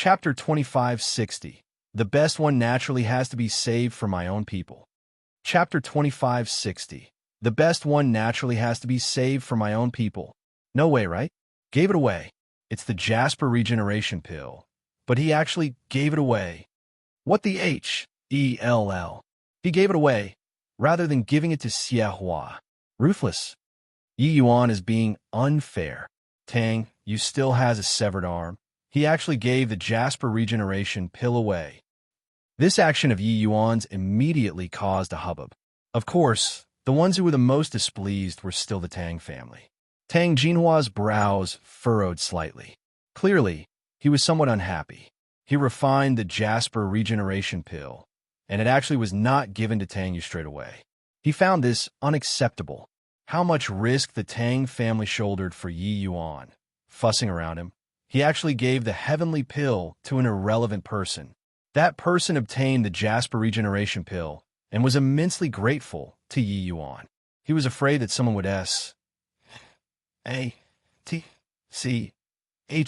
Chapter 2560. The best one naturally has to be saved for my own people. Chapter 2560. The best one naturally has to be saved for my own people. No way, right? Gave it away. It's the Jasper regeneration pill. But he actually gave it away. What the H-E-L-L? He gave it away, rather than giving it to Xiehua. Ruthless. Yi Yuan is being unfair. Tang, you still has a severed arm. He actually gave the Jasper regeneration pill away. This action of Yi Yuan's immediately caused a hubbub. Of course, the ones who were the most displeased were still the Tang family. Tang Jinhua's brows furrowed slightly. Clearly, he was somewhat unhappy. He refined the Jasper regeneration pill, and it actually was not given to Tang Yu straight away. He found this unacceptable. How much risk the Tang family shouldered for Yi Yuan. Fussing around him, he actually gave the heavenly pill to an irrelevant person. That person obtained the Jasper regeneration pill and was immensely grateful to Yi Yuan. He was afraid that someone would S-A-T-C-H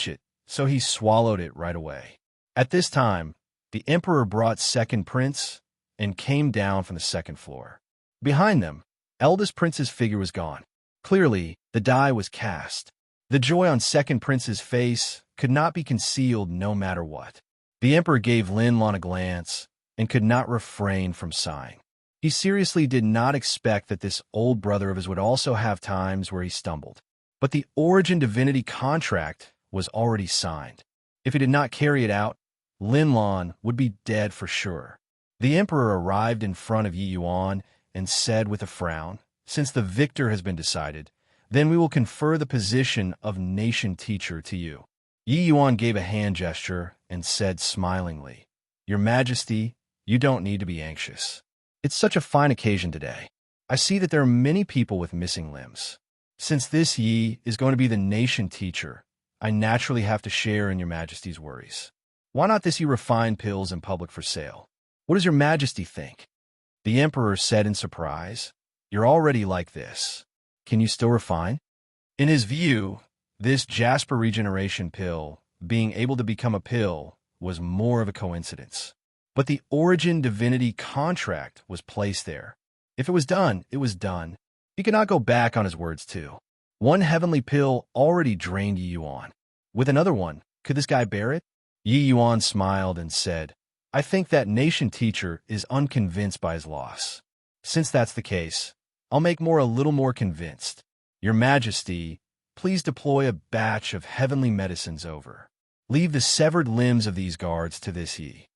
it, so he swallowed it right away. At this time, the emperor brought second prince and came down from the second floor. Behind them, eldest prince's figure was gone. Clearly, the die was cast. The joy on second prince's face could not be concealed no matter what. The emperor gave Lin Lan a glance and could not refrain from sighing. He seriously did not expect that this old brother of his would also have times where he stumbled. But the origin divinity contract was already signed. If he did not carry it out, Lin Lan would be dead for sure. The emperor arrived in front of Yi Yuan and said with a frown, "Since the victor has been decided, then we will confer the position of nation teacher to you." Yi Yuan gave a hand gesture and said smilingly, "Your Majesty, you don't need to be anxious. It's such a fine occasion today. I see that there are many people with missing limbs. Since this Yi is going to be the nation teacher, I naturally have to share in your Majesty's worries. Why not this Yi refined pills in public for sale? What does your Majesty think?" The emperor said in surprise, "You're already like this. Can you still refine?" In his view, this Jasper regeneration pill, being able to become a pill, was more of a coincidence. But the origin divinity contract was placed there. If it was done, it was done. He could not go back on his words too. One heavenly pill already drained Yi Yuan. With another one, could this guy bear it? Yi Yuan smiled and said, "I think that nation teacher is unconvinced by his loss. Since that's the case, I'll make a little more convinced. Your Majesty, please deploy a batch of heavenly medicines over. Leave the severed limbs of these guards to this Yi."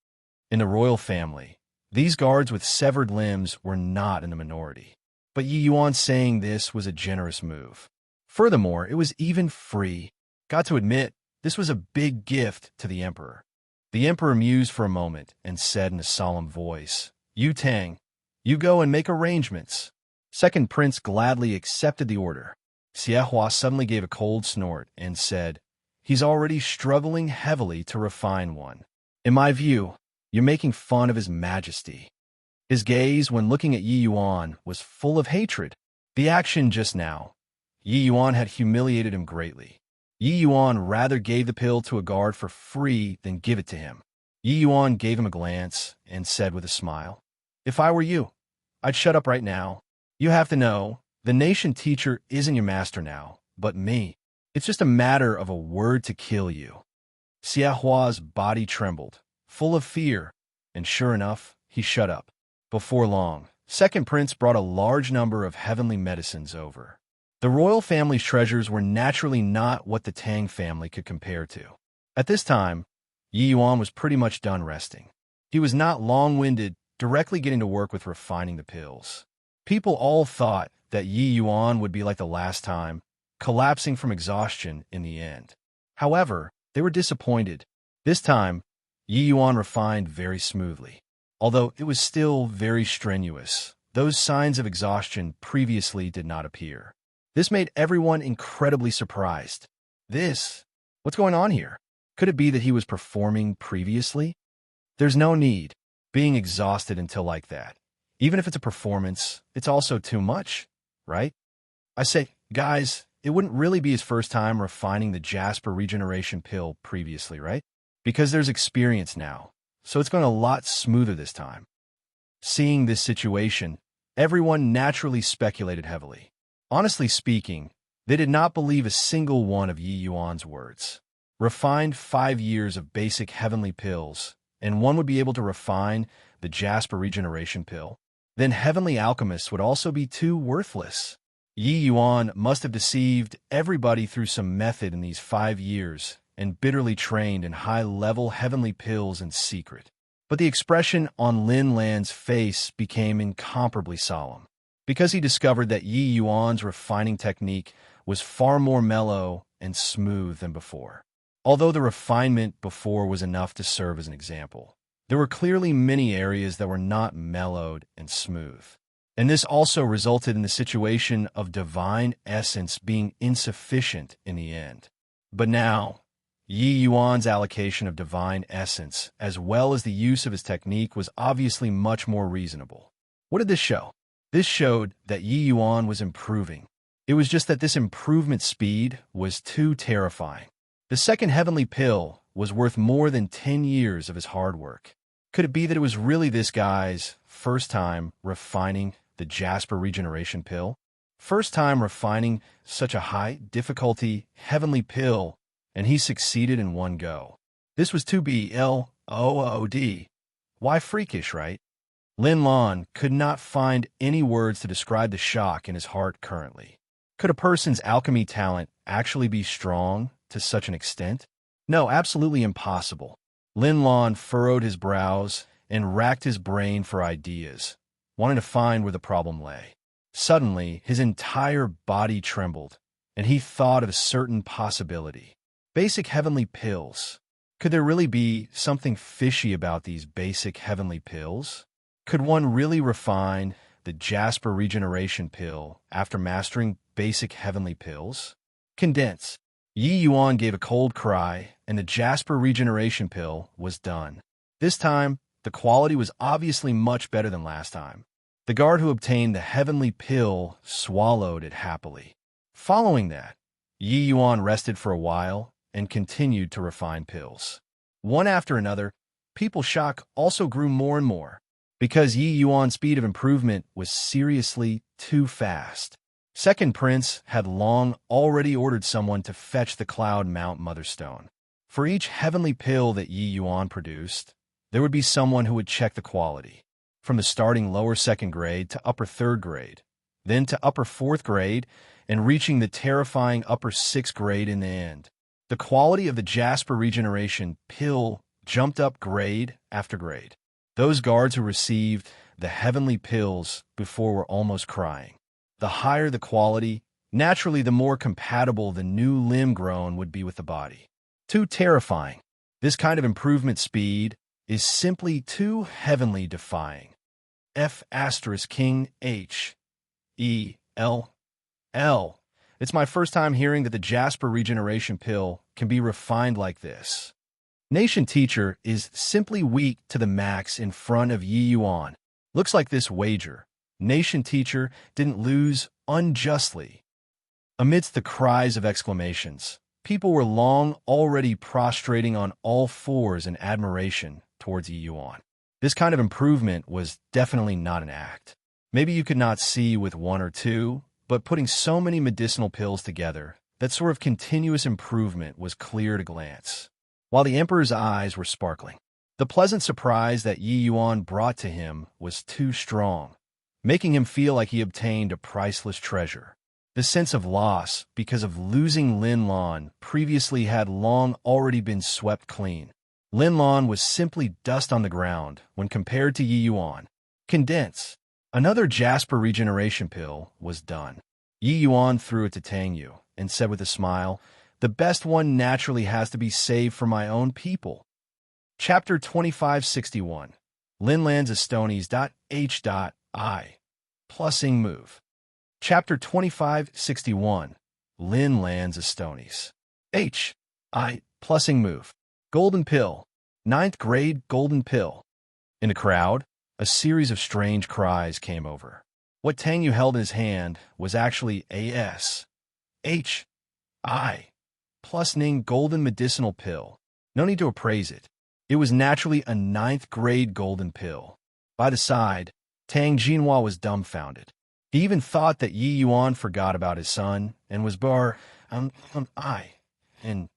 In the royal family, these guards with severed limbs were not in the minority. But Yi Yuan saying this was a generous move. Furthermore, it was even free. Got to admit, this was a big gift to the emperor. The emperor mused for a moment and said in a solemn voice, "You Tang, you go and make arrangements." Second prince gladly accepted the order. Xiehua suddenly gave a cold snort and said, "He's already struggling heavily to refine one. In my view, you're making fun of his Majesty." His gaze, when looking at Yi Yuan, was full of hatred. The action just now, Yi Yuan had humiliated him greatly. Yi Yuan rather gave the pill to a guard for free than give it to him. Yi Yuan gave him a glance and said with a smile, "If I were you, I'd shut up right now. You have to know, the nation teacher isn't your master now, but me. It's just a matter of a word to kill you." Xiahua's body trembled, full of fear, and sure enough, he shut up. Before long, second prince brought a large number of heavenly medicines over. The royal family's treasures were naturally not what the Tang family could compare to. At this time, Yi Yuan was pretty much done resting. He was not long-winded, directly getting to work with refining the pills. People all thought that Yi Yuan would be like the last time, collapsing from exhaustion in the end. However, they were disappointed. This time, Yi Yuan refined very smoothly. Although it was still very strenuous, those signs of exhaustion previously did not appear. This made everyone incredibly surprised. What's going on here? Could it be that he was performing previously? There's no need being exhausted until like that. Even if it's a performance, it's also too much, right? I say, guys, it wouldn't really be his first time refining the Jasper regeneration pill previously, right? because there's experience now, so it's going a lot smoother this time. Seeing this situation, everyone naturally speculated heavily. Honestly speaking, they did not believe a single one of Yi Yuan's words. Refined 5 years of basic heavenly pills, and one would be able to refine the Jasper regeneration pill. Then heavenly alchemists would also be too worthless. Yi Yuan must have deceived everybody through some method in these 5 years and bitterly trained in high-level heavenly pills in secret. But the expression on Lin Lan's face became incomparably solemn, because he discovered that Yi Yuan's refining technique was far more mellow and smooth than before. Although the refinement before was enough to serve as an example, there were clearly many areas that were not mellowed and smooth. And this also resulted in the situation of divine essence being insufficient in the end. But now, Yi Yuan's allocation of divine essence, as well as the use of his technique, was obviously much more reasonable. What did this show? This showed that Yi Yuan was improving. It was just that this improvement speed was too terrifying. The second heavenly pill was worth more than 10 years of his hard work. Could it be that it was really this guy's first time refining the Jasper regeneration pill? First time refining such a high difficulty heavenly pill, and he succeeded in one go. This was to be LOOD. Why freakish, right? Lin Lan could not find any words to describe the shock in his heart currently. Could a person's alchemy talent actually be strong to such an extent? No, absolutely impossible. Lin Lan furrowed his brows and racked his brain for ideas, wanting to find where the problem lay. Suddenly, his entire body trembled, and he thought of a certain possibility. Basic heavenly pills. Could there really be something fishy about these basic heavenly pills? Could one really refine the Jasper regeneration pill after mastering basic heavenly pills? Condense. Yi Yuan gave a cold cry, and the Jasper regeneration pill was done. This time, the quality was obviously much better than last time. The guard who obtained the heavenly pill swallowed it happily. Following that, Yi Yuan rested for a while and continued to refine pills. One after another, people's shock also grew more and more, because Yi Yuan's speed of improvement was seriously too fast. Second Prince had long already ordered someone to fetch the Cloud Mount Motherstone. For each heavenly pill that Yi Yuan produced, there would be someone who would check the quality, from the starting lower 2nd grade to upper 3rd grade, then to upper 4th grade, and reaching the terrifying upper 6th grade in the end. The quality of the Jasper regeneration pill jumped up grade after grade. Those guards who received the heavenly pills before were almost crying. The higher the quality, naturally the more compatible the new limb grown would be with the body. Too terrifying. This kind of improvement speed is simply too heavenly defying. King H-E-L-L. It's my first time hearing that the Jasper regeneration pill can be refined like this. Nation Teacher is simply weak to the max in front of Yi Yuan. Looks like this wager, Nation Teacher didn't lose unjustly. Amidst the cries of exclamations, people were long already prostrating on all fours in admiration towards Yi Yuan. This kind of improvement was definitely not an act. Maybe you could not see with one or two, but putting so many medicinal pills together, that sort of continuous improvement was clear at a glance. While the Emperor's eyes were sparkling, the pleasant surprise that Yi Yuan brought to him was too strong, making him feel like he obtained a priceless treasure. The sense of loss because of losing Lin Lan previously had long already been swept clean. Lin Lan was simply dust on the ground when compared to Yi Yuan. Condense. Another Jasper regeneration pill was done. Yi Yuan threw it to Tang Yu and said with a smile, "The best one naturally has to be saved for my own people." Chapter 2561. Lin Lan's Astonies.H.I. Plusing move. Chapter 2561. Lin Lan's Astonies. H.I. Plusing move. Golden pill. 9th grade golden pill. In the crowd, a series of strange cries came over. What Tang Yu held in his hand was actually A.S. H.I. Plus Ning golden medicinal pill. No need to appraise it. It was naturally a ninth-grade golden pill. By the side, Tang Jinhua was dumbfounded. He even thought that Yi Yuan forgot about his son and was I, and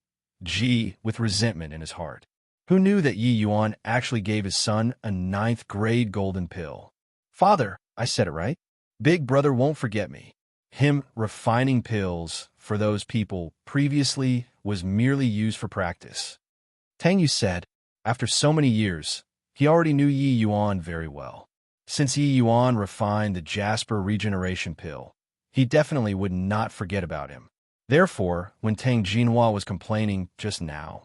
Ji with resentment in his heart. Who knew that Yi Yuan actually gave his son a ninth-grade golden pill? Father, I said it right. Big brother won't forget me. Him refining pills for those people previously was merely used for practice. Tang Yu said, after so many years, he already knew Yi Yuan very well. Since Yi Yuan refined the Jasper regeneration pill, he definitely would not forget about him. Therefore, when Tang Jinhua was complaining just now,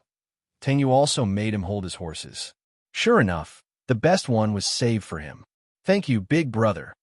Tang Yu also made him hold his horses. Sure enough, the best one was saved for him. Thank you, big brother.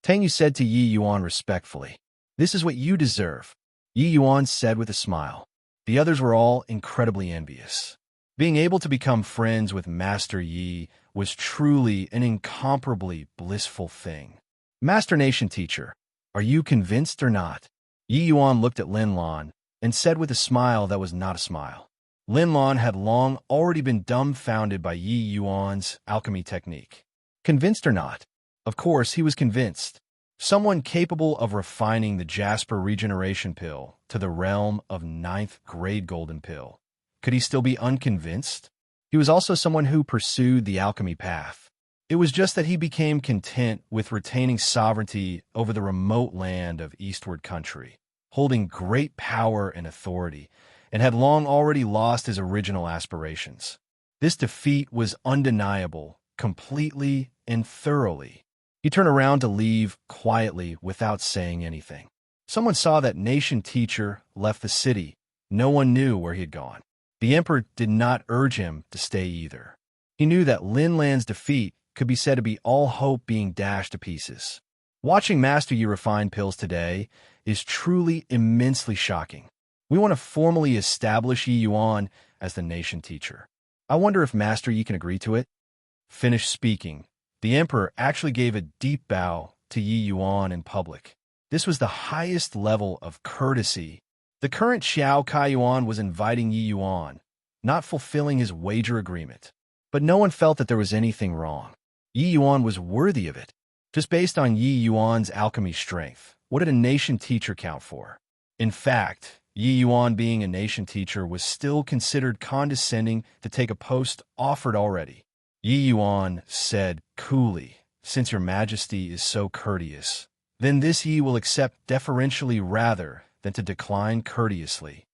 Tang Yu said to Yi Yuan respectfully. This is what you deserve, Yi Yuan said with a smile. The others were all incredibly envious. Being able to become friends with Master Yi was truly an incomparably blissful thing. Master Nation Teacher, are you convinced or not? Yi Yuan looked at Lin Lan and said with a smile that was not a smile. Lin Lan had long already been dumbfounded by Yi Yuan's alchemy technique. Convinced or not? Of course, he was convinced. Someone capable of refining the Jasper regeneration pill to the realm of ninth-grade golden pill. Could he still be unconvinced? He was also someone who pursued the alchemy path. It was just that he became content with retaining sovereignty over the remote land of Eastward Country, holding great power and authority, and had long already lost his original aspirations. This defeat was undeniable, completely and thoroughly. He turned around to leave quietly without saying anything. Someone saw that Nation Teacher left the city. No one knew where he had gone. The Emperor did not urge him to stay either. He knew that Lin Lan's defeat could be said to be all hope being dashed to pieces. Watching Master Yi refine pills today is truly immensely shocking. We want to formally establish Yi Yuan as the Nation Teacher. I wonder if Master Yi can agree to it? Finished speaking, the Emperor actually gave a deep bow to Yi Yuan in public. This was the highest level of courtesy. The current Xiao Kai Yuan was inviting Yi Yuan, not fulfilling his wager agreement. But no one felt that there was anything wrong. Yi Yuan was worthy of it. Just based on Yi Yuan's alchemy strength, what did a Nation Teacher count for? In fact, Yi Yuan being a Nation Teacher was still considered condescending to take a post offered already. Yi Yuan said coolly, since your majesty is so courteous, then this Yi will accept deferentially rather than to decline courteously.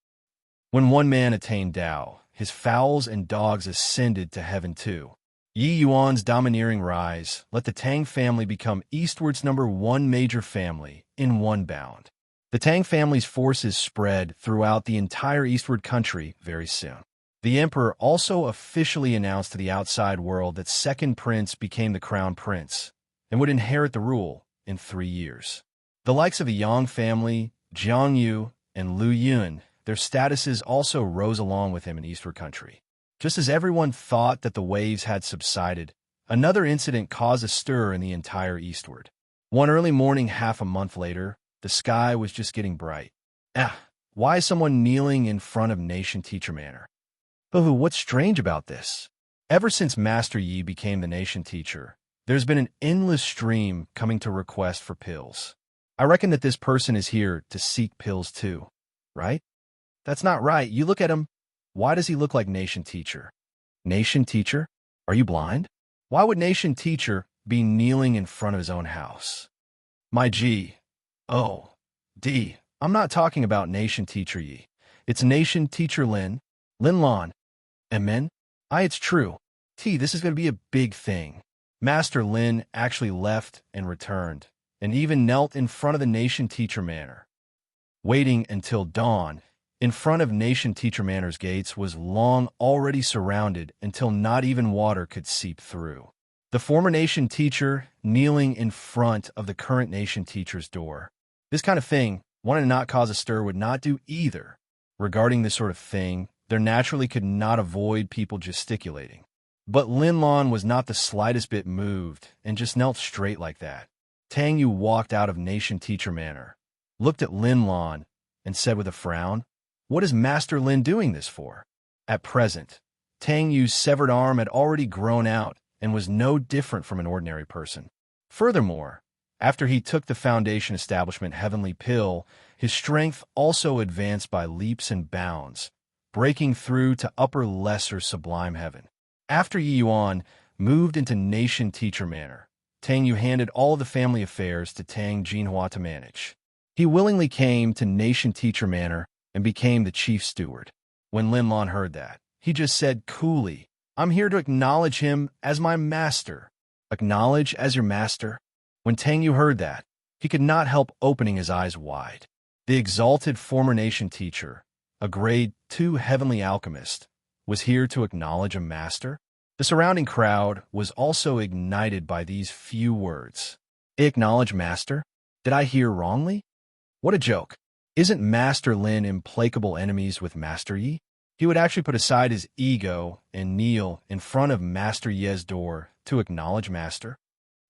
When one man attained Tao, his fowls and dogs ascended to heaven too. Yi Yuan's domineering rise let the Tang family become Eastward's #1 major family in one bound. The Tang family's forces spread throughout the entire Eastward Country very soon. The Emperor also officially announced to the outside world that Second Prince became the Crown Prince and would inherit the rule in 3 years. The likes of the Yang family, Jiang Yu, and Lu Yun, their statuses also rose along with him in Eastward Country. Just as everyone thought that the waves had subsided, another incident caused a stir in the entire Eastward. One early morning half a month later, the sky was just getting bright. Why is someone kneeling in front of Nation Teacher Manor? Oh, what's strange about this? Ever since Master Yi became the Nation Teacher, there's been an endless stream coming to request for pills. I reckon that this person is here to seek pills too, right? That's not right. You look at him. Why does he look like Nation Teacher? Nation Teacher? Are you blind? Why would Nation Teacher be kneeling in front of his own house? My G. Oh. D. I'm not talking about Nation Teacher Yi. It's Nation Teacher Lin. Lin Lan. Amen? It's true. This is going to be a big thing. Master Lin actually left and returned, and even knelt in front of the Nation Teacher Manor. Waiting until dawn, in front of Nation Teacher Manor's gates was long already surrounded until not even water could seep through. The former Nation Teacher kneeling in front of the current Nation Teacher's door. This kind of thing, wanting to not cause a stir, would not do either. Regarding this sort of thing, there naturally could not avoid people gesticulating. But Lin Lan was not the slightest bit moved and just knelt straight like that. Tang Yu walked out of Nation Teacher Manor, looked at Lin Lan, and said with a frown, "What is Master Lin doing this for?" At present, Tang Yu's severed arm had already grown out and was no different from an ordinary person. Furthermore, after he took the Foundation Establishment Heavenly Pill, his strength also advanced by leaps and bounds, breaking through to upper lesser sublime heaven. After Yi Yuan moved into Nation Teacher Manor, Tang Yu handed all of the family affairs to Tang Jinhua to manage. He willingly came to Nation Teacher Manor and became the chief steward. When Lin Lan heard that, he just said coolly, "I'm here to acknowledge him as my master." Acknowledge as your master? When Tang Yu heard that, he could not help opening his eyes wide. The exalted former nation teacher, a grade 2 heavenly alchemist, was here to acknowledge a master? The surrounding crowd was also ignited by these few words. Acknowledge master? Did I hear wrongly? What a joke. Isn't Master Lin implacable enemies with Master Yi? He would actually put aside his ego and kneel in front of Master Ye's door to acknowledge Master.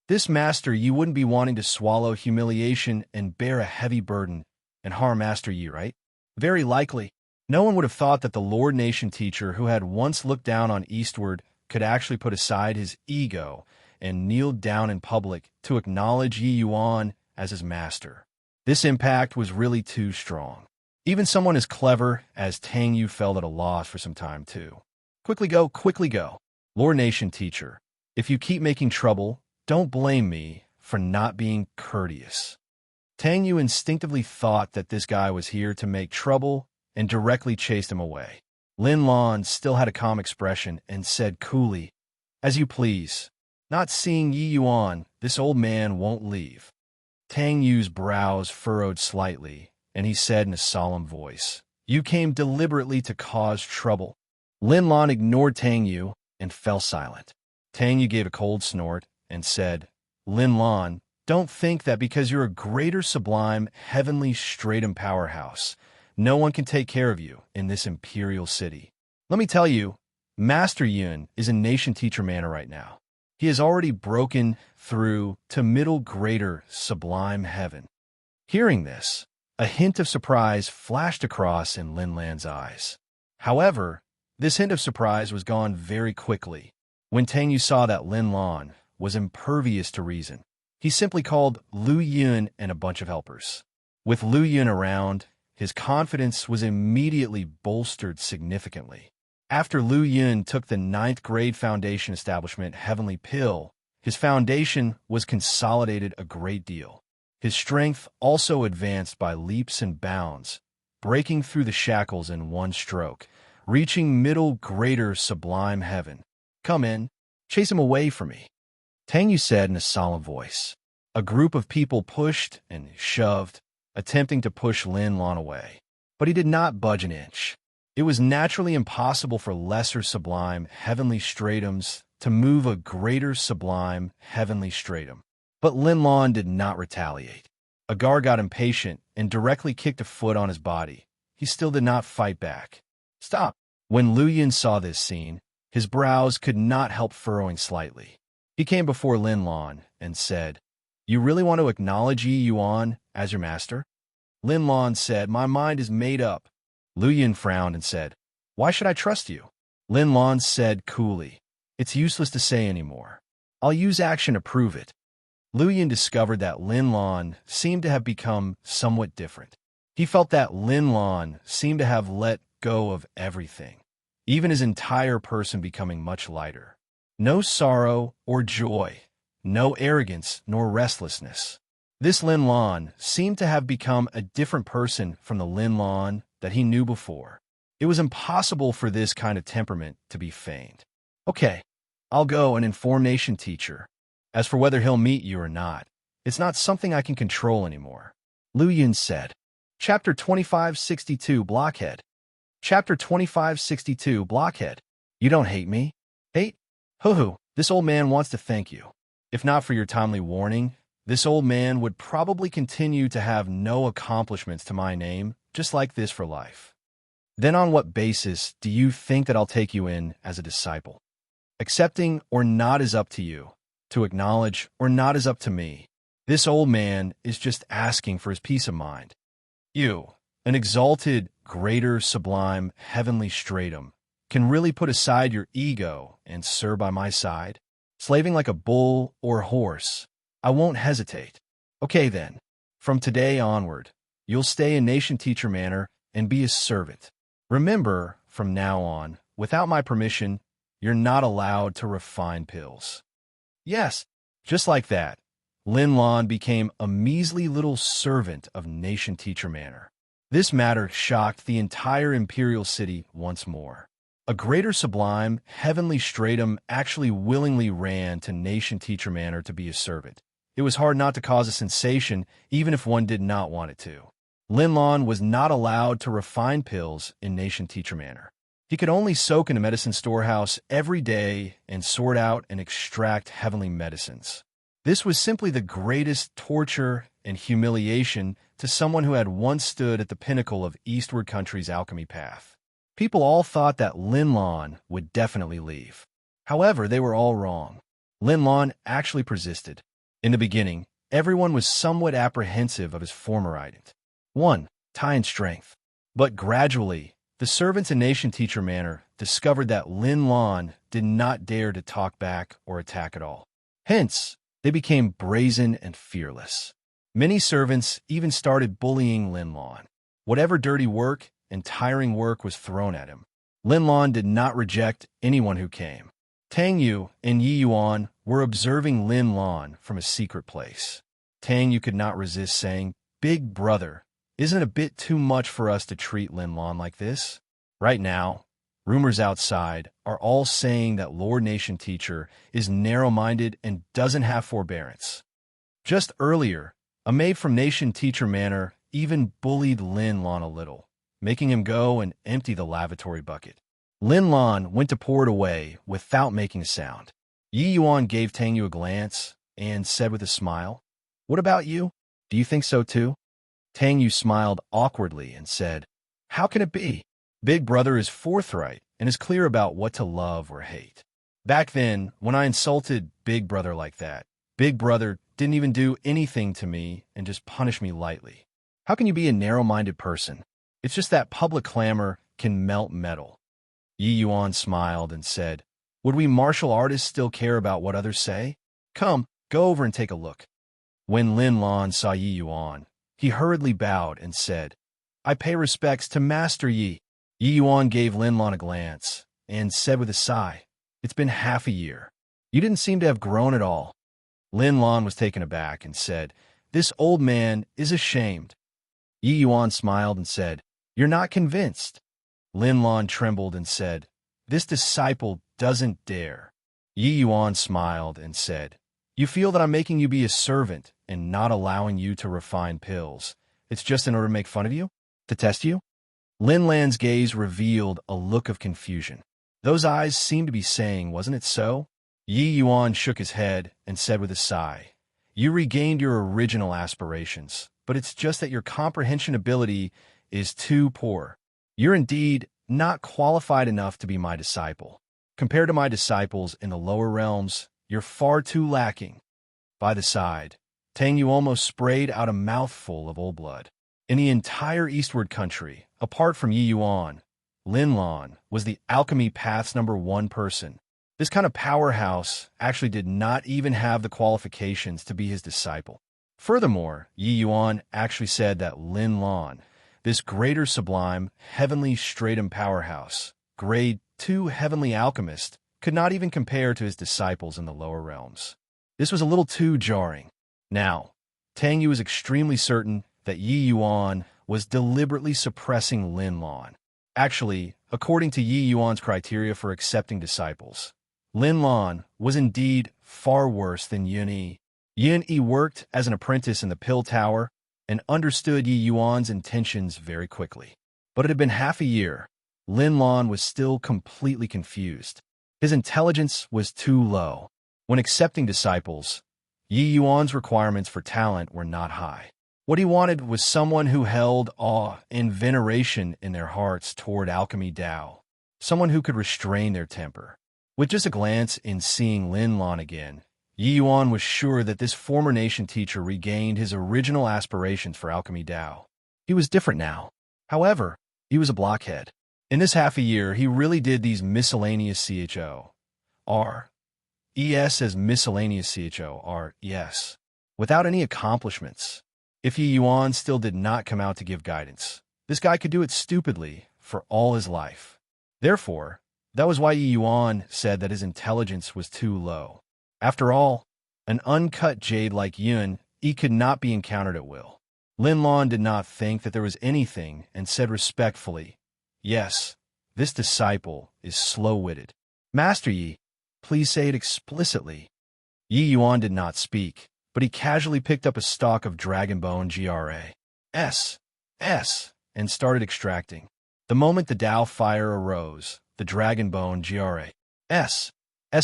This Master Yi wouldn't be wanting to swallow humiliation and bear a heavy burden and harm Master Yi, right? Very likely. No one would have thought that the Lord Nation teacher who had once looked down on Eastward could actually put aside his ego and kneel down in public to acknowledge Yi Yuan as his master. This impact was really too strong. Even someone as clever as Tang Yu felt at a loss for some time, too. Quickly go, quickly go. Lord Nation teacher, if you keep making trouble, don't blame me for not being courteous. Tang Yu instinctively thought that this guy was here to make trouble and directly chased him away. Lin Lan still had a calm expression and said coolly, "As you please. Not seeing Yi Yuan, this old man won't leave." Tang Yu's brows furrowed slightly, and he said in a solemn voice, "You came deliberately to cause trouble." Lin Lan ignored Tang Yu and fell silent. Tang Yu gave a cold snort and said, "Lin Lan, don't think that because you're a greater sublime heavenly stratum powerhouse, no one can take care of you in this imperial city. Let me tell you, Master Yun is in Nation Teacher Manor right now. He has already broken through to middle greater sublime heaven." Hearing this, a hint of surprise flashed across in Lin Lan's eyes. However, this hint of surprise was gone very quickly. When Tang Yu saw that Lin Lan was impervious to reason, he simply called Lu Yun and a bunch of helpers. With Lu Yun around, his confidence was immediately bolstered significantly. After Lu Yun took the 9th grade Foundation Establishment Heavenly Pill, his foundation was consolidated a great deal. His strength also advanced by leaps and bounds, breaking through the shackles in one stroke, reaching middle greater sublime heaven. "Come in, chase him away from me," Tang Yu said in a solemn voice. A group of people pushed and shoved, attempting to push Lin Lan away. But he did not budge an inch. It was naturally impossible for lesser sublime heavenly stratums to move a greater sublime heavenly stratum. But Lin Lan did not retaliate. A guard got impatient and directly kicked a foot on his body. He still did not fight back. "Stop!" When Lu Yun saw this scene, his brows could not help furrowing slightly. He came before Lin Lan and said, "You really want to acknowledge Yi Yuan as your master?" Lin Lan said, "My mind is made up." Lu Yun frowned and said, "Why should I trust you?" Lin Lan said coolly, "It's useless to say anymore. I'll use action to prove it." Lu Yun discovered that Lin Lan seemed to have become somewhat different. He felt that Lin Lan seemed to have let go of everything, even his entire person becoming much lighter. No sorrow or joy, no arrogance nor restlessness. This Lin Lan seemed to have become a different person from the Lin Lan that he knew before. It was impossible for this kind of temperament to be feigned. "Okay, I'll go and inform Nation Teacher. As for whether he'll meet you or not, it's not something I can control anymore," Lu Yun said. Chapter 2562 Blockhead. Chapter 2562 Blockhead. "You don't hate me?" "Hate? Hoo-hoo, this old man wants to thank you. If not for your timely warning, this old man would probably continue to have no accomplishments to my name, just like this for life. Then on what basis do you think that I'll take you in as a disciple? Accepting or not is up to you. To acknowledge or not is up to me. This old man is just asking for his peace of mind. You, an exalted, greater, sublime, heavenly stratum, can really put aside your ego and serve by my side? Slaving like a bull or horse, I won't hesitate. Okay then, from today onward, you'll stay in Nation Teacher Manor and be a servant. Remember, from now on, without my permission, you're not allowed to refine pills. Yes, just like that, Lin Lan became a measly little servant of Nation Teacher Manor. This matter shocked the entire imperial city once more. A greater sublime, heavenly stratum actually willingly ran to Nation Teacher Manor to be a servant. It was hard not to cause a sensation, even if one did not want it to. Lin Lan was not allowed to refine pills in Nation Teacher Manor. He could only soak in a medicine storehouse every day and sort out and extract heavenly medicines. This was simply the greatest torture and humiliation to someone who had once stood at the pinnacle of Eastward Country's alchemy path. People all thought that Lin Lan would definitely leave. However, they were all wrong. Lin Lan actually persisted. In the beginning, everyone was somewhat apprehensive of his former ident. 1. Tie and strength. But gradually, the servants in Nation Teacher Manor discovered that Lin Lan did not dare to talk back or attack at all. Hence, they became brazen and fearless. Many servants even started bullying Lin Lan. Whatever dirty work and tiring work was thrown at him, Lin Lan did not reject anyone who came. Tang Yu and Yi Yuan were observing Lin Lan from a secret place. Tang Yu could not resist saying, "Big brother, isn't it a bit too much for us to treat Lin Lan like this?" Right now, rumors outside are all saying that Lord Nation Teacher is narrow-minded and doesn't have forbearance. Just earlier, a maid from Nation Teacher Manor even bullied Lin Lan a little, making him go and empty the lavatory bucket. Lin Lan went to pour it away without making a sound. Yi Yuan gave Tang Yu a glance and said with a smile, "What about you? Do you think so too?" Tang Yu smiled awkwardly and said, "How can it be? Big brother is forthright and is clear about what to love or hate. Back then, when I insulted Big brother like that, Big brother didn't even do anything to me and just punished me lightly. How can you be a narrow-minded person? It's just that public clamor can melt metal." Yi Yuan smiled and said, "Would we martial artists still care about what others say? Come, go over and take a look." When Lin Lan saw Yi Yuan, he hurriedly bowed and said, "I pay respects to Master Yi." Yi Yuan gave Lin Lan a glance and said with a sigh, "It's been half a year. You didn't seem to have grown at all." Lin Lan was taken aback and said, "This old man is ashamed." Yi Yuan smiled and said, "You're not convinced." Lin Lan trembled and said, "This disciple doesn't dare." Yi Yuan smiled and said, "You feel that I'm making you be a servant and not allowing you to refine pills. It's just in order to make fun of you? To test you?" Lin Lan's gaze revealed a look of confusion. Those eyes seemed to be saying, "Wasn't it so?" Yi Yuan shook his head and said with a sigh, "You regained your original aspirations, but it's just that your comprehension ability is too poor. You're indeed not qualified enough to be my disciple. Compared to my disciples in the lower realms, you're far too lacking." By the side, Tang Yu almost sprayed out a mouthful of old blood. In the entire Eastward Country, apart from Yi Yuan, Lin Lan was the alchemy path's #1 person. This kind of powerhouse actually did not even have the qualifications to be his disciple. Furthermore, Yi Yuan actually said that Lin Lan, this greater sublime, heavenly stratum powerhouse, grade 2 heavenly alchemist, could not even compare to his disciples in the lower realms. This was a little too jarring. Now, Tang Yu was extremely certain that Yi Yuan was deliberately suppressing Lin Lan. Actually, according to Yi Yuan's criteria for accepting disciples, Lin Lan was indeed far worse than Yun Yi. Yun Yi worked as an apprentice in the Pill Tower and understood Yi Yuan's intentions very quickly. But it had been half a year. Lin Lan was still completely confused. His intelligence was too low. When accepting disciples, Yi Yuan's requirements for talent were not high. What he wanted was someone who held awe and veneration in their hearts toward alchemy Tao, someone who could restrain their temper. With just a glance in seeing Lin Lan again, Yi Yuan was sure that this former nation teacher regained his original aspirations for alchemy Tao. He was different now. However, he was a blockhead. In this half a year, he really did these miscellaneous CHORES as miscellaneous CHORES without any accomplishments. If Yi Yuan still did not come out to give guidance, this guy could do it stupidly for all his life. Therefore, that was why Yi Yuan said that his intelligence was too low. After all, an uncut jade like Yun Yi could not be encountered at will. Lin Lan did not think that there was anything and said respectfully, "Yes, this disciple is slow-witted. Master Yi, please say it explicitly." Yi Yuan did not speak, but he casually picked up a stalk of dragon bone GRAS and started extracting. The moment the Tao fire arose, the dragon bone GRAS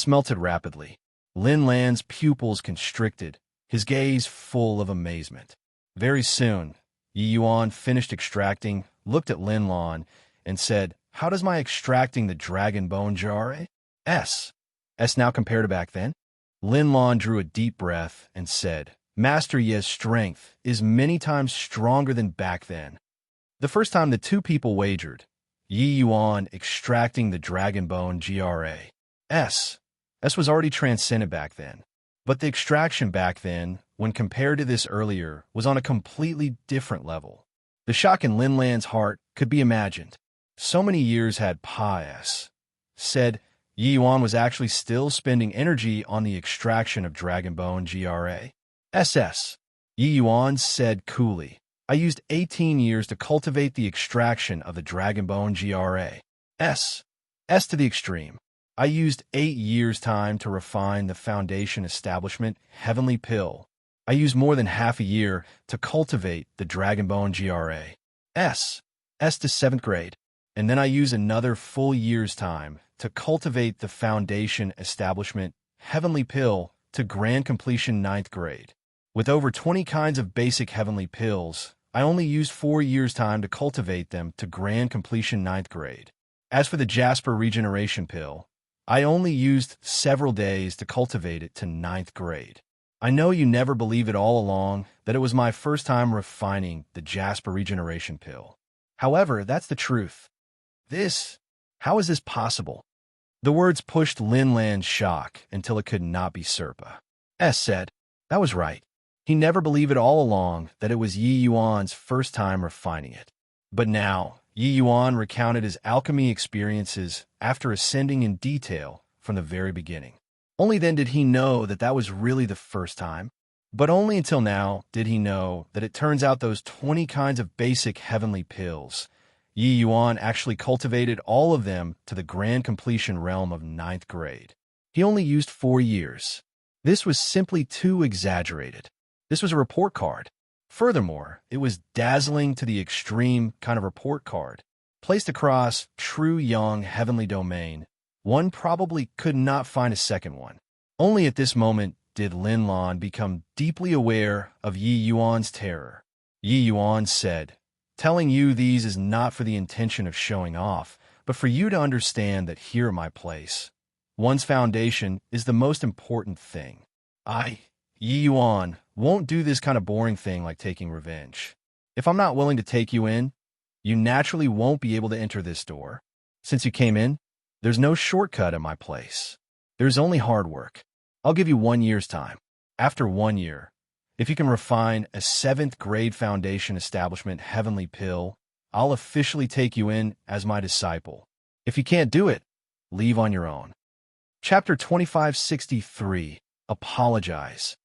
melted rapidly. Lin Lan's pupils constricted, his gaze full of amazement. Very soon, Yi Yuan finished extracting, looked at Lin Lan, and said, "How does my extracting the dragon bone GRAS now compare to back then?" Lin Lan drew a deep breath and said, "Master Ye's strength is many times stronger than back then." The first time the two people wagered, Yi Yuan extracting the dragon bone GRAS was already transcended back then. But the extraction back then, when compared to this earlier, was on a completely different level. The shock in Lin Lan's heart could be imagined. So many years had said Yi Yuan was actually still spending energy on the extraction of dragon bone GRAS. Yi Yuan said coolly, "I used 18 years to cultivate the extraction of the dragon bone GRAS to the extreme. I used 8 years' time to refine the foundation establishment heavenly pill. I used more than half a year to cultivate the dragon bone GRAS to 7th grade. And then I use another full year's time to cultivate the foundation establishment heavenly pill to grand completion 9th grade. With over 20 kinds of basic heavenly pills, I only used 4 years' time to cultivate them to grand completion 9th grade. As for the Jasper regeneration pill, I only used several days to cultivate it to 9th grade. I know you never believe it all along that it was my first time refining the Jasper regeneration pill. However, that's the truth. How is this possible?" The words pushed Lin Lan's shock until it could not be said, "That was right. He never believed it all along that it was Yi Yuan's first time refining it. But now, Yi Yuan recounted his alchemy experiences after ascending in detail from the very beginning. Only then did he know that that was really the first time. But only until now did he know that it turns out those 20 kinds of basic heavenly pills, Yi Yuan actually cultivated all of them to the grand completion realm of 9th grade. He only used 4 years. This was simply too exaggerated. This was a report card. Furthermore, it was dazzling to the extreme kind of report card. Placed across true young heavenly domain, one probably could not find a second one. Only at this moment did Lin Lan become deeply aware of Yi Yuan's terror. Yi Yuan said, "Telling you these is not for the intention of showing off, but for you to understand that here at my place, one's foundation is the most important thing. Yi Yuan, won't do this kind of boring thing like taking revenge. If I'm not willing to take you in, you naturally won't be able to enter this door. Since you came in, there's no shortcut at my place. There's only hard work. I'll give you 1 year's time. After 1 year, if you can refine a 7th grade foundation establishment heavenly pill, I'll officially take you in as my disciple. If you can't do it, leave on your own." Chapter 2563, Apologize.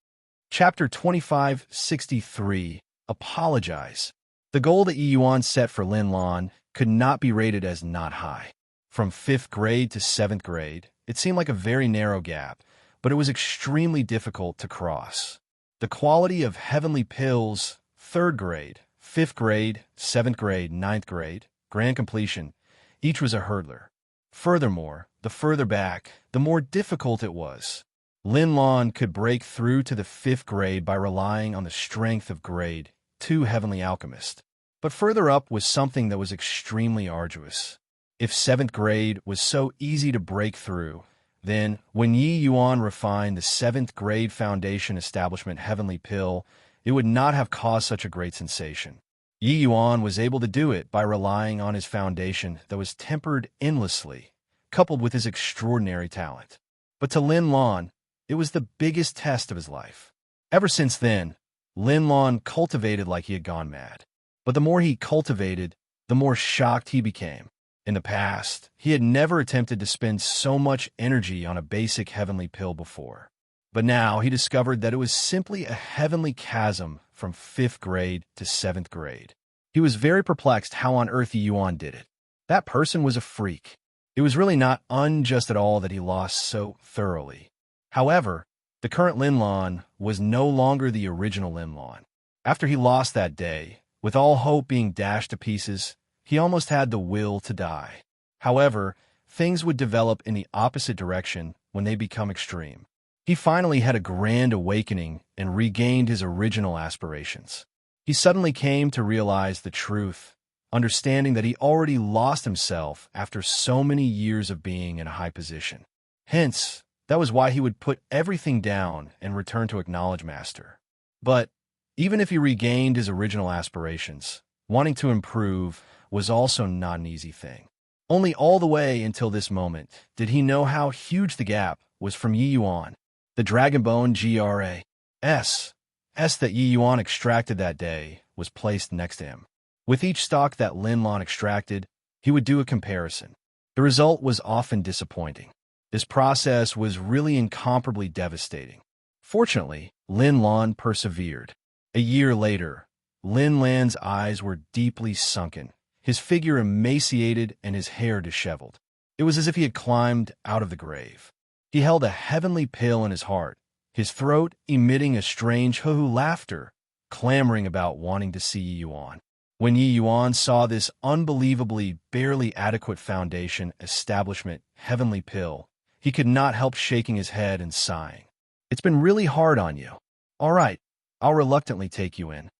Chapter 2563, Apologize. The goal that Yi Yuan set for Lin Lan could not be rated as not high. From 5th grade to 7th grade, it seemed like a very narrow gap, but it was extremely difficult to cross. The quality of heavenly pills, 3rd grade, 5th grade, 7th grade, 9th grade, grand completion, each was a hurdler. Furthermore, the further back, the more difficult it was. Lin Lan could break through to the 5th grade by relying on the strength of grade 2 Heavenly Alchemist. But further up was something that was extremely arduous. If 7th grade was so easy to break through, then when Yi Yuan refined the 7th grade foundation establishment heavenly pill, it would not have caused such a great sensation. Yi Yuan was able to do it by relying on his foundation that was tempered endlessly, coupled with his extraordinary talent. But to Lin Lan, it was the biggest test of his life. Ever since then, Lin Lan cultivated like he had gone mad. But the more he cultivated, the more shocked he became. In the past, he had never attempted to spend so much energy on a basic heavenly pill before. But now he discovered that it was simply a heavenly chasm from 5th grade to 7th grade. He was very perplexed how on earth Yi Yuan did it. That person was a freak. It was really not unjust at all that he lost so thoroughly. However, the current Lin Lan was no longer the original Lin Lan. After he lost that day, with all hope being dashed to pieces, he almost had the will to die. However, things would develop in the opposite direction when they become extreme. He finally had a grand awakening and regained his original aspirations. He suddenly came to realize the truth, understanding that he already lost himself after so many years of being in a high position. Hence, that was why he would put everything down and return to acknowledge Master. But even if he regained his original aspirations, wanting to improve was also not an easy thing. Only all the way until this moment did he know how huge the gap was from Yi Yuan. The dragon bone GRAS that Yi Yuan extracted that day was placed next to him. With each stock that Lin Lan extracted, he would do a comparison. The result was often disappointing. This process was really incomparably devastating. Fortunately, Lin Lan persevered. A year later, Lin Lan's eyes were deeply sunken, his figure emaciated and his hair disheveled. It was as if he had climbed out of the grave. He held a heavenly pill in his heart, his throat emitting a strange hoo-hoo laughter, clamoring about wanting to see Yi Yuan. When Yi Yuan saw this unbelievably barely adequate foundation establishment heavenly pill, he could not help shaking his head and sighing. "It's been really hard on you. All right, I'll reluctantly take you in,"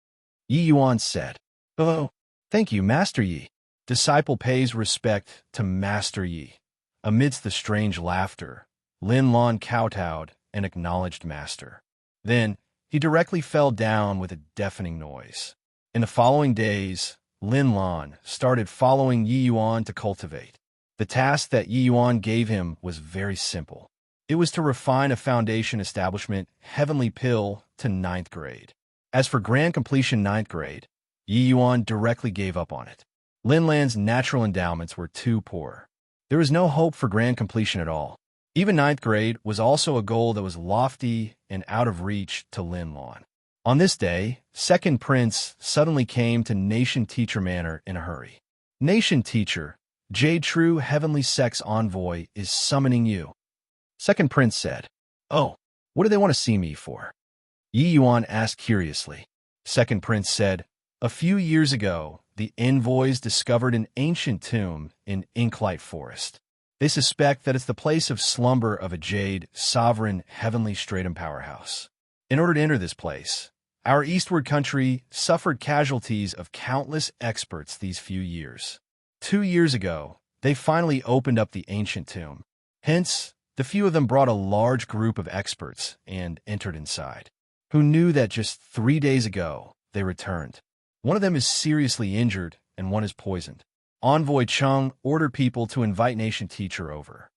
Yi Yuan said. "Oh, thank you, Master Yi." Disciple pays respect to Master Yi. Amidst the strange laughter, Lin Lan kowtowed and acknowledged Master. Then, he directly fell down with a deafening noise. In the following days, Lin Lan started following Yi Yuan to cultivate. The task that Yi Yuan gave him was very simple. It was to refine a foundation establishment heavenly pill to 9th grade. As for grand completion 9th grade, Yi Yuan directly gave up on it. Lin Lan's natural endowments were too poor. There was no hope for grand completion at all. Even 9th grade was also a goal that was lofty and out of reach to Lin Lan. On this day, Second Prince suddenly came to Nation Teacher Manor in a hurry. "Nation Teacher, Jade True Heavenly Sex Envoy is summoning you," Second Prince said. "Oh, what do they want to see me for?" Yi Yuan asked curiously. Second Prince said, "A few years ago, the envoys discovered an ancient tomb in Inklight Forest. They suspect that it's the place of slumber of a Jade sovereign heavenly stratum powerhouse. In order to enter this place, our eastward country suffered casualties of countless experts these few years. 2 years ago, they finally opened up the ancient tomb. Hence, the few of them brought a large group of experts and entered inside, who knew that just 3 days ago they returned. One of them is seriously injured and one is poisoned. Envoy Chung ordered people to invite Nation Teacher over."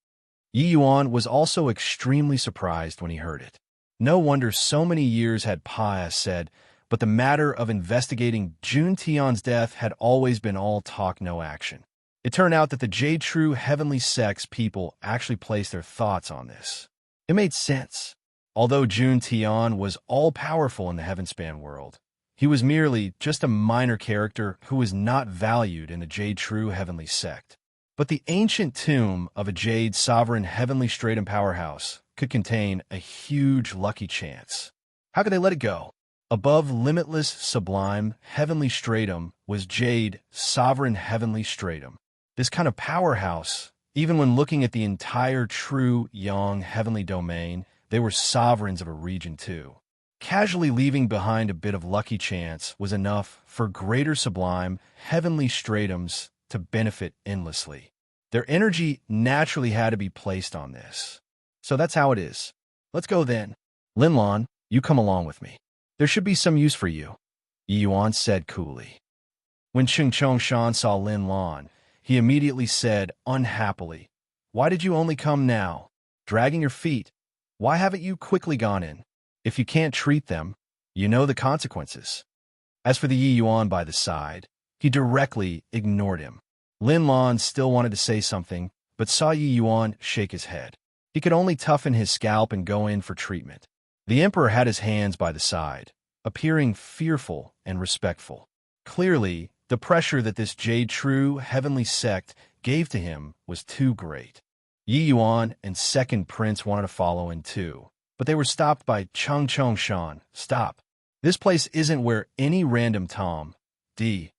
Yi Yuan was also extremely surprised when he heard it. No wonder so many years had said, but the matter of investigating Jun Tian's death had always been all talk, no action. It turned out that the Jade True Heavenly Sex people actually placed their thoughts on this. It made sense. Although Jun Tian was all-powerful in the Heavenspan world, he was merely just a minor character who was not valued in the Jade True Heavenly Sect. But the ancient tomb of a Jade Sovereign Heavenly Stratum powerhouse could contain a huge lucky chance. How could they let it go? Above limitless sublime heavenly stratum was Jade Sovereign Heavenly Stratum. This kind of powerhouse, even when looking at the entire true Yang heavenly domain, they were sovereigns of a region too. Casually leaving behind a bit of lucky chance was enough for greater sublime heavenly stratums to benefit endlessly. Their energy naturally had to be placed on this. So that's how it is. Let's go then. Lin Lan, you come along with me. There should be some use for you, Yi Yuan said coolly. When Ching Chong Shan saw Lin Lan, he immediately said, unhappily, "Why did you only come now? Dragging your feet? Why haven't you quickly gone in? If you can't treat them, you know the consequences." As for the Yi Yuan by the side, he directly ignored him. Lin Lan still wanted to say something, but saw Yi Yuan shake his head. He could only toughen his scalp and go in for treatment. The emperor had his hands by the side, appearing fearful and respectful. Clearly, the pressure that this Jade True heavenly sect gave to him was too great. Yi Yuan and second prince wanted to follow in too, but they were stopped by Chang Chong Shan. "Stop. This place isn't where any random Tom, D,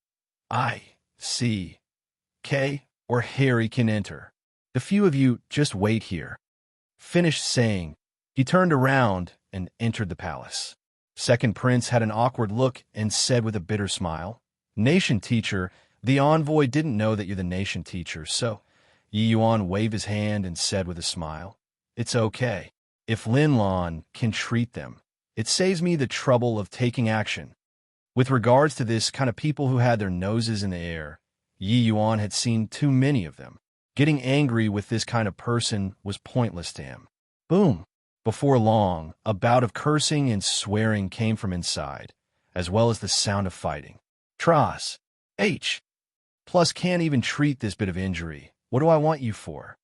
I, C, K, or Harry can enter. The few of you just wait here." Finished saying, he turned around and entered the palace. Second prince had an awkward look and said with a bitter smile, "Nation teacher, the envoy didn't know that you're the nation teacher, so..." Yi Yuan waved his hand and said with a smile, "It's okay. If Lin Lan can treat them, it saves me the trouble of taking action." With regards to this kind of people who had their noses in the air, Yi Yuan had seen too many of them. Getting angry with this kind of person was pointless to him. Boom! Before long, a bout of cursing and swearing came from inside, as well as the sound of fighting. "Tras. H. Plus can't even treat this bit of injury. What do I want you for?"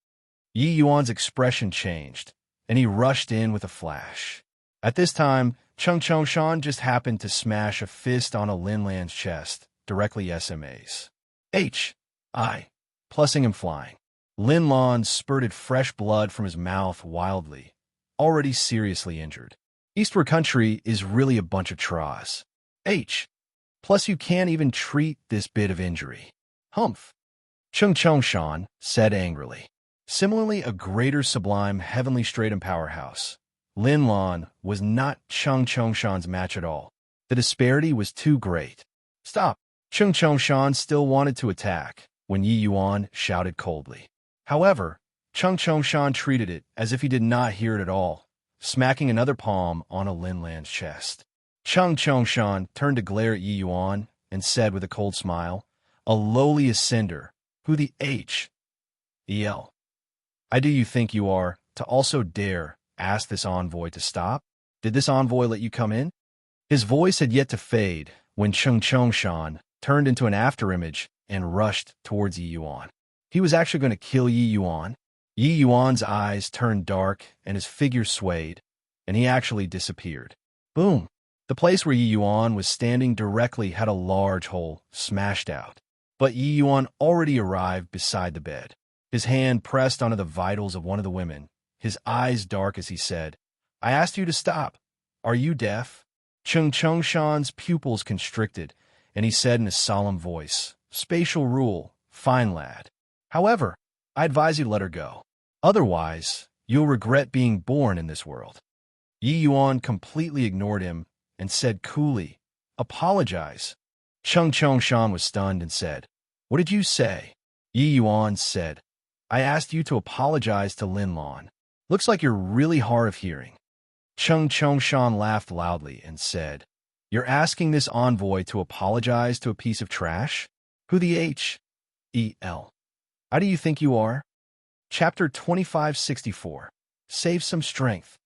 Yi Yuan's expression changed, and he rushed in with a flash. At this time, Chung Chung Shan just happened to smash a fist on a Lin Lan's chest, directly SMA's. H. I. Plusing him flying. Lin Lan spurted fresh blood from his mouth wildly, already seriously injured. Eastward Country is really a bunch of tras. H. Plus you can't even treat this bit of injury. Humph. Chung Chung Shan said angrily. Similarly, a greater sublime heavenly stratum powerhouse, Lin Lan was not Chung Chung Shan's match at all. The disparity was too great. "Stop!" Chung Chung Shan still wanted to attack when Yi Yuan shouted coldly. However, Chung Chung Shan treated it as if he did not hear it at all, smacking another palm on a Lin Lan's chest. Chung Chung Shan turned to glare at Yi Yuan and said with a cold smile, "A lowly ascender, who the H.E.L. I do you think you are, to also dare ask this envoy to stop? Did this envoy let you come in?" His voice had yet to fade when Chung Chung Shan turned into an afterimage and rushed towards Yi Yuan. He was actually going to kill Yi Yuan. Yi Yuan's eyes turned dark and his figure swayed, and he actually disappeared. Boom! The place where Yi Yuan was standing directly had a large hole smashed out. But Yi Yuan already arrived beside the bed. His hand pressed onto the vitals of one of the women, his eyes dark as he said, "I asked you to stop. Are you deaf?" Chung Chung Shan's pupils constricted, and he said in a solemn voice, "Spatial rule, fine lad. However, I advise you to let her go. Otherwise, you'll regret being born in this world." Yi Yuan completely ignored him and said coolly, "Apologize." Chung Chung Shan was stunned and said, "What did you say?" Yi Yuan said, "I asked you to apologize to Lin Lan. Looks like you're really hard of hearing." Chung Chung Shan laughed loudly and said, "You're asking this envoy to apologize to a piece of trash? Who the H.E.L. How do you think you are?" Chapter 2564. Save some strength.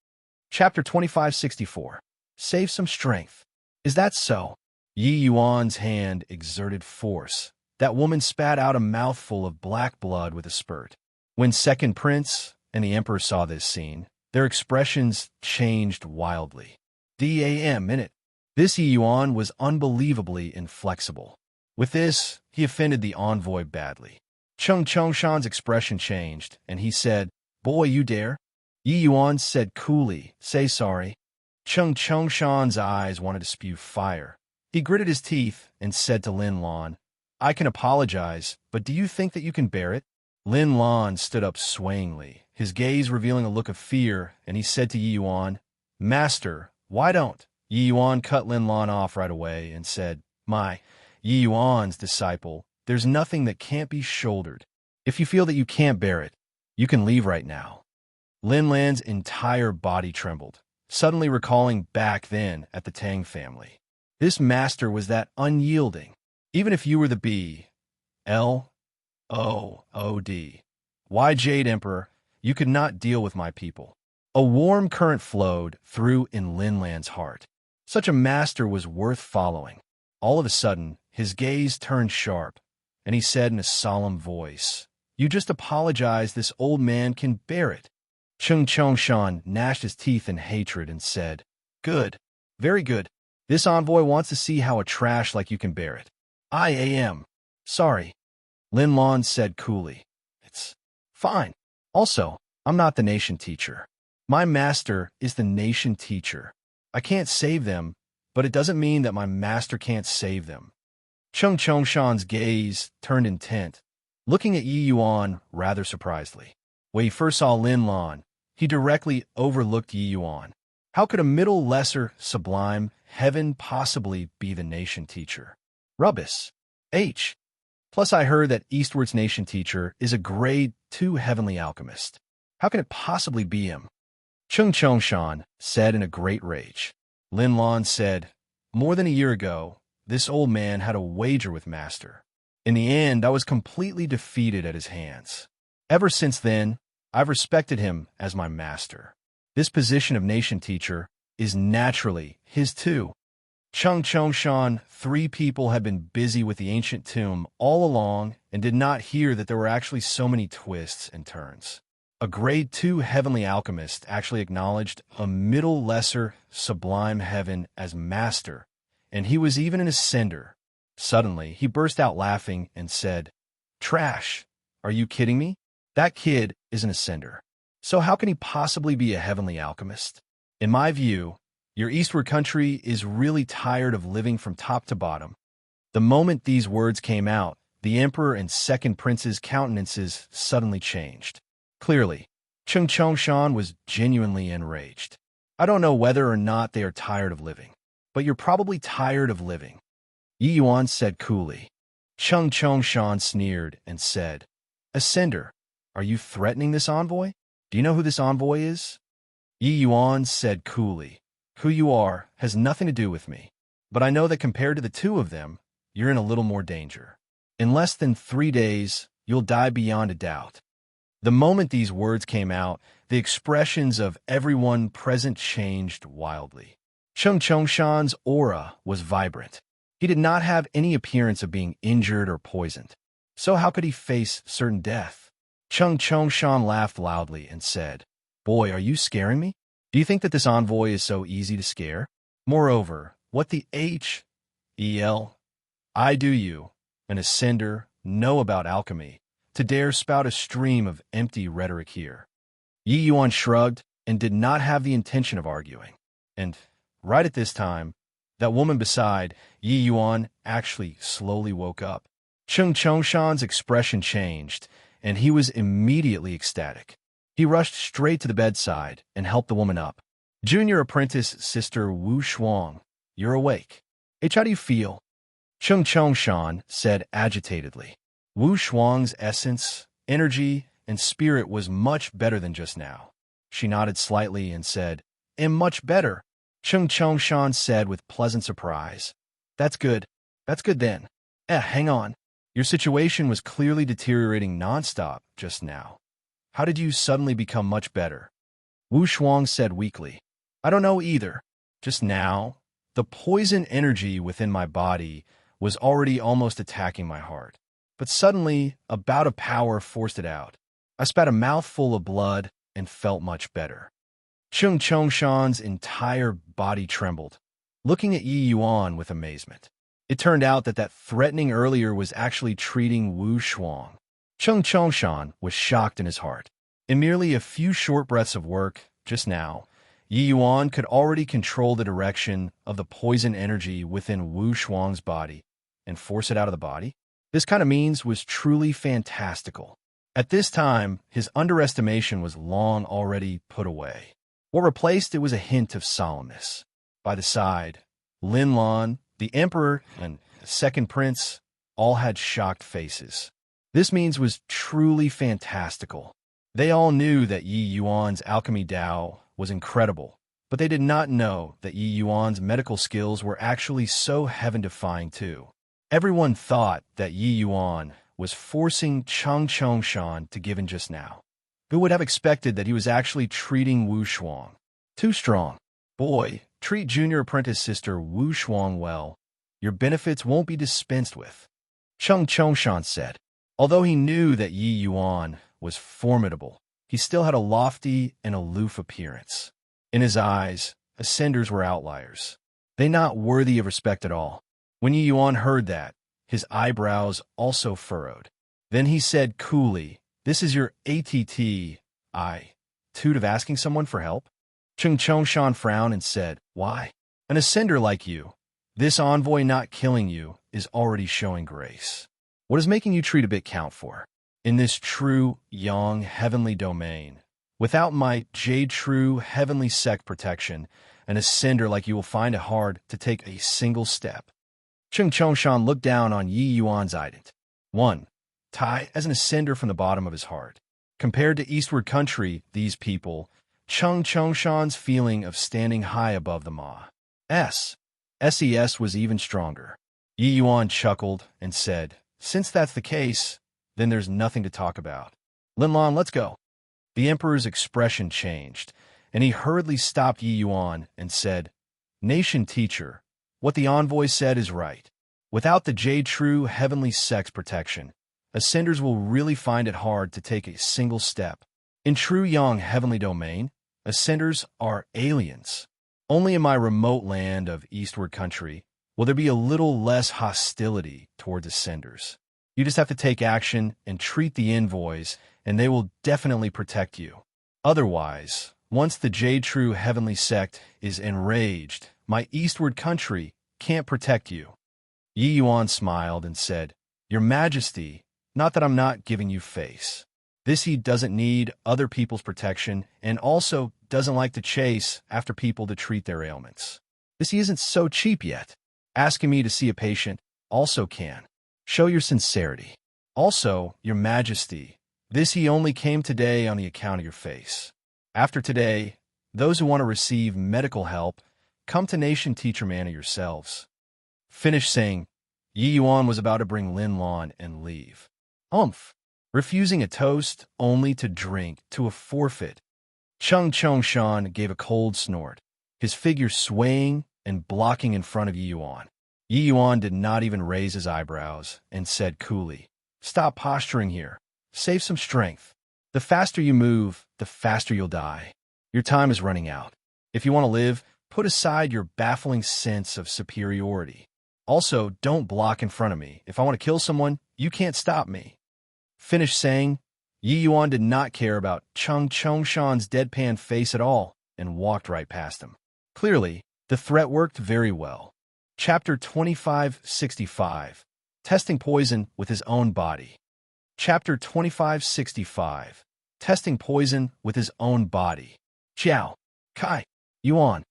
Chapter 2564. Save some strength. Is that so? Yi Yuan's hand exerted force. That woman spat out a mouthful of black blood with a spurt. When second prince and the emperor saw this scene, their expressions changed wildly. "Damn minute." This Yi Yuan was unbelievably inflexible. With this, he offended the envoy badly. Chung Chung Shan's expression changed, and he said, "Boy, you dare?" Yi Yuan said coolly, "Say sorry." Chung Chung Shan's eyes wanted to spew fire. He gritted his teeth and said to Lin Lan, "I can apologize, but do you think that you can bear it?" Lin Lan stood up swayingly, his gaze revealing a look of fear, and he said to Yi Yuan, "Master, why don't?" Yi Yuan cut Lin Lan off right away and said, "My, Yi Yuan's disciple, there's nothing that can't be shouldered. If you feel that you can't bear it, you can leave right now." Lin Lan's entire body trembled, suddenly recalling back then at the Tang family. This master was that unyielding. Even if you were the B-L-O-O-D. Why, Jade Emperor, you could not deal with my people. A warm current flowed through in Linland's heart. Such a master was worth following. All of a sudden, his gaze turned sharp, and he said in a solemn voice, "You just apologize, this old man can bear it." Chung Chongshan gnashed his teeth in hatred and said, "Good, very good. This envoy wants to see how a trash like you can bear it." "I am sorry," Lin Lan said coolly. "It's fine. Also, I'm not the nation teacher. My master is the nation teacher. I can't save them, but it doesn't mean that my master can't save them." Chung Chongshan's gaze turned intent, looking at Yi Yuan rather surprisedly. When he first saw Lin Lan, he directly overlooked Yi Yuan. How could a middle lesser sublime heaven possibly be the nation teacher? Rubbish. H. Plus I heard that Eastward's nation teacher is a grade 2 heavenly alchemist. How can it possibly be him? Chung Chongshan said in a great rage. Lin Lan said, "More than a year ago, this old man had a wager with Master. In the end, I was completely defeated at his hands. Ever since then, I've respected him as my master. This position of nation teacher is naturally his too." Chung Chongshan, 3 people had been busy with the ancient tomb all along and did not hear that there were actually so many twists and turns. A grade 2 heavenly alchemist actually acknowledged a middle lesser sublime heaven as master, and he was even an ascender. Suddenly, he burst out laughing and said, "Trash, are you kidding me? That kid is an ascender. So how can he possibly be a heavenly alchemist? In my view, your Eastward country is really tired of living from top to bottom." The moment these words came out, the Emperor and Second Prince's countenances suddenly changed. Clearly, Chung Chongshan was genuinely enraged. "I don't know whether or not they are tired of living, but you're probably tired of living," Yi Yuan said coolly. Chung Chongshan sneered and said, "Ascender, are you threatening this envoy? Do you know who this envoy is?" Yi Yuan said coolly, "Who you are has nothing to do with me, but I know that compared to the 2 of them, you're in a little more danger. In less than 3 days, you'll die beyond a doubt." The moment these words came out, the expressions of everyone present changed wildly. Chung Chongshan's aura was vibrant. He did not have any appearance of being injured or poisoned. So how could he face certain death? Chung Chongshan laughed loudly and said, "Boy, are you scaring me? Do you think that this envoy is so easy to scare? Moreover, what the H-E-L I do you, an ascender, know about alchemy, to dare spout a stream of empty rhetoric here?" Yi Yuan shrugged and did not have the intention of arguing. And right at this time, that woman beside Yi Yuan actually slowly woke up. Chung Chongshan's expression changed, and he was immediately ecstatic. He rushed straight to the bedside and helped the woman up. "Junior apprentice Sister Wu Shuang, you're awake. How do you feel?" Chung Chongshan said agitatedly. Wu Shuang's essence, energy, and spirit was much better than just now. She nodded slightly and said, "Am much better," Chung Chongshan said with pleasant surprise. That's good then. Hang on. Your situation was clearly deteriorating nonstop just now. How did you suddenly become much better?" Wu Shuang said weakly. "I don't know either. Just now, the poison energy within my body was already almost attacking my heart. But suddenly, a bout of power forced it out. I spat a mouthful of blood and felt much better." Chung Chongshan's entire body trembled, looking at Yi Yuan with amazement. It turned out that threatening earlier was actually treating Wu Shuang. Chung Chongshan was shocked in his heart. In merely a few short breaths of work, just now, Yi Yuan could already control the direction of the poison energy within Wu Shuang's body and force it out of the body. This kind of means was truly fantastical. At this time, his underestimation was long already put away. What replaced it was a hint of solemnness. By the side, Lin Lan, the Emperor, and the Second Prince all had shocked faces. This means was truly fantastical. They all knew that Yi Yuan's alchemy Dao was incredible, but they did not know that Yi Yuan's medical skills were actually so heaven-defying too. Everyone thought that Yi Yuan was forcing Cheng Chongshan to give in just now. Who would have expected that he was actually treating Wu Shuang too strong? Boy, treat junior apprentice sister Wu Shuang well. Your benefits won't be dispensed with, Cheng Chongshan said. Although he knew that Yi Yuan was formidable, he still had a lofty and aloof appearance. In his eyes, ascenders were outliers. They not worthy of respect at all. When Yi Yuan heard that, his eyebrows also furrowed. Then he said coolly, "This is your attitude of asking someone for help?" Cheng Chongshan frowned and said, "Why? An ascender like you, this envoy not killing you is already showing grace. What is making you treat a bit count for? In this true, young, heavenly domain, without my jade true, heavenly sect protection, an ascender like you will find it hard to take a single step." Cheng Chongshan looked down on Yi Yuan's ident. 1. Tai as an ascender from the bottom of his heart. Compared to eastward country, these people, Cheng Chongshan's feeling of standing high above the SES was even stronger. Yi Yuan chuckled and said, "Since that's the case, then there's nothing to talk about. Linlan, let's go." The emperor's expression changed, and he hurriedly stopped Yi Yuan and said, "Nation teacher, what the envoy said is right. Without the Jade True Heavenly Sex protection, ascenders will really find it hard to take a single step. In true young heavenly domain, ascenders are aliens. Only in my remote land of eastward country will there be a little less hostility towards ascenders. You just have to take action and treat the envoys, and they will definitely protect you. Otherwise, once the Jade True Heavenly Sect is enraged, my eastward country can't protect you." Yi Yuan smiled and said, "Your Majesty, not that I'm not giving you face. This he doesn't need other people's protection and also doesn't like to chase after people to treat their ailments. This he isn't so cheap yet. Asking me to see a patient also can. Show your sincerity. Also, Your Majesty, this he only came today on the account of your face. After today, those who want to receive medical help, come to Nation Teacher Manor yourselves." Finished saying, Yi Yuan was about to bring Lin Lan and leave. Refusing a toast only to drink to a forfeit. Cheng Chongshan gave a cold snort, his figure swaying and blocking in front of Yi Yuan. Yi Yuan did not even raise his eyebrows and said coolly, "Stop posturing here. Save some strength. The faster you move, the faster you'll die. Your time is running out. If you want to live, put aside your baffling sense of superiority. Also, don't block in front of me. If I want to kill someone, you can't stop me." Finished saying, Yi Yuan did not care about Cheng Chongshan's deadpan face at all and walked right past him. Clearly, the threat worked very well. Chapter 2565, Testing Poison with His Own Body. Chapter 2565, Testing Poison with His Own Body. Xiao, Kai, Yuan.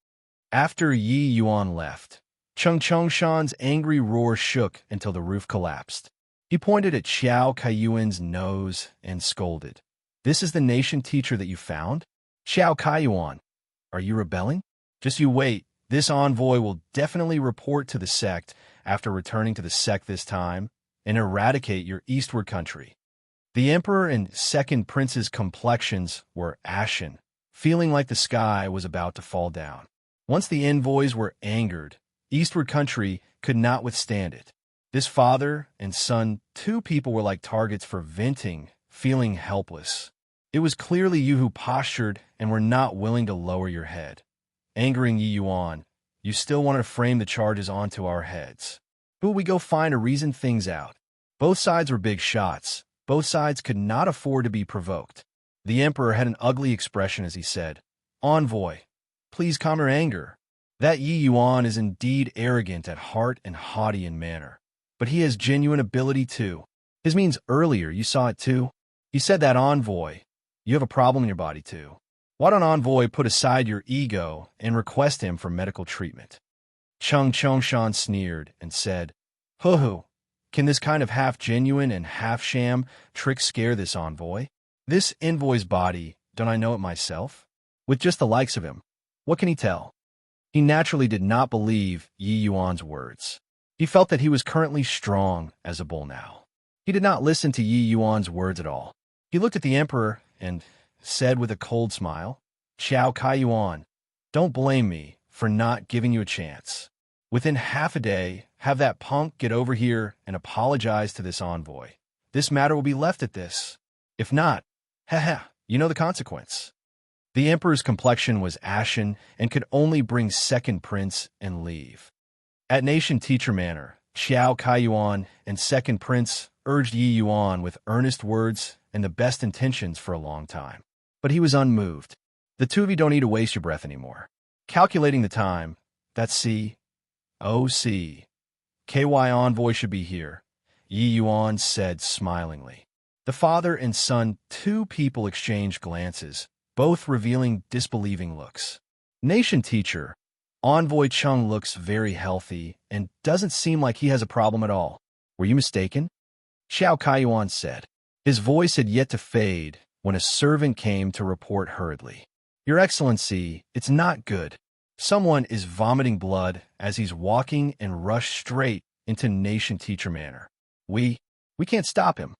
After Yi Yuan left, Cheng Chongshan's angry roar shook until the roof collapsed. He pointed at Xiao Kaiyuan's nose and scolded, "This is the nation teacher that you found? Xiao Kaiyuan, are you rebelling? Just you wait. This envoy will definitely report to the sect after returning to the sect this time and eradicate your eastward country." The emperor and second prince's complexions were ashen, feeling like the sky was about to fall down. Once the envoys were angered, eastward country could not withstand it. This father and son, two people were like targets for venting, feeling helpless. It was clearly you who postured and were not willing to lower your head. Angering Yi Yuan, you still wanted to frame the charges onto our heads. Who will we go find to reason things out? Both sides were big shots. Both sides could not afford to be provoked. The emperor had an ugly expression as he said, "Envoy, please calm your anger. That Yi Yuan is indeed arrogant at heart and haughty in manner. But he has genuine ability too. His means earlier, you saw it too. He said that envoy, you have a problem in your body too. Why don't envoy put aside your ego and request him for medical treatment?" Cheng Chongshan sneered and said, "Hoo-hoo, can this kind of half-genuine and half-sham trick scare this envoy? This envoy's body, don't I know it myself? With just the likes of him, what can he tell?" He naturally did not believe Yi Yuan's words. He felt that he was currently strong as a bull now. He did not listen to Yi Yuan's words at all. He looked at the emperor and said with a cold smile, "Xiao Kai Yuan, don't blame me for not giving you a chance. Within half a day, have that punk get over here and apologize to this envoy. This matter will be left at this. If not, haha, you know the consequence." The emperor's complexion was ashen and could only bring second prince and leave. At Nation Teacher Manor, Xiao Kaiyuan and second prince urged Yi Yuan with earnest words and the best intentions for a long time. But he was unmoved. "The two of you don't need to waste your breath anymore. Calculating the time, that's KY envoy should be here," Yi Yuan said smilingly. The father and son, two people exchanged glances, both revealing disbelieving looks. "Nation Teacher, Envoy Chung looks very healthy and doesn't seem like he has a problem at all. Were you mistaken?" Xiao Kaiyuan said. His voice had yet to fade when a servant came to report hurriedly. "Your Excellency, it's not good. Someone is vomiting blood as he's walking and rushed straight into Nation Teacher Manor. We can't stop him."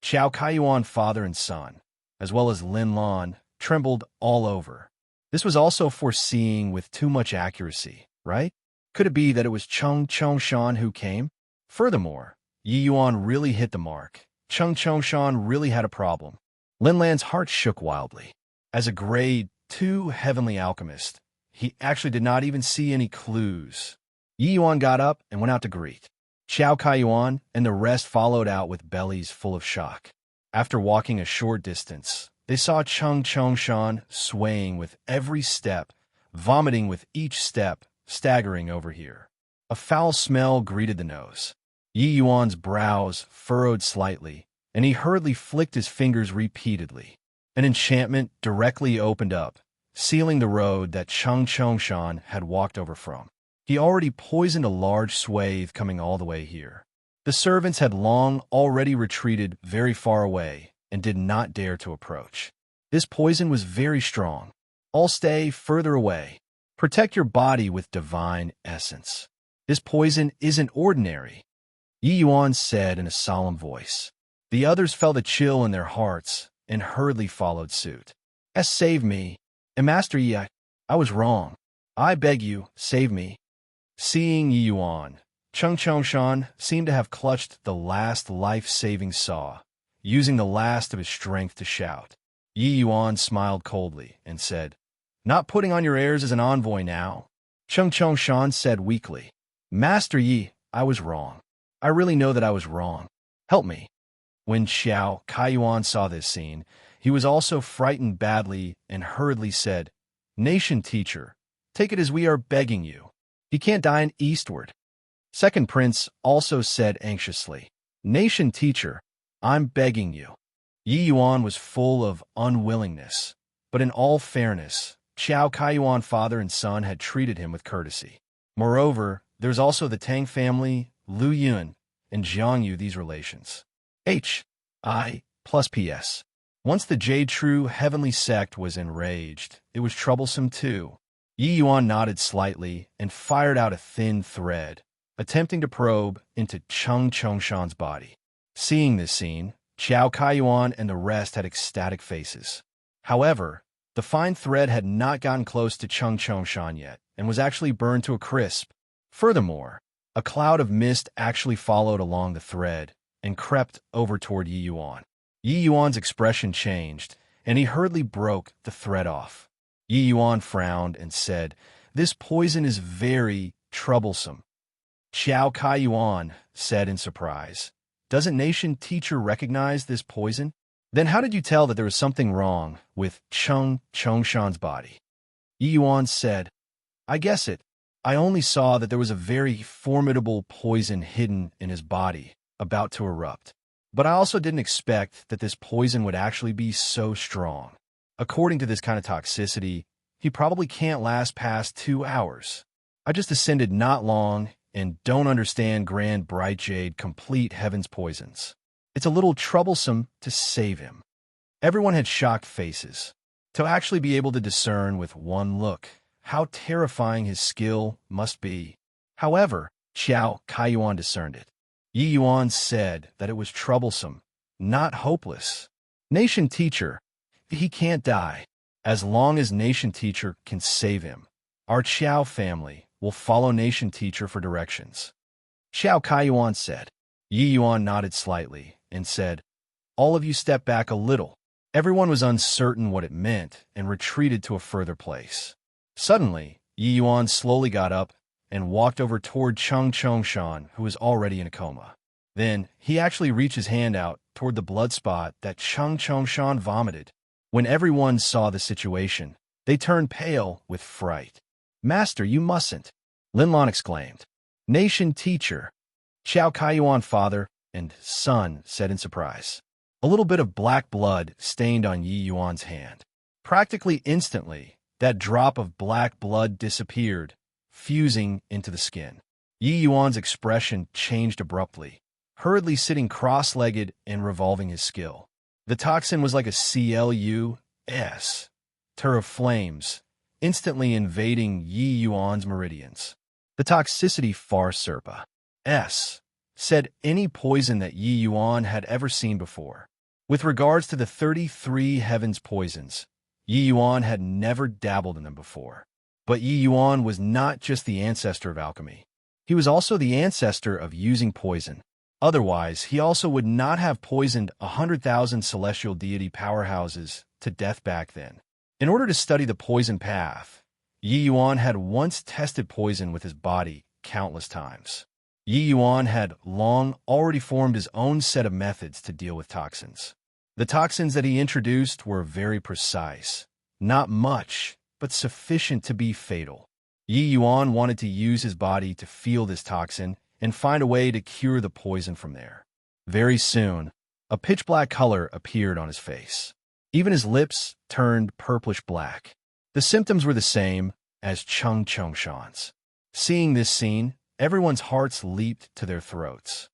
Xiao Kaiyuan father and son, as well as Lin Lan, trembled all over. This was also foreseeing with too much accuracy, right? Could it be that it was Chung Chongshan who came? Furthermore, Yi Yuan really hit the mark. Chung Chongshan really had a problem. Lin Lan's heart shook wildly. As a grade 2 heavenly alchemist, he actually did not even see any clues. Yi Yuan got up and went out to greet. Xiao Kaiyuan and the rest followed out with bellies full of shock. After walking a short distance, they saw Chung Chongshan swaying with every step, vomiting with each step, staggering over here. A foul smell greeted the nose. Yi Yuan's brows furrowed slightly, and he hurriedly flicked his fingers repeatedly. An enchantment directly opened up, sealing the road that Chung Chongshan had walked over from. He already poisoned a large swathe coming all the way here. The servants had long already retreated very far away and did not dare to approach. This poison was very strong. All stay further away. Protect your body with divine essence. This poison isn't ordinary, Yi Yuan said in a solemn voice. The others felt a chill in their hearts and hurriedly followed suit. Save me. And Master Yi, I was wrong. I beg you, save me." Seeing Yi Yuan, Chung Chongshan seemed to have clutched the last life-saving saw, using the last of his strength to shout. Yi Yuan smiled coldly and said, "Not putting on your airs as an envoy now?" Chung Chongshan said weakly, "Master Yi, I was wrong. I really know that I was wrong. Help me." When Xiao Kaiyuan saw this scene, he was also frightened badly and hurriedly said, "Nation Teacher, take it as we are begging you. He can't die in eastward." Second Prince also said anxiously, "Nation Teacher, I'm begging you." Yi Yuan was full of unwillingness, but in all fairness, Xiao Kaiyuan father and son had treated him with courtesy. Moreover, there's also the Tang family, Lu Yun, and Jiang Yu these relations. H.I. plus P.S. Once the Jade True Heavenly Sect was enraged, it was troublesome too. Yi Yuan nodded slightly and fired out a thin thread, attempting to probe into Chung Chongshan's body. Seeing this scene, Xiao Kaiyuan and the rest had ecstatic faces. However, the fine thread had not gotten close to Chung Chongshan yet and was actually burned to a crisp. Furthermore, a cloud of mist actually followed along the thread and crept over toward Yi Yuan. Yi Yuan's expression changed, and he hurriedly broke the thread off. Yi Yuan frowned and said, "This poison is very troublesome." Xiao Kaiyuan said in surprise, "Doesn't Nation Teacher recognize this poison? Then how did you tell that there was something wrong with Chung Chongshan's body?" Yi Yuan said, "I guess it. I only saw that there was a very formidable poison hidden in his body, about to erupt. But I also didn't expect that this poison would actually be so strong. According to this kind of toxicity, he probably can't last past 2 hours. I just ascended not long and don't understand Grand Bright Jade Complete Heaven's poisons. It's a little troublesome to save him." Everyone had shocked faces. To actually be able to discern with one look how terrifying his skill must be. However, Xiao Kaiyuan discerned it. Yi Yuan said that it was troublesome, not hopeless. Nation Teacher, he can't die. As long as Nation Teacher can save him, our Xiao family will follow Nation Teacher for directions. Xiao Kaiyuan said. Yi Yuan nodded slightly and said, all of you step back a little. Everyone was uncertain what it meant and retreated to a further place. Suddenly, Yi Yuan slowly got up and walked over toward Cheng Chongshan, who was already in a coma. Then, he actually reached his hand out toward the blood spot that Cheng Chongshan vomited. When everyone saw the situation, they turned pale with fright. Master, you mustn't, Lin Lan exclaimed. Nation Teacher, Xiao Kaiyuan father and son said in surprise. A little bit of black blood stained on Yi Yuan's hand. Practically instantly, that drop of black blood disappeared, fusing into the skin. Yi Yuan's expression changed abruptly, hurriedly sitting cross-legged and revolving his skill. The toxin was like a CLUS, tur of flames, instantly invading Yi Yuan's meridians. The toxicity far surpa said any poison that Yi Yuan had ever seen before. With regards to the 33 heavens poisons, Yi Yuan had never dabbled in them before. But Yi Yuan was not just the ancestor of alchemy. He was also the ancestor of using poison. Otherwise, he also would not have poisoned 100,000 celestial deity powerhouses to death back then. In order to study the poison path, Yi Yuan had once tested poison with his body countless times. Yi Yuan had long already formed his own set of methods to deal with toxins. The toxins that he introduced were very precise, not much, but sufficient to be fatal. Yi Yuan wanted to use his body to feel this toxin and find a way to cure the poison from there. Very soon, a pitch-black color appeared on his face. Even his lips turned purplish-black. The symptoms were the same as Cheng Chongshan's. Seeing this scene, everyone's hearts leaped to their throats.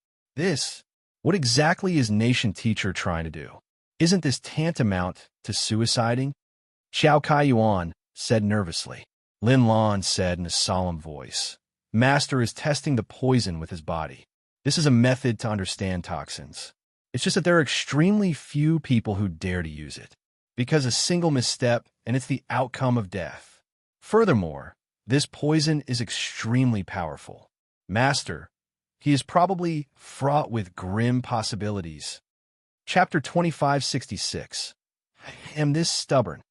What exactly is Nation Teacher trying to do? Isn't this tantamount to suiciding? Xiao Kaiyuan said nervously. Lin Lan said in a solemn voice, Master is testing the poison with his body. This is a method to understand toxins. It's just that there are extremely few people who dare to use it, because a single misstep and it's the outcome of death. Furthermore, this poison is extremely powerful. Master, he is probably fraught with grim possibilities. Chapter 2566. I am this stubborn.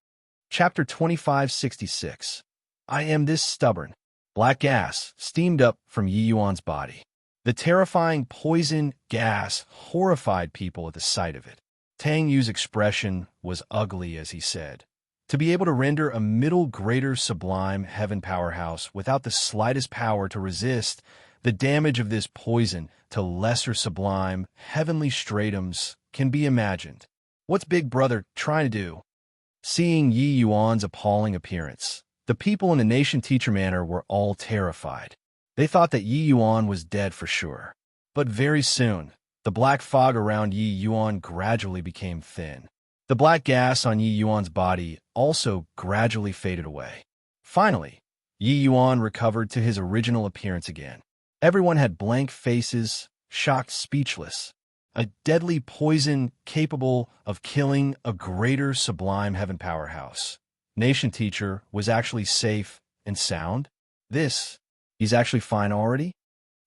Chapter 2566. I am this stubborn. Black gas steamed up from Yi Yuan's body. The terrifying poison gas horrified people at the sight of it. Tang Yu's expression was ugly as he said, to be able to render a middle greater sublime heaven powerhouse without the slightest power to resist the damage of this poison to lesser sublime heavenly stratums can be imagined. What's Big Brother trying to do? Seeing Yi Yuan's appalling appearance, the people in the Nation Teacher Manor were all terrified. They thought that Yi Yuan was dead for sure. But very soon, the black fog around Yi Yuan gradually became thin. The black gas on Yi Yuan's body also gradually faded away. Finally, Yi Yuan recovered to his original appearance again. Everyone had blank faces, shocked speechless. A deadly poison capable of killing a greater sublime heaven powerhouse. Nation Teacher was actually safe and sound? He's actually fine already?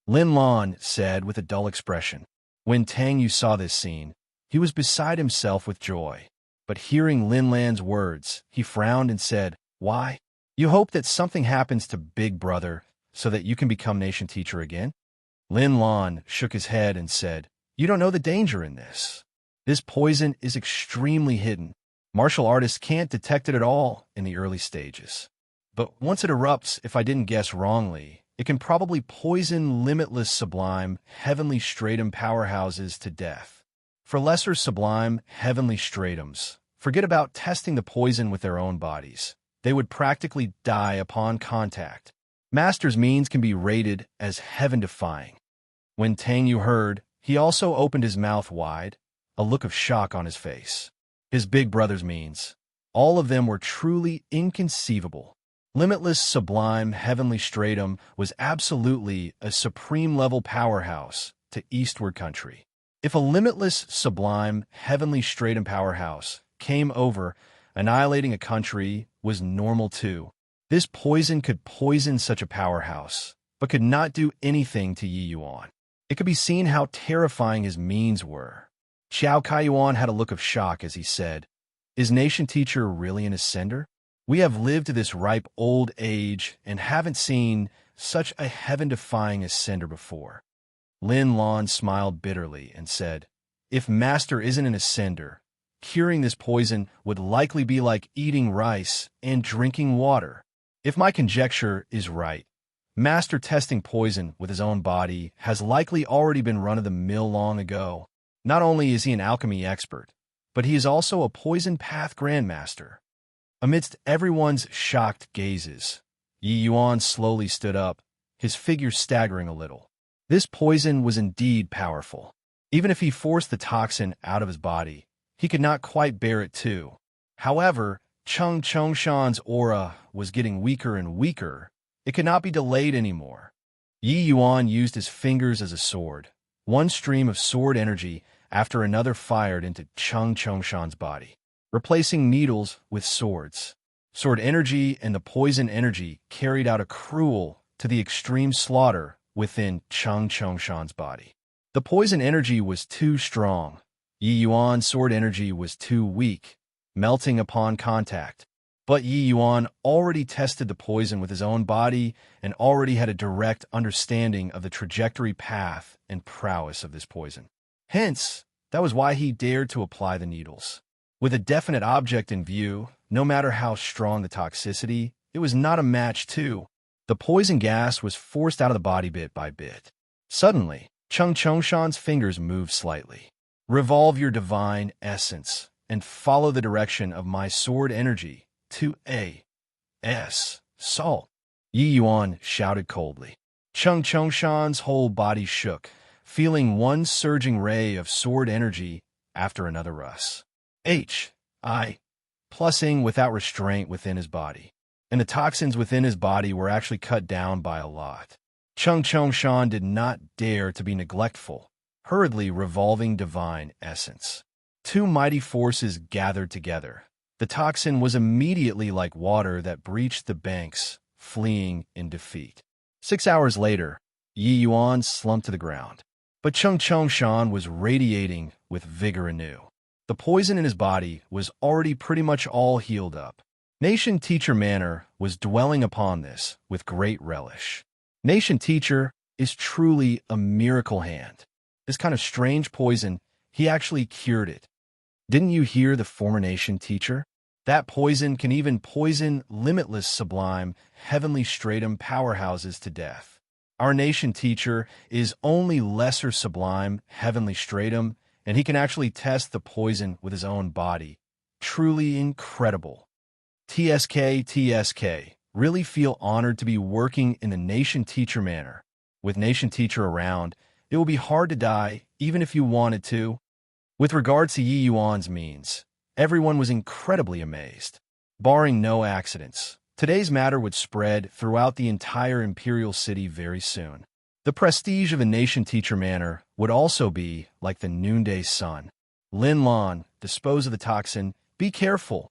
Lin Lan said with a dull expression. When Tang Yu saw this scene, he was beside himself with joy. But hearing Lin Lan's words, he frowned and said, Why? You hope that something happens to Big Brother so that you can become Nation Teacher again? Lin Lan shook his head and said, You don't know the danger in this. This poison is extremely hidden. Martial artists can't detect it at all in the early stages. But once it erupts, if I didn't guess wrongly, it can probably poison limitless sublime, heavenly stratum powerhouses to death. For lesser sublime, heavenly stratums, forget about testing the poison with their own bodies. They would practically die upon contact. Master's means can be rated as heaven-defying. When Tang Yu heard, he also opened his mouth wide, a look of shock on his face. His Big Brother's means, all of them were truly inconceivable. Limitless, sublime, heavenly stratum was absolutely a supreme-level powerhouse to eastward country. If a limitless, sublime, heavenly stratum powerhouse came over, annihilating a country was normal too. This poison could poison such a powerhouse, but could not do anything to Yi Yuan. It could be seen how terrifying his means were. Xiao Kaiyuan had a look of shock as he said, "Is Nation Teacher really an ascender? We have lived to this ripe old age and haven't seen such a heaven-defying ascender before." Lin Lan smiled bitterly and said, "If Master isn't an ascender, curing this poison would likely be like eating rice and drinking water. If my conjecture is right, Master testing poison with his own body has likely already been run-of-the-mill long ago. Not only is he an alchemy expert, but he is also a poison path grandmaster." Amidst everyone's shocked gazes, Yi Yuan slowly stood up, his figure staggering a little. This poison was indeed powerful. Even if he forced the toxin out of his body, he could not quite bear it too. However, Cheng Chongshan's aura was getting weaker and weaker. It could not be delayed anymore. Yi Yuan used his fingers as a sword. One stream of sword energy after another fired into Cheng Chongshan's body, replacing needles with swords. Sword energy and the poison energy carried out a cruel to the extreme slaughter within Cheng Chongshan's body. The poison energy was too strong. Yi Yuan's sword energy was too weak, melting upon contact. But Yi Yuan already tested the poison with his own body and already had a direct understanding of the trajectory path and prowess of this poison. Hence, that was why he dared to apply the needles. With a definite object in view, no matter how strong the toxicity, it was not a match to. The poison gas was forced out of the body bit by bit. Suddenly, Cheng Chongshan's fingers moved slightly. "Revolve your divine essence and follow the direction of my sword energy to A.S. Salt." Yi Yuan shouted coldly. Cheng Chongshan's whole body shook, feeling one surging ray of sword energy after another rush. H.I. plusing without restraint within his body. And the toxins within his body were actually cut down by a lot. Cheng Chongshan did not dare to be neglectful, hurriedly revolving divine essence. Two mighty forces gathered together. The toxin was immediately like water that breached the banks, fleeing in defeat. 6 hours later, Yi Yuan slumped to the ground. But Cheng Chongshan was radiating with vigor anew. The poison in his body was already pretty much all healed up. Nation Teacher Manor was dwelling upon this with great relish. Nation Teacher is truly a miracle hand. This kind of strange poison, he actually cured it. Didn't you hear the former Nation Teacher? That poison can even poison limitless sublime, heavenly stratum powerhouses to death. Our Nation Teacher is only lesser sublime, heavenly stratum, and he can actually test the poison with his own body. Truly incredible. TSK, really feel honored to be working in the Nation Teacher Manor. With Nation Teacher around, it will be hard to die, even if you wanted to. With regards to Yi Yuan's means, everyone was incredibly amazed. Barring no accidents, today's matter would spread throughout the entire imperial city very soon. The prestige of a Nation Teacher Manor would also be like the noonday sun. Lin Lan, dispose of the toxin, be careful,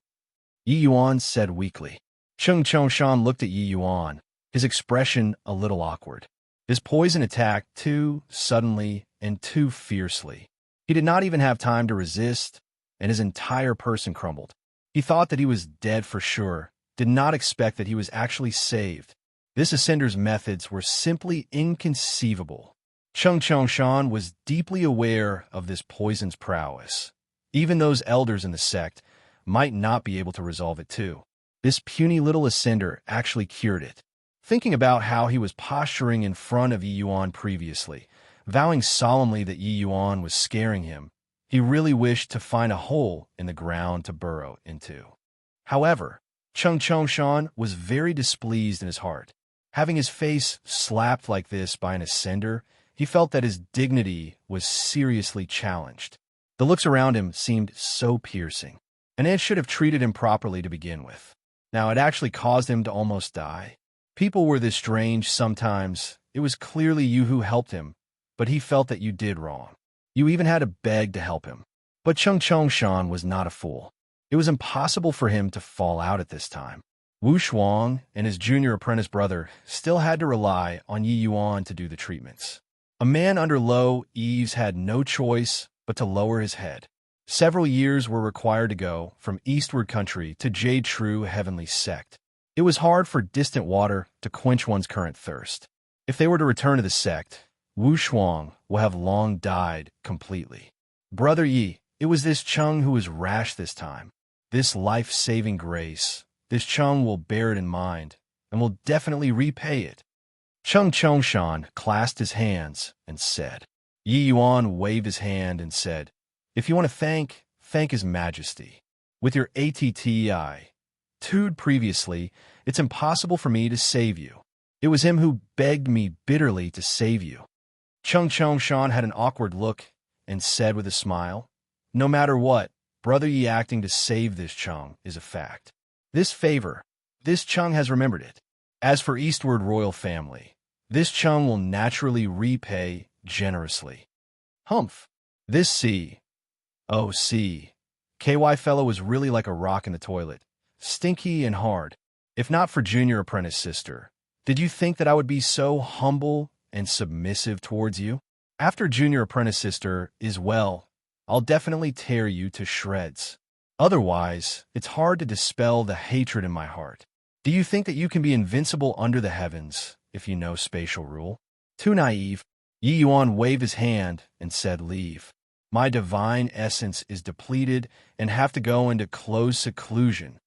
Yi Yuan said weakly. Cheng Chongshan looked at Yi Yuan, his expression a little awkward. This poison attacked too suddenly and too fiercely. He did not even have time to resist, and his entire person crumbled. He thought that he was dead for sure, did not expect that he was actually saved. This ascender's methods were simply inconceivable. Cheng Chongshan was deeply aware of this poison's prowess. Even those elders in the sect might not be able to resolve it too. This puny little ascender actually cured it. Thinking about how he was posturing in front of Yi Yuan previously, vowing solemnly that Yi Yuan was scaring him, he really wished to find a hole in the ground to burrow into. However, Cheng Chongshan was very displeased in his heart. Having his face slapped like this by an ascender, he felt that his dignity was seriously challenged. The looks around him seemed so piercing. An ant should have treated him properly to begin with. Now, it actually caused him to almost die. People were this strange sometimes. It was clearly you who helped him, but he felt that you did wrong. You even had to beg to help him. But Chung Chung Shan was not a fool. It was impossible for him to fall out at this time. Wu Shuang and his junior apprentice brother still had to rely on Yi Yuan to do the treatments. A man under low eaves had no choice but to lower his head. Several years were required to go from eastward country to Jade True Heavenly Sect. It was hard for distant water to quench one's current thirst. If they were to return to the sect, Wu Shuang will have long died completely. Brother Yi, it was this Chung who was rash this time. This life-saving grace, this Chung will bear it in mind and will definitely repay it. Chung Chongshan clasped his hands and said. Yi Yuan waved his hand and said, if you want to thank His Majesty. With your ATTI, Tude previously, it's impossible for me to save you. It was him who begged me bitterly to save you. Chung Chongshan had an awkward look and said with a smile, no matter what, Brother Yi acting to save this Chung is a fact. This favor, this Chung has remembered it. As for Eastward Royal Family, this Chung will naturally repay generously. Humph. This KY fellow was really like a rock in the toilet, stinky and hard. If not for junior apprentice sister, did you think that I would be so humble and submissive towards you? After junior apprentice sister is well, I'll definitely tear you to shreds. Otherwise, it's hard to dispel the hatred in my heart. Do you think that you can be invincible under the heavens if you know spatial rule? Too naive. Yi Yuan waved his hand and said, leave. My divine essence is depleted and have to go into close seclusion.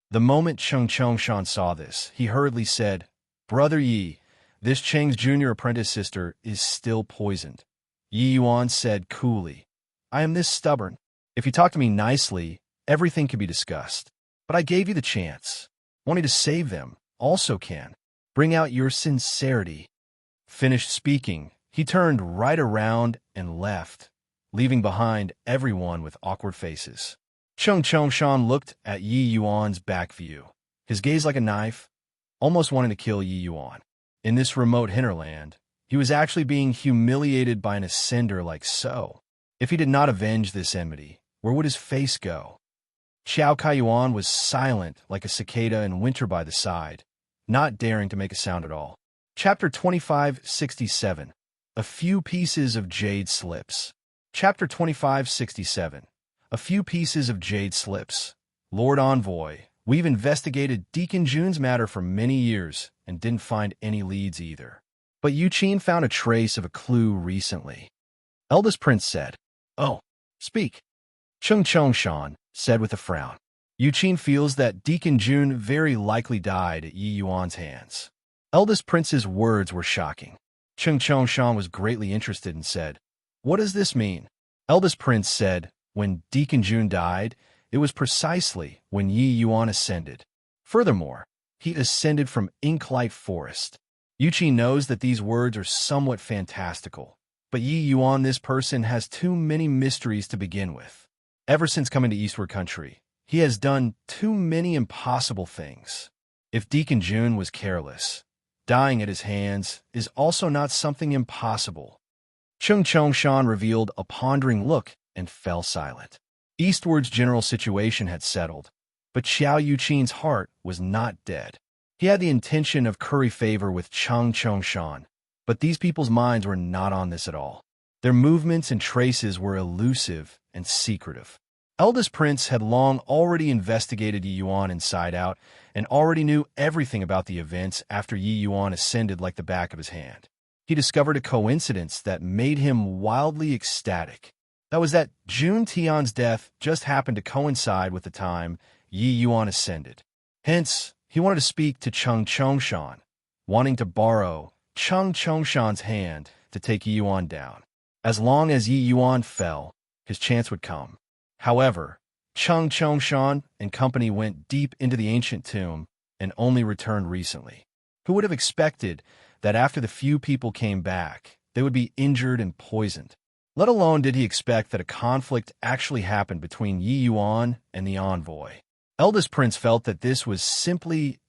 The moment Chung Chongshan saw this, he hurriedly said, Brother Yi, this Cheng's junior apprentice sister is still poisoned. Yi Yuan said coolly, I am this stubborn. If you talk to me nicely, everything can be discussed. But I gave you the chance. Wanting to save them also can. Bring out your sincerity. Finished speaking, he turned right around and left, leaving behind everyone with awkward faces. Chung Chongshan looked at Yi Yuan's back view, his gaze like a knife, almost wanting to kill Yi Yuan. In this remote hinterland, he was actually being humiliated by an ascender like so. If he did not avenge this enmity, where would his face go? Xiao Kaiyuan was silent like a cicada in winter by the side, not daring to make a sound at all. Chapter 2567. A Few Pieces of Jade Slips. Chapter 2567. A Few Pieces of Jade Slips. Lord Envoy, we've investigated Deacon Jun's matter for many years and didn't find any leads either. But Yuqin found a trace of a clue recently. Eldest Prince said, Oh, speak. Chung Chongshan said with a frown. Yuqin feels that Deacon Jun very likely died at Yi Yuan's hands. Eldest Prince's words were shocking. Chung Chongshan was greatly interested and said, What does this mean? Eldest Prince said, When Deacon Jun died, it was precisely when Yi Yuan ascended. Furthermore, he ascended from Inklight Forest. Yuqin knows that these words are somewhat fantastical, but Yi Yuan, this person, has too many mysteries to begin with. Ever since coming to Eastward Country, he has done too many impossible things. If Deacon Jun was careless, dying at his hands is also not something impossible. Chung Chongshan revealed a pondering look and fell silent. Eastward's general situation had settled, but Xiao Yuqin's heart was not dead. He had the intention of curry favor with Chung Chongshan, but these people's minds were not on this at all. Their movements and traces were elusive and secretive. Eldest Prince had long already investigated Yi Yuan inside out and already knew everything about the events after Yi Yuan ascended like the back of his hand. He discovered a coincidence that made him wildly ecstatic. That was that Jun Tian's death just happened to coincide with the time Yi Yuan ascended. Hence, he wanted to speak to Chung Chongshan, wanting to borrow Chung Chongshan's hand to take Yi Yuan down. As long as Yi Yuan fell, his chance would come. However, Chung Chongshan and company went deep into the ancient tomb and only returned recently. Who would have expected that after the few people came back, they would be injured and poisoned? Let alone did he expect that a conflict actually happened between Yi Yuan and the envoy. Eldest prince felt that this was simply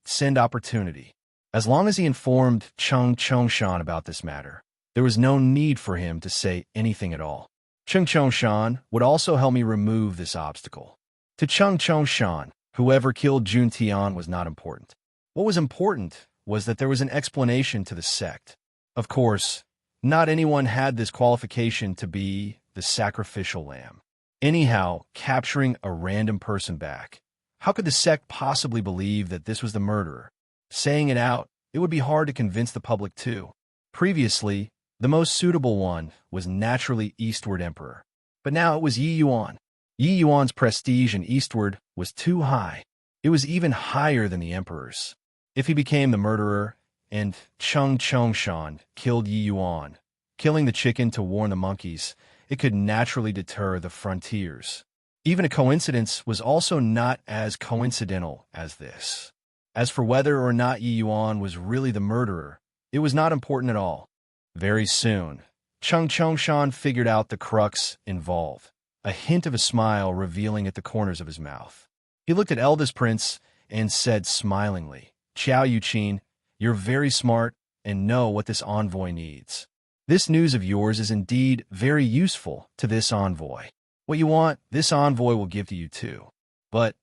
send opportunity. As long as he informed Chung Chongshan about this matter, there was no need for him to say anything at all. Chung Chongshan would also help me remove this obstacle. To Chung Chongshan, whoever killed Jun Tian was not important. What was important was that there was an explanation to the sect. Of course, not anyone had this qualification to be the sacrificial lamb. Anyhow, capturing a random person back. How could the sect possibly believe that this was the murderer? Saying it out, it would be hard to convince the public too. Previously, the most suitable one was naturally Eastward Emperor. But now it was Yi Yuan. Yi Yuan's prestige in Eastward was too high. It was even higher than the Emperor's. If he became the murderer, and Chung Chongshan killed Yi Yuan, killing the chicken to warn the monkeys, it could naturally deter the frontiers. Even a coincidence was also not as coincidental as this. As for whether or not Yi Yuan was really the murderer, it was not important at all. Very soon, Chung Chongshan figured out the crux involved, a hint of a smile revealing at the corners of his mouth. He looked at eldest prince and said smilingly, "Qiao Yuqin, you're very smart and know what this envoy needs. This news of yours is indeed very useful to this envoy. What you want, this envoy will give to you too. But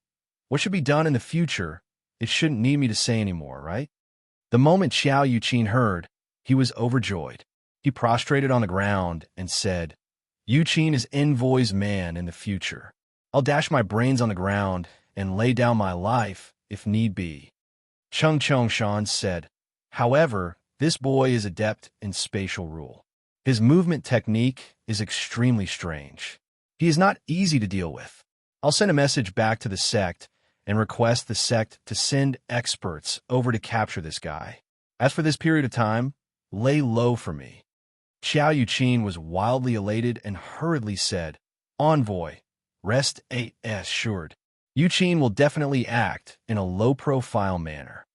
what should be done in the future, it shouldn't need me to say anymore, right?" The moment Qiao Yuqin heard, he was overjoyed. He prostrated on the ground and said, "Yuqin is envoy's man in the future. I'll dash my brains on the ground and lay down my life if need be." Chung Chongshan said, "However, this boy is adept in spatial rule. His movement technique is extremely strange. He is not easy to deal with. I'll send a message back to the sect and request the sect to send experts over to capture this guy. As for this period of time, lay low for me." Qiao Yuqin was wildly elated and hurriedly said, "Envoy, rest assured. Yuqin will definitely act in a low-profile manner."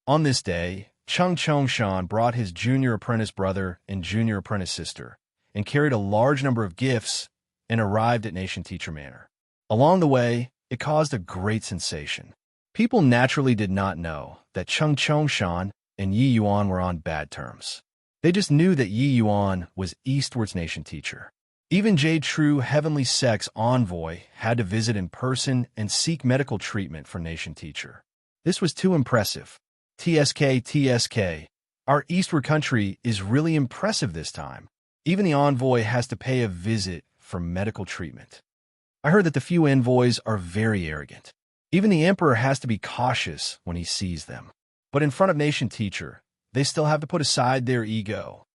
On this day, Chung Chongshan brought his junior apprentice brother and junior apprentice sister and carried a large number of gifts and arrived at Nation Teacher Manor. Along the way, it caused a great sensation. People naturally did not know that Chung Chongshan and Yi Yuan were on bad terms. They just knew that Yi Yuan was Eastward's nation teacher. Even Jade True Heavenly Sect's envoy had to visit in person and seek medical treatment for nation teacher. This was too impressive. TSK, our Eastward country is really impressive this time. Even the envoy has to pay a visit for medical treatment. I heard that the few envoys are very arrogant. Even the emperor has to be cautious when he sees them. But in front of nation teacher, they still have to put aside their ego.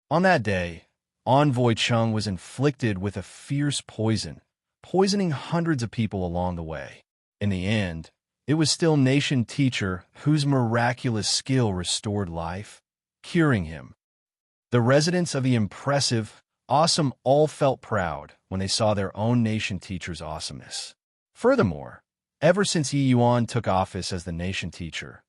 On that day, Envoy Chung was inflicted with a fierce poison, poisoning hundreds of people along the way. In the end, it was still nation teacher whose miraculous skill restored life, curing him. The residents of the impressive, awesome all felt proud when they saw their own nation teacher's awesomeness. Furthermore, ever since Yi Yuan took office as the nation teacher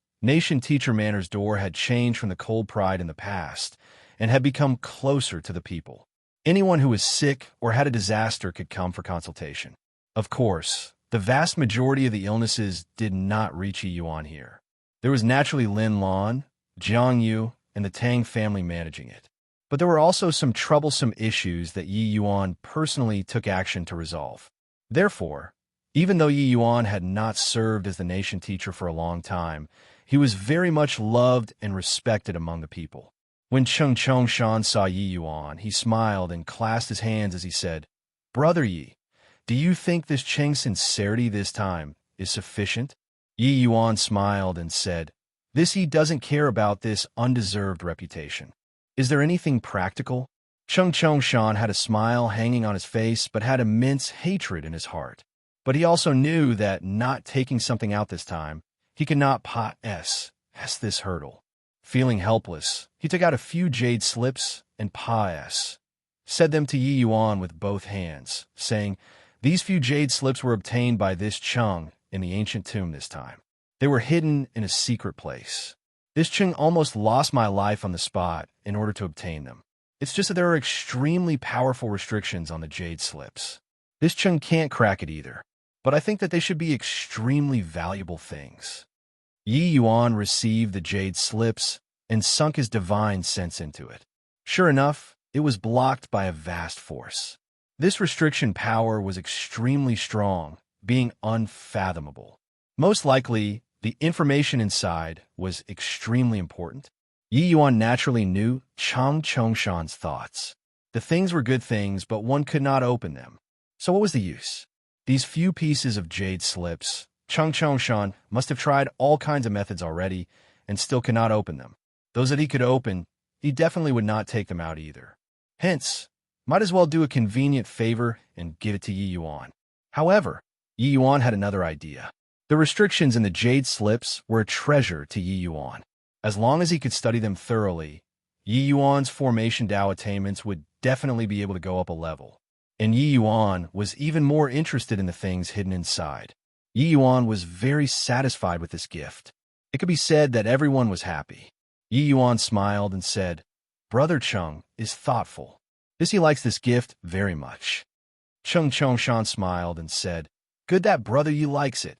Manor's door had changed from the cold pride in the past and had become closer to the people. Anyone who was sick or had a disaster could come for consultation. Of course, the vast majority of the illnesses did not reach Yi Yuan here. There was naturally Lin Lan, Jiang Yu, and the Tang family managing it. But there were also some troublesome issues that Yi Yuan personally took action to resolve. Therefore, even though Yi Yuan had not served as the nation teacher for a long time, he was very much loved and respected among the people. When Chung Chongshan saw Yi Yuan, he smiled and clasped his hands as he said, "Brother Yi, do you think this Cheng's sincerity this time is sufficient?" Yi Yuan smiled and said, "This Yi doesn't care about this undeserved reputation. Is there anything practical?" Chung Chongshan had a smile hanging on his face but had immense hatred in his heart. But he also knew that not taking something out this time, he could not pass this hurdle. Feeling helpless, he took out a few jade slips and said them to Yi Yuan with both hands, saying, "These few jade slips were obtained by this Chung in the ancient tomb this time. They were hidden in a secret place. This Chung almost lost my life on the spot in order to obtain them. It's just that there are extremely powerful restrictions on the jade slips. This Chung can't crack it either, but I think that they should be extremely valuable things. Yi Yuan received the jade slips and sunk his divine sense into it. Sure enough, it was blocked by a vast force. This restriction power was extremely strong, being unfathomable. Most likely, the information inside was extremely important. Yi Yuan naturally knew Chang Chongshan's thoughts. The things were good things, but one could not open them. So what was the use? These few pieces of jade slips, Chang Chongshan must have tried all kinds of methods already and still could not open them. Those that he could open, he definitely would not take them out either. Hence, might as well do a convenient favor and give it to Yi Yuan. However, Yi Yuan had another idea. The restrictions in the jade slips were a treasure to Yi Yuan. As long as he could study them thoroughly, Yi Yuan's formation Dao attainments would definitely be able to go up a level. And Yi Yuan was even more interested in the things hidden inside. Yi Yuan was very satisfied with this gift. It could be said that everyone was happy. Yi Yuan smiled and said, "Brother Chung is thoughtful. He likes this gift very much." Chung Chongshan smiled and said, "Good that brother you likes it."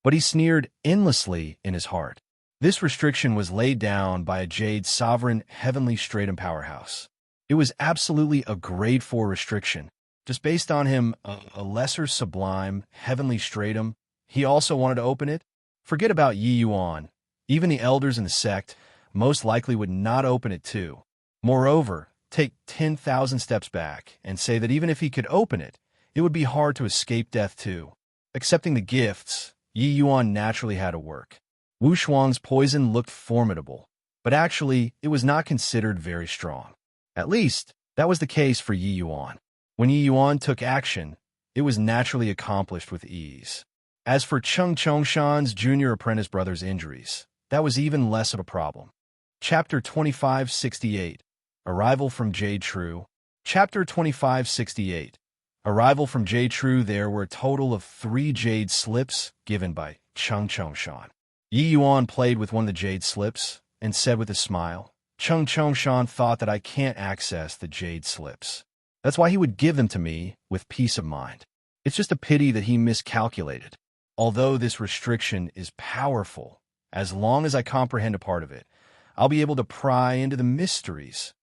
But he sneered endlessly in his heart. This restriction was laid down by a jade sovereign heavenly stratum powerhouse. It was absolutely a grade 4 restriction. Just based on him, a lesser sublime heavenly stratum, he also wanted to open it? Forget about Yi Yuan. Even the elders in the sect most likely would not open it too. Moreover, take 10,000 steps back and say that even if he could open it, it would be hard to escape death too. Accepting the gifts, Yi Yuan naturally had to work. Wu Shuang's poison looked formidable, but actually it was not considered very strong. At least, that was the case for Yi Yuan. When Yi Yuan took action, it was naturally accomplished with ease. As for Chung Chongshan's junior apprentice brother's injuries, that was even less of a problem. Chapter 2568, Arrival from Jade True. Chapter 2568, Arrival from Jade True. There were a total of 3 jade slips given by Chung Chongshan. Yi Yuan played with one of the jade slips and said with a smile, "Chung Chongshan thought that I can't access the jade slips. That's why he would give them to me with peace of mind. It's just a pity that he miscalculated. Although this restriction is powerful, as long as I comprehend a part of it, I'll be able to pry into the mysteries."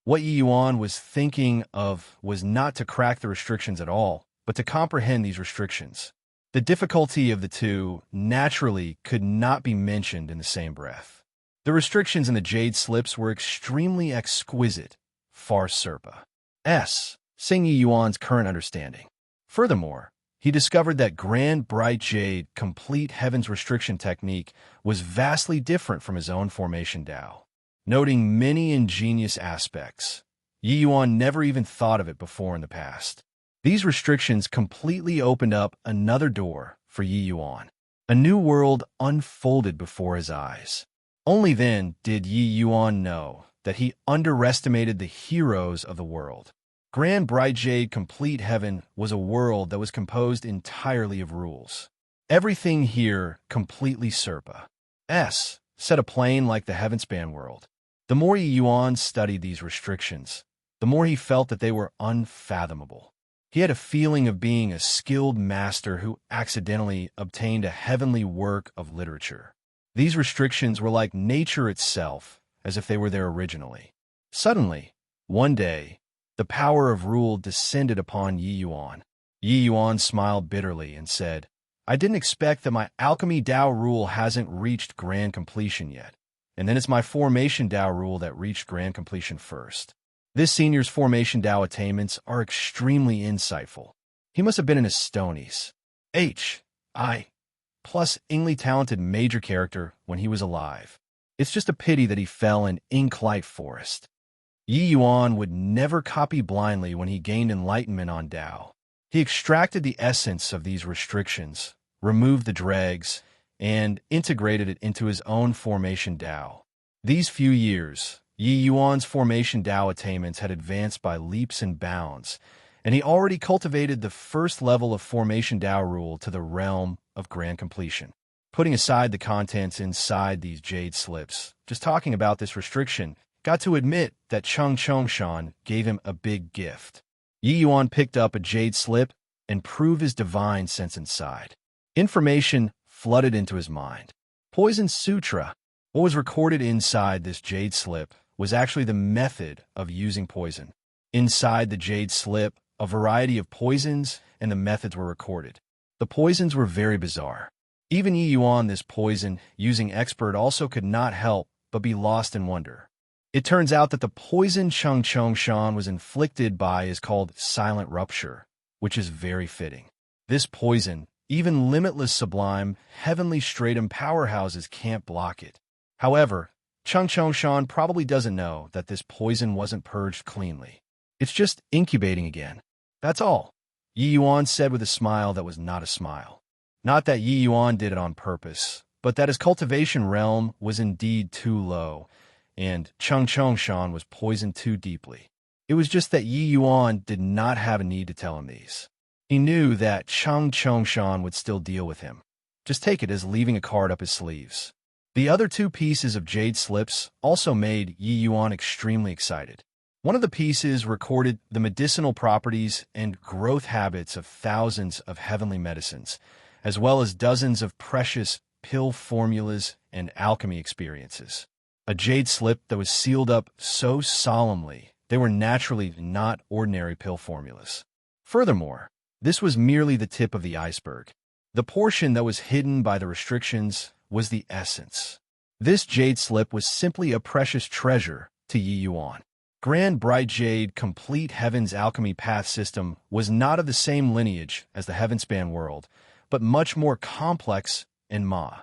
What Yi Yuan was thinking of was not to crack the restrictions at all, but to comprehend these restrictions. The difficulty of the two naturally could not be mentioned in the same breath. The restrictions in the jade slips were extremely exquisite, far surpassing Yi Yuan's current understanding. Furthermore, he discovered that Grand Bright Jade Complete Heaven's restriction technique was vastly different from his own formation Dao. Noting many ingenious aspects, Yi Yuan never even thought of it before in the past. These restrictions completely opened up another door for Yi Yuan. A new world unfolded before his eyes. Only then did Yi Yuan know that he underestimated the heroes of the world. Grand Bright Jade Complete Heaven was a world that was composed entirely of rules. Everything here completely set a plane like the Heavenspan world. The more Yi Yuan studied these restrictions, the more he felt that they were unfathomable. He had a feeling of being a skilled master who accidentally obtained a heavenly work of literature. These restrictions were like nature itself, as if they were there originally. Suddenly, one day, the power of rule descended upon Yi Yuan. Yi Yuan smiled bitterly and said, "I didn't expect that my alchemy Dao rule hasn't reached grand completion yet. And then it's my formation Dao rule that reached grand completion first. This senior's formation Dao attainments are extremely insightful. He must have been an Estonies H.I. plus Ingly talented major character when he was alive. It's just a pity that he fell in Inklight Forest." Yi Yuan would never copy blindly when he gained enlightenment on Dao. He extracted the essence of these restrictions, removed the dregs, and integrated it into his own formation Dao. These few years, Yi Yuan's formation Dao attainments had advanced by leaps and bounds, and he already cultivated the first level of formation Dao rule to the realm of grand completion. Putting aside the contents inside these jade slips, just talking about this restriction, got to admit that Chung Chongshan gave him a big gift. Yi Yuan picked up a jade slip and prove his divine sense inside. Information flooded into his mind. Poison Sutra. What was recorded inside this jade slip was actually the method of using poison. Inside the jade slip, a variety of poisons and the methods were recorded. The poisons were very bizarre. Even Yi Yuan, this poison-using expert, also could not help but be lost in wonder. It turns out that the poison Cheng Chongshan was inflicted by is called silent rupture, which is very fitting. This poison, even limitless sublime, heavenly stratum powerhouses can't block it. However, Cheng Chongshan probably doesn't know that this poison wasn't purged cleanly. It's just incubating again. That's all. Yi Yuan said with a smile that was not a smile. Not that Yi Yuan did it on purpose, but that his cultivation realm was indeed too low, and Cheng Chongshan was poisoned too deeply. It was just that Yi Yuan did not have a need to tell him these. He knew that Cheng Chongshan would still deal with him. Just take it as leaving a card up his sleeves. The other two pieces of jade slips also made Yi Yuan extremely excited. One of the pieces recorded the medicinal properties and growth habits of thousands of heavenly medicines, as well as dozens of precious pill formulas and alchemy experiences. A jade slip that was sealed up so solemnly, they were naturally not ordinary pill formulas. Furthermore, this was merely the tip of the iceberg. The portion that was hidden by the restrictions was the essence. This jade slip was simply a precious treasure to Yi Yuan. Grand Bright Jade Complete Heaven's Alchemy Path System was not of the same lineage as the Heavenspan world, but much more complex in Ma's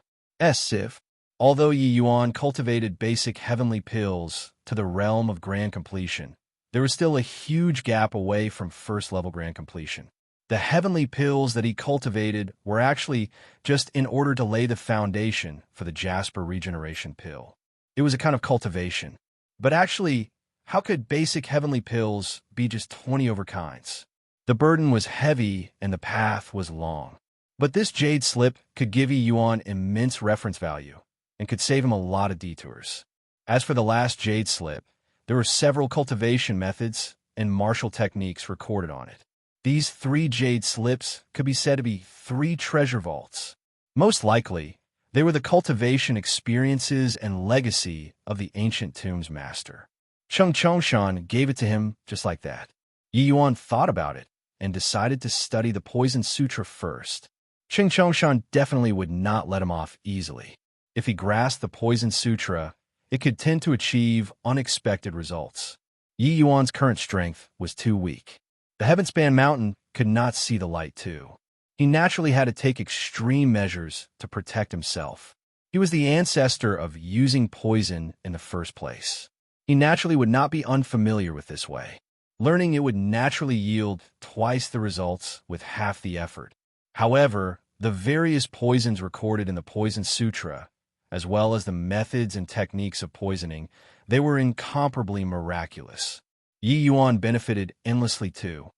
Civ. Although Yi Yuan cultivated basic heavenly pills to the realm of grand completion, there was still a huge gap away from first-level grand completion. The heavenly pills that he cultivated were actually just in order to lay the foundation for the Jasper Regeneration Pill. It was a kind of cultivation. But actually, how could basic heavenly pills be just 20 over kinds? The burden was heavy and the path was long. But this jade slip could give Yi Yuan immense reference value and could save him a lot of detours. As for the last jade slip, there were several cultivation methods and martial techniques recorded on it. These 3 jade slips could be said to be 3 treasure vaults. Most likely, they were the cultivation experiences and legacy of the ancient tomb's master. Cheng Chongshan gave it to him just like that. Yi Yuan thought about it and decided to study the Poison Sutra first. Cheng Chongshan definitely would not let him off easily. If he grasped the Poison Sutra, it could tend to achieve unexpected results. Yi Yuan's current strength was too weak. The Heavenspan Mountain could not see the light too. He naturally had to take extreme measures to protect himself. He was the ancestor of using poison in the first place. He naturally would not be unfamiliar with this way. Learning it would naturally yield twice the results with half the effort. However, the various poisons recorded in the Poison Sutra, as well as the methods and techniques of poisoning, they were incomparably miraculous. Yi Yuan benefited endlessly too.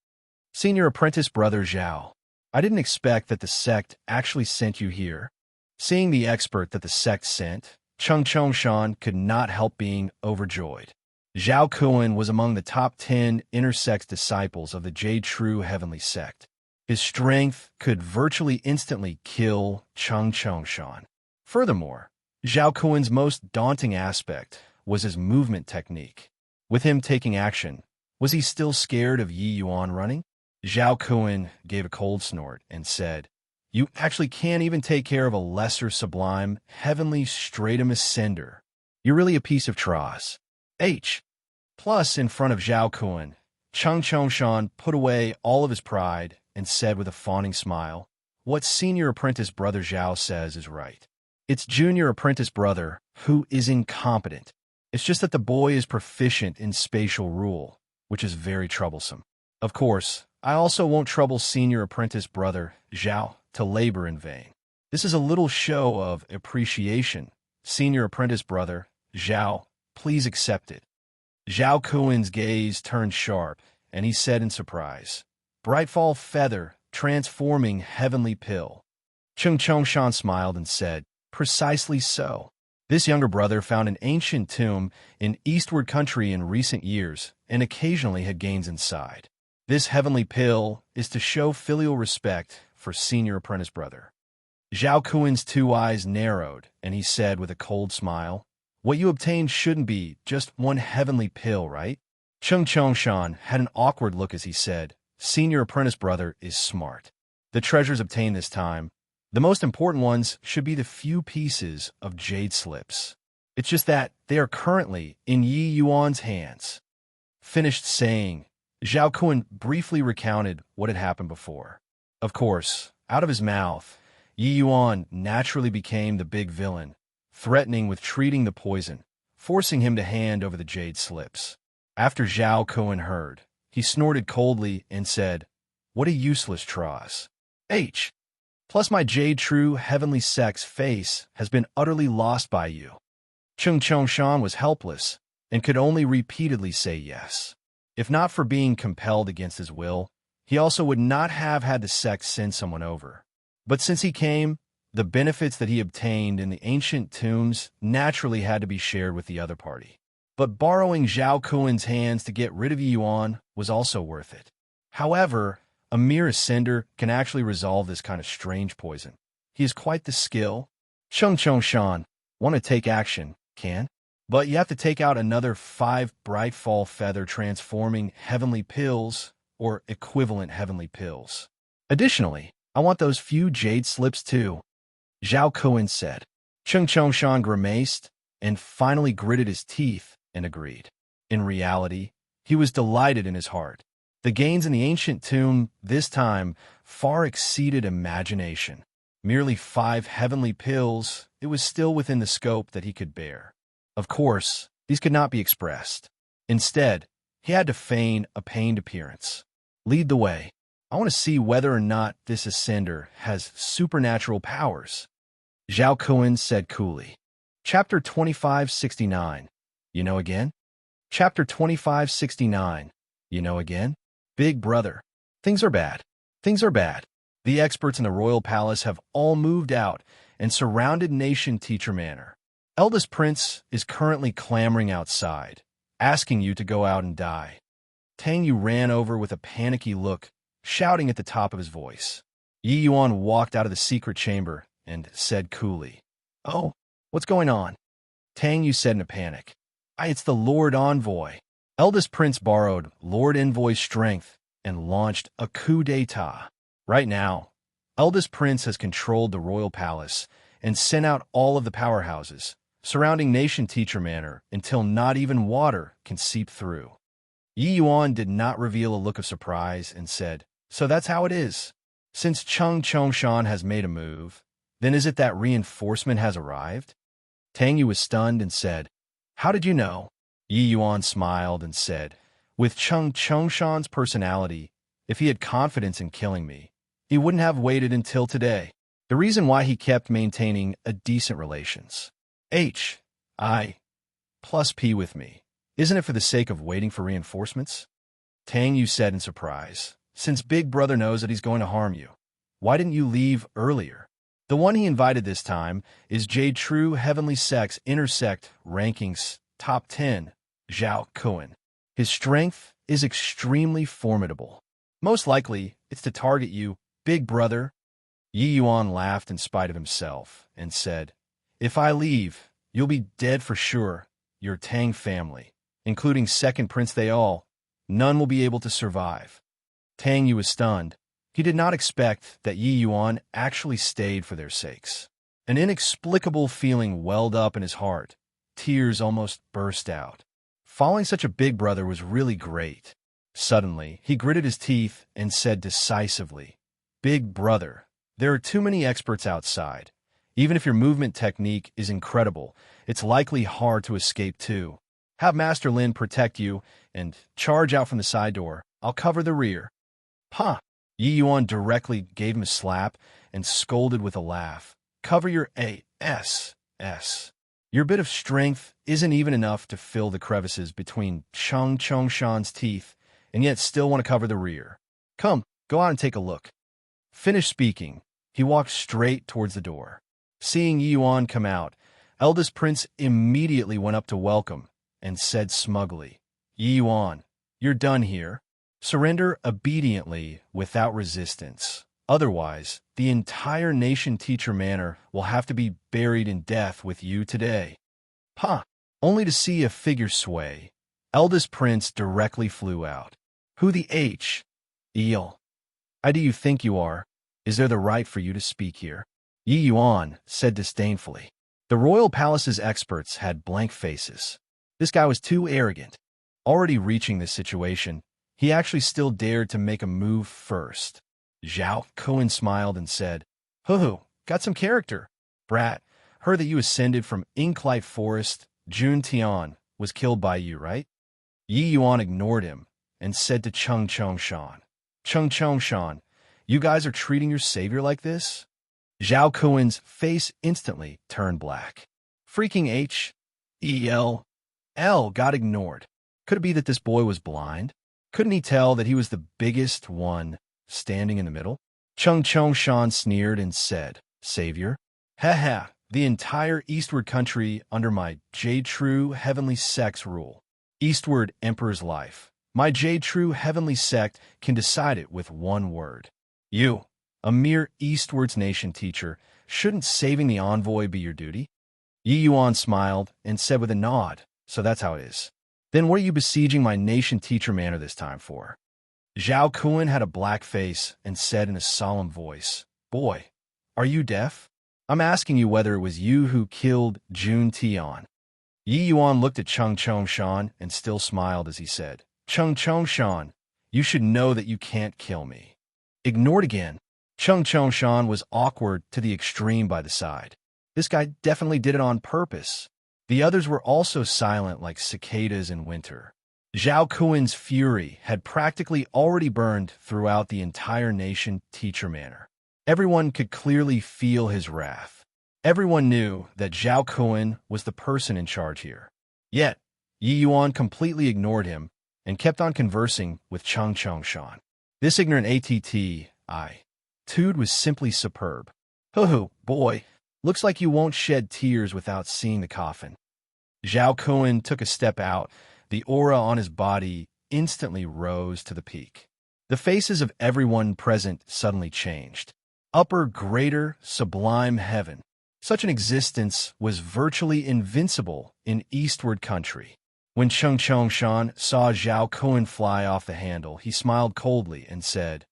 Senior Apprentice Brother Zhao, I didn't expect that the sect actually sent you here. Seeing the expert that the sect sent, Cheng Chongshan could not help being overjoyed. Zhao Kuan was among the top 10 intersect disciples of the Jade True Heavenly Sect. His strength could virtually instantly kill Cheng Chongshan. Furthermore, Zhao Kuan's most daunting aspect was his movement technique. With him taking action, was he still scared of Yi Yuan running? Zhao Kuan gave a cold snort and said, "You actually can't even take care of a lesser sublime, heavenly stratum ascender. You're really a piece of dross." Plus, in front of Zhao Kuan, Cheng Chongshan put away all of his pride and said with a fawning smile, "What Senior Apprentice Brother Zhao says is right. It's Junior Apprentice Brother who is incompetent. It's just that the boy is proficient in spatial rule, which is very troublesome. Of course, I also won't trouble Senior Apprentice Brother Zhao to labor in vain. This is a little show of appreciation. Senior Apprentice Brother Zhao, please accept it." Zhao Kuan's gaze turned sharp, and he said in surprise, "Brightfall Feather, transforming heavenly pill." Cheng Chongshan smiled and said, "Precisely so. This younger brother found an ancient tomb in Eastward Country in recent years and occasionally had gains inside. This heavenly pill is to show filial respect for senior apprentice brother. Zhao Kuan's 2 eyes narrowed, and he said with a cold smile, "What you obtained shouldn't be just one heavenly pill, right?" Cheng Chongshan had an awkward look as he said, "Senior apprentice brother is smart. The treasures obtained this time, the most important ones should be the few pieces of jade slips. It's just that they are currently in Yi Yuan's hands." Finished saying, Zhao Kun briefly recounted what had happened before. Of course, out of his mouth, Yi Yuan naturally became the big villain, threatening with treating the poison, forcing him to hand over the jade slips. After Zhao Kun heard, he snorted coldly and said, "What a useless tross. Plus my jade true heavenly sex face has been utterly lost by you." Cheng Chongshan was helpless and could only repeatedly say yes. If not for being compelled against his will, he also would not have had the sex send someone over. But since he came, the benefits that he obtained in the ancient tombs naturally had to be shared with the other party. But borrowing Zhao Kuan's hands to get rid of Yi Yuan was also worth it. However, a mere ascender can actually resolve this kind of strange poison. He has quite the skill. Cheng Chongshan, want to take action, can? But you have to take out another 5 bright fall feather transforming heavenly pills or equivalent heavenly pills. Additionally, I want those few jade slips too, Zhao Kuan said. Cheng Chongshan grimaced and finally gritted his teeth and agreed. In reality, he was delighted in his heart. The gains in the ancient tomb this time far exceeded imagination. Merely 5 heavenly pills, it was still within the scope that he could bear. Of course, these could not be expressed. Instead, he had to feign a pained appearance. "Lead the way. I want to see whether or not this ascender has supernatural powers," Zhao Kuan said coolly. Chapter 2569. You know again? Chapter 2569. You know again? Big brother. Things are bad. Things are bad. The experts in the royal palace have all moved out and surrounded Nation Teacher Manor. Eldest Prince is currently clamoring outside, asking you to go out and die. Tang Yu ran over with a panicky look, shouting at the top of his voice. Yi Yuan walked out of the secret chamber and said coolly, "Oh, what's going on?" Tang Yu said in a panic, It's the Lord Envoy." Eldest Prince borrowed Lord Envoy's strength and launched a coup d'etat. Right now, Eldest Prince has controlled the royal palace and sent out all of the powerhouses surrounding Nation Teacher Manor until not even water can seep through. Yi Yuan did not reveal a look of surprise and said, "So that's how it is. Since Cheng Chongshan has made a move, then is it that reinforcement has arrived?" Tang Yu was stunned and said, "How did you know?" Yi Yuan smiled and said, "With Cheng Chongshan's personality, if he had confidence in killing me, he wouldn't have waited until today. The reason why he kept maintaining a decent relations. I plus P with me. Isn't it for the sake of waiting for reinforcements?" Tang Yu said in surprise, "Since Big Brother knows that he's going to harm you, why didn't you leave earlier?" The one he invited this time is Jade True Heavenly Sex Intersect Rankings Top 10, Zhao Kuan. His strength is extremely formidable. Most likely, it's to target you, Big Brother. Yi Yuan laughed in spite of himself and said, "If I leave, you'll be dead for sure. Your Tang family, including Second Prince they all, none will be able to survive." Tang Yu was stunned. He did not expect that Yi Yuan actually stayed for their sakes. An inexplicable feeling welled up in his heart. Tears almost burst out. Following such a big brother was really great. Suddenly, he gritted his teeth and said decisively, "Big brother, there are too many experts outside. Even if your movement technique is incredible, it's likely hard to escape too. Have Master Lin protect you and charge out from the side door. I'll cover the rear." "Huh." Yi Yuan directly gave him a slap and scolded with a laugh. "Cover your ass. Your bit of strength isn't even enough to fill the crevices between Cheng Chongshan's teeth, and yet still want to cover the rear. Come, go out and take a look." Finished speaking, he walked straight towards the door. Seeing Yi Yuan come out, Eldest Prince immediately went up to welcome and said smugly, "Yi Yuan, you're done here. Surrender obediently without resistance. Otherwise, the entire nation teacher manor will have to be buried in death with you today. Ha! Only to see a figure sway. Eldest prince directly flew out. Who the H? Eel. How do you think you are? Is there the right for you to speak here? Yi Yuan said disdainfully. The royal palace's experts had blank faces. This guy was too arrogant. Already reaching this situation, he actually still dared to make a move first. Zhao Cohen smiled and said, Hoo-hoo, got some character. Brat, heard that you ascended from Inklight Forest. Jun Tian was killed by you, right? Yi Yuan ignored him and said to Chung Shan, Chung Shan, you guys are treating your savior like this? Zhao Cohen's face instantly turned black. Freaking H. E-L. L got ignored. Could it be that this boy was blind? Couldn't he tell that he was the biggest one standing in the middle? Chung Shan sneered and said, Savior? Ha, the entire eastward country under my Jade True Heavenly Sect's rule. Eastward Emperor's life. My Jade True Heavenly Sect can decide it with one word. You, a mere Eastward's nation teacher, shouldn't saving the envoy be your duty? Yi Yuan smiled and said with a nod, so that's how it is. Then what are you besieging my nation teacher manor this time for? Zhao Kun had a black face and said in a solemn voice, Boy, are you deaf? I'm asking you whether it was you who killed Jun Tian. Yi Yuan looked at Chung Shan and still smiled as he said, Chung Shan, you should know that you can't kill me. Ignored again. Chung Shan was awkward to the extreme by the side. This guy definitely did it on purpose. The others were also silent like cicadas in winter. Zhao Kuin's fury had practically already burned throughout the entire nation teacher manor. Everyone could clearly feel his wrath. Everyone knew that Zhao Kun was the person in charge here. Yet, Yi Yuan completely ignored him and kept on conversing with Chung Shan. This ignorant attitude was simply superb. Hoo-hoo, boy, looks like you won't shed tears without seeing the coffin. Zhao Kun took a step out. The aura on his body instantly rose to the peak. The faces of everyone present suddenly changed. Upper, greater, sublime heaven. Such an existence was virtually invincible in Eastward country. When Chung Shan saw Zhao Kun fly off the handle, he smiled coldly and said,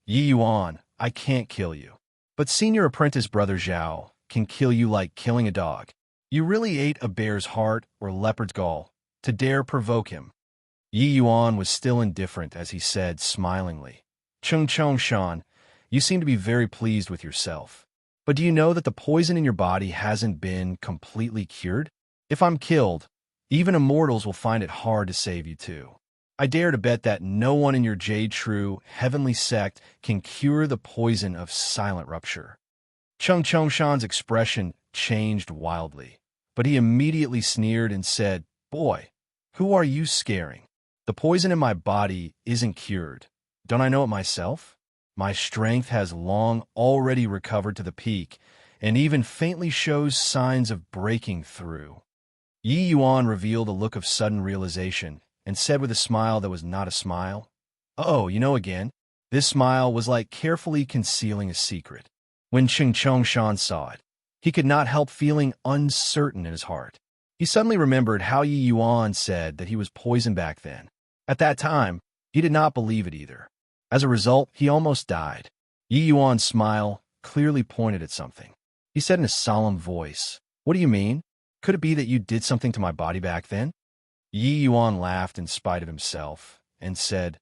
Yi Yuan, I can't kill you. But senior apprentice brother Zhao can kill you like killing a dog. You really ate a bear's heart or leopard's gall to dare provoke him. Yi Yuan was still indifferent as he said smilingly, Chung Shan, you seem to be very pleased with yourself. But do you know that the poison in your body hasn't been completely cured? If I'm killed, even immortals will find it hard to save you too. I dare to bet that no one in your Jade True Heavenly Sect can cure the poison of silent rupture. Chung Shan's expression changed wildly, but he immediately sneered and said, Boy, who are you scaring? The poison in my body isn't cured. Don't I know it myself? My strength has long already recovered to the peak, and even faintly shows signs of breaking through. Yi Yuan revealed a look of sudden realization and said with a smile that was not a smile, Oh, you know again? This smile was like carefully concealing a secret. When Chung Shan saw it, he could not help feeling uncertain in his heart. He suddenly remembered how Yi Yuan said that he was poisoned back then. At that time, he did not believe it either. As a result, he almost died. Yi Yuan's smile clearly pointed at something. He said in a solemn voice, What do you mean? Could it be that you did something to my body back then? Yi Yuan laughed in spite of himself and said,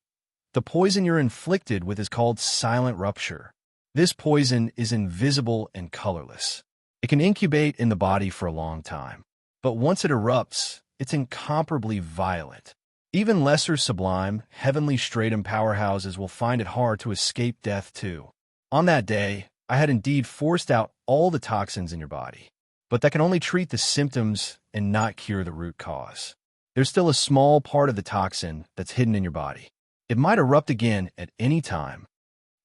The poison you're inflicted with is called silent rupture. This poison is invisible and colorless. It can incubate in the body for a long time, but once it erupts, it's incomparably violent. Even lesser sublime, heavenly stratum powerhouses will find it hard to escape death too. On that day, I had indeed forced out all the toxins in your body, but that can only treat the symptoms and not cure the root cause. There's still a small part of the toxin that's hidden in your body. It might erupt again at any time.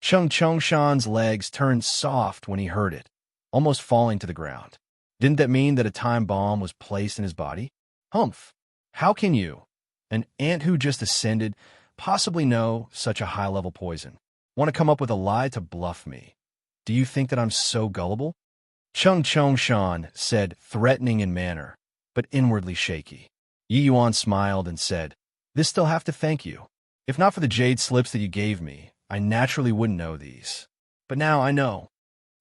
Chung Shan's legs turned soft when he heard it, almost falling to the ground. Didn't that mean that a time bomb was placed in his body? Humph! How can you, an ant who just ascended, possibly know such a high-level poison? Want to come up with a lie to bluff me? Do you think that I'm so gullible? Chung Shan said, threatening in manner, but inwardly shaky. Yi Yuan smiled and said, "This still have to thank you. If not for the jade slips that you gave me, I naturally wouldn't know these. But now I know."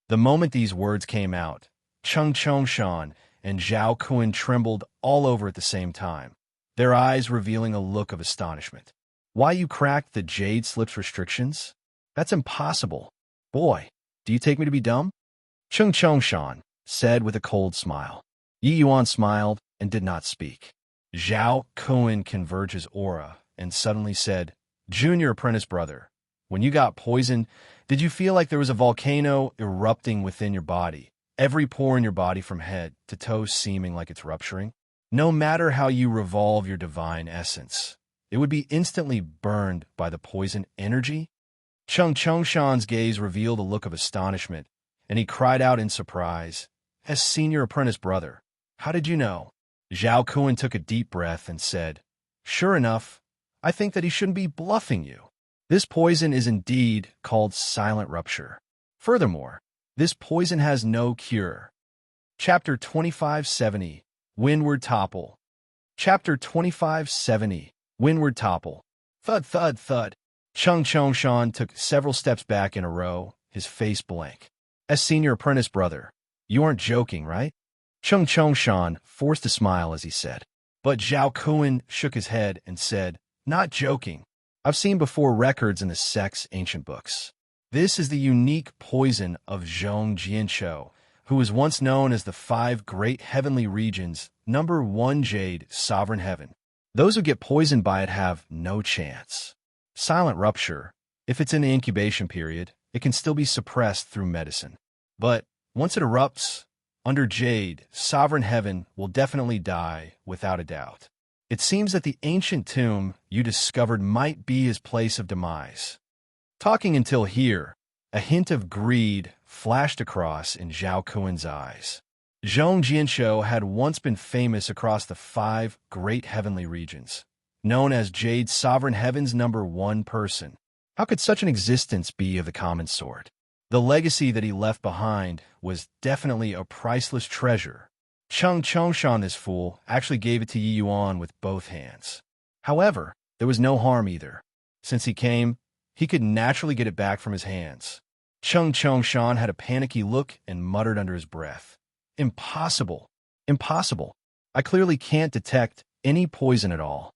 The moment these words came out, Chung Shan and Zhao Kun trembled all over at the same time, their eyes revealing a look of astonishment. "Why you cracked the jade slips restrictions? That's impossible. Boy, do you take me to be dumb?" Chung Shan said with a cold smile. Yi Yuan smiled and did not speak. Zhao Kun converged his aura and suddenly said, "Junior apprentice brother, when you got poisoned, did you feel like there was a volcano erupting within your body, every pore in your body from head to toe seeming like it's rupturing? No matter how you revolve your divine essence, it would be instantly burned by the poison energy?" Chung Shan's gaze revealed a look of astonishment, and he cried out in surprise, "As senior apprentice brother, how did you know?" Zhao Kun took a deep breath and said, "Sure enough, I think that he shouldn't be bluffing you. This poison is indeed called silent rupture. Furthermore, this poison has no cure." Chapter 2570, Windward Topple. Chapter 2570, Windward Topple. Thud, thud, thud. Chung Shan took several steps back in a row, his face blank. "As senior apprentice brother, you aren't joking, right?" Chung Shan forced a smile as he said. But Zhao Kun shook his head and said, "Not joking. I've seen before records in the sect's ancient books. This is the unique poison of Zhong Jianshou, who was once known as the 5 great heavenly regions, number 1 jade, sovereign heaven. Those who get poisoned by it have no chance. Silent rupture, if it's in the incubation period, it can still be suppressed through medicine. But once it erupts, under jade, sovereign heaven will definitely die without a doubt. It seems that the ancient tomb you discovered might be his place of demise." Talking until here, a hint of greed flashed across in Zhao Kun's eyes. Zhong Jianshou had once been famous across the 5 great heavenly regions, known as Jade's sovereign heaven's number 1 person. How could such an existence be of the common sort? The legacy that he left behind was definitely a priceless treasure. Chung Shan, this fool, actually gave it to Yi Yuan with both hands. However, there was no harm either. Since he came, he could naturally get it back from his hands. Chung Shan had a panicky look and muttered under his breath, "Impossible! Impossible! I clearly can't detect any poison at all."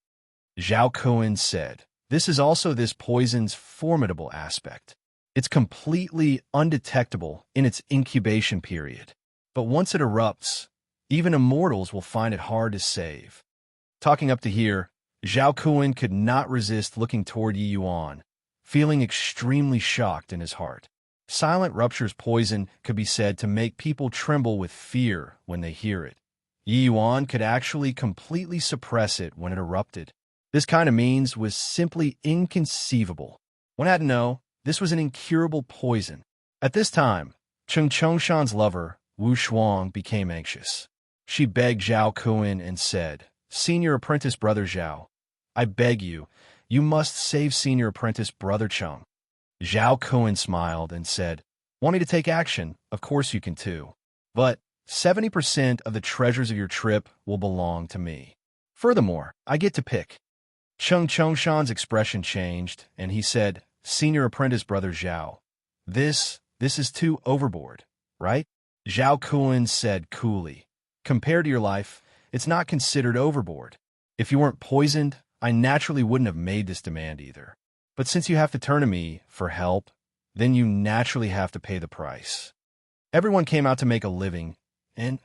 Zhao Kun said, "This is also this poison's formidable aspect. It's completely undetectable in its incubation period. But once it erupts, even immortals will find it hard to save." Talking up to here, Zhao Kun could not resist looking toward Yi Yuan, feeling extremely shocked in his heart. Silent rupture's poison could be said to make people tremble with fear when they hear it. Yi Yuan could actually completely suppress it when it erupted. This kind of means was simply inconceivable. One had to know this was an incurable poison. At this time, Chung Shan's lover, Wu Shuang, became anxious. She begged Zhao Kun and said, "Senior apprentice brother Zhao, I beg you, you must save senior apprentice brother Chung." Zhao Kun smiled and said, "Want me to take action? Of course you can too. But 70% of the treasures of your trip will belong to me. Furthermore, I get to pick." Chung Shan's expression changed, and he said, "Senior apprentice brother Zhao, this is too overboard, right?" Zhao Kun said coolly, "Compared to your life, it's not considered overboard. If you weren't poisoned, I naturally wouldn't have made this demand either. But since you have to turn to me for help, then you naturally have to pay the price." Everyone came out to make a living, and,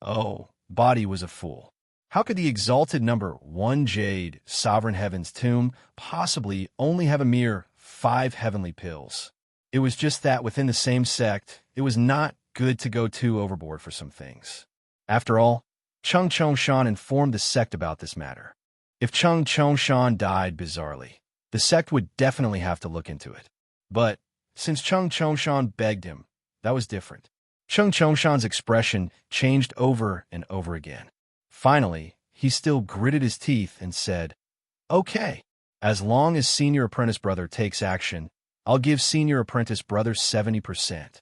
oh, Body was a fool. How could the exalted number 1 jade, sovereign heaven's tomb, possibly only have a mere 5 heavenly pills? It was just that within the same sect, it was not good to go too overboard for some things. After all, Chung Shan informed the sect about this matter. If Chung Shan died bizarrely, the sect would definitely have to look into it. But since Chung Shan begged him, that was different. Chung Shan's expression changed over and over again. Finally, he still gritted his teeth and said, "Okay, As long as senior apprentice brother takes action, I'll give senior apprentice brother 70%.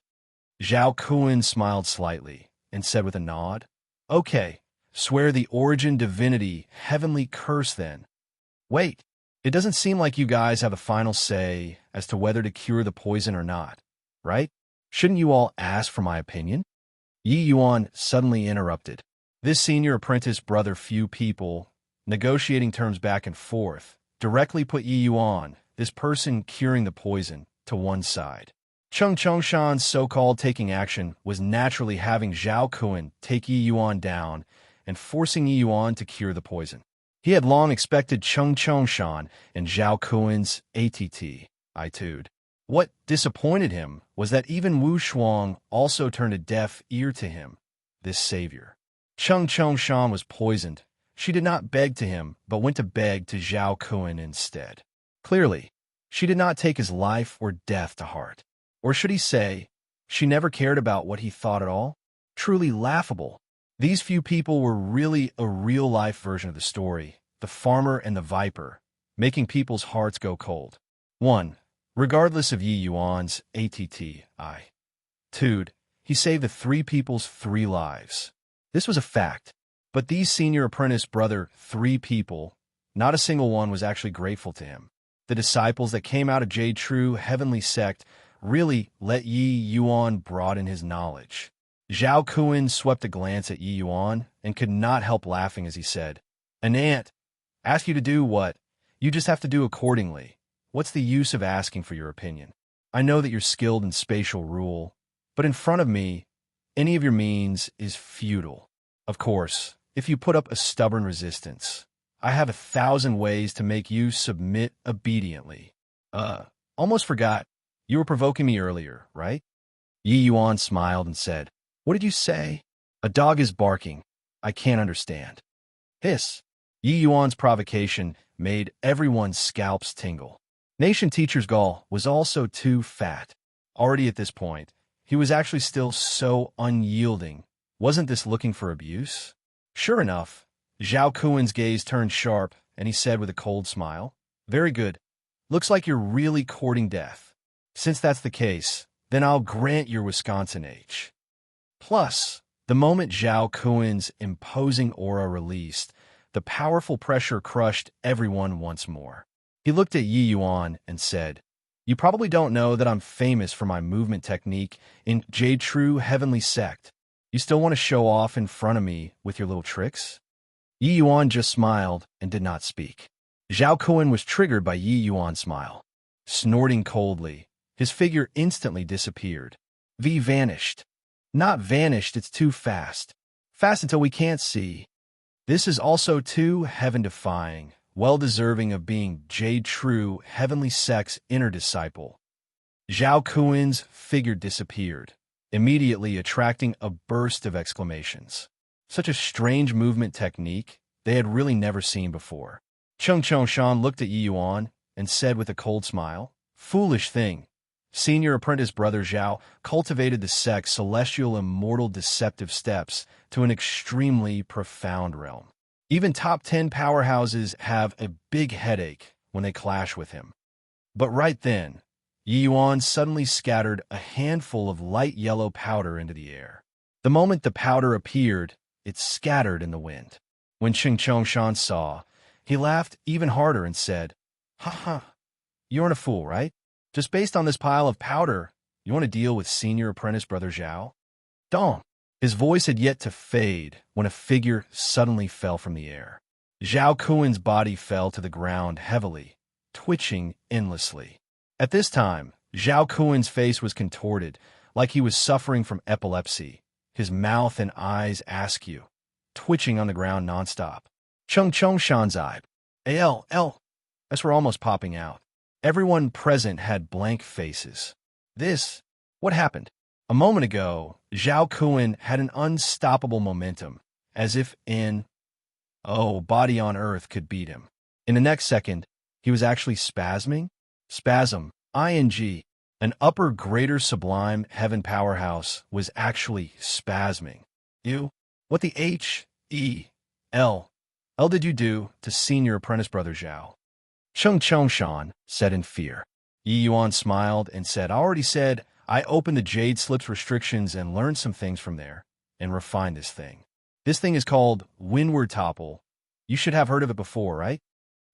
Zhao Kun smiled slightly and said with a nod, Okay, swear the origin divinity heavenly curse then. Wait, it doesn't seem like you guys have a final say as to whether to cure the poison or not, right? Shouldn't you all ask for my opinion? Yi Yuan suddenly interrupted. This senior apprentice brother few people, negotiating terms back and forth, directly put Yi Yuan, this person curing the poison, to one side. Cheng Chongshan's so-called taking action was naturally having Zhao Kun take Yi Yuan down and forcing Yi Yuan to cure the poison. He had long expected Cheng Chongshan and Zhao Kun's attitude. What disappointed him was that even Wu Shuang also turned a deaf ear to him, this savior. Cheng Chongshan was poisoned. She did not beg to him, but went to beg to Zhao Kun instead. Clearly, she did not take his life or death to heart. Or should he say, she never cared about what he thought at all? Truly laughable. These few people were really a real-life version of the story, the farmer and the viper, making people's hearts go cold. 1. Regardless of Yi Yuan's attitude, he saved the three people's 3 lives. This was a fact. But these senior apprentice brother 3 people, not a single one was actually grateful to him. The disciples that came out of Jade True Heavenly Sect really let Yi Yuan broaden his knowledge. Zhao Kun swept a glance at Yi Yuan and could not help laughing as he said, An ant. Ask you to do what? You just have to do accordingly. What's the use of asking for your opinion? I know that you're skilled in spatial rule, but in front of me, any of your means is futile. Of course, if you put up a stubborn resistance, I have 1,000 ways to make you submit obediently. Almost forgot. You were provoking me earlier, right? Yi Yuan smiled and said, What did you say? A dog is barking. I can't understand. Hiss. Yi Yuan's provocation made everyone's scalps tingle. Nation Teacher's Gall was also too fat. Already at this point, he was actually still so unyielding. Wasn't this looking for abuse? Sure enough, Zhao Kun's gaze turned sharp, and he said with a cold smile, Very good. Looks like you're really courting death. Since that's the case, then I'll grant your Wisconsin H. Plus, the moment Zhao Kun's imposing aura released, the powerful pressure crushed everyone once more. He looked at Yi Yuan and said, You probably don't know that I'm famous for my movement technique in Jade True Heavenly Sect. You still want to show off in front of me with your little tricks? Yi Yuan just smiled and did not speak. Zhao Kun was triggered by Yi Yuan's smile. Snorting coldly, his figure instantly disappeared. V vanished. Not vanished, it's too fast. Fast until we can't see. This is also too heaven-defying, well-deserving of being Jade True Heavenly Sect's inner disciple. Zhao Kun's figure disappeared, immediately attracting a burst of exclamations. Such a strange movement technique they had really never seen before. Cheng Chongshan looked at Yi Yuan and said with a cold smile, Foolish thing. Senior apprentice brother Zhao cultivated the sect's celestial immortal deceptive steps to an extremely profound realm. Even top 10 powerhouses have a big headache when they clash with him. But right then, Yi Yuan suddenly scattered a handful of light yellow powder into the air. The moment the powder appeared, it scattered in the wind. When Cheng Chongshan saw, he laughed even harder and said, Ha ha, you aren't a fool, right? Just based on this pile of powder, you want to deal with senior apprentice brother Zhao? Dong. His voice had yet to fade when a figure suddenly fell from the air. Zhao Kun's body fell to the ground heavily, twitching endlessly. At this time, Zhao Kun's face was contorted, like he was suffering from epilepsy, his mouth and eyes askew, twitching on the ground nonstop. Cheng Chongshan's eye, as were almost popping out. Everyone present had blank faces. What happened? A moment ago, Zhao Kun had an unstoppable momentum, as if body on earth could beat him. In the next second, he was actually spasming. Spasm, ing. An upper greater sublime heaven powerhouse was actually spasming. What the H-E-L did you do to senior apprentice brother Zhao? Chung Chung Shan said in fear. Yi Yuan smiled and said, I already said I opened the Jade Slips restrictions and learned some things from there and refined this thing. This thing is called Windward Topple. You should have heard of it before, right?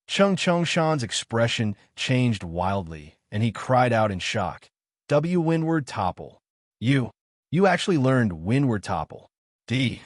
Chung Chung Shan's expression changed wildly, and he cried out in shock. Windward Topple. You actually learned Windward Topple. D.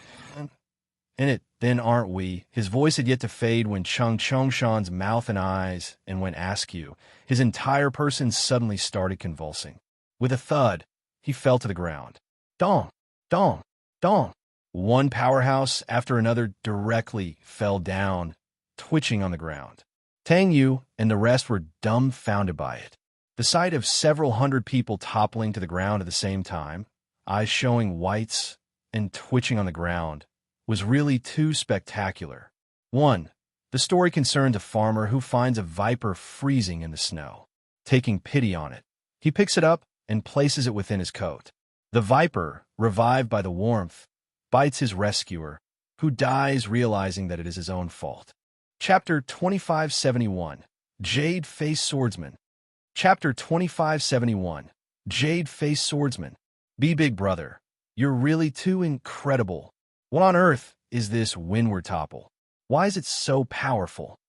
In it, then aren't we? His voice had yet to fade when Chung Chung Shan's mouth and eyes, and when askew, his entire person suddenly started convulsing. With a thud, he fell to the ground. Dong! Dong! Dong! One powerhouse after another directly fell down, twitching on the ground. Tang Yu and the rest were dumbfounded by it. The sight of several hundred people toppling to the ground at the same time, eyes showing whites and twitching on the ground, was really too spectacular. 1. The story concerns a farmer who finds a viper freezing in the snow. Taking pity on it, he picks it up and places it within his coat. The viper, revived by the warmth, bites his rescuer, who dies realizing that it is his own fault. Chapter 2571, Jade-Faced Swordsman. Chapter 2571, Jade-Faced Swordsman. Be big brother. You're really too incredible. What on earth is this Windward Topple? Why is it so powerful?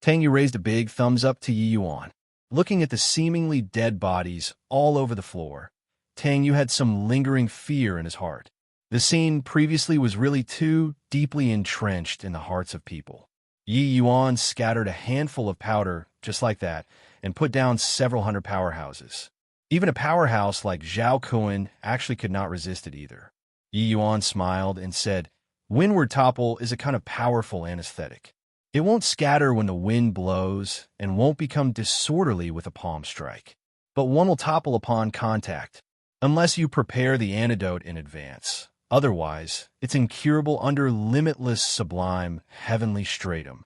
Tang Yu raised a big thumbs up to Yi Yuan. Looking at the seemingly dead bodies all over the floor, Tang Yu had some lingering fear in his heart. The scene previously was really too deeply entrenched in the hearts of people. Yi Yuan scattered a handful of powder just like that and put down several hundred powerhouses. Even a powerhouse like Zhao Kun actually could not resist it either. Yi Yuan smiled and said, Windward Topple is a kind of powerful anesthetic. It won't scatter when the wind blows and won't become disorderly with a palm strike, but one will topple upon contact, unless you prepare the antidote in advance. Otherwise, it's incurable under limitless, sublime, heavenly stratum.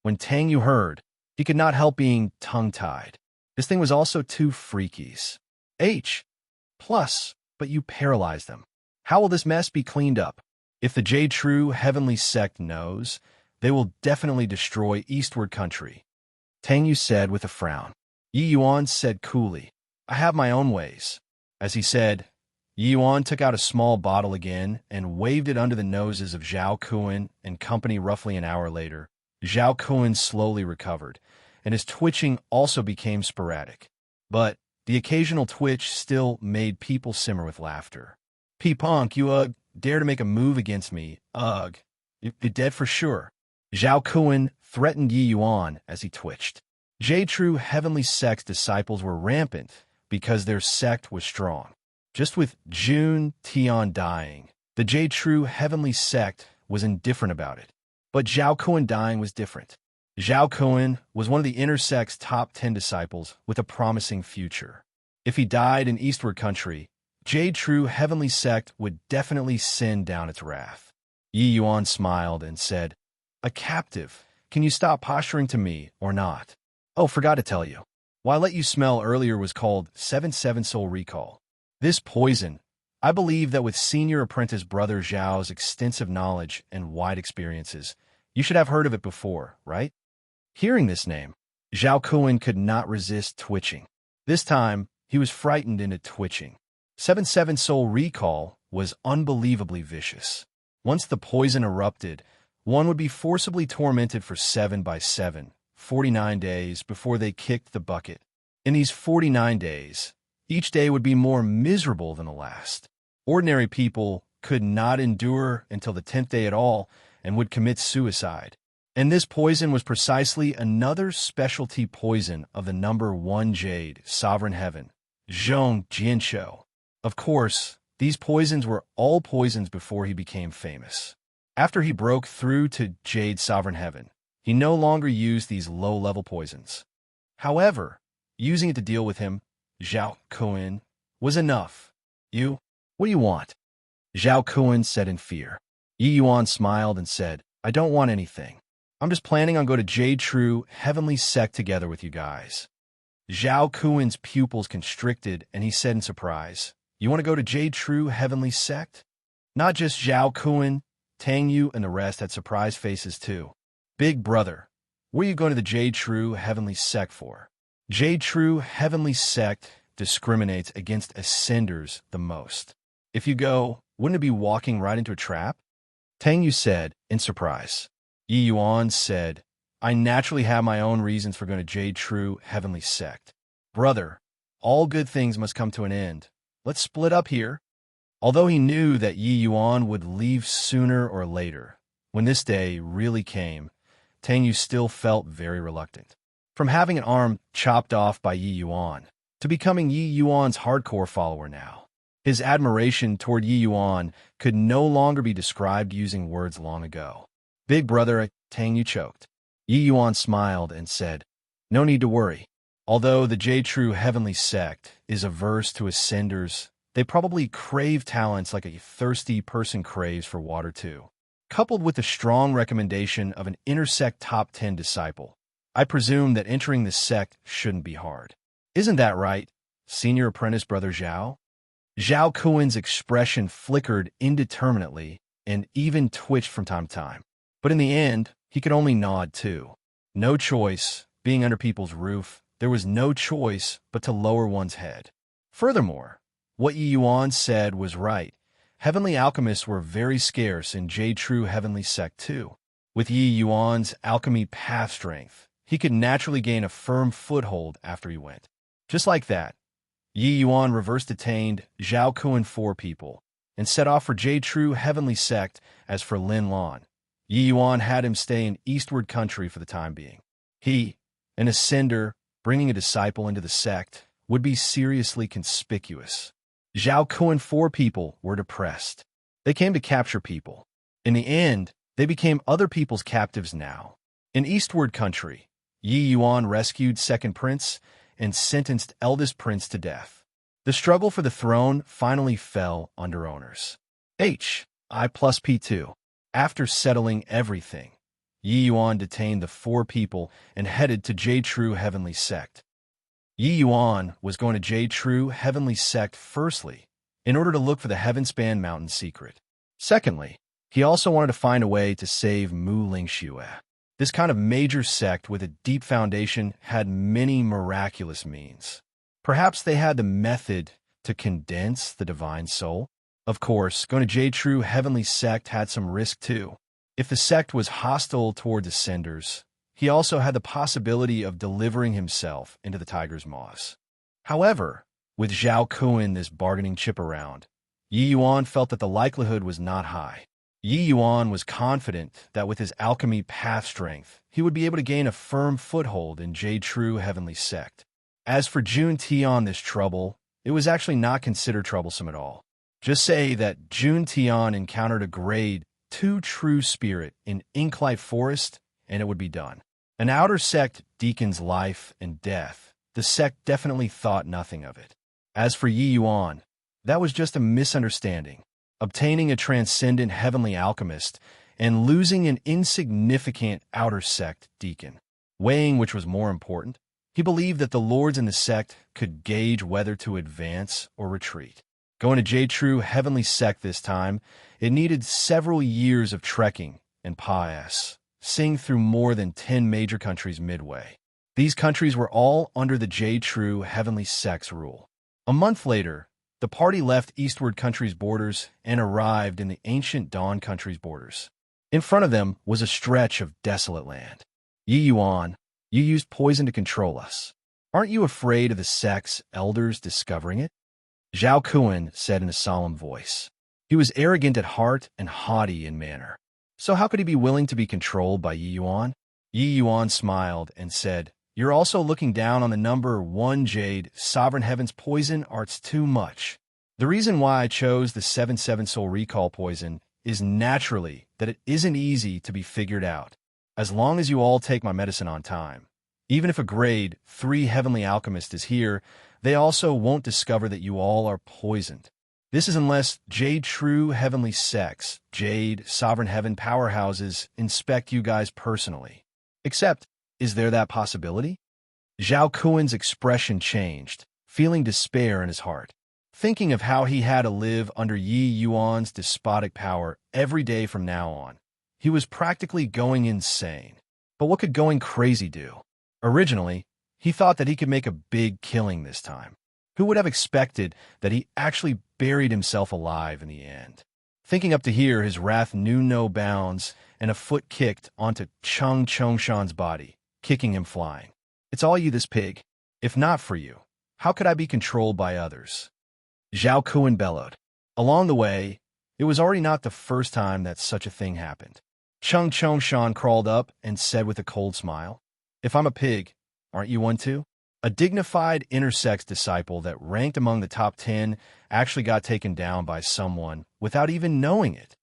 When Tang Yu heard, he could not help being tongue-tied. This thing was also two freakies. But you paralyzed them. How will this mess be cleaned up? If the Jade True Heavenly Sect knows, they will definitely destroy Eastward Country. Tang Yu said with a frown. Yi Yuan said coolly, I have my own ways. As he said, Yi Yuan took out a small bottle again and waved it under the noses of Zhao Kun and company. Roughly an hour later, Zhao Kun slowly recovered, and his twitching also became sporadic. But the occasional twitch still made people simmer with laughter. P-Punk, you dare to make a move against me, you're dead for sure. Zhao Kun threatened Yi Yuan as he twitched. Jade True Heavenly Sect's disciples were rampant because their sect was strong. Just with Jun Tian dying, the Jade True Heavenly Sect was indifferent about it. But Zhao Kun dying was different. Zhao Kun was one of the inner sect's top 10 disciples with a promising future. If he died in Eastward Country, Jade True Heavenly Sect would definitely send down its wrath. Yi Yuan smiled and said, A captive, can you stop posturing to me or not? Oh, forgot to tell you. What I let you smell earlier was called 7-7 Soul Recall. This poison, I believe that with senior apprentice brother Zhao's extensive knowledge and wide experiences, you should have heard of it before, right? Hearing this name, Zhao Kun could not resist twitching. This time, he was frightened into twitching. 7-7 Soul Recall was unbelievably vicious. Once the poison erupted, one would be forcibly tormented for 7 by 7, 49 days before they kicked the bucket. In these 49 days, each day would be more miserable than the last. Ordinary people could not endure until the 10th day at all and would commit suicide. And this poison was precisely another specialty poison of the number 1 Jade, Sovereign Heaven, Zhong Jianshou. Of course, these poisons were all poisons before he became famous. After he broke through to Jade Sovereign Heaven, he no longer used these low-level poisons. However, using it to deal with him, Zhao Kun, was enough. What do you want? Zhao Kun said in fear. Yi Yuan smiled and said, I don't want anything. I'm just planning on going to Jade True Heavenly Sect together with you guys. Zhao Kun's pupils constricted, and he said in surprise, You want to go to Jade True Heavenly Sect? Not just Zhao Kun, Tang Yu and the rest had surprised faces too. Big brother, What are you going to the Jade True Heavenly Sect for? Jade True Heavenly Sect discriminates against ascenders the most. If you go, wouldn't it be walking right into a trap? Tang Yu said, in surprise. Yi Yuan said, I naturally have my own reasons for going to Jade True Heavenly Sect. Brother, all good things must come to an end. Let's split up here. Although he knew that Yi Yuan would leave sooner or later, when this day really came, Tang Yu still felt very reluctant. From having an arm chopped off by Yi Yuan, to becoming Yi Yuan's hardcore follower now. His admiration toward Yi Yuan could no longer be described using words long ago. Big brother, Tang Yu choked. Yi Yuan smiled and said, No need to worry. Although the Jade True Heavenly Sect is averse to ascenders, they probably crave talents like a thirsty person craves for water too. Coupled with the strong recommendation of an intersect top 10 disciple, I presume that entering the sect shouldn't be hard. Isn't that right, senior apprentice brother Zhao? Zhao Kuan's expression flickered indeterminately and even twitched from time to time. But in the end, he could only nod too. No choice, being under people's roof, there was no choice but to lower one's head. Furthermore, what Yi Yuan said was right. Heavenly alchemists were very scarce in Jade True Heavenly Sect too. With Yi Yuan's alchemy path strength, he could naturally gain a firm foothold after he went. Just like that, Yi Yuan reverse-detained Zhao Kuan 4 people and set off for Jade True Heavenly Sect. As for Lin Lan, Yi Yuan had him stay in Eastward Country for the time being. He, an ascender, bringing a disciple into the sect, would be seriously conspicuous. Zhao Kuan 4 people were depressed. They came to capture people. In the end, they became other people's captives now. In Eastward Country, Yi Yuan rescued Second Prince and sentenced Eldest Prince to death. The struggle for the throne finally fell under owners. I plus P2. After settling everything, Yi Yuan detained the 4 people and headed to Jade True Heavenly Sect. Yi Yuan was going to Jade True Heavenly Sect firstly, in order to look for the Heavenspan Mountain secret. Secondly, he also wanted to find a way to save Mu Lingxue. This kind of major sect with a deep foundation had many miraculous means. Perhaps they had the method to condense the divine soul. Of course, going to Jade True Heavenly Sect had some risk too. If the sect was hostile toward ascenders, he also had the possibility of delivering himself into the tiger's maws. However, with Zhao Kuan this bargaining chip around, Yi Yuan felt that the likelihood was not high. Yi Yuan was confident that with his alchemy path strength, he would be able to gain a firm foothold in Jade True Heavenly Sect. As for Jun Tian, this trouble, it was actually not considered troublesome at all. Just say that Jun Tian encountered a grade 2 true spirit in Inklight Forest, and it would be done. An outer sect deacon's life and death, the sect definitely thought nothing of it. As for Yi Yuan, that was just a misunderstanding. Obtaining a transcendent heavenly alchemist and losing an insignificant outer sect deacon. Weighing which was more important, he believed that the lords in the sect could gauge whether to advance or retreat. Going to Jade True Heavenly Sect this time, it needed several years of trekking and passing through more than 10 major countries midway. These countries were all under the Jade True Heavenly Sect's rule. A month later, the party left Eastward Country's borders and arrived in the ancient Dawn Country's borders. In front of them was a stretch of desolate land. Yi Yuan, you used poison to control us. Aren't you afraid of the sect's elders discovering it? Zhao Kuan said in a solemn voice. He was arrogant at heart and haughty in manner. So how could he be willing to be controlled by Yi Yuan? Yi Yuan smiled and said, You're also looking down on the number 1 Jade, Sovereign Heaven's poison arts too much. The reason why I chose the 7/7 Soul Recall poison is naturally that it isn't easy to be figured out. As long as you all take my medicine on time. Even if a grade 3 Heavenly Alchemist is here, they also won't discover that you all are poisoned. This is unless Jade True Heavenly Sects, Jade, Sovereign Heaven powerhouses inspect you guys personally. Except, is there that possibility? Zhao Kuan's expression changed, feeling despair in his heart. Thinking of how he had to live under Yi Yuan's despotic power every day from now on, he was practically going insane. But what could going crazy do? Originally, he thought that he could make a big killing this time. Who would have expected that he actually buried himself alive in the end? Thinking up to here, his wrath knew no bounds, and a foot kicked onto Chung Chongshan's body, kicking him flying. It's all you, this pig. If not for you, how could I be controlled by others? Zhao Kun bellowed. Along the way, it was already not the first time that such a thing happened. Chung Chongshan crawled up and said with a cold smile, "If I'm a pig, aren't you one too?" A dignified intersex disciple that ranked among the top 10 actually got taken down by someone without even knowing it.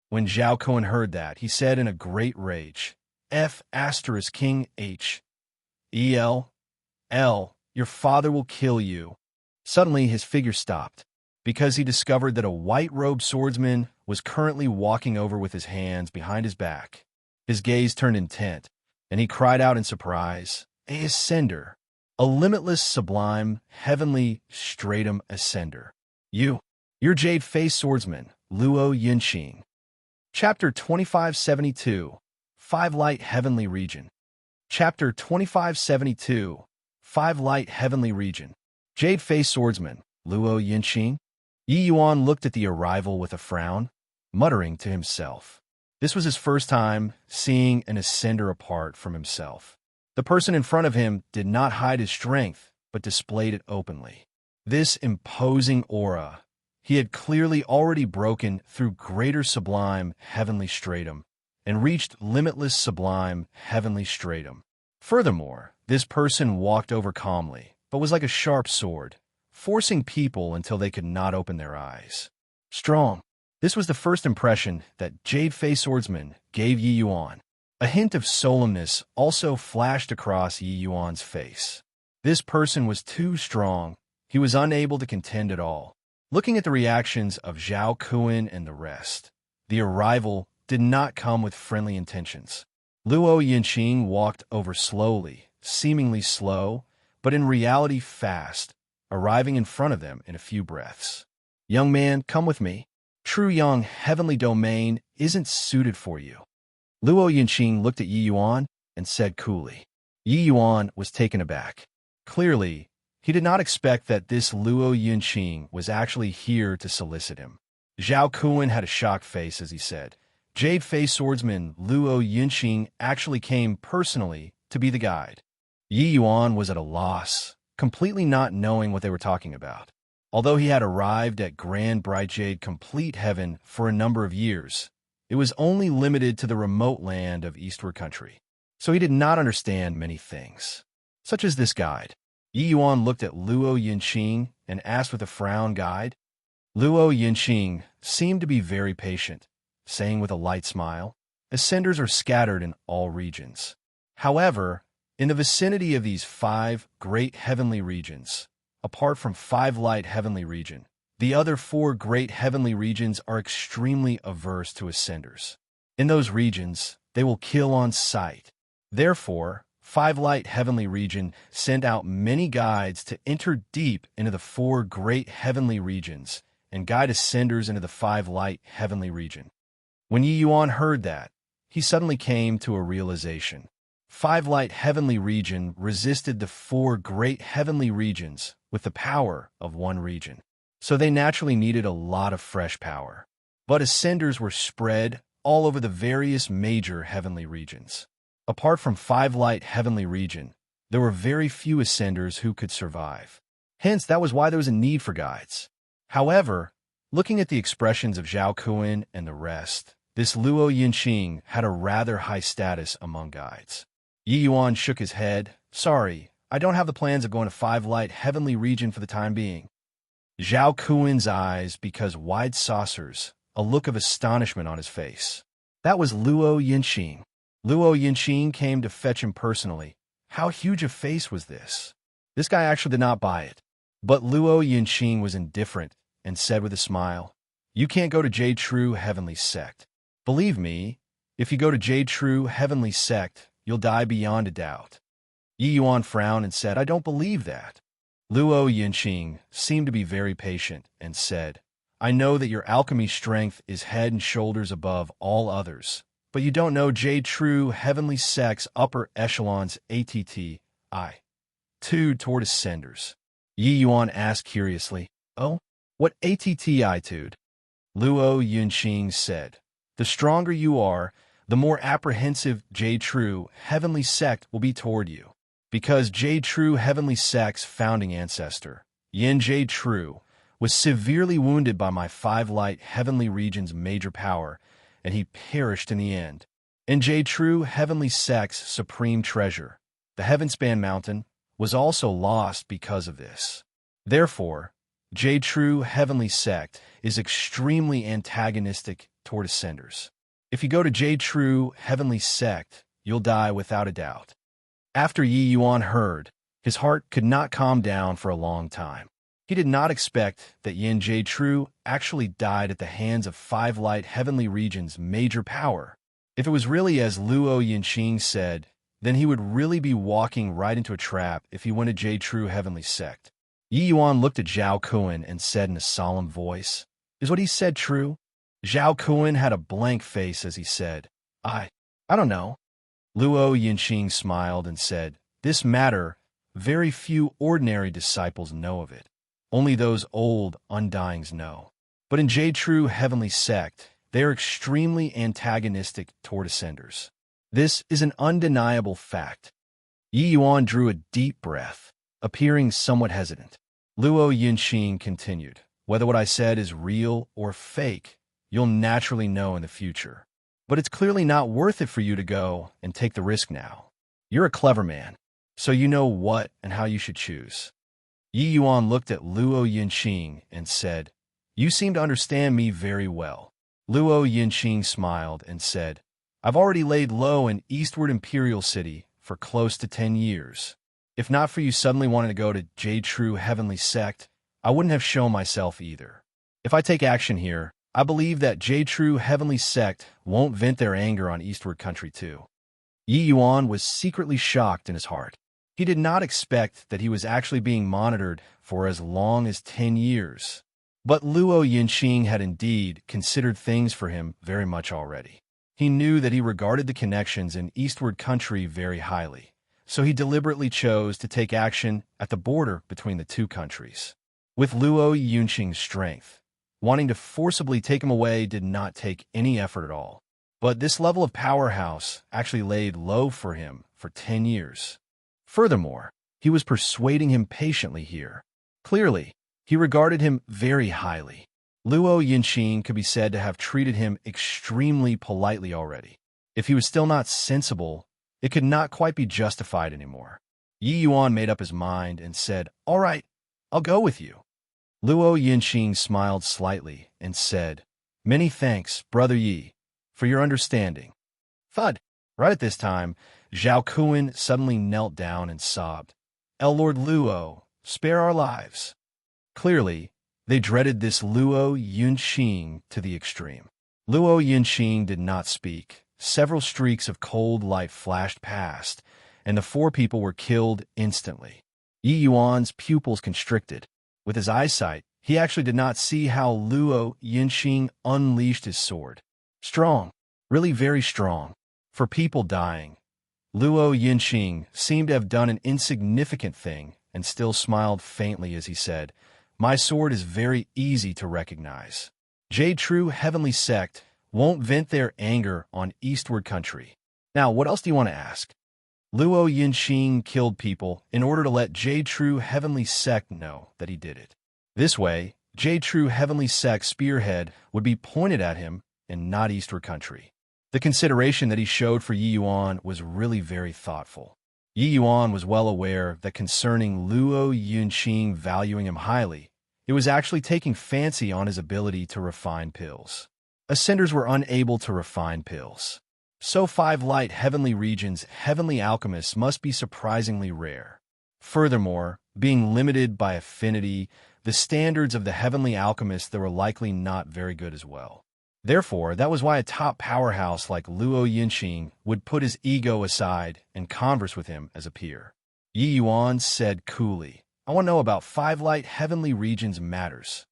When Zhao Kun heard that, he said in a great rage, King H. L, your father will kill you. Suddenly, his figure stopped, because he discovered that a white-robed swordsman was currently walking over with his hands behind his back. His gaze turned intent, and he cried out in surprise, "A ascender! A limitless, sublime, heavenly, stratum ascender. You're Jade-Faced Swordsman, Luo Yinqing." Chapter 2572, 5 Light Heavenly Region. Chapter 2572, 5 Light Heavenly Region. Jade-Faced Swordsman, Luo Yinqing. Yi Yuan looked at the arrival with a frown, muttering to himself. This was his first time seeing an ascender apart from himself. The person in front of him did not hide his strength, but displayed it openly. This imposing aura, he had clearly already broken through greater sublime heavenly stratum and reached limitless sublime heavenly stratum. Furthermore, this person walked over calmly, but was like a sharp sword, forcing people until they could not open their eyes. Strong. This was the first impression that Jade-Faced Swordsman gave Yi Yuan. A hint of solemnness also flashed across Yi Yuan's face. This person was too strong. He was unable to contend at all. Looking at the reactions of Zhao Kun and the rest, the arrival did not come with friendly intentions. Luo Yinqing walked over slowly, seemingly slow, but in reality fast, arriving in front of them in a few breaths. "Young man, come with me. True young heavenly domain isn't suited for you." Luo Yinqing looked at Yi Yuan and said coolly. Yi Yuan was taken aback. Clearly, he did not expect that this Luo Yinqing was actually here to solicit him. Zhao Kun had a shocked face as he said, "Jade-Faced Swordsman Luo Yinqing actually came personally to be the guide." Yi Yuan was at a loss, completely not knowing what they were talking about. Although he had arrived at Grand Bright Jade Complete Heaven for a number of years, it was only limited to the remote land of Eastward Country, so he did not understand many things, such as this guide. Yi Yuan looked at Luo Yinqing and asked with a frown, "Guide?" Luo Yinqing seemed to be very patient, saying with a light smile, "Ascenders are scattered in all regions. However, in the vicinity of these 5 great heavenly regions, apart from 5 Light Heavenly Region, the other 4 great heavenly regions are extremely averse to ascenders. In those regions, they will kill on sight. Therefore, 5 Light Heavenly Region sent out many guides to enter deep into the 4 great heavenly regions and guide ascenders into the 5 Light Heavenly Region." When Yi Yuan heard that, he suddenly came to a realization. 5 Light Heavenly Region resisted the 4 great heavenly regions with the power of 1 region. So they naturally needed a lot of fresh power. But ascenders were spread all over the various major heavenly regions. Apart from 5 Light Heavenly Region, there were very few ascenders who could survive. Hence, that was why there was a need for guides. However, looking at the expressions of Zhao Kun and the rest, this Luo Yinqing had a rather high status among guides. Yi Yuan shook his head. "Sorry, I don't have the plans of going to 5 Light Heavenly Region for the time being." Zhao Kun's eyes became wide saucers, a look of astonishment on his face. That was Luo Yinqing. Luo Yinqing came to fetch him personally. How huge a face was this? This guy actually did not buy it. But Luo Yinqing was indifferent and said with a smile, "You can't go to Jade True Heavenly Sect. Believe me, if you go to Jade True Heavenly Sect, you'll die beyond a doubt." Yi Yuan frowned and said, "I don't believe that." Luo Yinqing seemed to be very patient and said, "I know that your alchemy strength is head and shoulders above all others, but you don't know Jade True Heavenly Sect's upper echelons ATTI. Tude toward ascenders. Yi Yuan asked curiously. Oh, what ATTI tude? Luo Yunqing said. The stronger you are, the more apprehensive Jade True Heavenly Sect will be toward you. Because Jade True Heavenly Sect's founding ancestor, Yin Jade True, was severely wounded by my five light heavenly region's major power, and he perished in the end. And Jade True Heavenly Sect's supreme treasure, the Heavenspan Mountain, was also lost because of this. Therefore, Jade True Heavenly Sect is extremely antagonistic toward ascenders. If you go to Jade True Heavenly Sect, you'll die without a doubt. After Yi Yuan heard, his heart could not calm down for a long time. He did not expect that Yin Jade True actually died at the hands of five light heavenly regions' major power. If it was really as Luo Yinqing said, then he would really be walking right into a trap if he went to Jade True Heavenly Sect. Yi Yuan looked at Zhao Kuan and said in a solemn voice, "Is what he said true?" Zhao Kuan had a blank face as he said, I don't know." Luo Yinqing smiled and said, "This matter, very few ordinary disciples know of it. Only those old undyings know. But in Jade True Heavenly Sect, they are extremely antagonistic toward ascenders. This is an undeniable fact." Yi Yuan drew a deep breath, appearing somewhat hesitant. Luo Yinqing continued, "Whether what I said is real or fake, you'll naturally know in the future. But it's clearly not worth it for you to go and take the risk now. You're a clever man, so you know what and how you should choose." Yi Yuan looked at Luo Yinqing and said, "You seem to understand me very well." Luo Yinqing smiled and said, "I've already laid low in Eastward Imperial City for close to 10 years. If not for you suddenly wanting to go to Jade True Heavenly Sect, I wouldn't have shown myself either. If I take action here, I believe that Jade True Heavenly Sect won't vent their anger on Eastward Country too." Yi Yuan was secretly shocked in his heart. He did not expect that he was actually being monitored for as long as 10 years. But Luo Yinqing had indeed considered things for him very much already. He knew that he regarded the connections in Eastward Country very highly, so he deliberately chose to take action at the border between the two countries. With Luo Yunqing's strength, wanting to forcibly take him away did not take any effort at all. But this level of powerhouse actually laid low for him for 10 years. Furthermore, he was persuading him patiently here. Clearly, he regarded him very highly. Luo Yinqing could be said to have treated him extremely politely already. If he was still not sensible, it could not quite be justified anymore. Yi Yuan made up his mind and said, "All right, I'll go with you." Luo Yinqing smiled slightly and said, "Many thanks, Brother Yi, for your understanding." Thud! Right at this time, Zhao Kuan suddenly knelt down and sobbed, "El Lord Luo, spare our lives." Clearly, they dreaded this Luo Yunqing to the extreme. Luo Yunqing did not speak. Several streaks of cold light flashed past, and the four people were killed instantly. Yi Yuan's pupils constricted. With his eyesight, he actually did not see how Luo Yinqing unleashed his sword. Strong, really very strong. For people dying, Luo Yinqing seemed to have done an insignificant thing and still smiled faintly as he said, "My sword is very easy to recognize. Jade True Heavenly Sect won't vent their anger on Eastward Country. Now, what else do you want to ask?" Luo Yinqing killed people in order to let Jade True Heavenly Sect know that he did it. This way, Jade True Heavenly Sect's spearhead would be pointed at him and not Eastward Country. The consideration that he showed for Yi Yuan was really very thoughtful. Yi Yuan was well aware that concerning Luo Yunqing valuing him highly, it was actually taking fancy on his ability to refine pills. Ascenders were unable to refine pills. So five light heavenly regions, heavenly alchemists must be surprisingly rare. Furthermore, being limited by affinity, the standards of the heavenly alchemists that were likely not very good as well. Therefore, that was why a top powerhouse like Luo Yinqing would put his ego aside and converse with him as a peer. Yi Yuan said coolly, "I want to know about five light heavenly regions matters."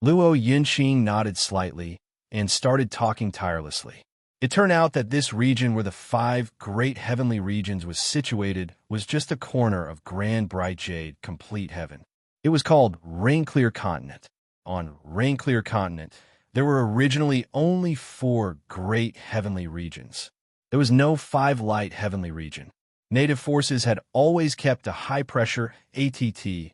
Luo Yinqing nodded slightly and started talking tirelessly. It turned out that this region where the 5 great heavenly regions was situated was just a corner of grand bright jade, complete heaven. It was called Rain-Clear Continent. On Rain-Clear Continent, there were originally only 4 great heavenly regions. There was no 5 light heavenly region. Native forces had always kept a high-pressure attitude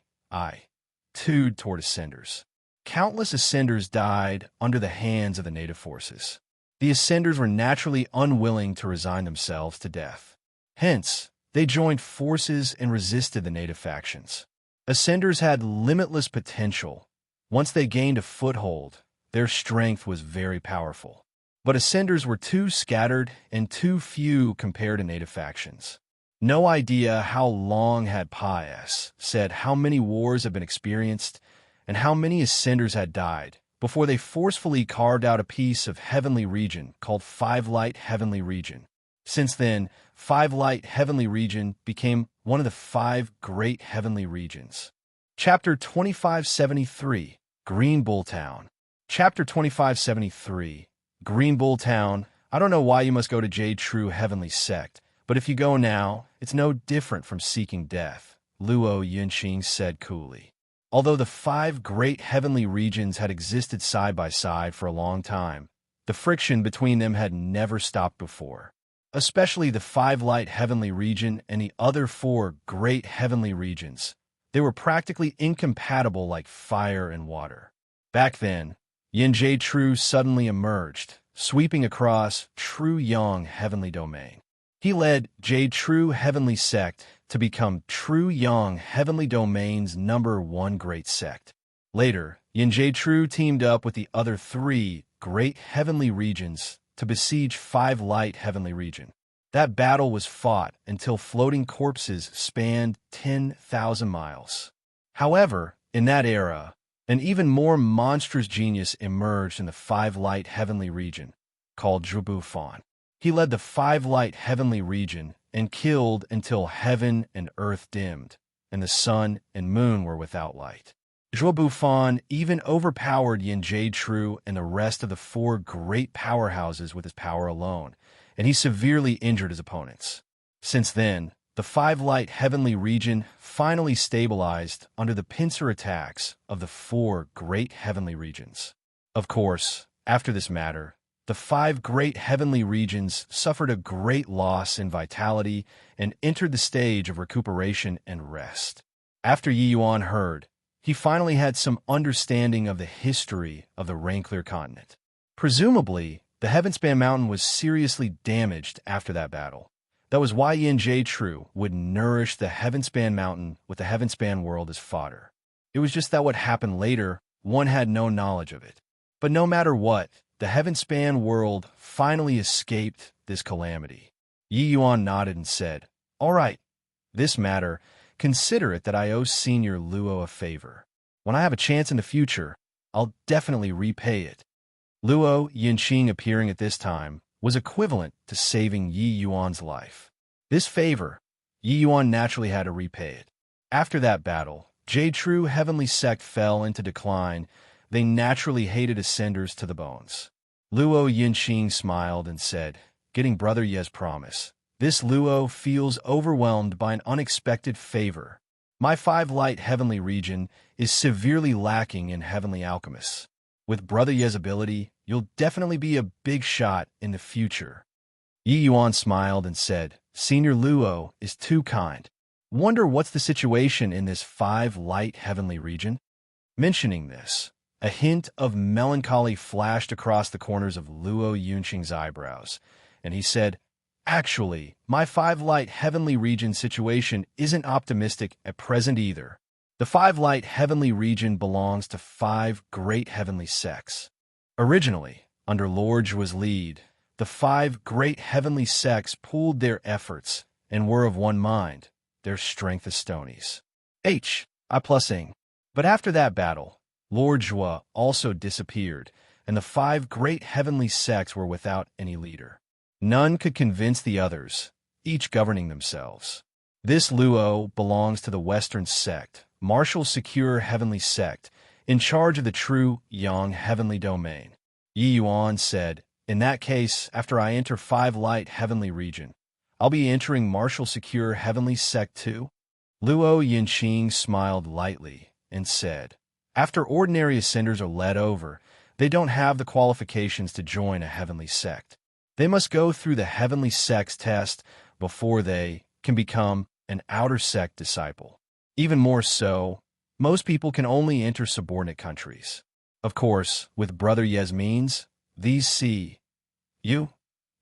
toward ascenders. Countless ascenders died under the hands of the native forces. The ascenders were naturally unwilling to resign themselves to death. Hence, they joined forces and resisted the native factions. Ascenders had limitless potential. Once they gained a foothold, their strength was very powerful. But ascenders were too scattered and too few compared to native factions. No idea how long had Pius said how many wars had been experienced and how many ascenders had died before they forcefully carved out a piece of heavenly region called 5 light heavenly region. Since then, 5 light heavenly region became one of the 5 great heavenly regions. Chapter 2573, Green Bull Town. Chapter 2573, Green Bull Town. I don't know why you must go to Jade True Heavenly Sect, but if you go now, it's no different from seeking death, Luo Yunqing said coolly. Although the 5 great heavenly regions had existed side by side for a long time, the friction between them had never stopped before. Especially the 5 light heavenly region and the other 4 great heavenly regions. They were practically incompatible like fire and water. Back then, Yin Jade True suddenly emerged, sweeping across True Yang Heavenly Domain. He led Jade True Heavenly Sect to become True Yang Heavenly Domain's #1 great sect. Later, Yin Jade True teamed up with the other 3 great heavenly regions to besiege 5 light heavenly region. That battle was fought until floating corpses spanned 10,000 miles. However, in that era, an even more monstrous genius emerged in the 5 light heavenly region, called Zhubu Fan. He led the 5 light heavenly region and killed until heaven and earth dimmed, and the sun and moon were without light. Zhubu Fan even overpowered Yin Jade True and the rest of the 4 great powerhouses with his power alone, and he severely injured his opponents. Since then, the 5 light heavenly region finally stabilized under the pincer attacks of the 4 great heavenly regions. Of course, after this matter, the 5 great heavenly regions suffered a great loss in vitality and entered the stage of recuperation and rest. After Yi Yuan heard, he finally had some understanding of the history of the Rain-Clear Continent. Presumably, the Heavenspan Mountain was seriously damaged after that battle. That was why Yin Jade True would nourish the Heavenspan Mountain with the Heavenspan world as fodder. It was just that what happened later, one had no knowledge of it. But no matter what, the Heavenspan world finally escaped this calamity. Yi Yuan nodded and said, "All right, this matter, consider it that I owe Senior Luo a favor. When I have a chance in the future, I'll definitely repay it." Luo Yunqing appearing at this time was equivalent to saving Yi Yuan's life. This favor, Yi Yuan naturally had to repay it. After that battle, Jade True Heavenly Sect fell into decline. They naturally hated Ascenders to the bones. Luo Yunqing smiled and said, "Getting Brother Ye's promise. This Luo feels overwhelmed by an unexpected favor. My 5 light heavenly region is severely lacking in heavenly alchemists. With Brother Ye's ability, you'll definitely be a big shot in the future." Yi Yuan smiled and said, "Senior Luo is too kind. Wonder what's the situation in this 5 light heavenly region?" Mentioning this, a hint of melancholy flashed across the corners of Luo Yunqing's eyebrows, and he said, "Actually, my 5 light heavenly region situation isn't optimistic at present either. The 5 light heavenly region belongs to 5 great heavenly sects. Originally, under Lord Zhua's lead, the 5 great heavenly sects pooled their efforts and were of one mind, their strength as stonies. I+ing. But after that battle, Lord Zhua also disappeared, and the 5 great heavenly sects were without any leader. None could convince the others, each governing themselves. This Luo belongs to the Western sect, Martial Secure Heavenly Sect, in charge of the True Yang Heavenly Domain." Yi Yuan said, In that case, after I enter 5 light heavenly region, I'll be entering martial secure heavenly sect too? Luo Yinxing smiled lightly and said, after ordinary ascenders are led over, they don't have the qualifications to join a heavenly sect. They must go through the heavenly sect's test before they can become an outer sect disciple. Even more so, most people can only enter subordinate countries. Of course, with Brother Yasmin's, these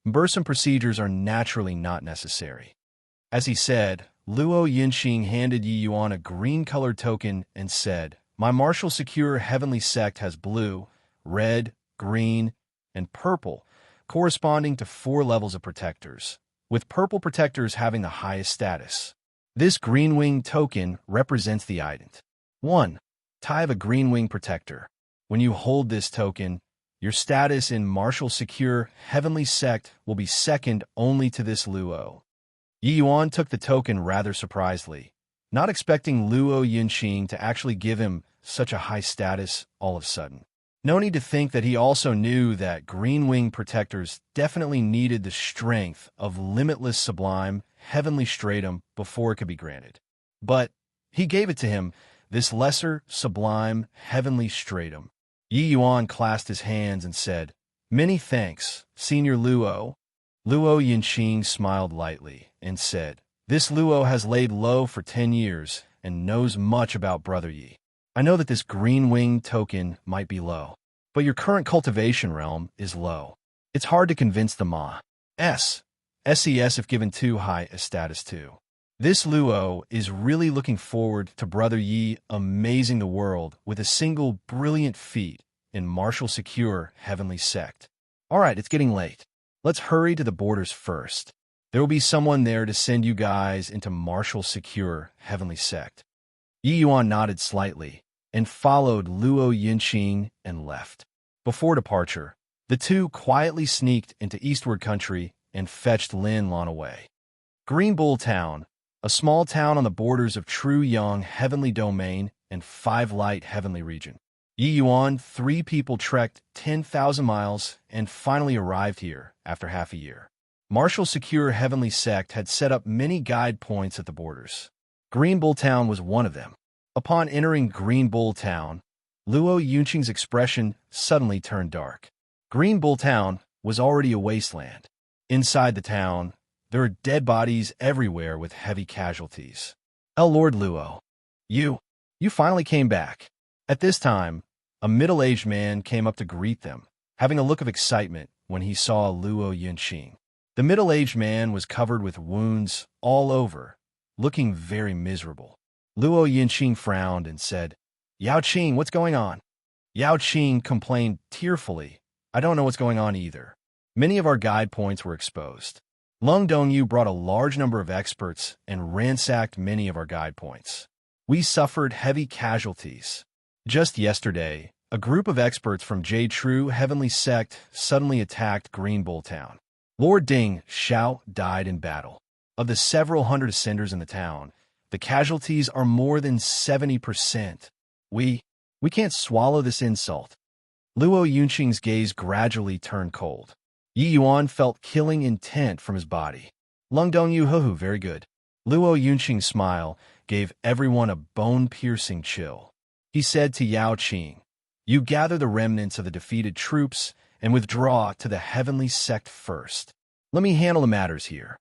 Bursum procedures are naturally not necessary. As he said, Luo Yinxing handed Yi Yuan a green-colored token and said, my martial secure heavenly sect has blue, red, green, and purple, corresponding to 4 levels of protectors, with purple protectors having the highest status. This green wing token represents the ident. 1. Tie of a green wing protector. When you hold this token, your status in martial secure heavenly sect will be second only to this Luo. Yi Yuan took the token rather surprisedly, not expecting Luo Yinxing to actually give him such a high status all of a sudden. No need to think that he also knew that green wing protectors definitely needed the strength of limitless sublime heavenly stratum before it could be granted. But he gave it to him, this lesser sublime heavenly stratum. Yi Yuan clasped his hands and said, many thanks, Senior Luo. Luo Yinxing smiled lightly and said, this Luo has laid low for 10 years and knows much about Brother Yi. I know that this green wing token might be low, but your current cultivation realm is low. It's hard to convince the SES if given too high a status too. This Luo is really looking forward to Brother Yi amazing the world with a single brilliant feat in martial secure heavenly sect. All right, it's getting late. Let's hurry to the borders first. There will be someone there to send you guys into martial secure heavenly sect. Yi Yuan nodded slightly and followed Luo Yinxing and left. Before departure, the two quietly sneaked into eastward country and fetched Lin Lan away. Green Bull Town, a small town on the borders of True Yang Heavenly Domain and 5 Light Heavenly Region. Yi Yuan, 3 people trekked 10,000 miles and finally arrived here after half a year. Martial Secure Heavenly Sect had set up many guide points at the borders. Green Bull Town was one of them. Upon entering Green Bull Town, Luo Yunqing's expression suddenly turned dark. Green Bull Town was already a wasteland. Inside the town, there are dead bodies everywhere with heavy casualties. Oh, Lord Luo, you finally came back. At this time, a middle-aged man came up to greet them, having a look of excitement when he saw Luo Yunqing. The middle-aged man was covered with wounds all over, looking very miserable. Luo Yinxing frowned and said, Yao Qing, what's going on? Yao Qing complained tearfully, I don't know what's going on either. Many of our guide points were exposed. Lung Dongyu brought a large number of experts and ransacked many of our guide points. We suffered heavy casualties. Just yesterday, a group of experts from Jade True Heavenly Sect suddenly attacked Green Bull Town. Lord Ding Xiao died in battle. Of the several hundred ascenders in the town, the casualties are more than 70%. We can't swallow this insult. Luo Yunqing's gaze gradually turned cold. Yi Yuan felt killing intent from his body. Lung Dongyu Huhu, very good. Luo Yunqing's smile gave everyone a bone-piercing chill. He said to Yao Qing, You gather the remnants of the defeated troops and withdraw to the heavenly sect first. Let me handle the matters here.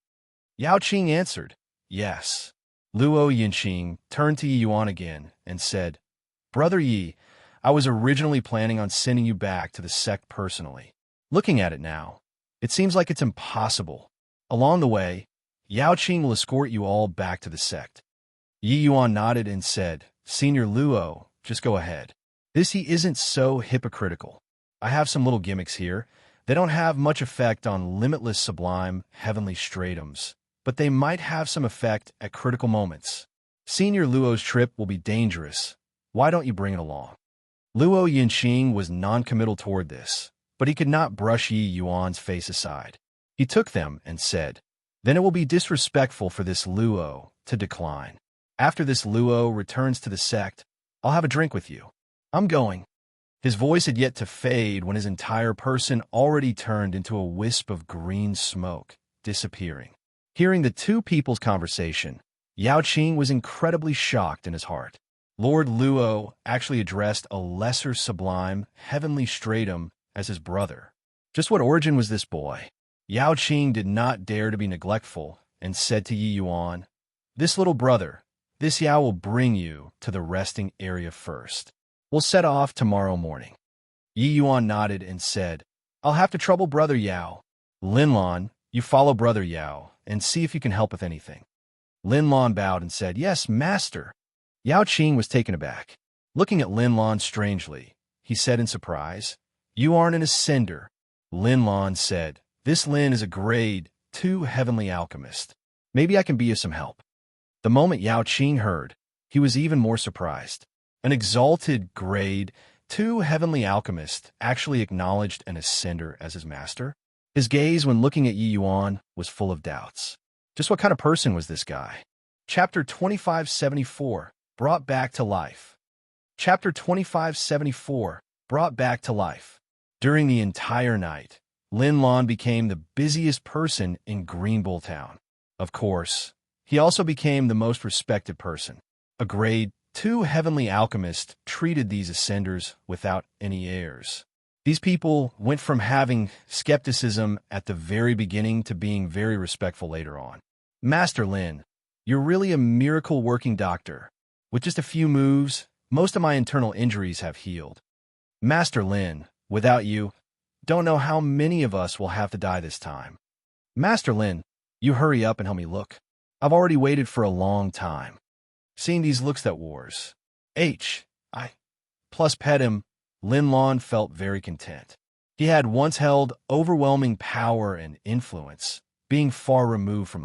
Yao Qing answered, Yes. Luo Yinxing turned to Yi Yuan again and said, Brother Yi, I was originally planning on sending you back to the sect personally. Looking at it now, it seems like it's impossible. Along the way, Yao Qing will escort you all back to the sect. Yi Yuan nodded and said, Senior Luo, just go ahead. This he isn't so hypocritical. I have some little gimmicks here. They don't have much effect on limitless sublime heavenly stratums, but they might have some effect at critical moments. Senior Luo's trip will be dangerous. Why don't you bring it along? Luo Yinxing was non-committal toward this, but he could not brush Yi Yuan's face aside. He took them and said, Then it will be disrespectful for this Luo to decline. After this Luo returns to the sect, I'll have a drink with you. I'm going. His voice had yet to fade when his entire person already turned into a wisp of green smoke, disappearing. Hearing the two people's conversation, Yao Qing was incredibly shocked in his heart. Lord Luo actually addressed a lesser sublime, heavenly stratum as his brother. Just what origin was this boy? Yao Qing did not dare to be neglectful and said to Yi Yuan, "This little brother, this Yao will bring you to the resting area first. We'll set off tomorrow morning." Yi Yuan nodded and said, "I'll have to trouble Brother Yao. Linlon, you follow Brother Yao and see if you can help with anything." Linlon bowed and said, "Yes, master." Yao Qing was taken aback. Looking at Linlon strangely, he said in surprise, "You aren't an ascender." Linlon said, "This Lin is a grade 2 heavenly alchemist. Maybe I can be of some help." The moment Yao Qing heard, he was even more surprised. An exalted grade 2 heavenly alchemist actually acknowledged an ascender as his master. His gaze when looking at Yi Yuan was full of doubts. Just what kind of person was this guy? Chapter 2574, Brought Back to Life. Chapter 2574, Brought Back to Life. During the entire night, Linlon became the busiest person in Greenbull Town. Of course, he also became the most respected person. A grade 2 heavenly alchemist treated these ascenders without any airs. These people went from having skepticism at the very beginning to being very respectful later on. "Master Lin, you're really a miracle-working doctor. With just a few moves, most of my internal injuries have healed. Master Lin, without you, don't know how many of us will have to die this time. Master Lin, you hurry up and help me look. I've already waited for a long time." Seeing these looks that wars, plus pet him, Linlon felt very content. He had once held overwhelming power and influence, being far removed from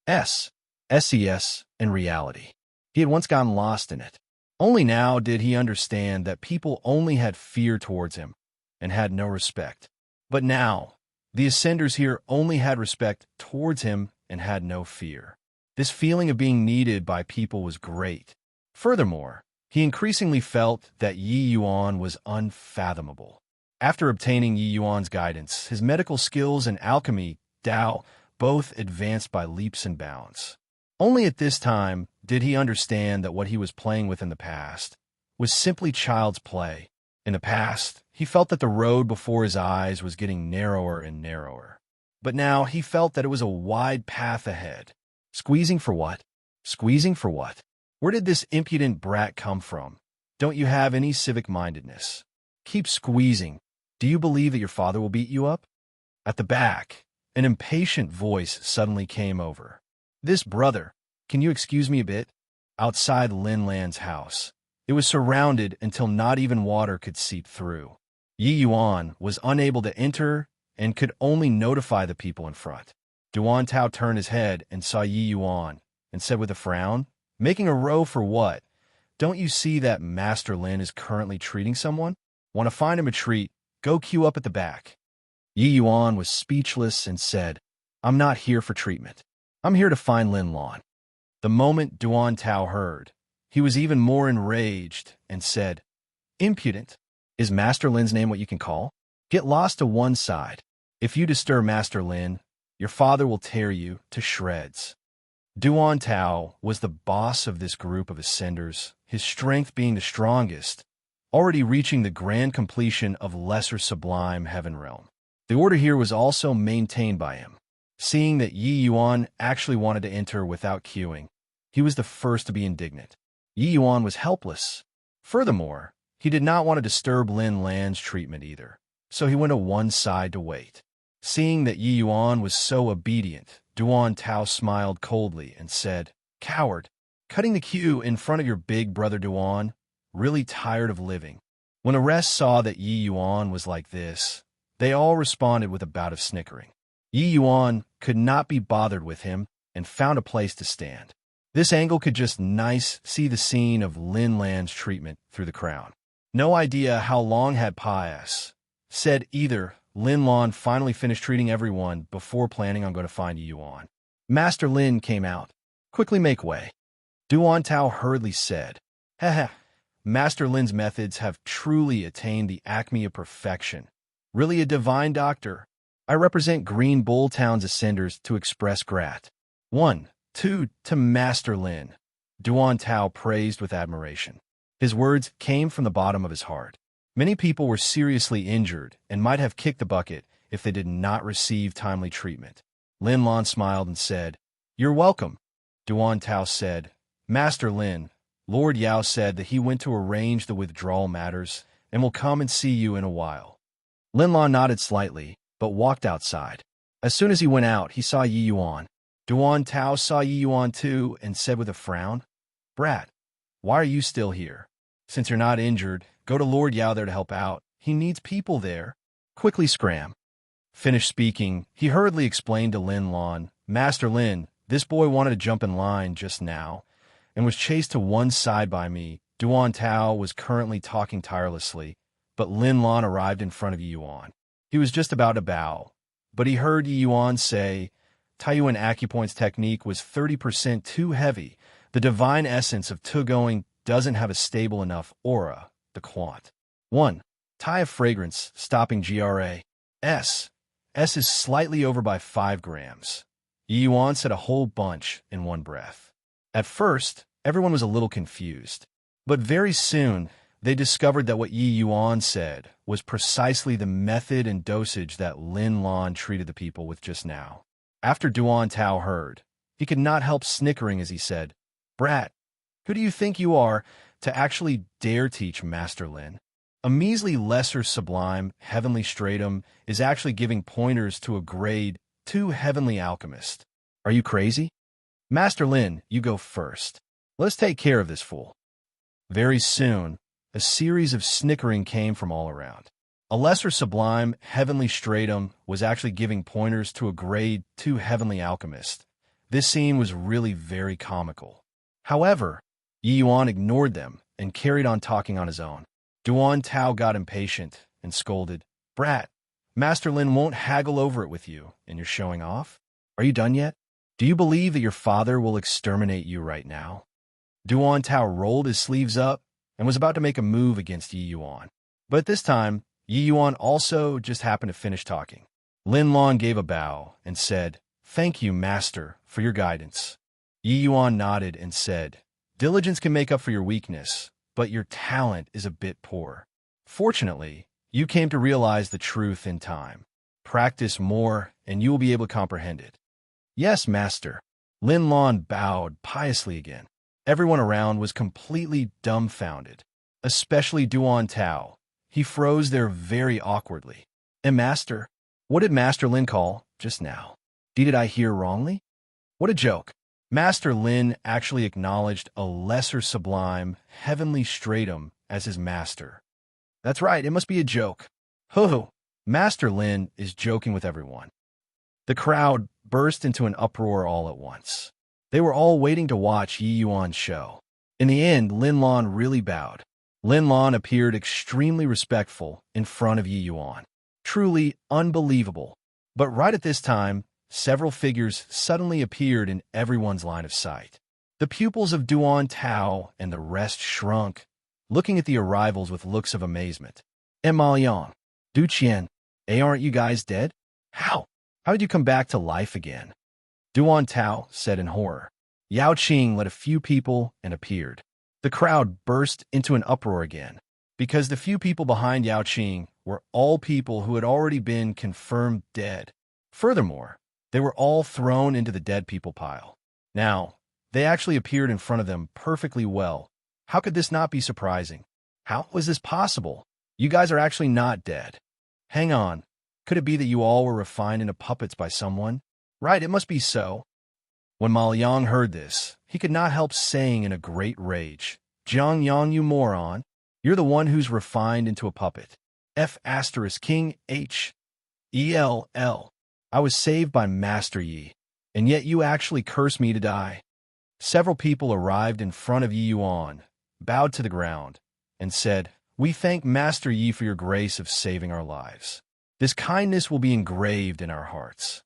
SES in reality. He had once gotten lost in it. Only now did he understand that people only had fear towards him and had no respect. But now, the Ascenders here only had respect towards him and had no fear. This feeling of being needed by people was great. Furthermore, he increasingly felt that Yi Yuan was unfathomable. After obtaining Yi Yuan's guidance, his medical skills and alchemy, Dao, both advanced by leaps and bounds. Only at this time did he understand that what he was playing with in the past was simply child's play. In the past, he felt that the road before his eyes was getting narrower and narrower. But now he felt that it was a wide path ahead. Squeezing for what? Squeezing for what? Where did this impudent brat come from? Don't you have any civic-mindedness? Keep squeezing. Do you believe that your father will beat you up? At the back, an impatient voice suddenly came over. "This brother, can you excuse me a bit?" Outside Linland's house, it was surrounded until not even water could seep through. Yi Yuan was unable to enter and could only notify the people in front. Duan Tao turned his head and saw Yi Yuan and said with a frown, "Making a row for what? Don't you see that Master Lin is currently treating someone? Want to find him a treat? Go queue up at the back." Yi Yuan was speechless and said, "I'm not here for treatment. I'm here to find Linlon." The moment Duan Tao heard, he was even more enraged and said, "Impudent? Is Master Lin's name what you can call? Get lost to one side. If you disturb Master Lin, your father will tear you to shreds." Duan Tao was the boss of this group of Ascenders, his strength being the strongest, already reaching the grand completion of lesser sublime heaven realm. The order here was also maintained by him. Seeing that Yi Yuan actually wanted to enter without queuing, he was the first to be indignant. Yi Yuan was helpless. Furthermore, he did not want to disturb Lin Lan's treatment either, so he went to one side to wait. Seeing that Yi Yuan was so obedient, Duan Tao smiled coldly and said, "Coward, cutting the queue in front of your big brother Duan, really tired of living." When the rest saw that Yi Yuan was like this, they all responded with a bout of snickering. Yi Yuan could not be bothered with him and found a place to stand. This angle could just see the scene of Lin Lan's treatment through the crown. No idea how long had passed. Said either Lin Lan finally finished treating everyone before planning on going to find Yi Yuan. Master Lin came out. "Quickly make way." Duan Tao hurriedly said, "Heh, Master Lin's methods have truly attained the acme of perfection. Really a divine doctor. I represent Green Bull Town's ascenders to express grat. 1, 2, to Master Lin. Duan Tao praised with admiration. His words came from the bottom of his heart. Many people were seriously injured and might have kicked the bucket if they did not receive timely treatment. Lin Lan smiled and said, "You're welcome." Duan Tao said, "Master Lin, Lord Yao said that he went to arrange the withdrawal matters and will come and see you in a while." Lin Lan nodded slightly, but walked outside. As soon as he went out, he saw Yi Yuan. Duan Tao saw Yi Yuan too and said with a frown, "Brat, why are you still here? Since you're not injured, go to Lord Yao there to help out. He needs people there. Quickly scram." Finished speaking, he hurriedly explained to Lin Lan, "Master Lin, this boy wanted to jump in line just now and was chased to one side by me." Duan Tao was currently talking tirelessly, but Lin Lan arrived in front of Yi Yuan. He was just about to bow, but he heard Yi Yuan say, "Taiyuan Acupoint's technique was 30% too heavy. The divine essence of Tugoing doesn't have a stable enough aura, the quant. 1. Tai of fragrance, stopping GRA. S. S is slightly over by 5 grams. Yi Yuan said a whole bunch in one breath. At first, everyone was a little confused, but very soon they discovered that what Yi Yuan said was precisely the method and dosage that Lin Lan treated the people with just now. After Duan Tao heard, he could not help snickering as he said, "Brat, who do you think you are to actually dare teach Master Lin? A measly lesser sublime heavenly stratum is actually giving pointers to a grade 2 heavenly alchemist. Are you crazy? Master Lin, you go first. Let's take care of this fool." Very soon, a series of snickering came from all around. A lesser sublime heavenly stratum was actually giving pointers to a grade 2 heavenly alchemist. This scene was really very comical. However, Yi Yuan ignored them and carried on talking on his own. Duan Tao got impatient and scolded, "Brat, Master Lin won't haggle over it with you, and you're showing off? Are you done yet? Do you believe that your father will exterminate you right now?" Duan Tao rolled his sleeves up and was about to make a move against Yi Yuan. But at this time, Yi Yuan also just happened to finish talking. Lin Lan gave a bow and said, "Thank you, Master, for your guidance." Yi Yuan nodded and said, "Diligence can make up for your weakness, but your talent is a bit poor. Fortunately, you came to realize the truth in time. Practice more, and you will be able to comprehend it." "Yes, Master." Lin Lan bowed piously again. Everyone around was completely dumbfounded, especially Duan Tao. He froze there very awkwardly. "And Master, what did Master Lin call just now? Did I hear wrongly? What a joke." Master Lin actually acknowledged a lesser sublime heavenly stratum as his master. "That's right, it must be a joke. Ho-ho, Master Lin is joking with everyone." The crowd burst into an uproar all at once. They were all waiting to watch Yi Yuan's show. In the end, Lin Lan really bowed. Lin Lan appeared extremely respectful in front of Yi Yuan. Truly unbelievable. But right at this time, several figures suddenly appeared in everyone's line of sight. The pupils of Duan Tao and the rest shrunk, looking at the arrivals with looks of amazement. "And Ma Yang, Du Qian, aren't you guys dead? How? How did you come back to life again?" Duan Tao said in horror. Yao Qing led a few people and appeared. The crowd burst into an uproar again, because the few people behind Yao Qing were all people who had already been confirmed dead. Furthermore, they were all thrown into the dead people pile. Now, they actually appeared in front of them perfectly well. How could this not be surprising? How was this possible? You guys are actually not dead. Hang on. Could it be that you all were refined into puppets by someone? Right, it must be so. When Ma Yang heard this, he could not help saying in a great rage, "Jiang Yang, you moron. You're the one who's refined into a puppet. F asterisk King H. ELL. I was saved by Master Yi, and yet you actually curse me to die." Several people arrived in front of Yi Yuan, bowed to the ground, and said, "We thank Master Yi for your grace of saving our lives. This kindness will be engraved in our hearts."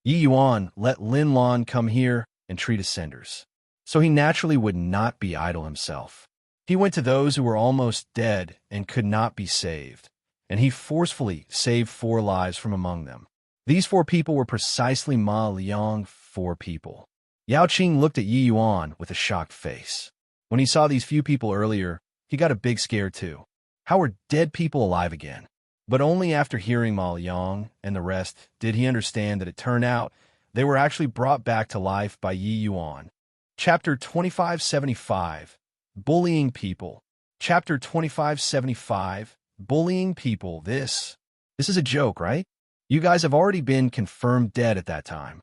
Yi Yuan let Lin Lan come here and treat ascenders, so he naturally would not be idle himself. He went to those who were almost dead and could not be saved, and he forcefully saved 4 lives from among them. These 4 people were precisely Ma Liang 4 people. Yao Qing looked at Yi Yuan with a shocked face. When he saw these few people earlier, he got a big scare too. How were dead people alive again? But only after hearing Ma Liang and the rest did he understand that it turned out they were actually brought back to life by Yi Yuan. Chapter 2575, Bullying People. Chapter 2575, Bullying People. This is a joke, right? You guys have already been confirmed dead at that time.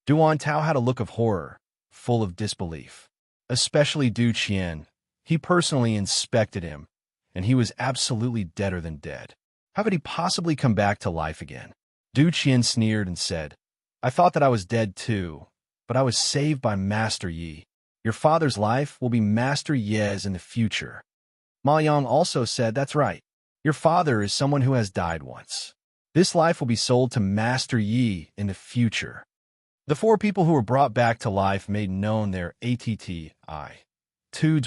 Duan Tao had a look of horror, full of disbelief. Especially Du Qian. He personally inspected him, and he was absolutely deader than dead. How could he possibly come back to life again? Du Qian sneered and said, I thought that I was dead too, but I was saved by Master Yi. Your father's life will be Master Ye's in the future. Ma Yang also said, that's right. Your father is someone who has died once. This life will be sold to Master Yi in the future. The 4 people who were brought back to life made known their attitudes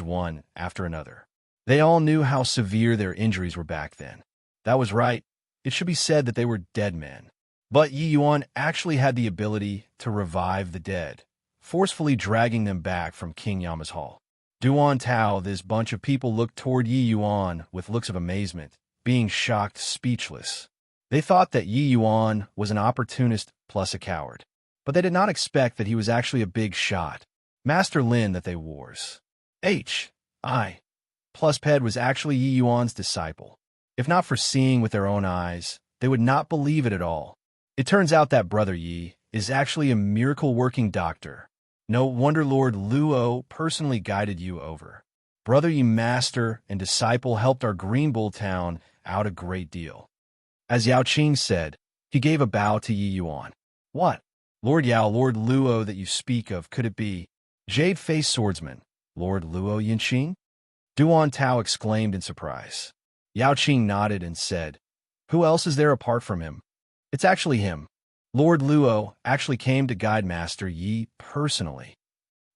one after another. They all knew how severe their injuries were back then. That was right. It should be said that they were dead men. But Yi Yuan actually had the ability to revive the dead, forcefully dragging them back from King Yama's hall. Duan Tao, this bunch of people looked toward Yi Yuan with looks of amazement, being shocked, speechless. They thought that Yi Yuan was an opportunist plus a coward. But they did not expect that he was actually a big shot. Master Lin that they wars. H.I. plus Ped was actually Yi Yuan's disciple. If not for seeing with their own eyes, they would not believe it at all. It turns out that Brother Yi is actually a miracle-working doctor. No wonder Lord Luo personally guided you over. Brother Yi master and disciple helped our Green Bull town out a great deal. As Yao Qing said, he gave a bow to Yi Yuan. What? Lord Yao, Lord Luo that you speak of, could it be? Jade-faced swordsman, Lord Luo Yinqing? Duan Tao exclaimed in surprise. Yao Qing nodded and said, who else is there apart from him? It's actually him. Lord Luo actually came to guide Master Yi personally.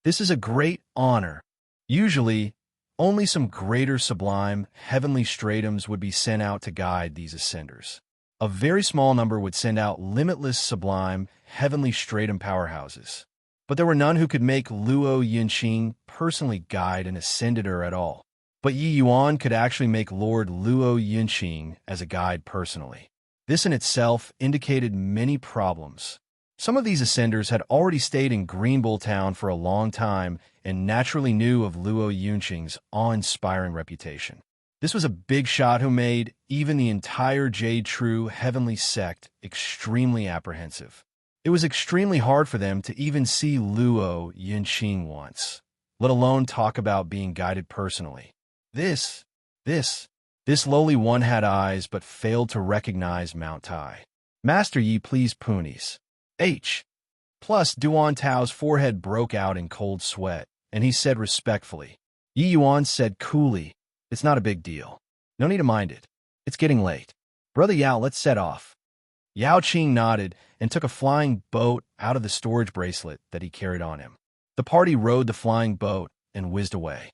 This is a great honor. Usually, only some greater sublime, heavenly stratums would be sent out to guide these ascenders. A very small number would send out limitless sublime, heavenly stratum powerhouses. But there were none who could make Luo Yinqing personally guide an ascendator at all. But Yi Yuan could actually make Lord Luo Yinqing as a guide personally. This in itself indicated many problems. Some of these ascenders had already stayed in Green Bull Town for a long time and naturally knew of Luo Yunqing's awe-inspiring reputation. This was a big shot who made even the entire Jade True Heavenly Sect extremely apprehensive. It was extremely hard for them to even see Luo Yinqing once, let alone talk about being guided personally. This lowly one had eyes but failed to recognize Mount Tai. Master Yi, please punies. H. Plus, Duan Tao's forehead broke out in cold sweat, and he said respectfully. Yi Yuan said coolly, it's not a big deal. No need to mind it. It's getting late. Brother Yao, let's set off. Yao Qing nodded and took a flying boat out of the storage bracelet that he carried on him. The party rode the flying boat and whizzed away.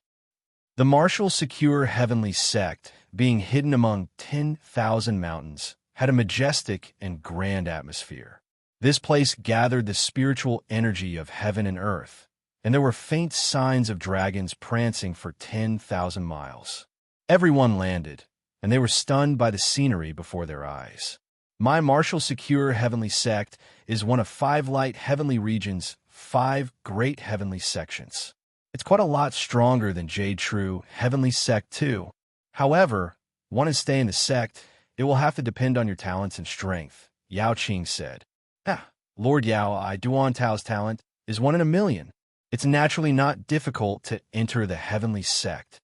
The martial secure heavenly sect, being hidden among 10,000 mountains, had a majestic and grand atmosphere. This place gathered the spiritual energy of heaven and earth, and there were faint signs of dragons prancing for 10,000 miles. Everyone landed, and they were stunned by the scenery before their eyes. My martial secure heavenly sect is one of 5 light heavenly regions, 5 great heavenly sections. It's quite a lot stronger than Jade True Heavenly Sect too. However, want to stay in the sect, it will have to depend on your talents and strength, Yao Qing said. Lord Yao, Duan Tao's talent is 1 in a million. It's naturally not difficult to enter the heavenly sect,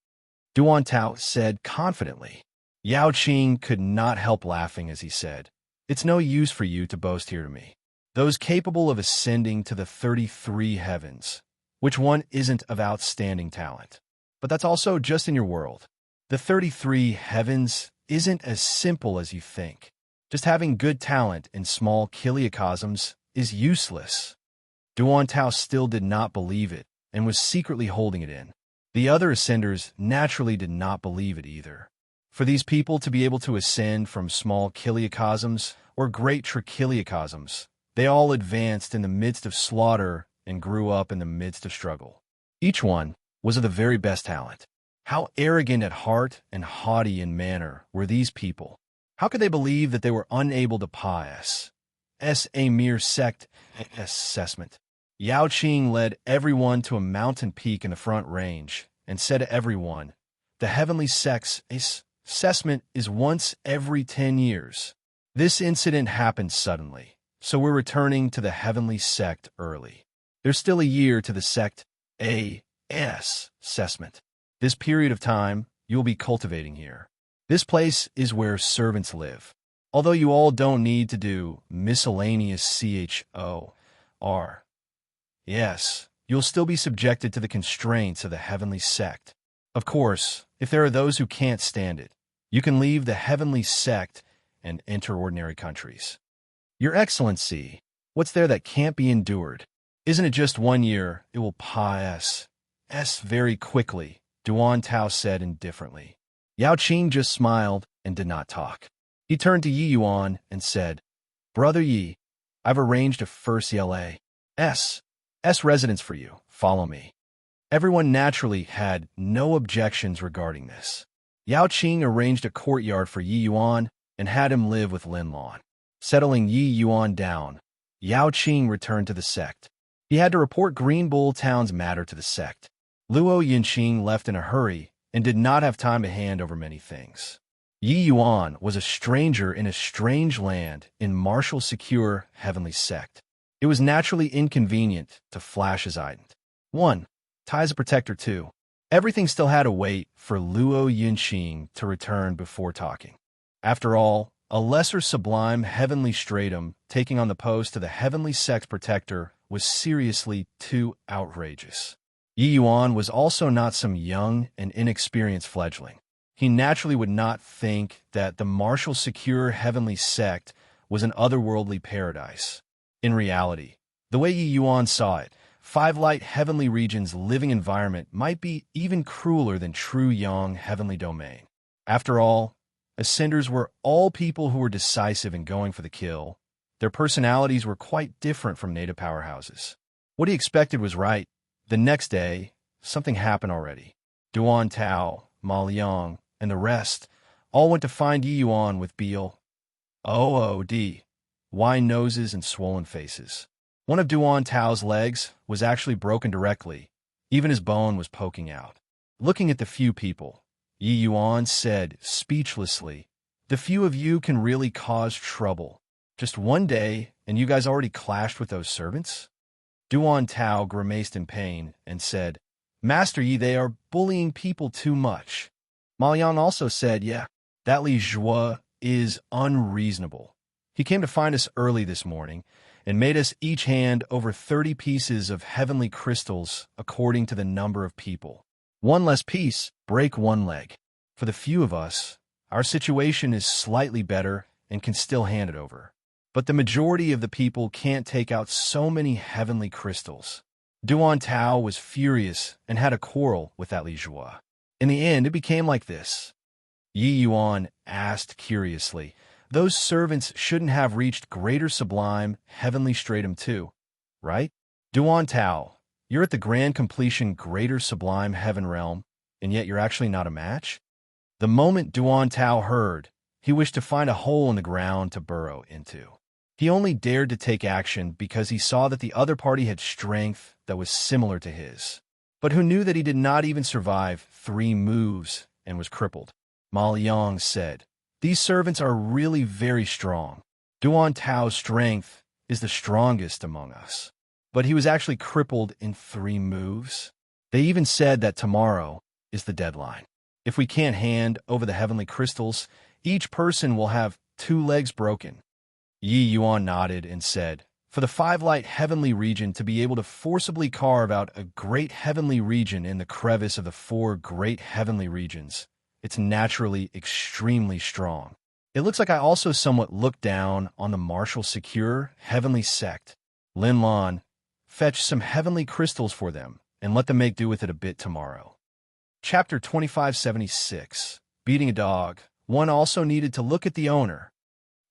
Duan Tao said confidently. Yao Qing could not help laughing as he said, it's no use for you to boast here to me. Those capable of ascending to the 33 heavens, which one isn't of outstanding talent? But that's also just in your world. The 33 heavens isn't as simple as you think. Just having good talent in small kiliocosms is useless. Duan Tao still did not believe it and was secretly holding it in. The other ascenders naturally did not believe it either. For these people to be able to ascend from small chiliocosms or great trichiliocosms, they all advanced in the midst of slaughter and grew up in the midst of struggle. Each one was of the very best talent. How arrogant at heart and haughty in manner were these people. How could they believe that they were unable to pass a mere sect assessment? Yao Qing led everyone to a mountain peak in the front range and said to everyone, "The heavenly sect's assessment is once every 10 years. This incident happened suddenly, so we're returning to the heavenly sect early. There's still a year to the sect assessment. This period of time you'll be cultivating here. This place is where servants live. Although you all don't need to do miscellaneous chor. Yes, you'll still be subjected to the constraints of the heavenly sect. Of course, if there are those who can't stand it, you can leave the heavenly sect and enter ordinary countries." "Your Excellency, what's there that can't be endured? Isn't it just 1 year? It will pass very quickly," Duan Tao said indifferently. Yao Qing just smiled and did not talk. He turned to Yi Yuan and said, "Brother Yi, I've arranged a first S residence for you. Follow me." Everyone naturally had no objections regarding this. Yao Qing arranged a courtyard for Yi Yuan and had him live with Lin Lan. Settling Yi Yuan down, Yao Qing returned to the sect. He had to report Green Bull Town's matter to the sect. Luo Yinqing left in a hurry and did not have time to hand over many things. Yi Yuan was a stranger in a strange land in martial secure heavenly sect. It was naturally inconvenient to flash his ident. 1. Ties a protector 2. Everything still had to wait for Luo Yinqing to return before talking. After all, a lesser sublime heavenly stratum taking on the post of the heavenly sect's protector was seriously too outrageous. Yi Yuan was also not some young and inexperienced fledgling. He naturally would not think that the martial secure heavenly sect was an otherworldly paradise. In reality, the way Yi Yuan saw it, 5 light heavenly regions' living environment might be even crueler than true yang heavenly domain. After all, ascenders were all people who were decisive in going for the kill. Their personalities were quite different from native powerhouses. What he expected was right. The next day, something happened already. Duan Tao, Ma Liang, and the rest all went to find Yi Yuan with BOOD, wine noses and swollen faces. One of Duan Tao's legs was actually broken directly. Even his bone was poking out. Looking at the few people, Yi Yuan said speechlessly, "The few of you can really cause trouble. Just 1 day, and you guys already clashed with those servants?" Duan Tao grimaced in pain and said, "Master Yi, they are bullying people too much." Ma Liang also said, "Yeah, that Li Zhuo is unreasonable. He came to find us early this morning and made us each hand over 30 pieces of heavenly crystals according to the number of people. 1 less piece, break 1 leg. For the few of us, our situation is slightly better and can still hand it over. But the majority of the people can't take out so many heavenly crystals." Duan Tao was furious and had a quarrel with that Li Zhuo. In the end, it became like this. Yi Yuan asked curiously, "Those servants shouldn't have reached greater sublime heavenly stratum too, right?" Duan Tao, you're at the grand completion greater sublime heaven realm, and yet you're actually not a match? The moment Duan Tao heard, he wished to find a hole in the ground to burrow into. He only dared to take action because he saw that the other party had strength that was similar to his. But who knew that he did not even survive 3 moves and was crippled? Ma Liang said, "These servants are really very strong. Duan Tao's strength is the strongest among us. But he was actually crippled in 3 moves. They even said that tomorrow is the deadline. If we can't hand over the heavenly crystals, each person will have 2 legs broken." Yi Yuan nodded and said, "For the 5 light heavenly region to be able to forcibly carve out a great heavenly region in the crevice of the 4 great heavenly regions, it's naturally extremely strong. It looks like I also somewhat look down on the martial secure heavenly sect. Lin Lan, fetch some heavenly crystals for them and let them make do with it a bit tomorrow." Chapter 2576. Beating a dog. One also needed to look at the owner.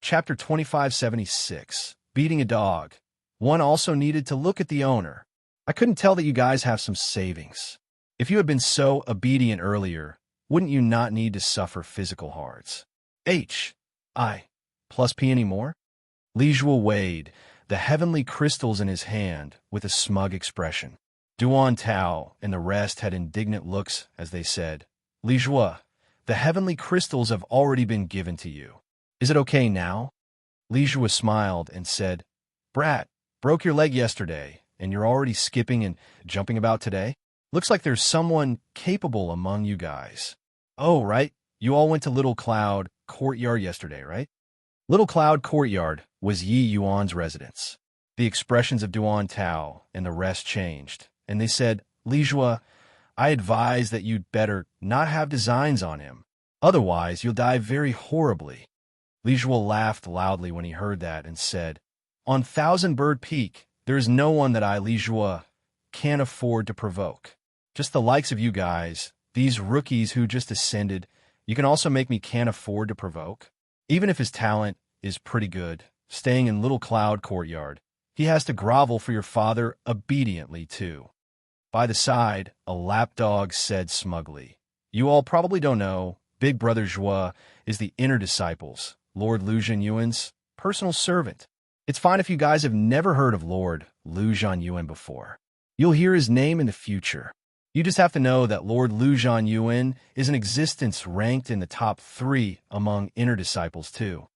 Chapter 2576. Beating a dog. One also needed to look at the owner. I couldn't tell that you guys have some savings. If you had been so obedient earlier, wouldn't you not need to suffer physical hards? H. I. Plus P anymore? Lijua weighed the heavenly crystals in his hand with a smug expression. Duan Tao and the rest had indignant looks as they said, Lijua, the heavenly crystals have already been given to you. Is it okay now? Lijua smiled and said, Brat, broke your leg yesterday, and you're already skipping and jumping about today? Looks like there's someone capable among you guys. Oh, right, you all went to Little Cloud Courtyard yesterday, right? Little Cloud Courtyard was Yi Yuan's residence. The expressions of Duan Tao and the rest changed, and they said, Lijua, I advise that you'd better not have designs on him. Otherwise, you'll die very horribly. Lijua laughed loudly when he heard that and said, On Thousand Bird Peak, there is no one that I, Lijua, can't afford to provoke. Just the likes of you guys, these rookies who just ascended, you can also make me can't afford to provoke. Even if his talent is pretty good, staying in Little Cloud Courtyard, he has to grovel for your father obediently, too. By the side, a lapdog said smugly, You all probably don't know, Big Brother Zhua is the inner disciples, Lord Lu Zhenyuan's personal servant. It's fine if you guys have never heard of Lord Lu Zhenyuan before. You'll hear his name in the future. You just have to know that Lord Lu Zhenyuan is an existence ranked in the top 3 among inner disciples, too.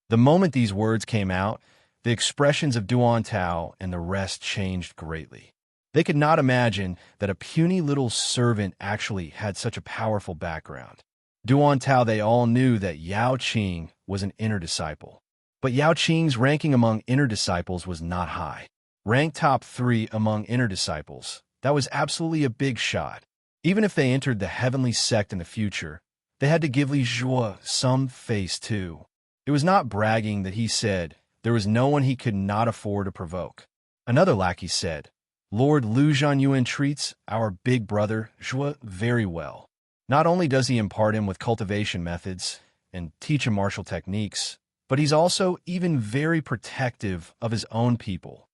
The moment these words came out, the expressions of Duan Tao and the rest changed greatly. They could not imagine that a puny little servant actually had such a powerful background. Duan Tao, they all knew that Yao Qing was an inner disciple. But Yao Qing's ranking among inner disciples was not high. Ranked top 3 among inner disciples, that was absolutely a big shot. Even if they entered the heavenly sect in the future, they had to give Li Zhua some face too. It was not bragging that he said there was no one he could not afford to provoke. Another lackey said, Lord Lu Zhenyuan treats our big brother Zhua very well. Not only does he impart him with cultivation methods and teach him martial techniques, but he's also even very protective of his own people.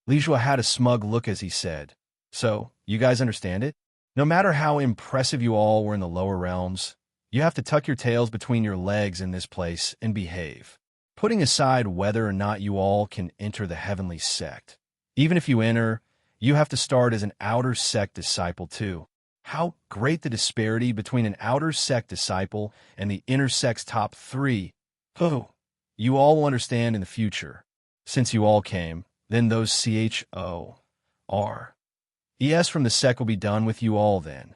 Li Zhua had a smug look as he said, So, you guys understand it? No matter how impressive you all were in the lower realms, you have to tuck your tails between your legs in this place and behave. Putting aside whether or not you all can enter the heavenly sect. Even if you enter, you have to start as an outer sect disciple too. How great the disparity between an outer sect disciple and the inner sect's top 3. Oh, you all will understand in the future. Since you all came, then those CHORES from the sect will be done with you all then.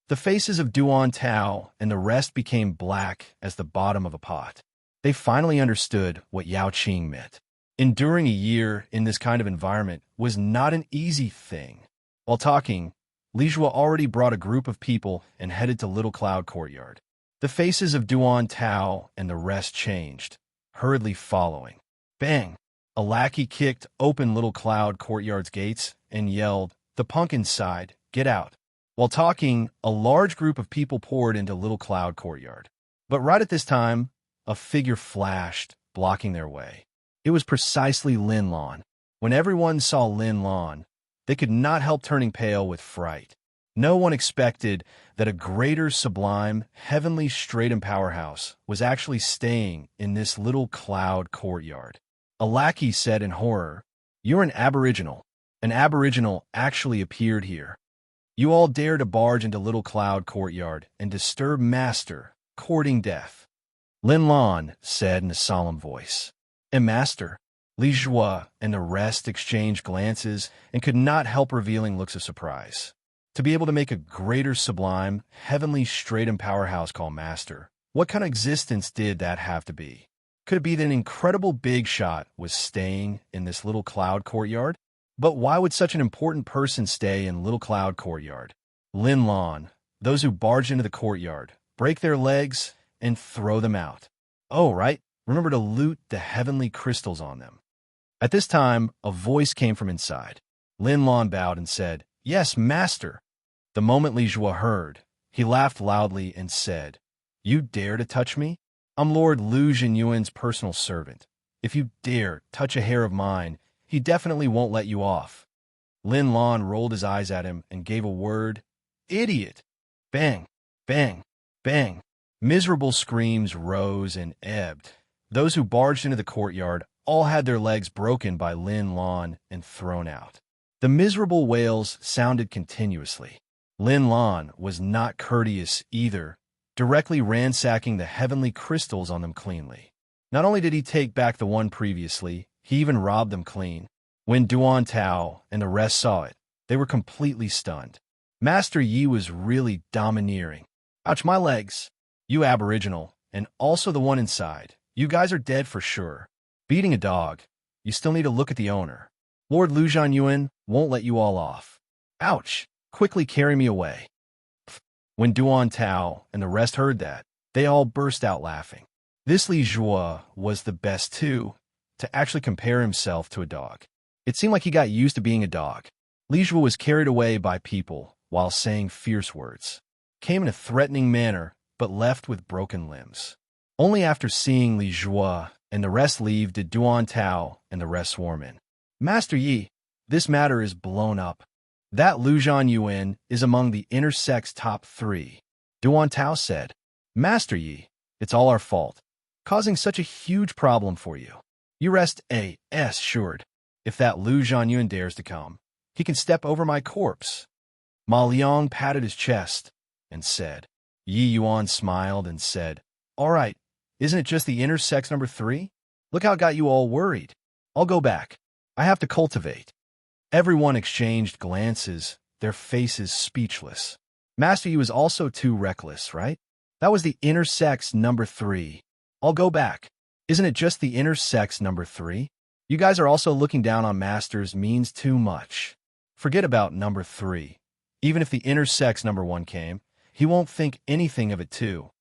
The faces of Duan Tao and the rest became black as the bottom of a pot. They finally understood what Yao Qing meant. Enduring a year in this kind of environment was not an easy thing. While talking, Li Zhua already brought a group of people and headed to Little Cloud Courtyard. The faces of Duan Tao and the rest changed, hurriedly following. Bang! A lackey kicked open Little Cloud Courtyard's gates and yelled, The punk inside, get out. While talking, a large group of people poured into Little Cloud Courtyard. But right at this time, a figure flashed, blocking their way. It was precisely Lin Lan. When everyone saw Lin Lan, they could not help turning pale with fright. No one expected that a greater sublime, heavenly Stratum powerhouse was actually staying in this Little Cloud Courtyard. A lackey said in horror, You're an aboriginal. An aboriginal actually appeared here. You all dare to barge into Little Cloud Courtyard and disturb Master, courting death. Lin Lan said in a solemn voice. And Master, Li Zhua and the rest exchanged glances and could not help revealing looks of surprise. To be able to make a greater sublime, heavenly Stratum powerhouse call Master, what kind of existence did that have to be? Could it be that an incredible big shot was staying in this Little Cloud Courtyard? But why would such an important person stay in Little Cloud Courtyard? Lin Lan, those who barge into the courtyard, break their legs, and throw them out. Oh, right, remember to loot the heavenly crystals on them. At this time, a voice came from inside. Lin Lan bowed and said, Yes, Master. The moment Li Zhua heard, He laughed loudly and said, "You dare to touch me? I'm Lord Lu Zhenyuan's personal servant. If you dare touch a hair of mine, he definitely won't let you off." Lin Lan rolled his eyes at him and gave a word, "Idiot!" Bang, bang, bang. Miserable screams rose and ebbed. Those who barged into the courtyard all had their legs broken by Lin Lan and thrown out. The miserable wails sounded continuously. Lin Lan was not courteous either, directly ransacking the heavenly crystals on them cleanly. Not only did he take back the one previously, he even robbed them clean. When Duan Tao and the rest saw it, they were completely stunned. Master Yi was really domineering. "Ouch, my legs! You aboriginal, and also the one inside. You guys are dead for sure. Beating a dog. You still need to look at the owner. Lord Lu Zhenyuan won't let you all off. Ouch! Quickly carry me away." When Duan Tao and the rest heard that, they all burst out laughing. This Li Zhuo was the best too, to actually compare himself to a dog. It seemed like he got used to being a dog. Li Zhuo was carried away by people while saying fierce words. Came in a threatening manner, but left with broken limbs. Only after seeing Li Zhuo and the rest leave did Duan Tao and the rest swarm in. "Master Yi, this matter is blown up. That Lu Zhenyuan is among the inner sect's top 3. Duan Tao said, "Master Yi, it's all our fault, causing such a huge problem for you. You rest assured. If that Lu Zhenyuan dares to come, he can step over my corpse." Ma Liang patted his chest and said. Yi Yuan smiled and said, "All right, isn't it just the inner sex number 3? Look how it got you all worried. I'll go back. I have to cultivate." Everyone exchanged glances, their faces speechless. Master Yi was also too reckless, right? That was the inner sex number 3. I'll go back. Isn't it just the inner sex number 3? You guys are also looking down on masters means too much. Forget about number 3. Even if the inner sex number 1 came, he won't think anything of it too.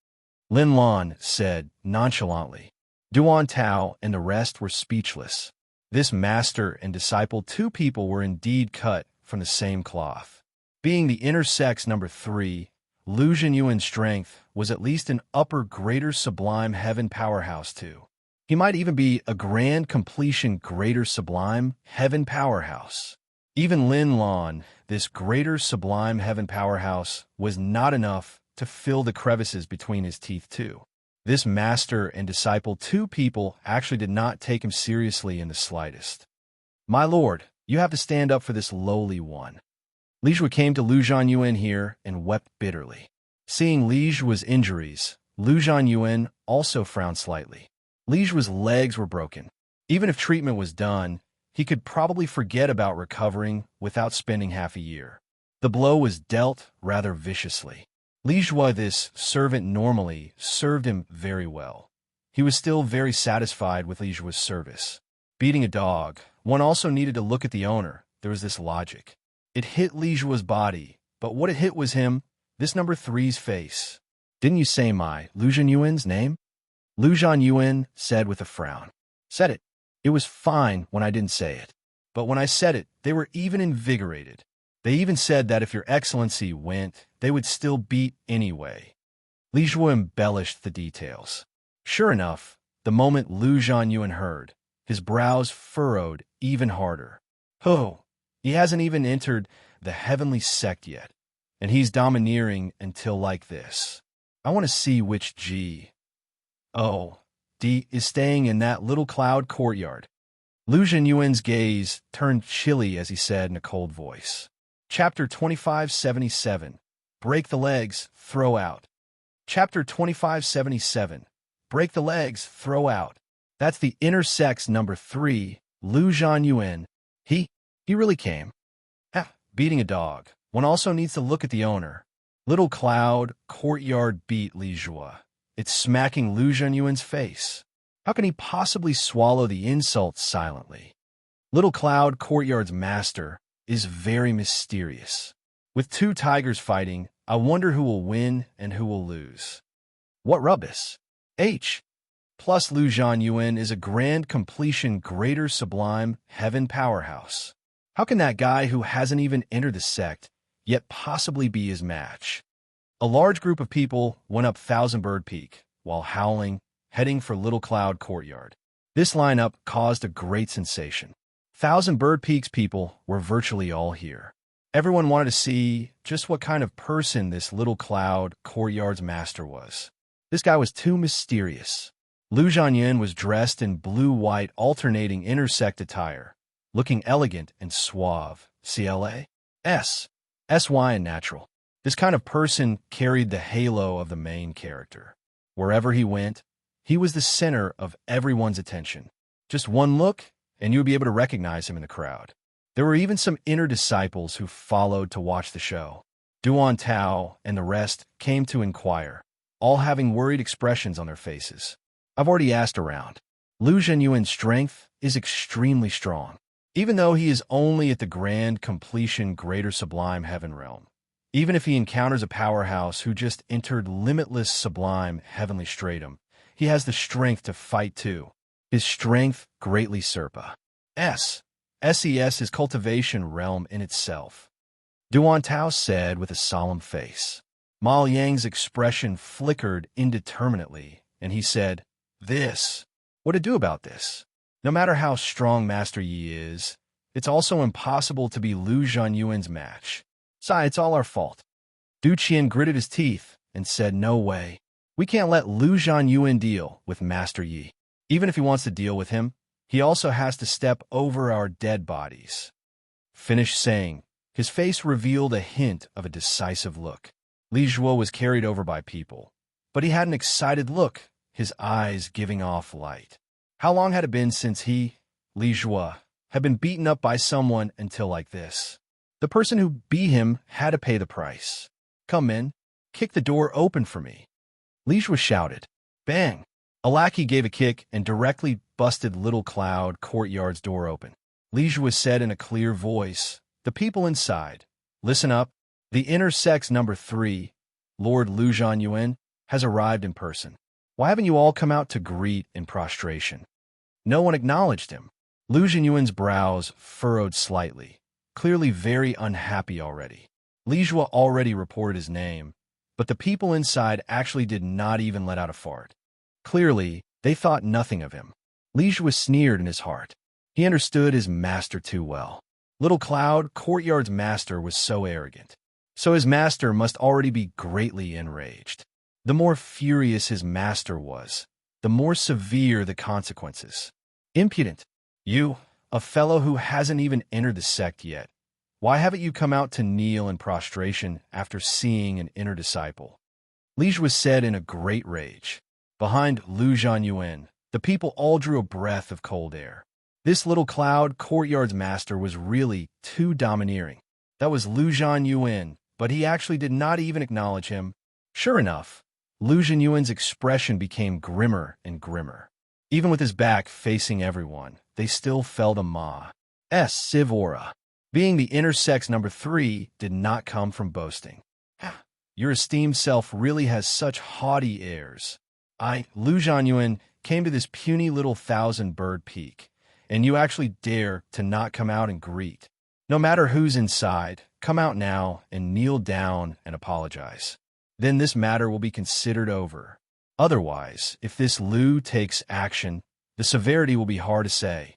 Lin Lan said nonchalantly. Duan Tao and the rest were speechless. This master and disciple, 2 people were indeed cut from the same cloth. Being the inner sex number 3, Lu Zhenyuan's strength was at least an upper greater sublime heaven powerhouse too. He might even be a grand completion greater sublime heaven powerhouse. Even Lin Lan, this greater sublime heaven powerhouse, was not enough to fill the crevices between his teeth too. This master and disciple, 2 people, actually did not take him seriously in the slightest. "My lord, you have to stand up for this lowly one." Li Zhuo came to Lu Zhenyuan here and wept bitterly. Seeing Li Zhuo's injuries, Lu Zhenyuan also frowned slightly. Li Zhuo's legs were broken. Even if treatment was done, he could probably forget about recovering without spending half a year. The blow was dealt rather viciously. Li Zhuo, this servant, normally served him very well. He was still very satisfied with Li Zhuo's service. Beating a dog, one also needed to look at the owner. There was this logic. It hit Li Zhuo's body, but what it hit was him, this number 3's face. "Didn't you say my Lu Zhenyuan's name?" Lu Zhenyuan said with a frown. "Said it. It was fine when I didn't say it. But when I said it, they were even invigorated. They even said that if your excellency went, they would still beat anyway." Li Zhuo embellished the details. Sure enough, the moment Lu Zhenyuan heard, his brows furrowed even harder. "Oh, he hasn't even entered the heavenly sect yet, and he's domineering until like this. I want to see which D is staying in that little cloud courtyard." Lu Zhenyuan's gaze turned chilly as he said in a cold voice. Chapter 2577. Break the legs, throw out. Chapter 2577. Break the legs, throw out. That's the inner sex number 3, Lu Zhenyuan. He really came. Beating a dog. One also needs to look at the owner. Little cloud, courtyard beat Li Zhuo. It's smacking Lu Zhenyuan's face. How can he possibly swallow the insult silently? Little cloud, courtyard's master, is very mysterious. With 2 tigers fighting, I wonder who will win and who will lose. What rubbish. Plus Lu Zhenyuan is a grand completion greater sublime heaven powerhouse. How can that guy who hasn't even entered the sect yet possibly be his match? A large group of people went up Thousand Bird Peak, while howling, heading for Little Cloud Courtyard. This lineup caused a great sensation. Thousand Bird Peak's people were virtually all here. Everyone wanted to see just what kind of person this Little Cloud Courtyard's master was. This guy was too mysterious. Lu Zhanyun was dressed in blue-white alternating intersect attire, looking elegant and suave. CLA? SY and natural. This kind of person carried the halo of the main character. Wherever he went, he was the center of everyone's attention. Just one look, and you would be able to recognize him in the crowd. There were even some inner disciples who followed to watch the show. Duan Tao and the rest came to inquire, all having worried expressions on their faces. I've already asked around. Lu Zhenyuan's strength is extremely strong. Even though he is only at the grand completion greater sublime heaven realm, even if he encounters a powerhouse who just entered limitless sublime heavenly stratum, he has the strength to fight too. His strength greatly surpa. SES is cultivation realm in itself. Duan Tao said with a solemn face. Ma Yang's expression flickered indeterminately, and he said, "This. What to do about this? No matter how strong Master Yi is, it's also impossible to be Lu Zhanyuan's match. Sai, it's all our fault." Du Qian gritted his teeth and said, "No way. We can't let Lu Zhanyuan deal with Master Yi. Even if he wants to deal with him, he also has to step over our dead bodies." Finished saying, his face revealed a hint of a decisive look. Li Zhuo was carried over by people, but he had an excited look, his eyes giving off light. How long had it been since he, Li Zhuo, had been beaten up by someone until like this? The person who beat him had to pay the price. "Come in. Kick the door open for me." Li Zhuo shouted. Bang! A lackey gave a kick and directly busted Little Cloud Courtyard's door open. Li Zhuo said in a clear voice, "The people inside, listen up. The inner sex number 3, Lord Lu Zhanyuan, has arrived in person. Why haven't you all come out to greet in prostration?" No one acknowledged him. Lu Zhanyuan's brows furrowed slightly, clearly very unhappy already. Li Zhuo already reported his name, but the people inside actually did not even let out a fart. Clearly, they thought nothing of him. Li Zhuo sneered in his heart. He understood his master too well. Little Cloud Courtyard's master was so arrogant. So his master must already be greatly enraged. The more furious his master was, the more severe the consequences. Impudent. You, a fellow who hasn't even entered the sect yet. Why haven't you come out to kneel in prostration after seeing an inner disciple? Li Zhuo said in a great rage. Behind Lu Zhanyuan, the people all drew a breath of cold air. This Little Cloud Courtyard's master was really too domineering. That was Lu Zhanyuan, but he actually did not even acknowledge him. Sure enough, Lu Zhanyuan's expression became grimmer and grimmer. Even with his back facing everyone, they still felt a Ma's civ aura. Being the inner sex number 3 did not come from boasting. Your esteemed self really has such haughty airs. Lu Zhanyuan, came to this puny little Thousand Bird Peak, and you actually dare to not come out and greet. No matter who's inside, come out now and kneel down and apologize. Then this matter will be considered over. Otherwise, if this Lu takes action, the severity will be hard to say.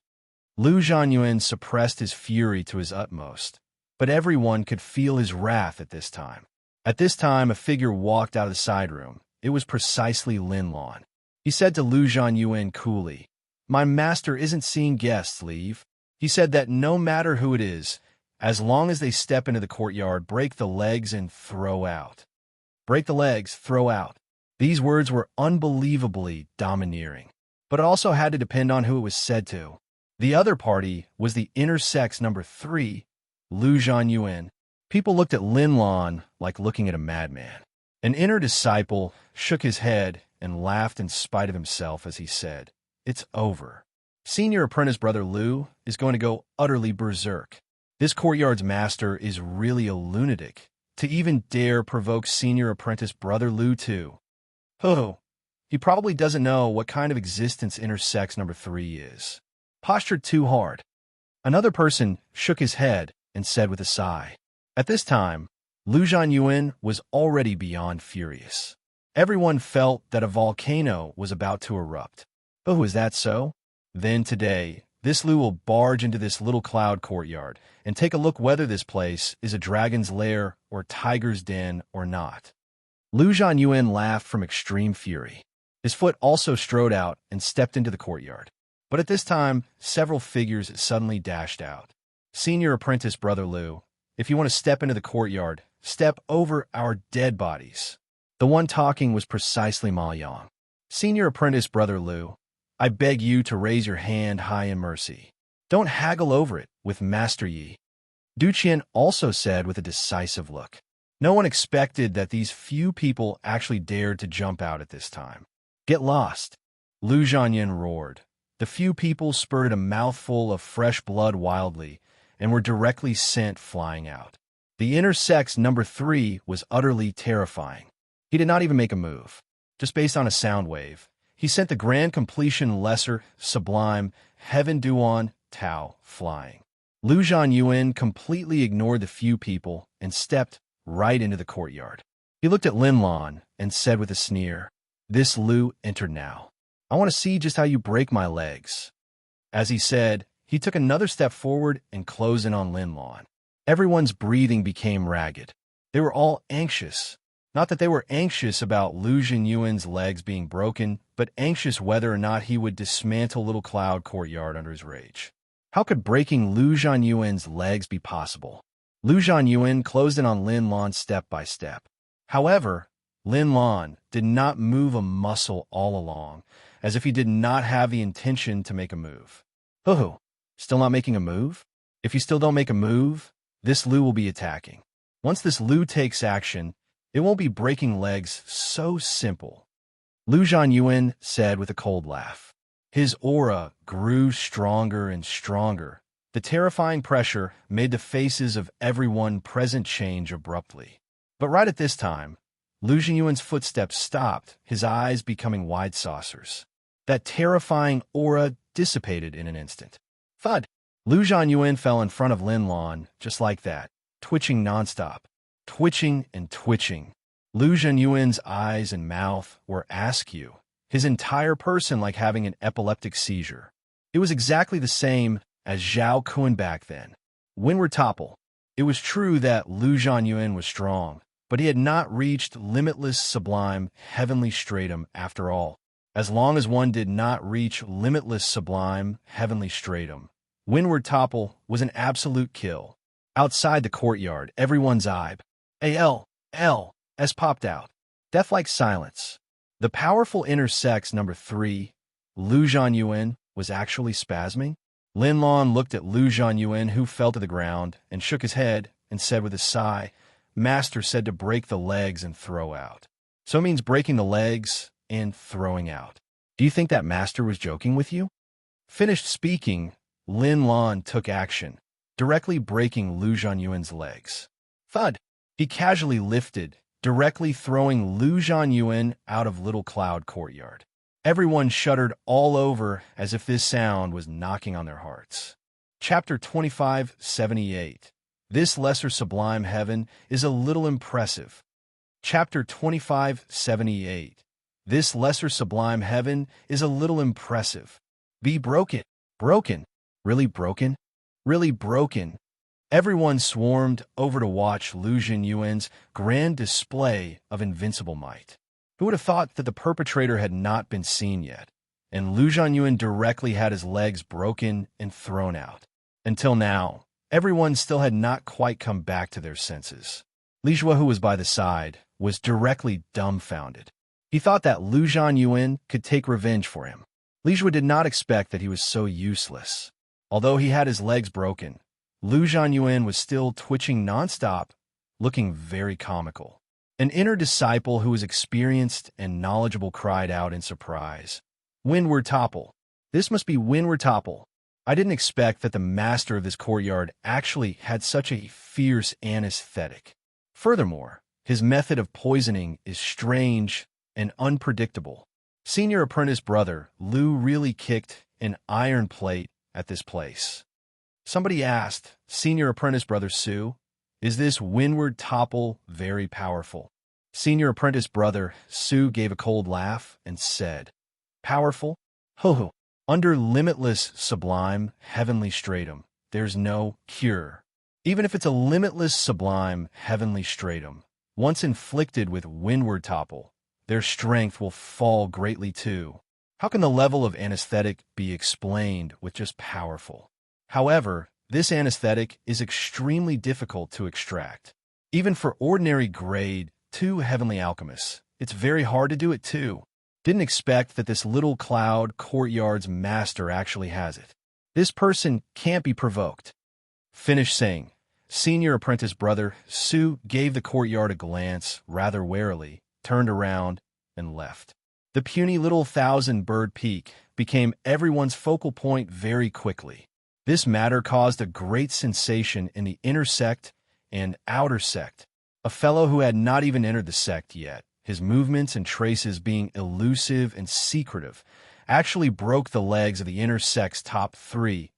Lu Zhanyuan suppressed his fury to his utmost, but everyone could feel his wrath at this time. At this time, a figure walked out of the side room. It was precisely Lin Lan. He said to Lu Zhanyuan coolly, "My master isn't seeing guests leave. He said that no matter who it is, as long as they step into the courtyard, break the legs and throw out. Break the legs, throw out." These words were unbelievably domineering, but it also had to depend on who it was said to. The other party was the inner sex number 3, Lu Zhanyuan. People looked at Lin Lan like looking at a madman. An inner disciple shook his head and laughed in spite of himself as he said, "It's over. Senior apprentice brother Lu is going to go utterly berserk. This courtyard's master is really a lunatic to even dare provoke senior apprentice brother Lu too. Oh, he probably doesn't know what kind of existence inner sex number 3 is. Postured too hard." Another person shook his head and said with a sigh. At this time, Lu Zhanyuan was already beyond furious. Everyone felt that a volcano was about to erupt. Oh, is that so? Then today, this Lu will barge into this little cloud courtyard and take a look whether this place is a dragon's lair or tiger's den or not. Lu Zhanyuan laughed from extreme fury. His foot also strode out and stepped into the courtyard. But at this time, several figures suddenly dashed out. Senior apprentice Brother Lu, if you want to step into the courtyard, step over our dead bodies. The one talking was precisely Ma Yang. Senior apprentice Brother Lu, I beg you to raise your hand high in mercy. Don't haggle over it with Master Yi. Du Qian also said with a decisive look. No one expected that these few people actually dared to jump out at this time. Get lost. Lu Zhanyuan roared. The few people spurted a mouthful of fresh blood wildly and were directly sent flying out. The inner sex number 3 was utterly terrifying. He did not even make a move. Just based on a sound wave, he sent the grand completion lesser, sublime, heaven Duan, Tao, flying. Lu Zhanyuan completely ignored the few people and stepped right into the courtyard. He looked at Lin Lan and said with a sneer, This Lu entered now. I want to see just how you break my legs. As he said, he took another step forward and closed in on Lin Lan. Everyone's breathing became ragged. They were all anxious. Not that they were anxious about Lu Zhanyuan's legs being broken, but anxious whether or not he would dismantle Little Cloud Courtyard under his rage. How could breaking Lu Zhanyuan's legs be possible? Lu Zhanyuan closed in on Lin Lan step by step. However, Lin Lan did not move a muscle all along, as if he did not have the intention to make a move. Oh, still not making a move? If you still don't make a move, this Lu will be attacking. Once this Lu takes action, it won't be breaking legs so simple. Lu Zhanyuan said with a cold laugh. His aura grew stronger and stronger. The terrifying pressure made the faces of everyone present change abruptly. But right at this time, Lu Zhanyuan's footsteps stopped, his eyes becoming wide saucers. That terrifying aura dissipated in an instant. Thud! Lu Zhanyuan fell in front of Lin Lan, just like that, twitching nonstop. Twitching and twitching. Lu Zhanyuan's eyes and mouth were askew, his entire person like having an epileptic seizure. It was exactly the same as Zhao Kun back then. Windward topple. It was true that Lu Zhanyuan was strong, but he had not reached limitless sublime heavenly stratum after all. As long as one did not reach limitless sublime heavenly stratum, windward topple was an absolute kill. Outside the courtyard, everyone's eye as popped out. Death-like silence. The powerful inner sex number 3, Lu Zhanyuan, was actually spasming. Lin Lan looked at Lu Zhanyuan, who fell to the ground, and shook his head and said with a sigh, Master said to break the legs and throw out. So it means breaking the legs and throwing out. Do you think that Master was joking with you? Finished speaking, Lin Lan took action, directly breaking Lu Zhanyuan's legs. Thud! He casually lifted, directly throwing Lu Zhanyuan out of Little Cloud Courtyard. Everyone shuddered all over as if this sound was knocking on their hearts. Chapter 2578. This lesser sublime heaven is a little impressive. Chapter 2578. This lesser sublime heaven is a little impressive. Be broken. Broken. Really broken? Really broken. Everyone swarmed over to watch Lu Zhanyuan's grand display of invincible might. Who would have thought that the perpetrator had not been seen yet, and Lu Zhanyuan directly had his legs broken and thrown out? Until now, everyone still had not quite come back to their senses. Li Zhua, who was by the side, was directly dumbfounded. He thought that Lu Zhanyuan could take revenge for him. Li Zhua did not expect that he was so useless. Although he had his legs broken, Lu Zhanyuan was still twitching nonstop, looking very comical. An inner disciple who was experienced and knowledgeable cried out in surprise. Windward topple. This must be windward topple. I didn't expect that the master of this courtyard actually had such a fierce anesthetic. Furthermore, his method of poisoning is strange and unpredictable. Senior apprentice brother Lu really kicked an iron plate at this place. Somebody asked, Senior apprentice brother Su, Is this windward topple very powerful? Senior apprentice brother Sue gave a cold laugh and said, Powerful? Ho ho. Under limitless sublime heavenly stratum, there's no cure. Even if it's a limitless sublime heavenly stratum, once inflicted with windward topple, their strength will fall greatly too. How can the level of anesthetic be explained with just powerful? However, this anesthetic is extremely difficult to extract. Even for ordinary grade 2 heavenly alchemists, it's very hard to do it too. Didn't expect that this little cloud courtyard's master actually has it. This person can't be provoked. Finish saying. Senior apprentice brother Sue gave the courtyard a glance rather warily, turned around, and left. The puny little 1,000-bird peak became everyone's focal point very quickly. This matter caused a great sensation in the inner sect and outer sect. A fellow who had not even entered the sect yet, his movements and traces being elusive and secretive, actually broke the legs of the inner sect's top 3,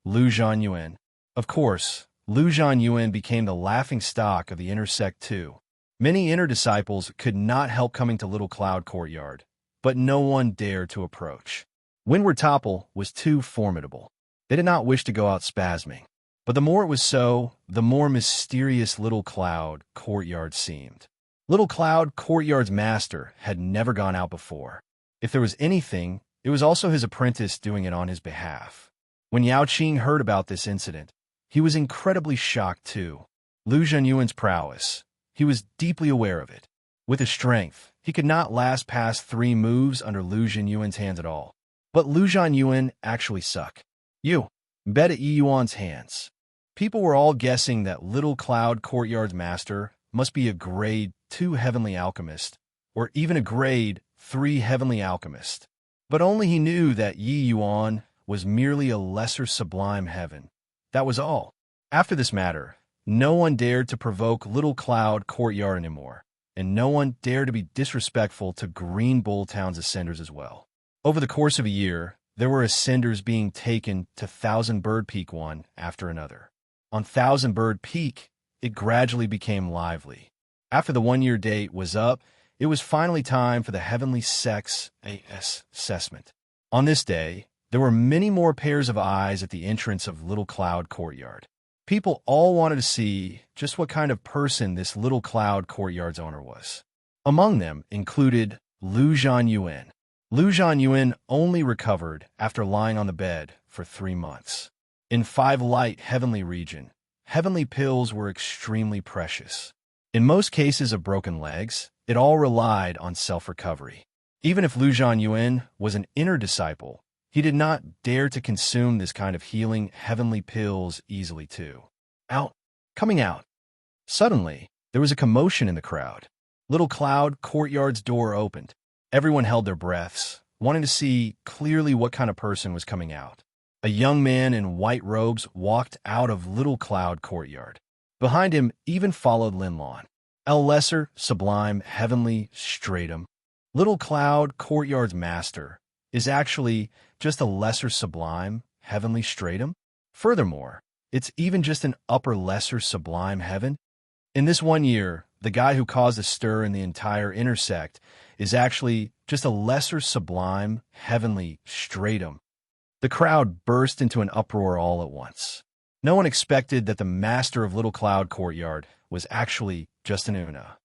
Lu Zhanyuan. Of course, Lu Zhanyuan became the laughingstock of the inner sect too. Many inner disciples could not help coming to Little Cloud Courtyard, but no one dared to approach. Windward Topple was too formidable. They did not wish to go out spasming. But the more it was so, the more mysterious Little Cloud Courtyard seemed. Little Cloud Courtyard's master had never gone out before. If there was anything, it was also his apprentice doing it on his behalf. When Yao Qing heard about this incident, he was incredibly shocked too. Lu Zhenyuan's prowess, he was deeply aware of it. With his strength, he could not last past 3 moves under Lu Zhenyuan's hands at all. But Lu Zhenyuan actually sucked. Bet at Yi Yuan's hands. People were all guessing that Little Cloud Courtyard's master must be a grade 2 heavenly alchemist, or even a grade 3 heavenly alchemist. But only he knew that Yi Yuan was merely a lesser sublime heaven. That was all. After this matter, no one dared to provoke Little Cloud Courtyard anymore, and no one dared to be disrespectful to Green Bull Town's ascenders as well. Over the course of a year, there were ascenders being taken to 1,000-Bird Peak one after another. On 1,000-Bird Peak, it gradually became lively. After the 1-year date was up, it was finally time for the Heavenly Sect's assessment. On this day, there were many more pairs of eyes at the entrance of Little Cloud Courtyard. People all wanted to see just what kind of person this Little Cloud Courtyard's owner was. Among them included Lu Zhanyuan. Lu Zhanyuan only recovered after lying on the bed for 3 months. In 5 Light Heavenly region, heavenly pills were extremely precious. In most cases of broken legs, it all relied on self-recovery. Even if Lu Zhanyuan was an inner disciple, he did not dare to consume this kind of healing heavenly pills easily too. Coming out. Suddenly, there was a commotion in the crowd. Little Cloud Courtyard's door opened. Everyone held their breaths, wanting to see clearly what kind of person was coming out. A young man in white robes walked out of Little Cloud Courtyard. Behind him even followed Linlon, El Lesser, Sublime, Heavenly, Stratum. Little Cloud Courtyard's master is actually just a lesser sublime, heavenly stratum. Furthermore, it's even just an upper lesser sublime heaven. In this 1 year, the guy who caused a stir in the entire intersect is actually just a lesser sublime, heavenly stratum. The crowd burst into an uproar all at once. No one expected that the master of Little Cloud Courtyard was actually just an Una.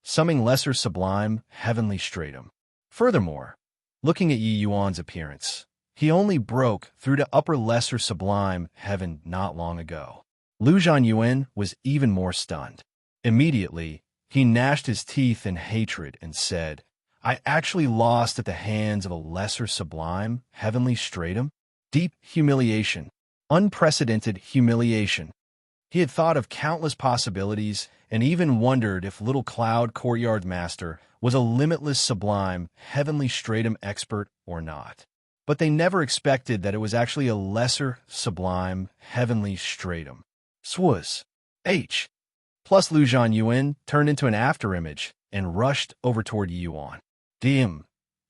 Summing lesser sublime, heavenly stratum. Furthermore, looking at Yi Yuan's appearance, he only broke through to upper lesser sublime heaven not long ago. Lu Zhanyuan was even more stunned. Immediately, he gnashed his teeth in hatred and said, I actually lost at the hands of a lesser sublime, heavenly stratum? Deep humiliation. Unprecedented humiliation. He had thought of countless possibilities and even wondered if Little Cloud Courtyard Master was a limitless sublime, heavenly stratum expert or not. But they never expected that it was actually a lesser sublime, heavenly stratum. Swaz. Plus Lu Zhanyuan turned into an afterimage and rushed over toward Yi Yuan. Damn,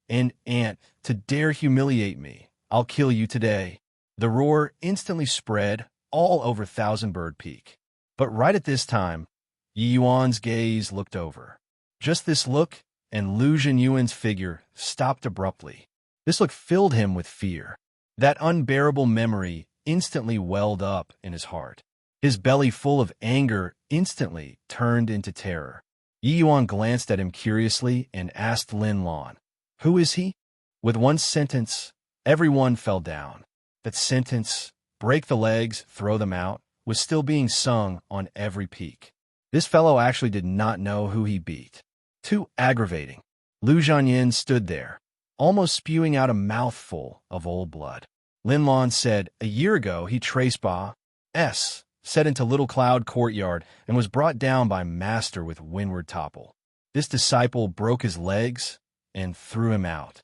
and Aunt, to dare humiliate me, I'll kill you today. The roar instantly spread all over 1,000-Bird Peak. But right at this time, Yi Yuan's gaze looked over. Just this look, and Lu Zhenyuan's figure stopped abruptly. This look filled him with fear. That unbearable memory instantly welled up in his heart. His belly full of anger instantly turned into terror. Yi Yuan glanced at him curiously and asked Lin Lan, "Who is he?" With one sentence, everyone fell down. That sentence, "break the legs, throw them out," was still being sung on every peak. This fellow actually did not know who he beat. Too aggravating. Lu Zhanyin stood there, almost spewing out a mouthful of old blood. Lin Lan said, "A year ago he traced Ba.S. set into Little Cloud Courtyard and was brought down by Master with windward topple. This disciple broke his legs and threw him out."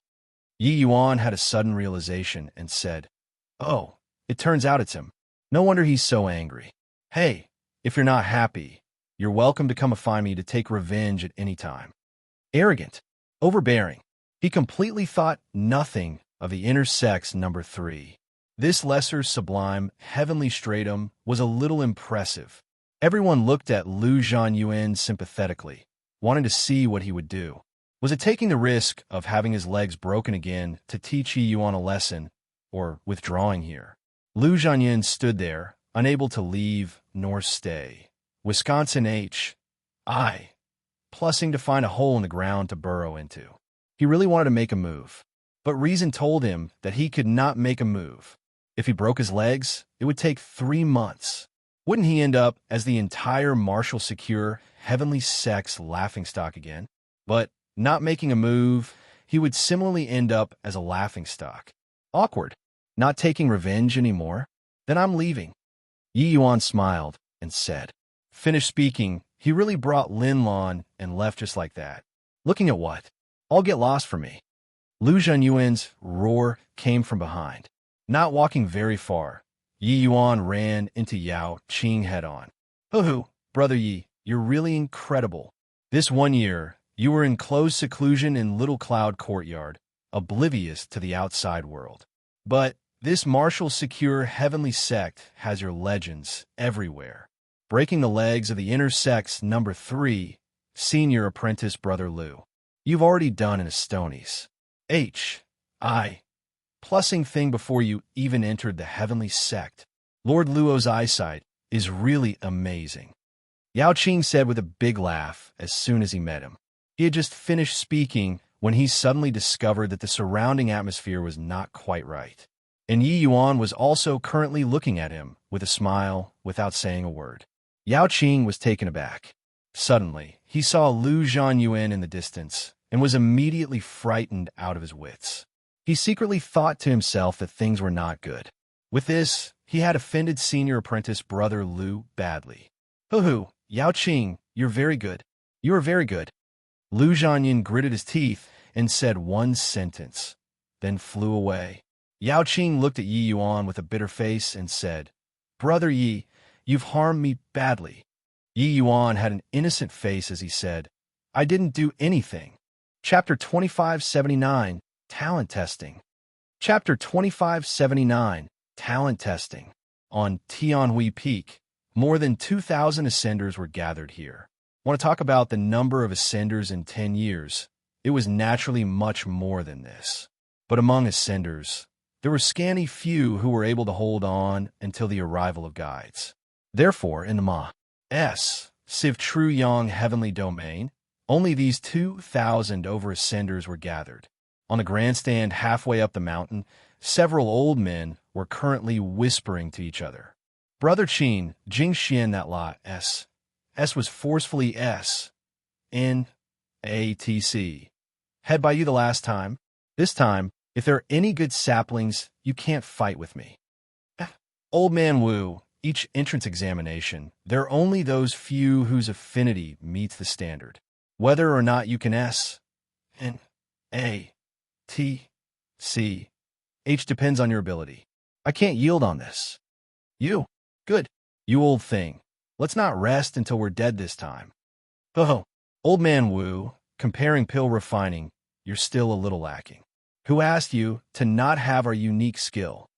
Yi Yuan had a sudden realization and said, "Oh, it turns out it's him. No wonder he's so angry. Hey, if you're not happy, you're welcome to come find me to take revenge at any time." Arrogant, overbearing, he completely thought nothing of the inner sex number 3. This lesser sublime, heavenly stratum was a little impressive. Everyone looked at Lu Zhanyuan sympathetically, wanting to see what he would do. Was it taking the risk of having his legs broken again to teach Yi Yuan a lesson, or withdrawing here? Lu Zhanyin stood there, unable to leave nor stay. Wisconsin H.I. plussing to find a hole in the ground to burrow into. He really wanted to make a move, but reason told him that he could not make a move. If he broke his legs, it would take 3 months. Wouldn't he end up as the entire martial secure, heavenly sex laughingstock again? But not making a move, he would similarly end up as a laughingstock. Awkward. Not taking revenge anymore? Then I'm leaving. Yi Yuan smiled and said. Finished speaking, he really brought Lin Lan and left just like that. Looking at what? I'll get lost for me. Lu Zhenyuan's roar came from behind. Not walking very far, Yi Yuan ran into Yao Qing head-on. "Hoo-hoo, Brother Yi, you're really incredible. This 1 year, you were in closed seclusion in Little Cloud Courtyard, oblivious to the outside world. But this martial secure heavenly sect has your legends everywhere. Breaking the legs of the inner sex number 3, senior apprentice Brother Lu. You've already done in a Stonies. H.I. plussing thing before you even entered the heavenly sect. Lord Luo's eyesight is really amazing." Yao Qing said with a big laugh as soon as he met him. He had just finished speaking when he suddenly discovered that the surrounding atmosphere was not quite right. And Yi Yuan was also currently looking at him with a smile without saying a word. Yao Qing was taken aback. Suddenly, he saw Lu Zhanyuan in the distance and was immediately frightened out of his wits. He secretly thought to himself that things were not good. With this, he had offended senior apprentice Brother Lu badly. "Hoo-hoo, Yao Qing, you're very good. You are very good." Lu Zhanyin gritted his teeth and said one sentence, then flew away. Yao Qing looked at Yi Yuan with a bitter face and said, "Brother Yi, you've harmed me badly." Yi Yuan had an innocent face as he said, "I didn't do anything." Chapter 2579, Talent Testing. Chapter 2579, Talent Testing. On Tianhui Peak, more than 2,000 ascenders were gathered here. Want to talk about the number of ascenders in 10 years? It was naturally much more than this. But among ascenders, there were scanty few who were able to hold on until the arrival of guides. Therefore, in the Ma.S. Civ True Yang Heavenly Domain, only these 2,000 over ascenders were gathered. On the grandstand halfway up the mountain, several old men were currently whispering to each other. Brother Qin, Jing Xian that lot S. S was forcefully S. N. A. T. C. Head by you the last time. This time, if there are any good saplings, you can't fight with me. Old Man Wu, each entrance examination, there are only those few whose affinity meets the standard. Whether or not you can S. N. A. T. C. H depends on your ability. I can't yield on this. You. Good. You old thing. Let's not rest until we're dead this time. Oh, Old Man Wu, comparing pill refining, you're still a little lacking. Who asked you to not have our unique skill?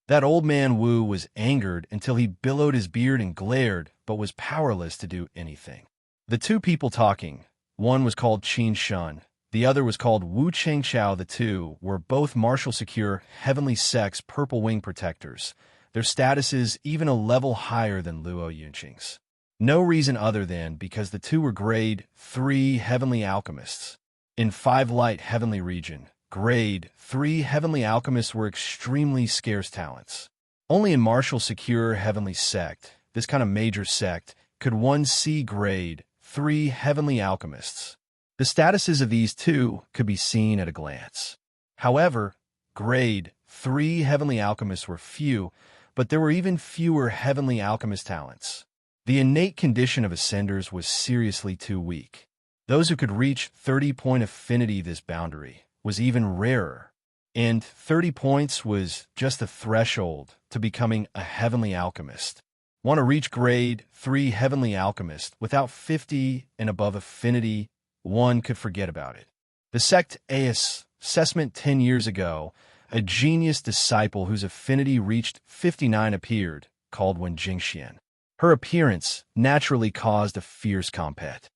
That old man Wu was angered until he billowed his beard and glared, but was powerless to do anything. The two people talking, one was called Qin Shun, the other was called Wu Chengqiao. The two were both martial secure, heavenly sex purple wing protectors, their statuses even a level higher than Luo Yunqing's. No reason other than because the two were grade 3 heavenly alchemists. In 5 light heavenly region, grade 3 heavenly alchemists were extremely scarce talents. Only in martial secure heavenly sect, this kind of major sect, could one see grade 3 heavenly alchemists. The statuses of these two could be seen at a glance. However, grade 3 heavenly alchemists were few, but there were even fewer heavenly alchemist talents. The innate condition of ascenders was seriously too weak. Those who could reach 30-point affinity, this boundary, was even rarer. And 30 points was just the threshold to becoming a heavenly alchemist. Want to reach grade 3 heavenly alchemist without 50 and above affinity, one could forget about it. The sect AS assessment 10 years ago, a genius disciple whose affinity reached 59 appeared, called Wen Jingxian. Her appearance naturally caused a fierce compet.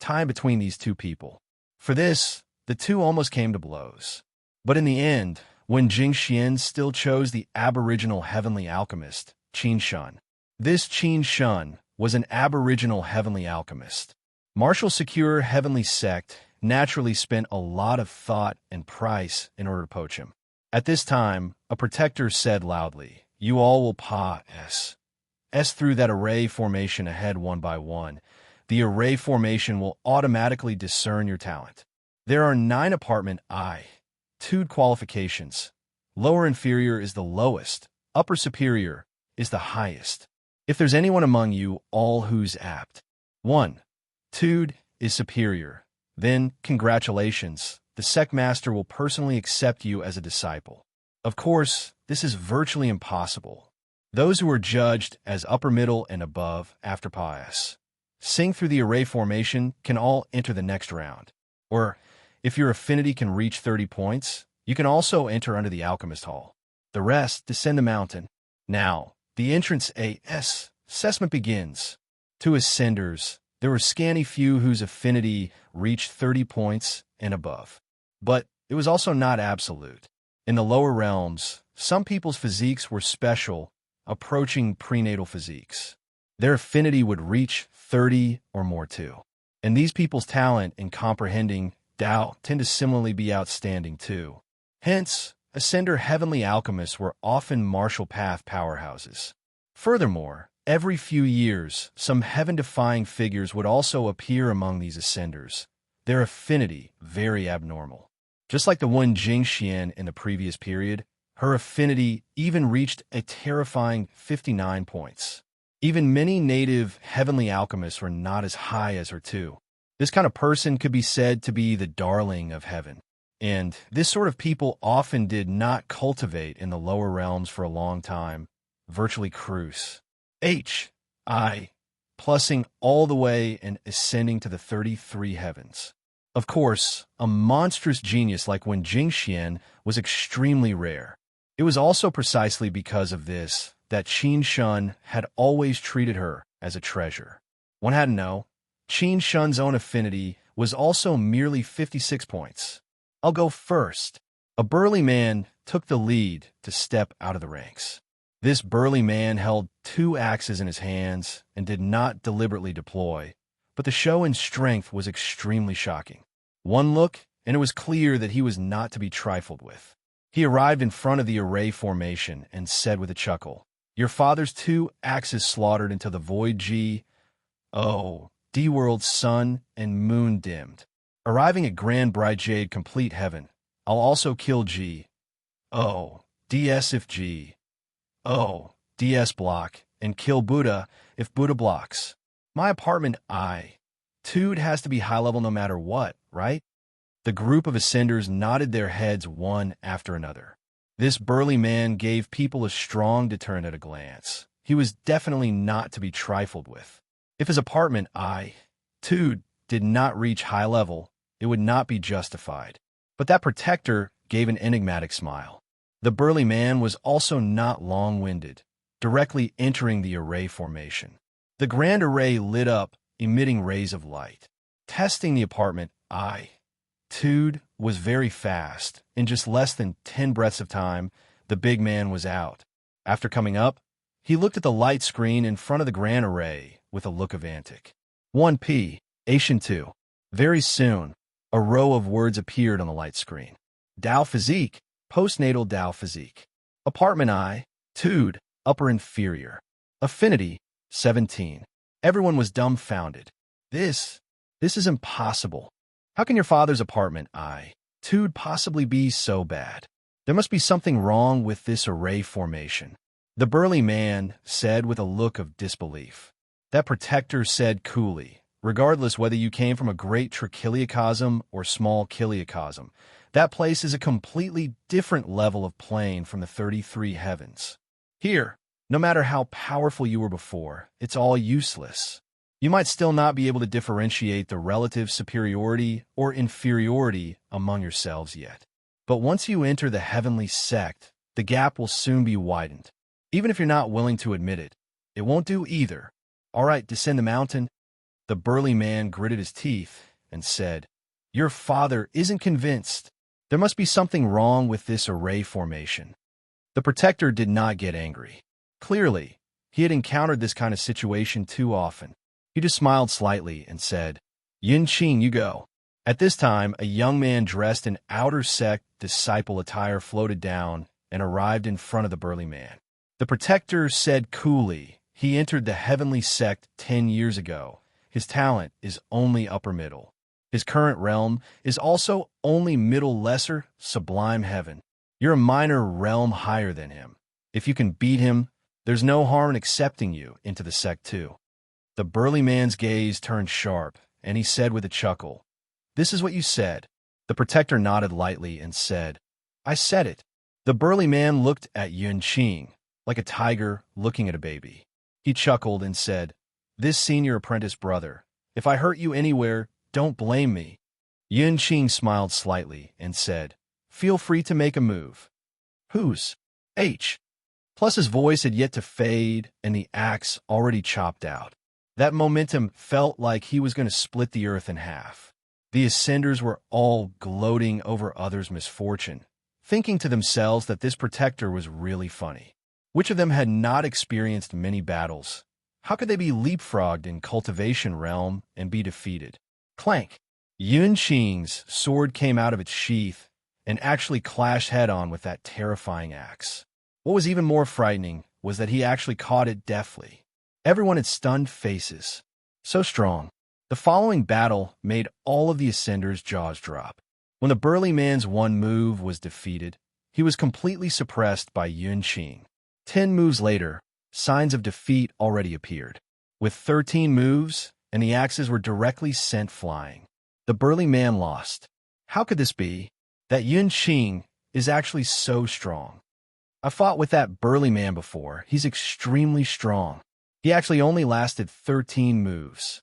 Time between these two people. For this, the two almost came to blows. But in the end, Wen Jingxian still chose the aboriginal heavenly alchemist, Qin Shun. This Qin Shun was an aboriginal heavenly alchemist. Martial secure heavenly sect naturally spent a lot of thought and price in order to poach him. At this time, a protector said loudly, "You all will pass through that array formation ahead one by one. The array formation will automatically discern your talent. There are 9 apartment I-tude qualifications. Lower inferior is the lowest, upper superior is the highest. If there's anyone among you all who's apt 1. Tude is superior, then congratulations, the sect master will personally accept you as a disciple. Of course, this is virtually impossible. Those who are judged as upper middle and above after pass sing through the array formation can all enter the next round. Or, if your affinity can reach 30 points, you can also enter under the Alchemist Hall. The rest descend the mountain. Now, the entrance AS assessment begins. To ascenders, there were scanty few whose affinity reached 30 points and above. But it was also not absolute. In the lower realms, some people's physiques were special, approaching prenatal physiques. Their affinity would reach 30 or more too. And these people's talent in comprehending Tao tend to similarly be outstanding too. Hence, ascender heavenly alchemists were often martial path powerhouses. Furthermore, every few years, some heaven-defying figures would also appear among these ascenders, their affinity very abnormal. Just like the one Jingxian in the previous period, her affinity even reached a terrifying 59 points. Even many native heavenly alchemists were not as high as her too. This kind of person could be said to be the darling of heaven. And this sort of people often did not cultivate in the lower realms for a long time, virtually cruise. Plussing all the way and ascending to the 33 heavens. Of course, a monstrous genius like Wen Jingxian was extremely rare. It was also precisely because of this that Qin Shun had always treated her as a treasure. One had to know, Qin Shun's own affinity was also merely 56 points. I'll go first. A burly man took the lead to step out of the ranks. This burly man held 2 axes in his hands and did not deliberately deploy, but the show and strength was extremely shocking. One look, and it was clear that he was not to be trifled with. He arrived in front of the array formation and said with a chuckle, "Your father's 2 axes slaughtered until the void D-world sun and moon dimmed. Arriving at grand bright jade complete heaven, I'll also kill DS if DS block, and kill Buddha if Buddha blocks. My apartment Tude has to be high level no matter what, right?" The group of ascenders nodded their heads one after another. This burly man gave people a strong deterrent at a glance. He was definitely not to be trifled with. If his apartment Tude did not reach high level, it would not be justified. But that protector gave an enigmatic smile. The burly man was also not long-winded, directly entering the array formation. The grand array lit up, emitting rays of light. Testing the apartment, Tude was very fast. In just less than 10 breaths of time, the big man was out. After coming up, he looked at the light screen in front of the grand array with a look of antic. 1P, Asian 2. Very soon, a row of words appeared on the light screen. Dow Physique, postnatal Dow Physique. Apartment I, Tude, upper inferior. Affinity, 17. Everyone was dumbfounded. This is impossible. How can your father's apartment, Tude, possibly be so bad? There must be something wrong with this array formation. The burly man said with a look of disbelief. That protector said coolly, regardless whether you came from a great trichiliocosm or small chiliocosm, that place is a completely different level of plane from the 33 heavens. Here, no matter how powerful you were before, it's all useless. You might still not be able to differentiate the relative superiority or inferiority among yourselves yet. But once you enter the heavenly sect, the gap will soon be widened. Even if you're not willing to admit it, it won't do either. All right, descend the mountain. The burly man gritted his teeth and said, Your father isn't convinced. There must be something wrong with this array formation. The protector did not get angry. Clearly, he had encountered this kind of situation too often. He just smiled slightly and said, Yin Qing, you go. At this time, a young man dressed in outer sect disciple attire floated down and arrived in front of the burly man. The protector said coolly, he entered the heavenly sect 10 years ago. His talent is only upper middle. His current realm is also only middle lesser, sublime heaven. You're a minor realm higher than him. If you can beat him, there's no harm in accepting you into the sect too. The burly man's gaze turned sharp, and he said with a chuckle, This is what you said. The protector nodded lightly and said, I said it. The burly man looked at Yun Qing, like a tiger looking at a baby. He chuckled and said, This senior apprentice brother, if I hurt you anywhere, don't blame me. Yun Qing smiled slightly and said, Feel free to make a move. Whose? H. Plus his voice had yet to fade, and the axe already chopped out. That momentum felt like he was going to split the earth in half. The ascenders were all gloating over others' misfortune, thinking to themselves that this protector was really funny. Which of them had not experienced many battles? How could they be leapfrogged in cultivation realm and be defeated? Clank! Yun Qing's sword came out of its sheath and actually clashed head-on with that terrifying axe. What was even more frightening was that he actually caught it deftly. Everyone had stunned faces. So strong. The following battle made all of the Ascenders' jaws drop. When the burly man's one move was defeated, he was completely suppressed by Yun Qing. 10 moves later, signs of defeat already appeared. With 13 moves, and the axes were directly sent flying. The burly man lost. How could this be? That Yun Qing is actually so strong. I fought with that burly man before. He's extremely strong. He actually only lasted 13 moves.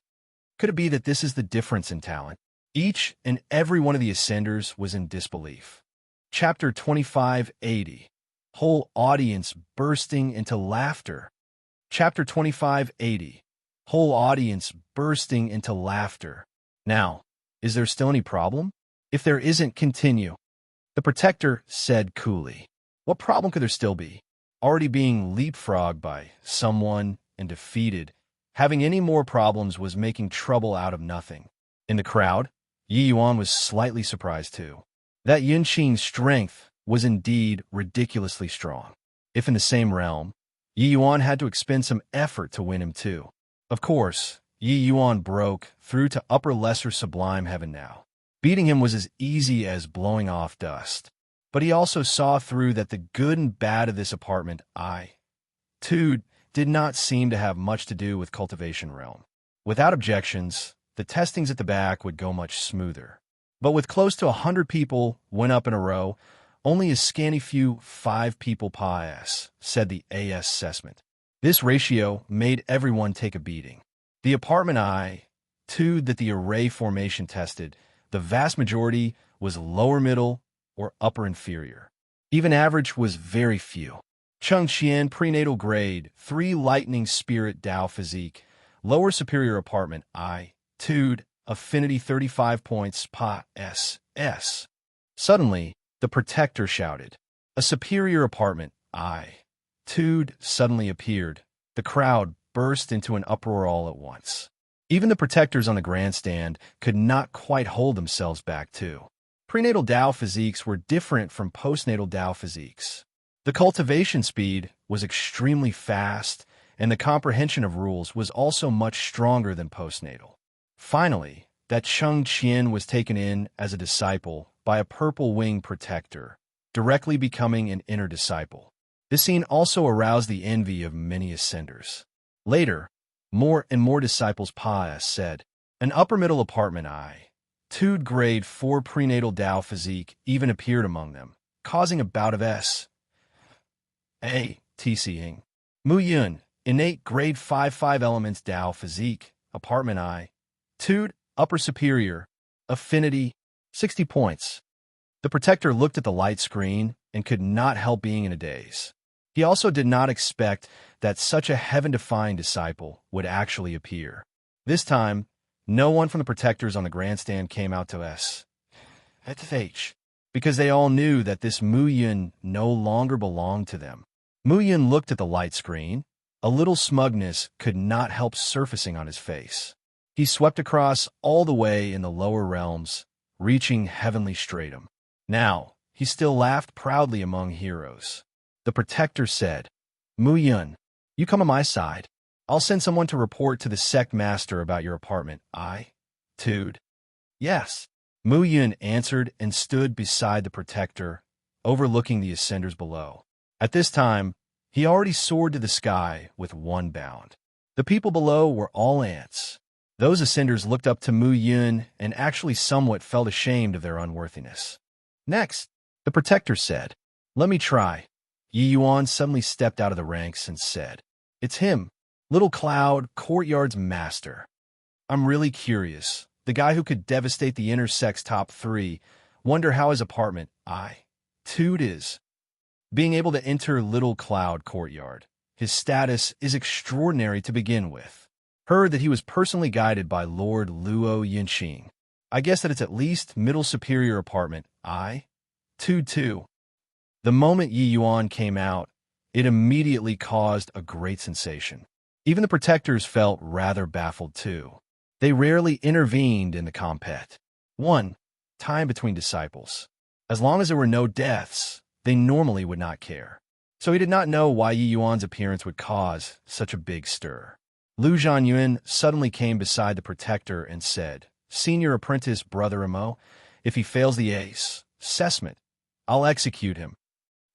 Could it be that this is the difference in talent? Each and every one of the Ascenders was in disbelief. Chapter 2580. Whole audience bursting into laughter. Chapter 2580. Whole audience bursting into laughter. Now, is there still any problem? If there isn't, continue. The protector said coolly. What problem could there still be? Already being leapfrogged by someone and defeated, having any more problems was making trouble out of nothing. In the crowd, Yi Yuan was slightly surprised too. That Yun Qing's strength was indeed ridiculously strong. If in the same realm, Yi Yuan had to expend some effort to win him too. Of course, Yi Yuan broke through to upper lesser sublime heaven now. Beating him was as easy as blowing off dust. But he also saw through that the good and bad of this apartment, Tude, did not seem to have much to do with cultivation realm. Without objections, the testings at the back would go much smoother. But with close to 100 people went up in a row, only a scanty few 5 people pass, said the AS assessment. This ratio made everyone take a beating. The apartment Tude that the array formation tested, the vast majority was lower middle or upper inferior. Even average was very few. Cheng Qian, prenatal grade, 3 lightning spirit Dao physique, lower superior apartment I, Tude, affinity 35 points, Pa, S. Suddenly, the protector shouted. A superior apartment I, Tude, suddenly appeared. The crowd burst into an uproar all at once. Even the protectors on the grandstand could not quite hold themselves back too. Prenatal Dao physiques were different from postnatal Dao physiques. The cultivation speed was extremely fast, and the comprehension of rules was also much stronger than postnatal. Finally, that Cheng Qian was taken in as a disciple by a purple wing protector, directly becoming an inner disciple. This scene also aroused the envy of many ascenders. Later, more and more disciples Pa said, an upper middle apartment I, Tude grade 4 prenatal Dao physique even appeared among them, causing a bout of TCing. Mu Yun, innate grade 5 elements Dao physique, apartment I, Tude, upper superior, affinity, 60 points. The protector looked at the light screen and could not help being in a daze. He also did not expect that such a heaven-defying disciple would actually appear. This time, no one from the protectors on the grandstand came out to SH, because they all knew that this Mu Yun no longer belonged to them. Mu Yun looked at the light screen. A little smugness could not help surfacing on his face. He swept across all the way in the lower realms, reaching heavenly stratum. Now, he still laughed proudly among heroes. The protector said, Mu Yun, you come on my side. I'll send someone to report to the sect master about your apartment. I, Tude. Yes. Mu Yun answered and stood beside the protector, overlooking the ascenders below. At this time, he already soared to the sky with one bound. The people below were all ants. Those ascenders looked up to Mu Yun and actually somewhat felt ashamed of their unworthiness. Next, the protector said, let me try. Yi Yuan suddenly stepped out of the ranks and said, it's him, Little Cloud, Courtyard's master. I'm really curious. The guy who could devastate the inner sect's top 3. Wonder how his apartment, Tude is. Being able to enter Little Cloud Courtyard. His status is extraordinary to begin with. Heard that he was personally guided by Lord Luo Yinqing. I guess that it's at least middle superior apartment, Tude too. The moment Yi Yuan came out, it immediately caused a great sensation. Even the protectors felt rather baffled too. They rarely intervened in the compet. 1. Time between disciples. As long as there were no deaths, they normally would not care. So he did not know why Yi Yuan's appearance would cause such a big stir. Lu Zhanyuan suddenly came beside the protector and said, Senior apprentice Brother Mo, if he fails the assessment, I'll execute him.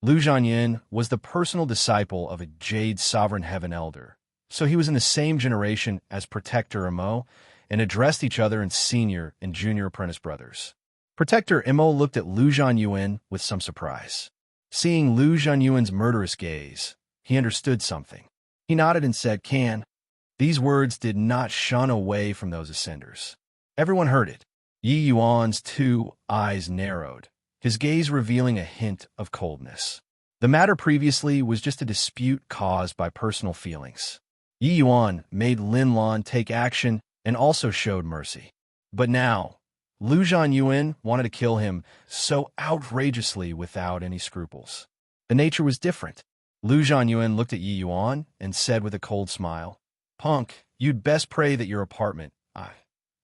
Lu Zhanyuan was the personal disciple of a Jade Sovereign Heaven Elder, so he was in the same generation as Protector Mo and addressed each other in senior and junior apprentice brothers. Protector Mo looked at Lu Zhanyuan with some surprise. Seeing Lu Zhanyuan's murderous gaze, he understood something. He nodded and said, Can. These words did not shun away from those ascenders. Everyone heard it. Yi Yuan's 2 eyes narrowed, his gaze revealing a hint of coldness. The matter previously was just a dispute caused by personal feelings. Yi Yuan made Lin Lan take action and also showed mercy. But now, Lu Zhanyuan wanted to kill him so outrageously without any scruples. The nature was different. Lu Zhanyuan looked at Yi Yuan and said with a cold smile, Punk, you'd best pray that your apartment,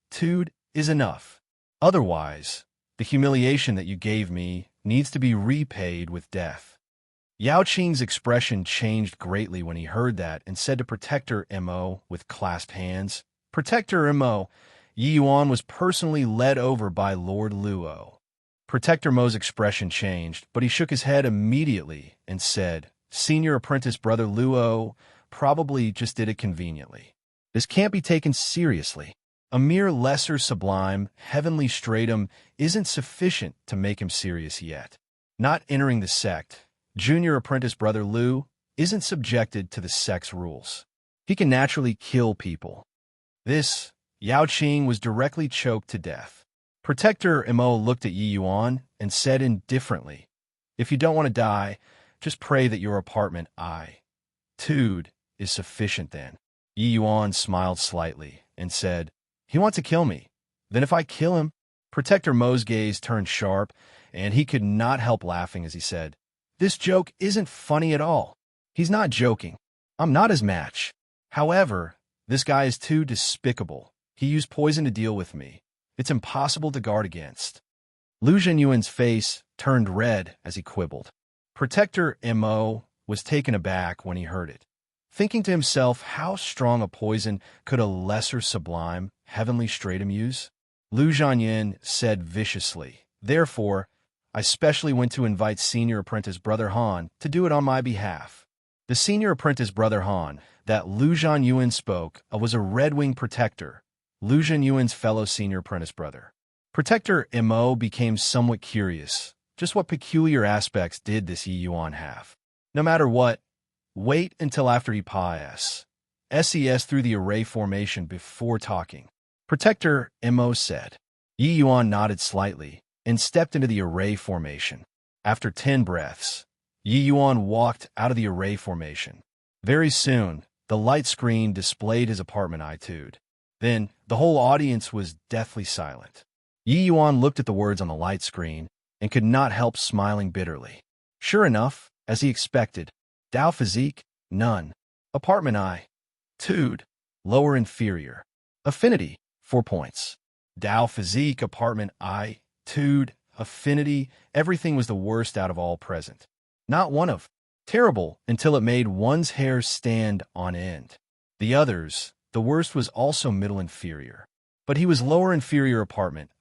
Tude, is enough. Otherwise, the humiliation that you gave me needs to be repaid with death. Yao Qing's expression changed greatly when he heard that and said to Protector Mo with clasped hands, Protector Mo, Yi Yuan was personally led over by Lord Luo. Protector Mo's expression changed, but he shook his head immediately and said, Senior apprentice Brother Luo probably just did it conveniently. This can't be taken seriously. A mere lesser sublime, heavenly stratum isn't sufficient to make him serious yet. Not entering the sect, junior apprentice Brother Lu isn't subjected to the sect's rules. He can naturally kill people. This, Yao Qing was directly choked to death. Protector Mo looked at Yi Yuan and said indifferently, If you don't want to die, just pray that your apartment tude is sufficient then. Yi Yuan smiled slightly and said, he wants to kill me. Then if I kill him? Protector Mo's gaze turned sharp, and he could not help laughing as he said, this joke isn't funny at all. He's not joking. I'm not his match. However, this guy is too despicable. He used poison to deal with me. It's impossible to guard against. Lu Zhenyuan's face turned red as he quibbled. Protector Mo was taken aback when he heard it, thinking to himself how strong a poison could a lesser sublime, heavenly stratum use. Lu Zhenyan said viciously, therefore, I specially went to invite senior apprentice Brother Han to do it on my behalf. The senior apprentice Brother Han that Lu Zhenyuan spoke of was a red-winged protector, Lu Zhenyuan's fellow senior apprentice brother. Protector Mo became somewhat curious. Just what peculiar aspects did this Yi Yuan have? No matter what, wait until after he SES through the array formation before talking. Protector Mo said. Yi Yuan nodded slightly and stepped into the array formation. After 10 breaths, Yi Yuan walked out of the array formation. Very soon, the light screen displayed his apartment etude. Then, the whole audience was deathly silent. Yi Yuan looked at the words on the light screen and could not help smiling bitterly. Sure enough, as he expected, Dao physique, none. Apartment tude, lower inferior. Affinity, 4 points. Dao physique, apartment tude, affinity, everything was the worst out of all present. Not one of terrible until it made one's hair stand on end. The others, the worst was also middle inferior. But he was lower inferior apartment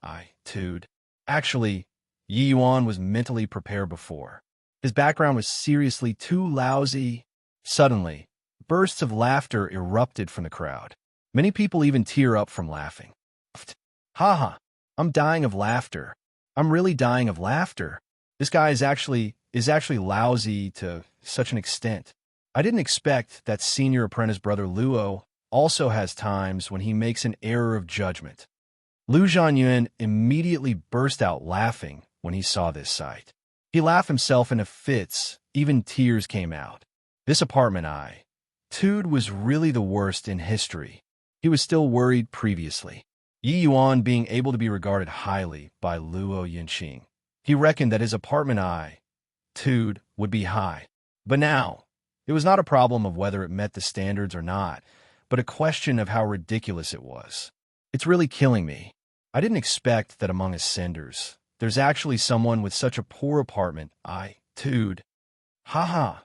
tude. Actually, Yi Yuan was mentally prepared before. His background was seriously too lousy. Suddenly, bursts of laughter erupted from the crowd. Many people even tear up from laughing. Haha, I'm dying of laughter. I'm really dying of laughter. This guy is actually lousy to such an extent. I didn't expect that senior apprentice brother Luo also has times when he makes an error of judgment. Lu Zhenyuan immediately burst out laughing when he saw this sight. He laughed himself into fits, even tears came out. This apartment tude was really the worst in history. He was still worried previously. Yi Yuan being able to be regarded highly by Luo Yinqing. He reckoned that his apartment tude would be high. But now, it was not a problem of whether it met the standards or not, but a question of how ridiculous it was. It's really killing me. I didn't expect that among ascenders, there's actually someone with such a poor apartment tude. Haha,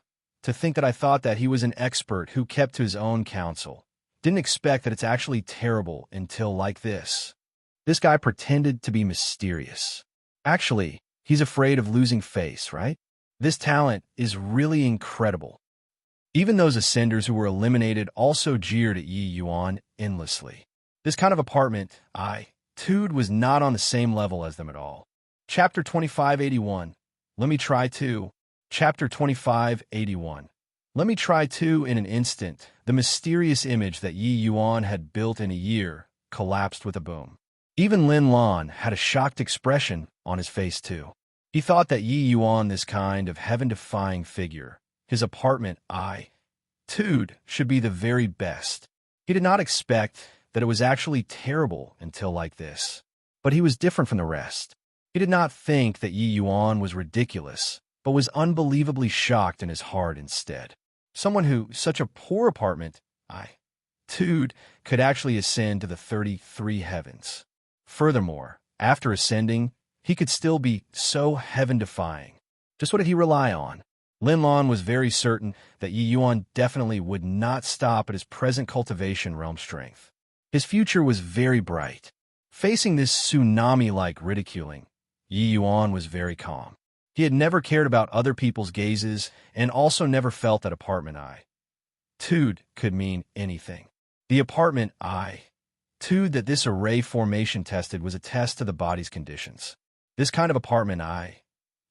to think that I thought that he was an expert who kept to his own counsel. Didn't expect that it's actually terrible until like this. This guy pretended to be mysterious. Actually, he's afraid of losing face, right? This talent is really incredible. Even those ascenders who were eliminated also jeered at Yi Yuan endlessly. This kind of apartment tude was not on the same level as them at all. Chapter 2581. Let me try too. Chapter 2581. Let me try too. In an instant, the mysterious image that Yi Yuan had built in a year collapsed with a boom. Even Lin Lan had a shocked expression on his face too. He thought that Yi Yuan, this kind of heaven-defying figure, his apartment tude should be the very best. He did not expect that it was actually terrible until like this. But he was different from the rest. He did not think that Yi Yuan was ridiculous, but was unbelievably shocked in his heart instead. Someone who, such a poor apartment tude, could actually ascend to the 33 heavens. Furthermore, after ascending, he could still be so heaven-defying. Just what did he rely on? Lin Lan was very certain that Yi Yuan definitely would not stop at his present cultivation realm strength. His future was very bright. Facing this tsunami-like ridiculing, Yi Yuan was very calm. He had never cared about other people's gazes and also never felt that apartment tude could mean anything. The apartment tude that this array formation tested was a test to the body's conditions. This kind of apartment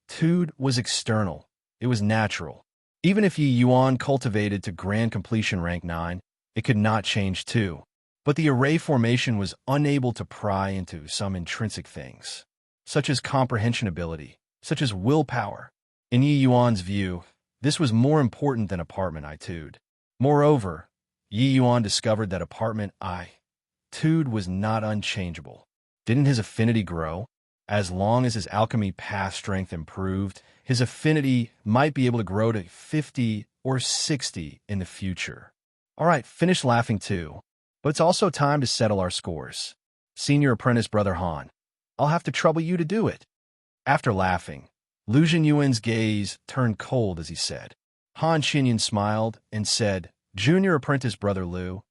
tude was external. It was natural. Even if Yi Yuan cultivated to grand completion rank 9, it could not change too. But the array formation was unable to pry into some intrinsic things, such as comprehension ability, such as willpower. In Yi Yuan's view, this was more important than apartment I-2'd. Moreover, Yi Yuan discovered that apartment I-2'd was not unchangeable. Didn't his affinity grow? As long as his alchemy path strength improved, his affinity might be able to grow to 50 or 60 in the future. All right, finish laughing too. But it's also time to settle our scores. Senior apprentice Brother Han, I'll have to trouble you to do it. After laughing, Lu Zhenyuan's gaze turned cold as he said. Han Xinyan smiled and said, Junior apprentice Brother Lu,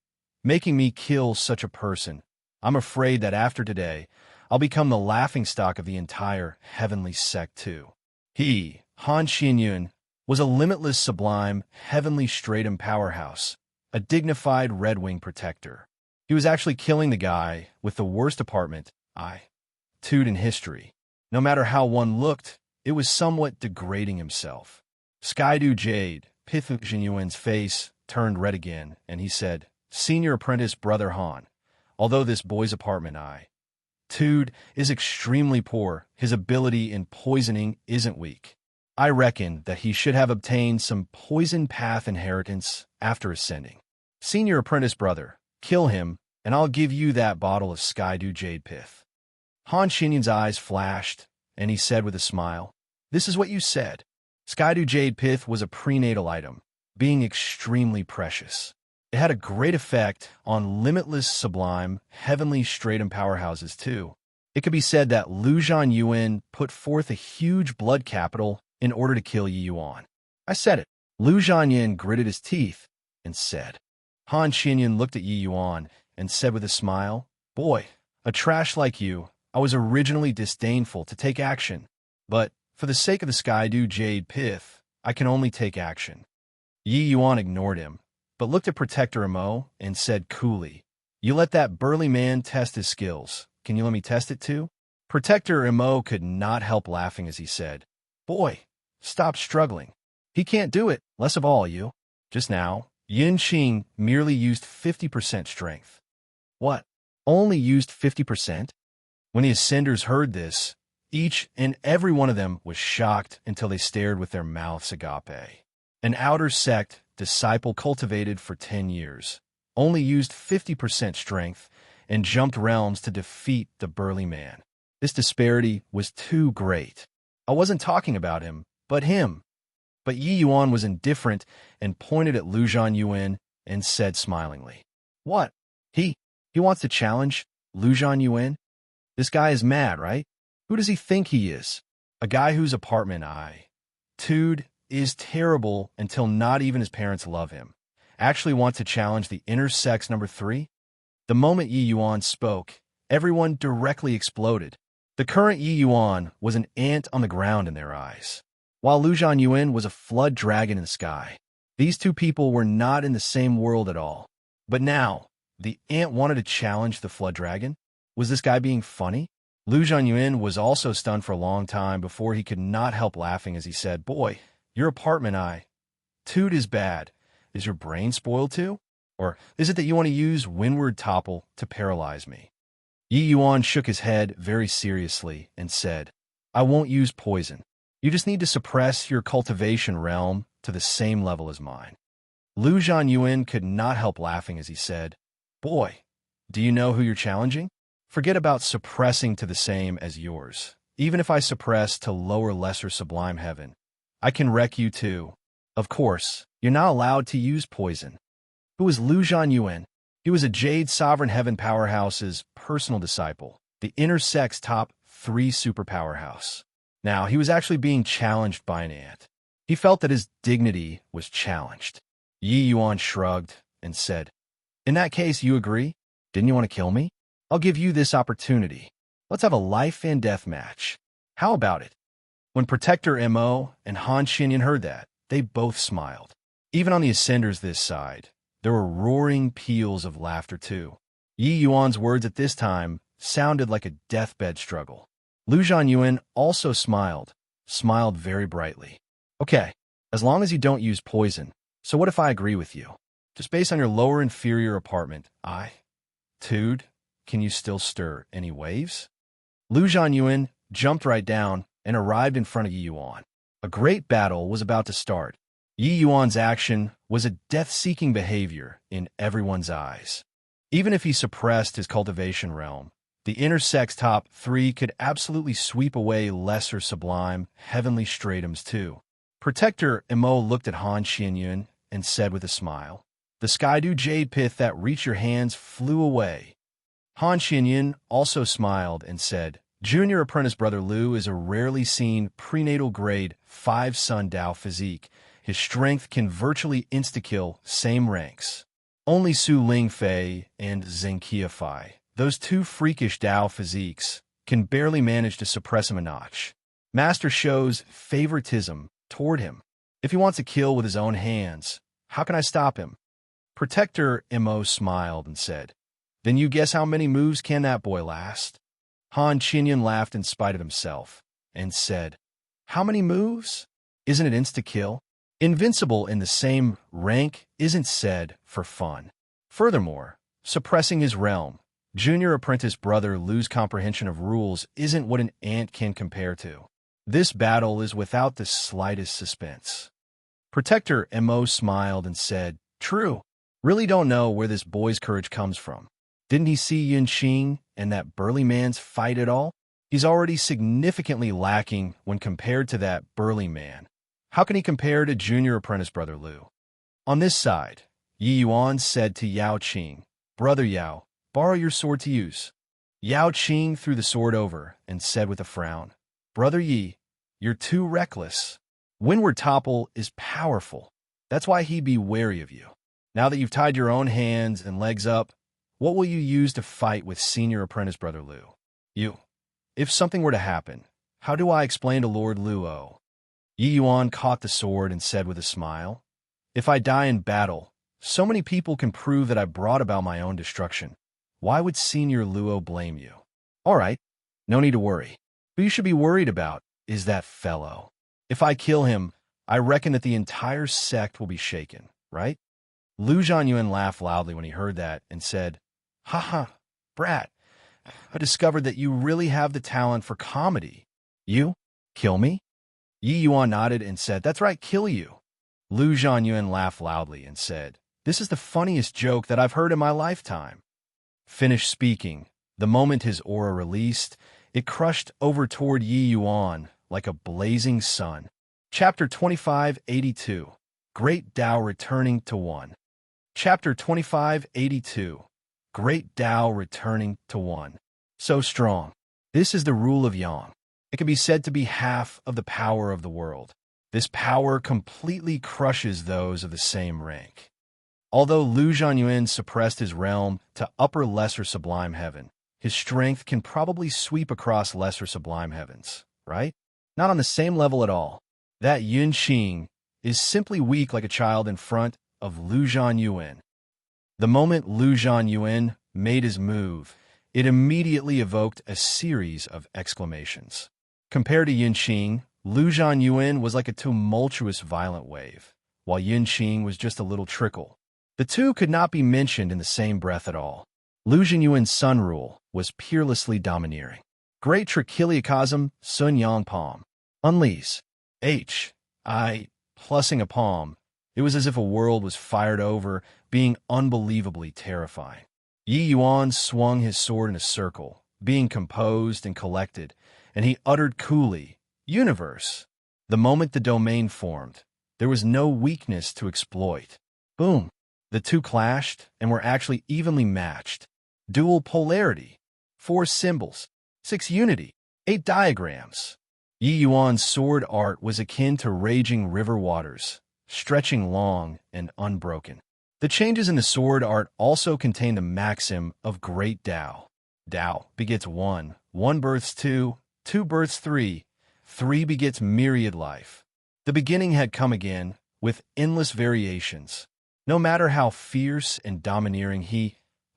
making me kill such a person, I'm afraid that after today, I'll become the laughingstock of the entire heavenly sect too. He, Han Xinyan, was a limitless sublime, heavenly stratum powerhouse, a dignified Red Wing protector. He was actually killing the guy with the worst apartment I-2'd in history. No matter how one looked, it was somewhat degrading himself. Skydew Jade, Pith Zhenyuan's face turned red again, and he said, Senior apprentice Brother Han, although this boy's apartment I-2'd is extremely poor, his ability in poisoning isn't weak. I reckon that he should have obtained some poison path inheritance after ascending. Senior apprentice brother, kill him, and I'll give you that bottle of Skydew Jade Pith. Han Xinyan's eyes flashed, and he said with a smile, This is what you said. Skydew Jade Pith was a prenatal item, being extremely precious. It had a great effect on limitless sublime, heavenly stratum powerhouses too. It could be said that Lu Zhenyuan put forth a huge blood capital in order to kill Yi Yuan. I said it. Lu Zhenyuan gritted his teeth and said. Han Xinyan looked at Yi Yuan and said with a smile, Boy, a trash like you, I was originally disdainful to take action, but for the sake of the Skydew Jade Pith, I can only take action. Yi Yuan ignored him, but looked at Protector Mo and said coolly, You let that burly man test his skills. Can you let me test it too? Protector Mo could not help laughing as he said, Boy, stop struggling. He can't do it, less of all you. Just now, Yin Qing merely used 50% strength. What? Only used 50%? When the Ascenders heard this, each and every one of them was shocked until they stared with their mouths agape. An outer sect, disciple cultivated for 10 years, only used 50% strength and jumped realms to defeat the burly man. This disparity was too great. I wasn't talking about him, but him. But Yi Yuan was indifferent and pointed at Lu Zhenyuan and said smilingly, What? He wants to challenge Lu Zhenyuan? This guy is mad, right? Who does he think he is? A guy whose apartment I-2'd is terrible until not even his parents love him. Actually wants to challenge the inner sex number 3? The moment Yi Yuan spoke, everyone directly exploded. The current Yi Yuan was an ant on the ground in their eyes, while Lu Zhenyuan was a flood dragon in the sky. These two people were not in the same world at all. But now, the ant wanted to challenge the flood dragon? Was this guy being funny? Lu Zhenyuan was also stunned for a long time before he could not help laughing as he said, Boy, your apartment I-2'd is bad. Is your brain spoiled too? Or is it that you want to use windward topple to paralyze me? Yi Yuan shook his head very seriously and said, I won't use poison. You just need to suppress your cultivation realm to the same level as mine. Lu Zhenyuan could not help laughing as he said, Boy, do you know who you're challenging? Forget about suppressing to the same as yours. Even if I suppress to lower lesser sublime heaven, I can wreck you too. Of course, you're not allowed to use poison. Who was Lu Zhenyuan? He was a Jade Sovereign Heaven Powerhouse's personal disciple, the inner sex top 3 super powerhouse. Now, he was actually being challenged by an ant. He felt that his dignity was challenged. Yi Yuan shrugged and said, In that case, you agree? Didn't you want to kill me? I'll give you this opportunity. Let's have a life and death match. How about it? When Protector Mo and Han Xinyan heard that, they both smiled. Even on the Ascenders this side, there were roaring peals of laughter too. Yi Yuan's words at this time sounded like a deathbed struggle. Lu Zhenyuan also smiled very brightly. Okay, as long as you don't use poison, so what if I agree with you? Just based on your lower inferior apartment, I-2'd, can you still stir any waves? Lu Zhenyuan jumped right down and arrived in front of Yi Yuan. A great battle was about to start. Yi Yuan's action was a death-seeking behavior in everyone's eyes. Even if he suppressed his cultivation realm, the intersex top 3 could absolutely sweep away lesser sublime, heavenly stratums too. Protector Emo looked at Han Xianyun and said with a smile, "The Skydew Jade Pith that reached your hands flew away." Han Xianyun also smiled and said, "Junior Apprentice Brother Liu is a rarely seen prenatal grade 5 Sun Dao physique. His strength can virtually insta-kill same ranks. Only Su Lingfei and Zenkia Fei, those two freakish Dao physiques, can barely manage to suppress him a notch. Master shows favoritism toward him. If he wants to kill with his own hands, how can I stop him?" Protector Mo smiled and said, "Then you guess how many moves can that boy last?" Han Xianyun laughed in spite of himself and said, "How many moves? Isn't it insta-kill? Invincible in the same rank isn't said for fun. Furthermore, suppressing his realm, Junior Apprentice Brother Liu's comprehension of rules isn't what an ant can compare to. This battle is without the slightest suspense." Protector Mo smiled and said, "True. Really don't know where this boy's courage comes from. Didn't he see Yunqing and that burly man's fight at all? He's already significantly lacking when compared to that burly man. How can he compare to Junior Apprentice Brother Liu?" On this side, Yi Yuan said to Yao Qing, "Brother Yao, borrow your sword to use." Yao Qing threw the sword over and said with a frown, "Brother Yi, you're too reckless. Windward Topple is powerful. That's why he'd be wary of you. Now that you've tied your own hands and legs up, what will you use to fight with Senior Apprentice Brother Liu? If something were to happen, how do I explain to Lord Luo?" Yi Yuan caught the sword and said with a smile, "If I die in battle, so many people can prove that I brought about my own destruction. Why would Senior Luo blame you? All right, no need to worry. Who you should be worried about is that fellow. If I kill him, I reckon that the entire sect will be shaken, right?" Lu Zhanyuan laughed loudly when he heard that and said, "Ha ha, brat, I discovered that you really have the talent for comedy. You? Kill me?" Yi Yuan nodded and said, "That's right, kill you." Lu Zhanyuan laughed loudly and said, "This is the funniest joke that I've heard in my lifetime." Finished speaking, the moment his aura released, it crushed over toward Yi Yuan like a blazing sun. Chapter 2582, Great Tao Returning to One. Chapter 2582, Great Tao Returning to One. So strong. This is the rule of Yang. It can be said to be half of the power of the world. This power completely crushes those of the same rank. Although Lu Zhanyuan suppressed his realm to upper lesser sublime heaven, his strength can probably sweep across lesser sublime heavens, right? Not on the same level at all. That Yunqing is simply weak like a child in front of Lu Zhanyuan. The moment Lu Zhanyuan made his move, it immediately evoked a series of exclamations. Compared to Yunqing, Lu Zhanyuan was like a tumultuous violent wave, while Yunqing was just a little trickle. The two could not be mentioned in the same breath at all. Lu Zhanyuan's sun rule was peerlessly domineering. Great Trichiliocosm Sun Yang Palm. Unleash. Plussing a palm. It was as if a world was fired over, being unbelievably terrifying. Yi Yuan swung his sword in a circle, being composed and collected, and he uttered coolly, "Universe." The moment the domain formed, there was no weakness to exploit. Boom. The two clashed and were actually evenly matched. Dual polarity. 4 symbols. 6 unity. 8 diagrams. Yi Yuan's sword art was akin to raging river waters, stretching long and unbroken. The changes in the sword art also contain the maxim of Great Tao. Tao begets 1, 1 births 2, 2 births 3, 3 begets myriad life. The beginning had come again, with endless variations. No matter how fierce and domineering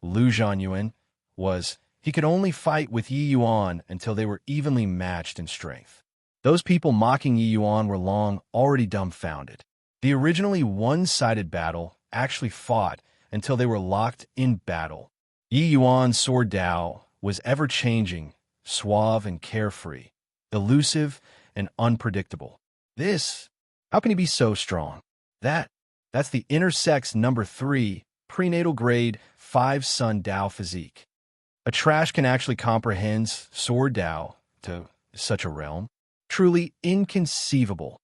Lu Zhanyuan, was, he could only fight with Yi Yuan until they were evenly matched in strength. Those people mocking Yi Yuan were long already dumbfounded. The originally one-sided battle actually fought until they were locked in battle. Yi Yuan's sword Dao was ever-changing, suave and carefree, elusive and unpredictable. This, how can he be so strong? That's the intersex number 3, prenatal grade 5 Sun Dao physique. A trash can actually comprehends sword Dao to such a realm. Truly inconceivable.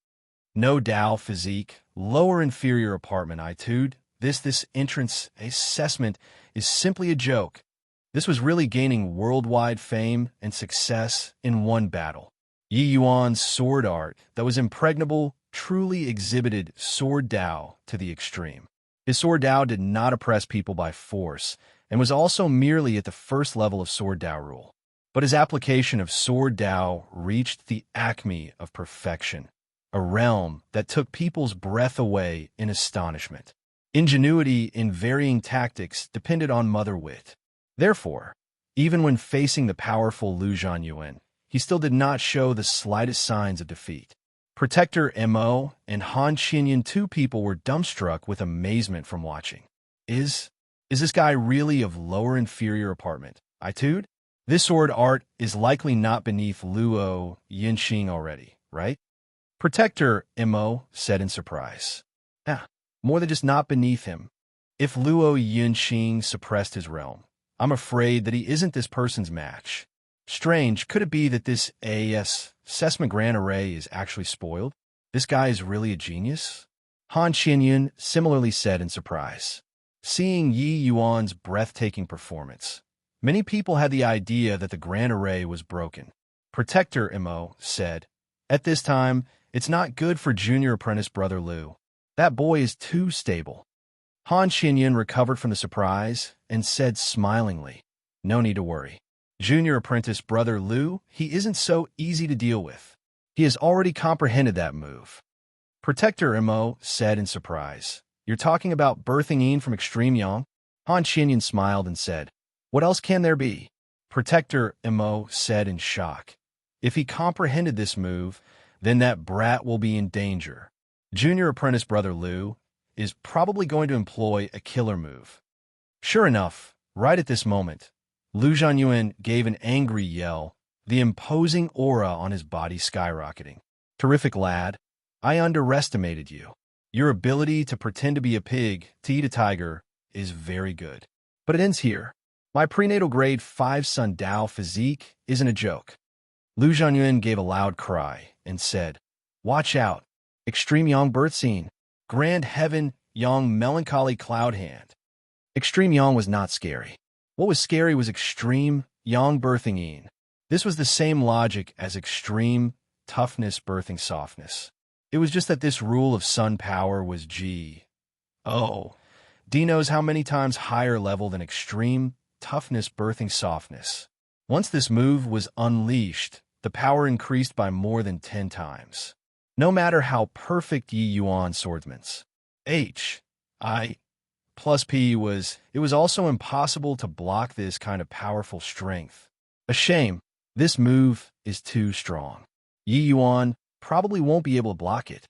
No Dao physique, lower inferior apartment etude. This entrance assessment is simply a joke. This was really gaining worldwide fame and success in one battle. Yi Yuan's sword art that was impregnable truly exhibited sword Dao to the extreme. His sword Dao did not oppress people by force and was also merely at the first level of sword Dao rule. But his application of sword Dao reached the acme of perfection, a realm that took people's breath away in astonishment. Ingenuity in varying tactics depended on mother wit. Therefore, even when facing the powerful Lu Zhanyuan, he still did not show the slightest signs of defeat. Protector Mo and Han Qinyan, two people, were dumbstruck with amazement from watching. Is this guy really of lower inferior apartment etude? This sword art is likely not beneath Luo Yinxing already, right? Protector Mo said in surprise. More than just not beneath him. If Luo Yinxing suppressed his realm, I'm afraid that he isn't this person's match. Strange, could it be that this assessment grand array is actually spoiled? This guy is really a genius? Han Qinyan similarly said in surprise. Seeing Yi Yuan's breathtaking performance, many people had the idea that the grand array was broken. Protector Mo said, "At this time, it's not good for junior apprentice brother Lu. That boy is too stable." Han Qinyan recovered from the surprise and said smilingly, "No need to worry. Junior apprentice brother Lu, he isn't so easy to deal with. He has already comprehended that move." Protector Mo said in surprise, "You're talking about birthing Yin from extreme yang?" Han Qinyan smiled and said, "What else can there be?" Protector Mo said in shock, "If he comprehended this move, then that brat will be in danger. Junior apprentice brother Lu is probably going to employ a killer move." Sure enough, right at this moment, Lu Zhanyuan gave an angry yell, the imposing aura on his body skyrocketing. "Terrific, lad. I underestimated you. Your ability to pretend to be a pig, to eat a tiger, is very good. But it ends here. My prenatal grade 5 Sun Dao physique isn't a joke." Lu Zhanyuan gave a loud cry and said, "Watch out. Extreme Yang birth scene. Grand heaven, Yang melancholy cloud hand." Extreme Yang was not scary. What was scary was extreme Yang birthing Yin. This was the same logic as extreme toughness birthing softness. It was just that this rule of sun power was D knows how many times higher level than extreme toughness birthing softness. Once this move was unleashed, the power increased by more than 10 times. No matter how perfect Yi Yuan swordsman's HI plus P was, it was also impossible to block this kind of powerful strength. A shame. This move is too strong. Yi Yuan probably won't be able to block it.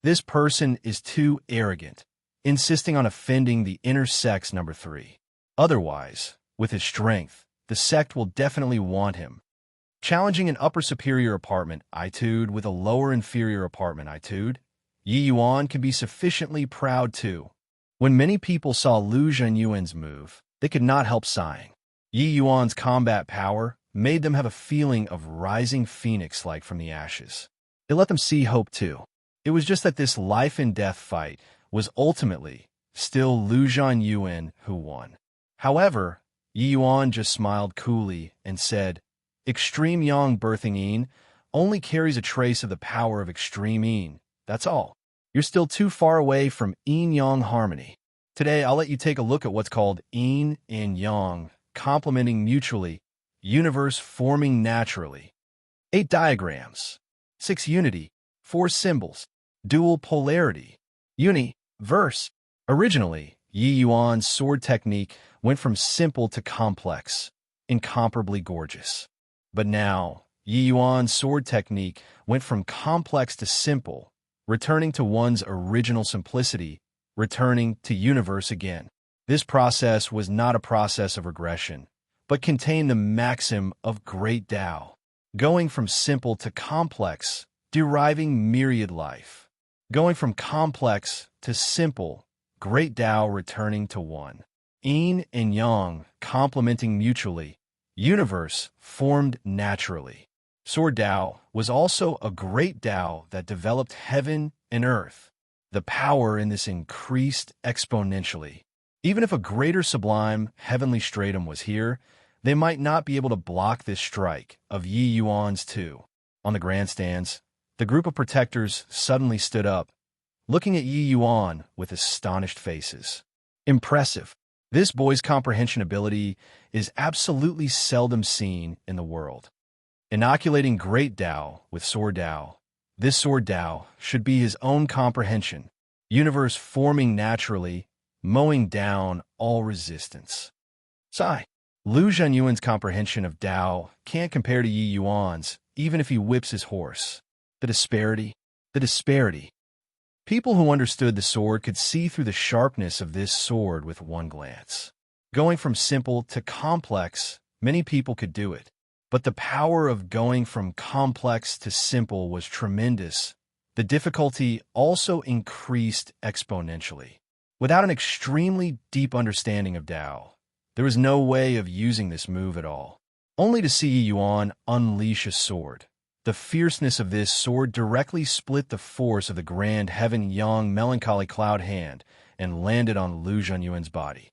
This person is too arrogant, insisting on offending the intersex number 3. Otherwise, with his strength, the sect will definitely want him. Challenging an upper superior apartment etude with a lower inferior apartment etude, Yi Yuan can be sufficiently proud too. When many people saw Lu Zhanyuan's move, they could not help sighing. Yi Yuan's combat power made them have a feeling of rising phoenix-like from the ashes. It let them see hope too. It was just that this life-and-death fight was ultimately still Lu Zhanyuan who won. However, Yi Yuan just smiled coolly and said, "Extreme Yang birthing Yin only carries a trace of the power of extreme Yin. That's all. You're still too far away from Yin-Yang harmony. Today, I'll let you take a look at what's called Yin and Yang, complementing mutually, universe forming naturally. 8 diagrams, 6 unity, 4 symbols, dual polarity, verse. Originally, Yi Yuan's sword technique went from simple to complex, incomparably gorgeous. But now, Yi Yuan's sword technique went from complex to simple, returning to one's original simplicity, returning to universe again. This process was not a process of regression, but contained the maxim of great Tao. Going from simple to complex deriving myriad life. Going from complex to simple, great Tao returning to one. Yin and yang complementing mutually, universe formed naturally. Sword Tao was also a great Tao that developed heaven and earth. The power in this increased exponentially. Even if a greater sublime heavenly stratum was here, they might not be able to block this strike of Yi Yuan's too. On the grandstands, the group of protectors suddenly stood up, looking at Yi Yuan with astonished faces. Impressive. This boy's comprehension ability is absolutely seldom seen in the world. Inoculating great Tao with Sword Tao. This Sword Tao should be his own comprehension, universe forming naturally, mowing down all resistance. Sigh. Lu Zhanyuan's comprehension of Tao can't compare to Yi Yuan's, even if he whips his horse. The disparity. The disparity. People who understood the sword could see through the sharpness of this sword with one glance. Going from simple to complex, many people could do it. But the power of going from complex to simple was tremendous. The difficulty also increased exponentially. Without an extremely deep understanding of Tao, there was no way of using this move at all. Only to see Yi Yuan unleash a sword. The fierceness of this sword directly split the force of the grand heaven-yang melancholy cloud hand and landed on Lu Zhanyuan's body.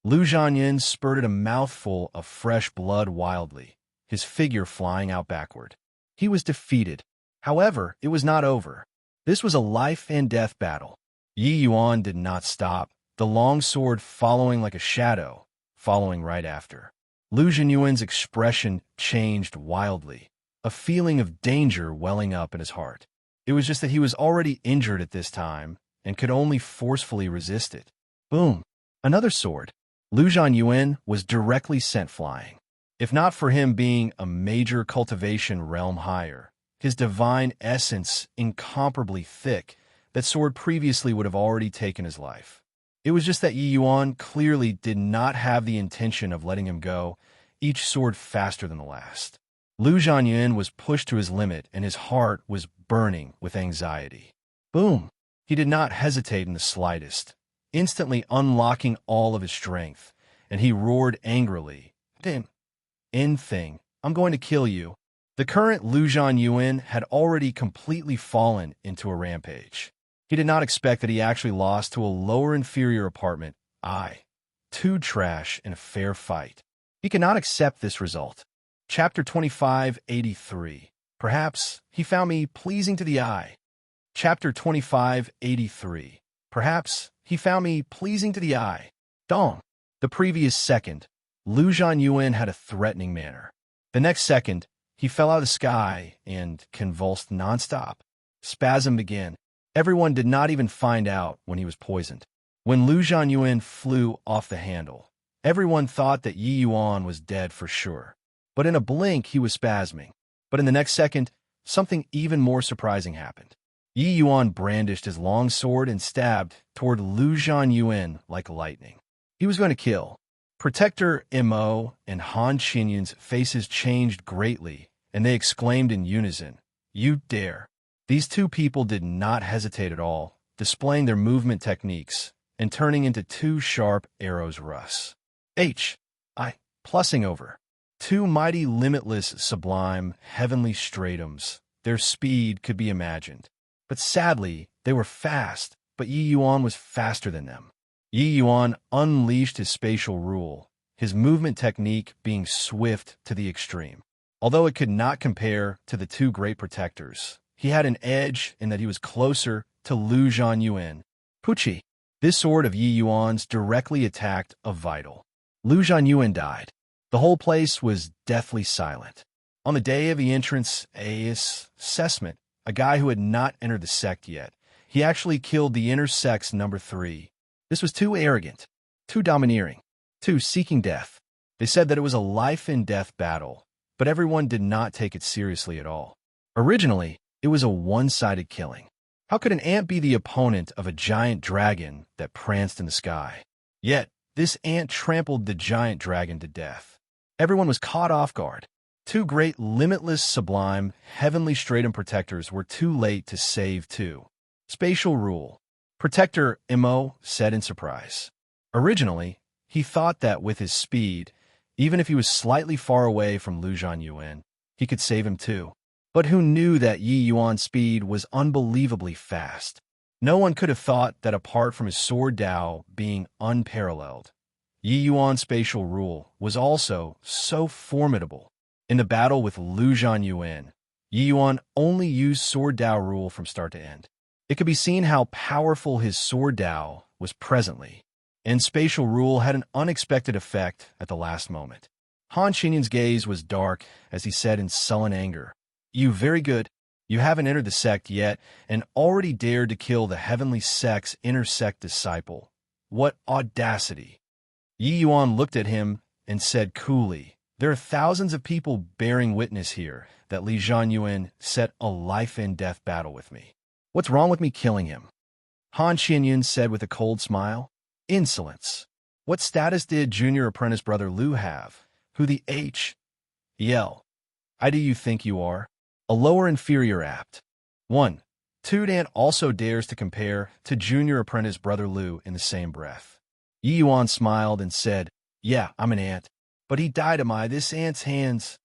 Lu Zhanyuan spurted a mouthful of fresh blood wildly, his figure flying out backward. He was defeated. However, it was not over. This was a life-and-death battle. Yi Yuan did not stop, the long sword following like a shadow, following right after. Lu Zhanyuan's expression changed wildly, a feeling of danger welling up in his heart. It was just that he was already injured at this time and could only forcefully resist it. Boom! Another sword. Lu Zhanyuan was directly sent flying. If not for him being a major cultivation realm higher, his divine essence incomparably thick, that sword previously would have already taken his life. It was just that Yi Yuan clearly did not have the intention of letting him go, each sword faster than the last. Lu Zhanyuan was pushed to his limit and his heart was burning with anxiety. Boom! He did not hesitate in the slightest, instantly unlocking all of his strength, and he roared angrily, "Damn! End thing, I'm going to kill you." The current Lu Zhanyuan had already completely fallen into a rampage. He did not expect that he actually lost to a lower inferior apartment. Too trash in a fair fight. He cannot accept this result. Chapter 2583. Perhaps he found me pleasing to the eye. Chapter 2583. Perhaps he found me pleasing to the eye. Dong. The previous second, Lu Zhanyuan had a threatening manner. The next second, he fell out of the sky and convulsed nonstop. Spasm began. Everyone did not even find out when he was poisoned. When Lu Zhanyuan flew off the handle, everyone thought that Yi Yuan was dead for sure. But in a blink, he was spasming. But in the next second, something even more surprising happened. Yi Yuan brandished his long sword and stabbed toward Lu Zhanyuan like lightning. He was going to kill. Protector Mo and Han Qinyun's faces changed greatly, and they exclaimed in unison, "You dare!" These two people did not hesitate at all, displaying their movement techniques and turning into two sharp arrows Russ. Plussing over. Two mighty limitless sublime heavenly stratums. Their speed could be imagined. But sadly, they were fast, but Yi Yuan was faster than them. Yi Yuan unleashed his spatial rule, his movement technique being swift to the extreme. Although it could not compare to the two great protectors, he had an edge in that he was closer to Lu Zhanyuan. Puchi. This sword of Yi Yuan's directly attacked a vital. Lu Zhanyuan died. The whole place was deathly silent. On the day of the entrance assessment, a guy who had not entered the sect yet, he actually killed the inner sect's number 3. This was too arrogant, too domineering, too seeking death. They said that it was a life-and-death battle, but everyone did not take it seriously at all. Originally, it was a one-sided killing. How could an ant be the opponent of a giant dragon that pranced in the sky? Yet, this ant trampled the giant dragon to death. Everyone was caught off guard. Two great, limitless, sublime, heavenly stratum protectors were too late to save two. Spatial rule. Protector Mo said in surprise. Originally, he thought that with his speed, even if he was slightly far away from Lu Yuan, he could save him too. But who knew that Yi Yuan's speed was unbelievably fast? No one could have thought that apart from his sword Dao being unparalleled, Yi Yuan's spatial rule was also so formidable. In the battle with Lu Yuan, Yi Yuan only used sword Dao rule from start to end. It could be seen how powerful his sword Dao was presently, and spatial rule had an unexpected effect at the last moment. Han Xinyan's gaze was dark as he said in sullen anger, "You very good. You haven't entered the sect yet and already dared to kill the heavenly sect's inner sect disciple. What audacity!" Yi Yuan looked at him and said coolly, "There are thousands of people bearing witness here that Li Yuan set a life-and-death battle with me. What's wrong with me killing him?" Han Xinyan said with a cold smile, "Insolence. What status did junior apprentice brother Lu have? Who the I do you think you are? A lower inferior apt. 1. Tudan also dares to compare to junior apprentice brother Lu in the same breath." Yi Yuan smiled and said, "Yeah, I'm an ant. But he died at this ant's hands."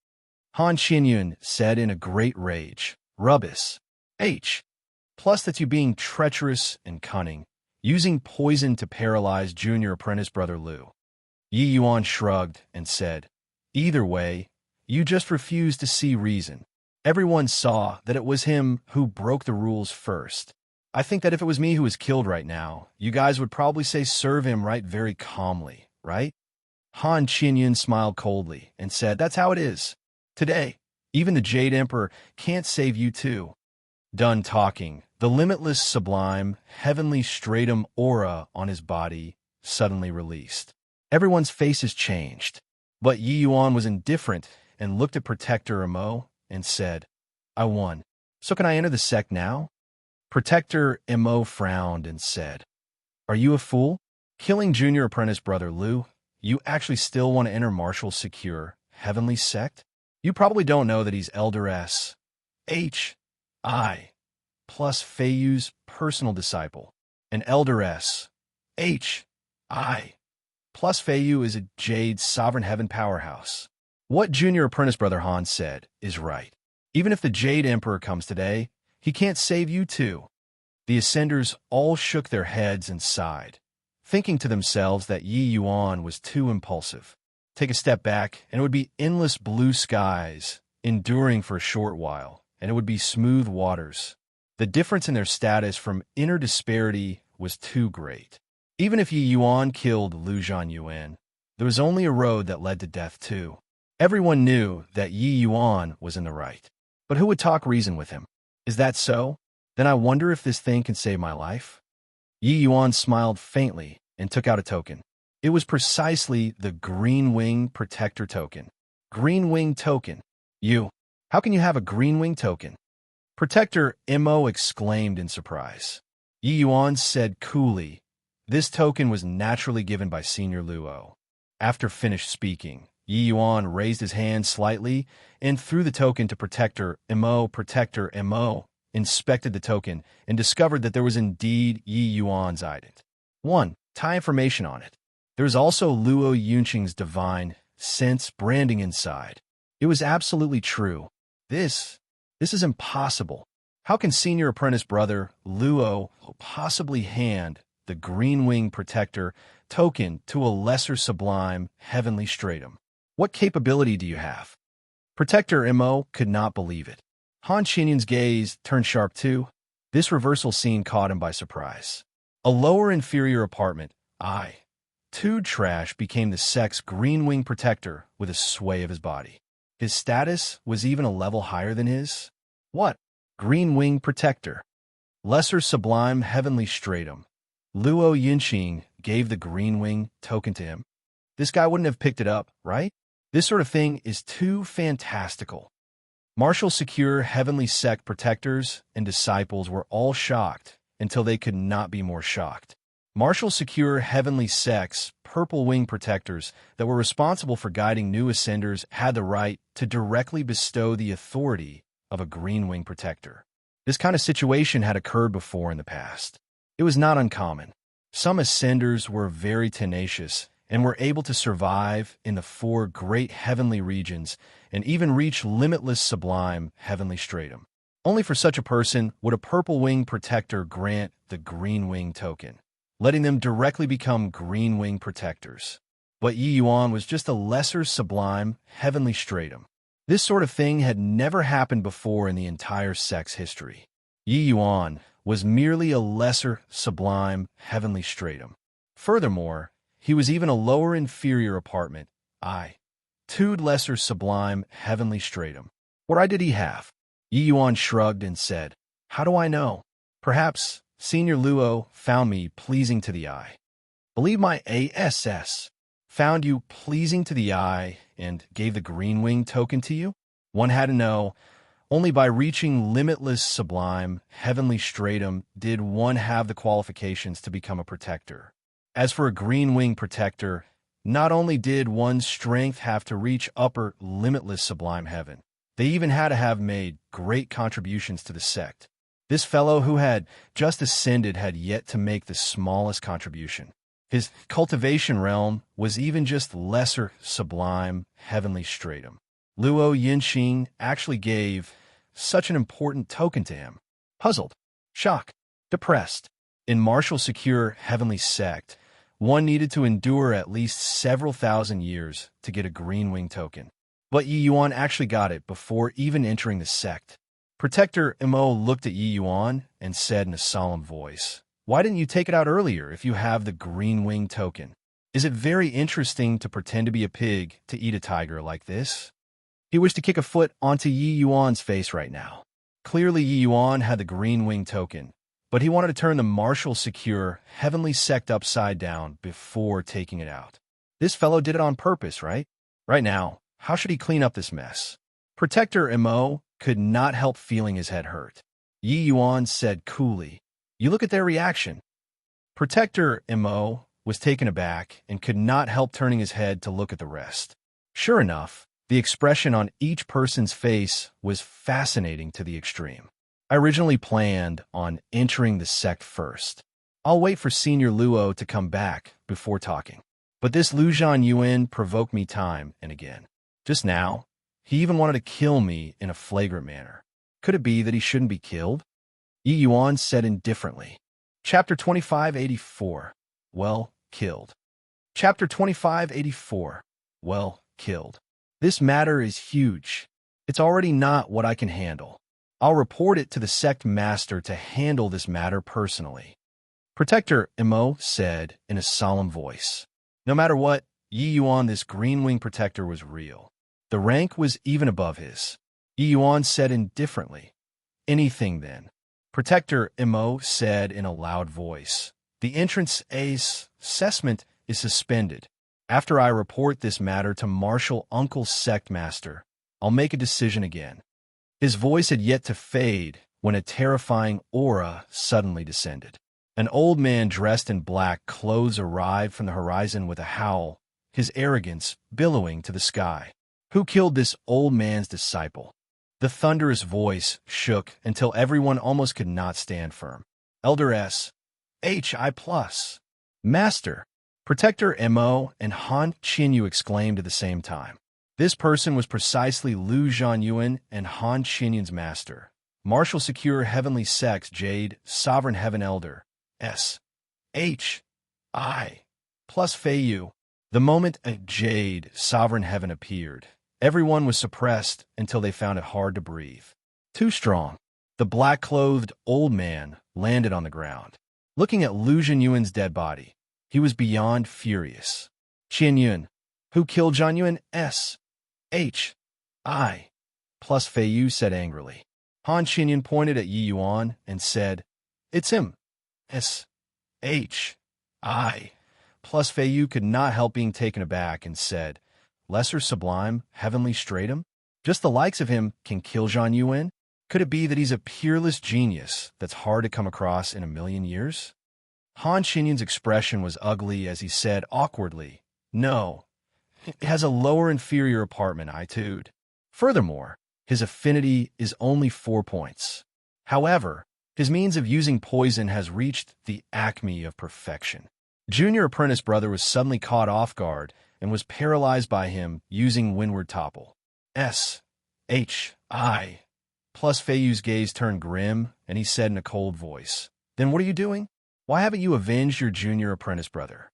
Han Xinyan said in a great rage, "Rubbish. Plus that you being treacherous and cunning, using poison to paralyze junior apprentice brother Lu." Yi Yuan shrugged and said, "Either way, you just refuse to see reason. Everyone saw that it was him who broke the rules first. I think that if it was me who was killed right now, you guys would probably say serve him right very calmly, right?" Han Xinyan smiled coldly and said, "That's how it is. Today, even the Jade Emperor can't save you too." Done talking, the limitless, sublime, heavenly stratum aura on his body suddenly released. Everyone's faces changed, but Yi Yuan was indifferent and looked at Protector Mo and said, "I won. So can I enter the sect now?" Protector Mo frowned and said, "Are you a fool? Killing junior apprentice brother Lu, you actually still want to enter Marshall's secure, heavenly sect? You probably don't know that he's Elder S.H.I. plus Feiyu's personal disciple. And Elder S.H.I. plus Feiyu is a Jade Sovereign Heaven powerhouse. What junior apprentice brother Han said is right. Even if the Jade Emperor comes today, he can't save you too." The Ascenders all shook their heads and sighed, thinking to themselves that Yi Yuan was too impulsive. Take a step back, and it would be endless blue skies, enduring for a short while, and it would be smooth waters. The difference in their status from inner disparity was too great. Even if Yi Yuan killed Lu Yuan, there was only a road that led to death too. Everyone knew that Yi Yuan was in the right. But who would talk reason with him? Is that so? Then I wonder if this thing can save my life? Yi Yuan smiled faintly and took out a token. It was precisely the Green Wing Protector token. Green Wing token. You. How can you have a Green Wing token? Protector Mo exclaimed in surprise. Yi Yuan said coolly, "This token was naturally given by Senior Luo." After finished speaking, Yi Yuan raised his hand slightly and threw the token to Protector Mo. Protector Mo inspected the token and discovered that there was indeed Yi Yuan's ident. 1. Tie information on it. There was also Luo Yunqing's divine sense branding inside. It was absolutely true. This is impossible. How can senior apprentice brother Luo possibly hand the Green Wing Protector token to a lesser sublime heavenly stratum? What capability do you have? Protector Mo could not believe it. Han Xinyan's gaze turned sharp too. This reversal scene caught him by surprise. A lower inferior apartment, Tude Trash became the sect's Green Wing Protector with a sway of his body. His status was even a level higher than his. What? Green Wing Protector. Lesser sublime heavenly stratum. Luo Yunqing gave the Green Wing token to him. This guy wouldn't have picked it up, right? This sort of thing is too fantastical. Marshall's secure heavenly sect protectors and disciples were all shocked until they could not be more shocked. Martial secure heavenly sects, purple wing protectors that were responsible for guiding new ascenders had the right to directly bestow the authority of a green wing protector. This kind of situation had occurred before in the past. It was not uncommon. Some ascenders were very tenacious and were able to survive in the four great heavenly regions and even reach limitless sublime heavenly stratum. Only for such a person would a purple wing protector grant the green wing token, letting them directly become green wing protectors. But Yi Yuan was just a lesser sublime heavenly stratum. This sort of thing had never happened before in the entire sect's history. Yi Yuan was merely a lesser sublime heavenly stratum. Furthermore, he was even a lower inferior apartment, two lesser sublime heavenly stratum. What right did he have? Yi Yuan shrugged and said, "How do I know? Perhaps Senior Luo found me pleasing to the eye. Believe my ASS found you pleasing to the eye and gave the green wing token to you? One had to know, only by reaching limitless sublime heavenly stratum did one have the qualifications to become a protector. As for a green wing protector, not only did one's strength have to reach upper limitless sublime heaven, they even had to have made great contributions to the sect. This fellow who had just ascended had yet to make the smallest contribution. His cultivation realm was even just lesser sublime heavenly stratum. Luo Yinxing actually gave such an important token to him. Puzzled, shocked, depressed. In martial secure heavenly sect, one needed to endure at least several thousand years to get a green wing token. But Yi Yuan actually got it before even entering the sect. Protector Mo looked at Yi Yuan and said in a solemn voice, "Why didn't you take it out earlier if you have the green wing token? Is it very interesting to pretend to be a pig to eat a tiger like this?" He wished to kick a foot onto Yi Yuan's face right now. Clearly Yi Yuan had the green wing token, but he wanted to turn the martial secure heavenly sect upside down before taking it out. This fellow did it on purpose, right? Right now, how should he clean up this mess? Protector Mo could not help feeling his head hurt. Yi Yuan said coolly, "You look at their reaction." Protector Mo was taken aback and could not help turning his head to look at the rest. Sure enough, the expression on each person's face was fascinating to the extreme. I originally planned on entering the sect first. I'll wait for Senior Luo to come back before talking. But this Lu Zhanyuan provoked me time and again. Just now, he even wanted to kill me in a flagrant manner. Could it be that he shouldn't be killed? Yi Yuan said indifferently. Chapter 2584. Well, killed. Chapter 2584. Well, killed. This matter is huge. It's already not what I can handle. I'll report it to the sect master to handle this matter personally. Protector Mo said in a solemn voice. No matter what, Yi Yuan, this green wing protector, was real. The rank was even above his. Yi Yuan said indifferently. Anything then. Protector Mo said in a loud voice. The entrance assessment is suspended. After I report this matter to Martial Uncle Sect Master, I'll make a decision again. His voice had yet to fade when a terrifying aura suddenly descended. An old man dressed in black clothes arrived from the horizon with a howl, his arrogance billowing to the sky. Who killed this old man's disciple? The thunderous voice shook until everyone almost could not stand firm. Elder S.H.I+. Master. Protector Mo and Han Qinyu exclaimed at the same time. This person was precisely Lu Zhanyuan and Han Qinyuan's master. Martial Secure Heavenly Sects Jade, Sovereign Heaven Elder, S.H.I. plus Fei Yu. The moment a Jade, Sovereign Heaven appeared, everyone was suppressed until they found it hard to breathe. Too strong. The black-clothed old man landed on the ground. Looking at Lu Zhanyuan's dead body, he was beyond furious. Qinyuan, who killed Zhanyuan? S.H.I. plus Fei Yu said angrily. Han Qinyuan pointed at Yi Yuan and said, "It's him." S.H.I. plus Fei Yu could not help being taken aback and said, "Lesser sublime, heavenly stratum? Just the likes of him can kill Zhang Yuan? Could it be that he's a peerless genius that's hard to come across in a million years?" Han Xinyun's expression was ugly as he said awkwardly, "No, it has a lower inferior apartment, I too. Furthermore, his affinity is only 4 points. However, his means of using poison has reached the acme of perfection." Junior apprentice brother was suddenly caught off guard and was paralyzed by him using windward topple. S-H-I. Plus Feiyu's gaze turned grim, and he said in a cold voice, "Then what are you doing? Why haven't you avenged your junior apprentice brother?"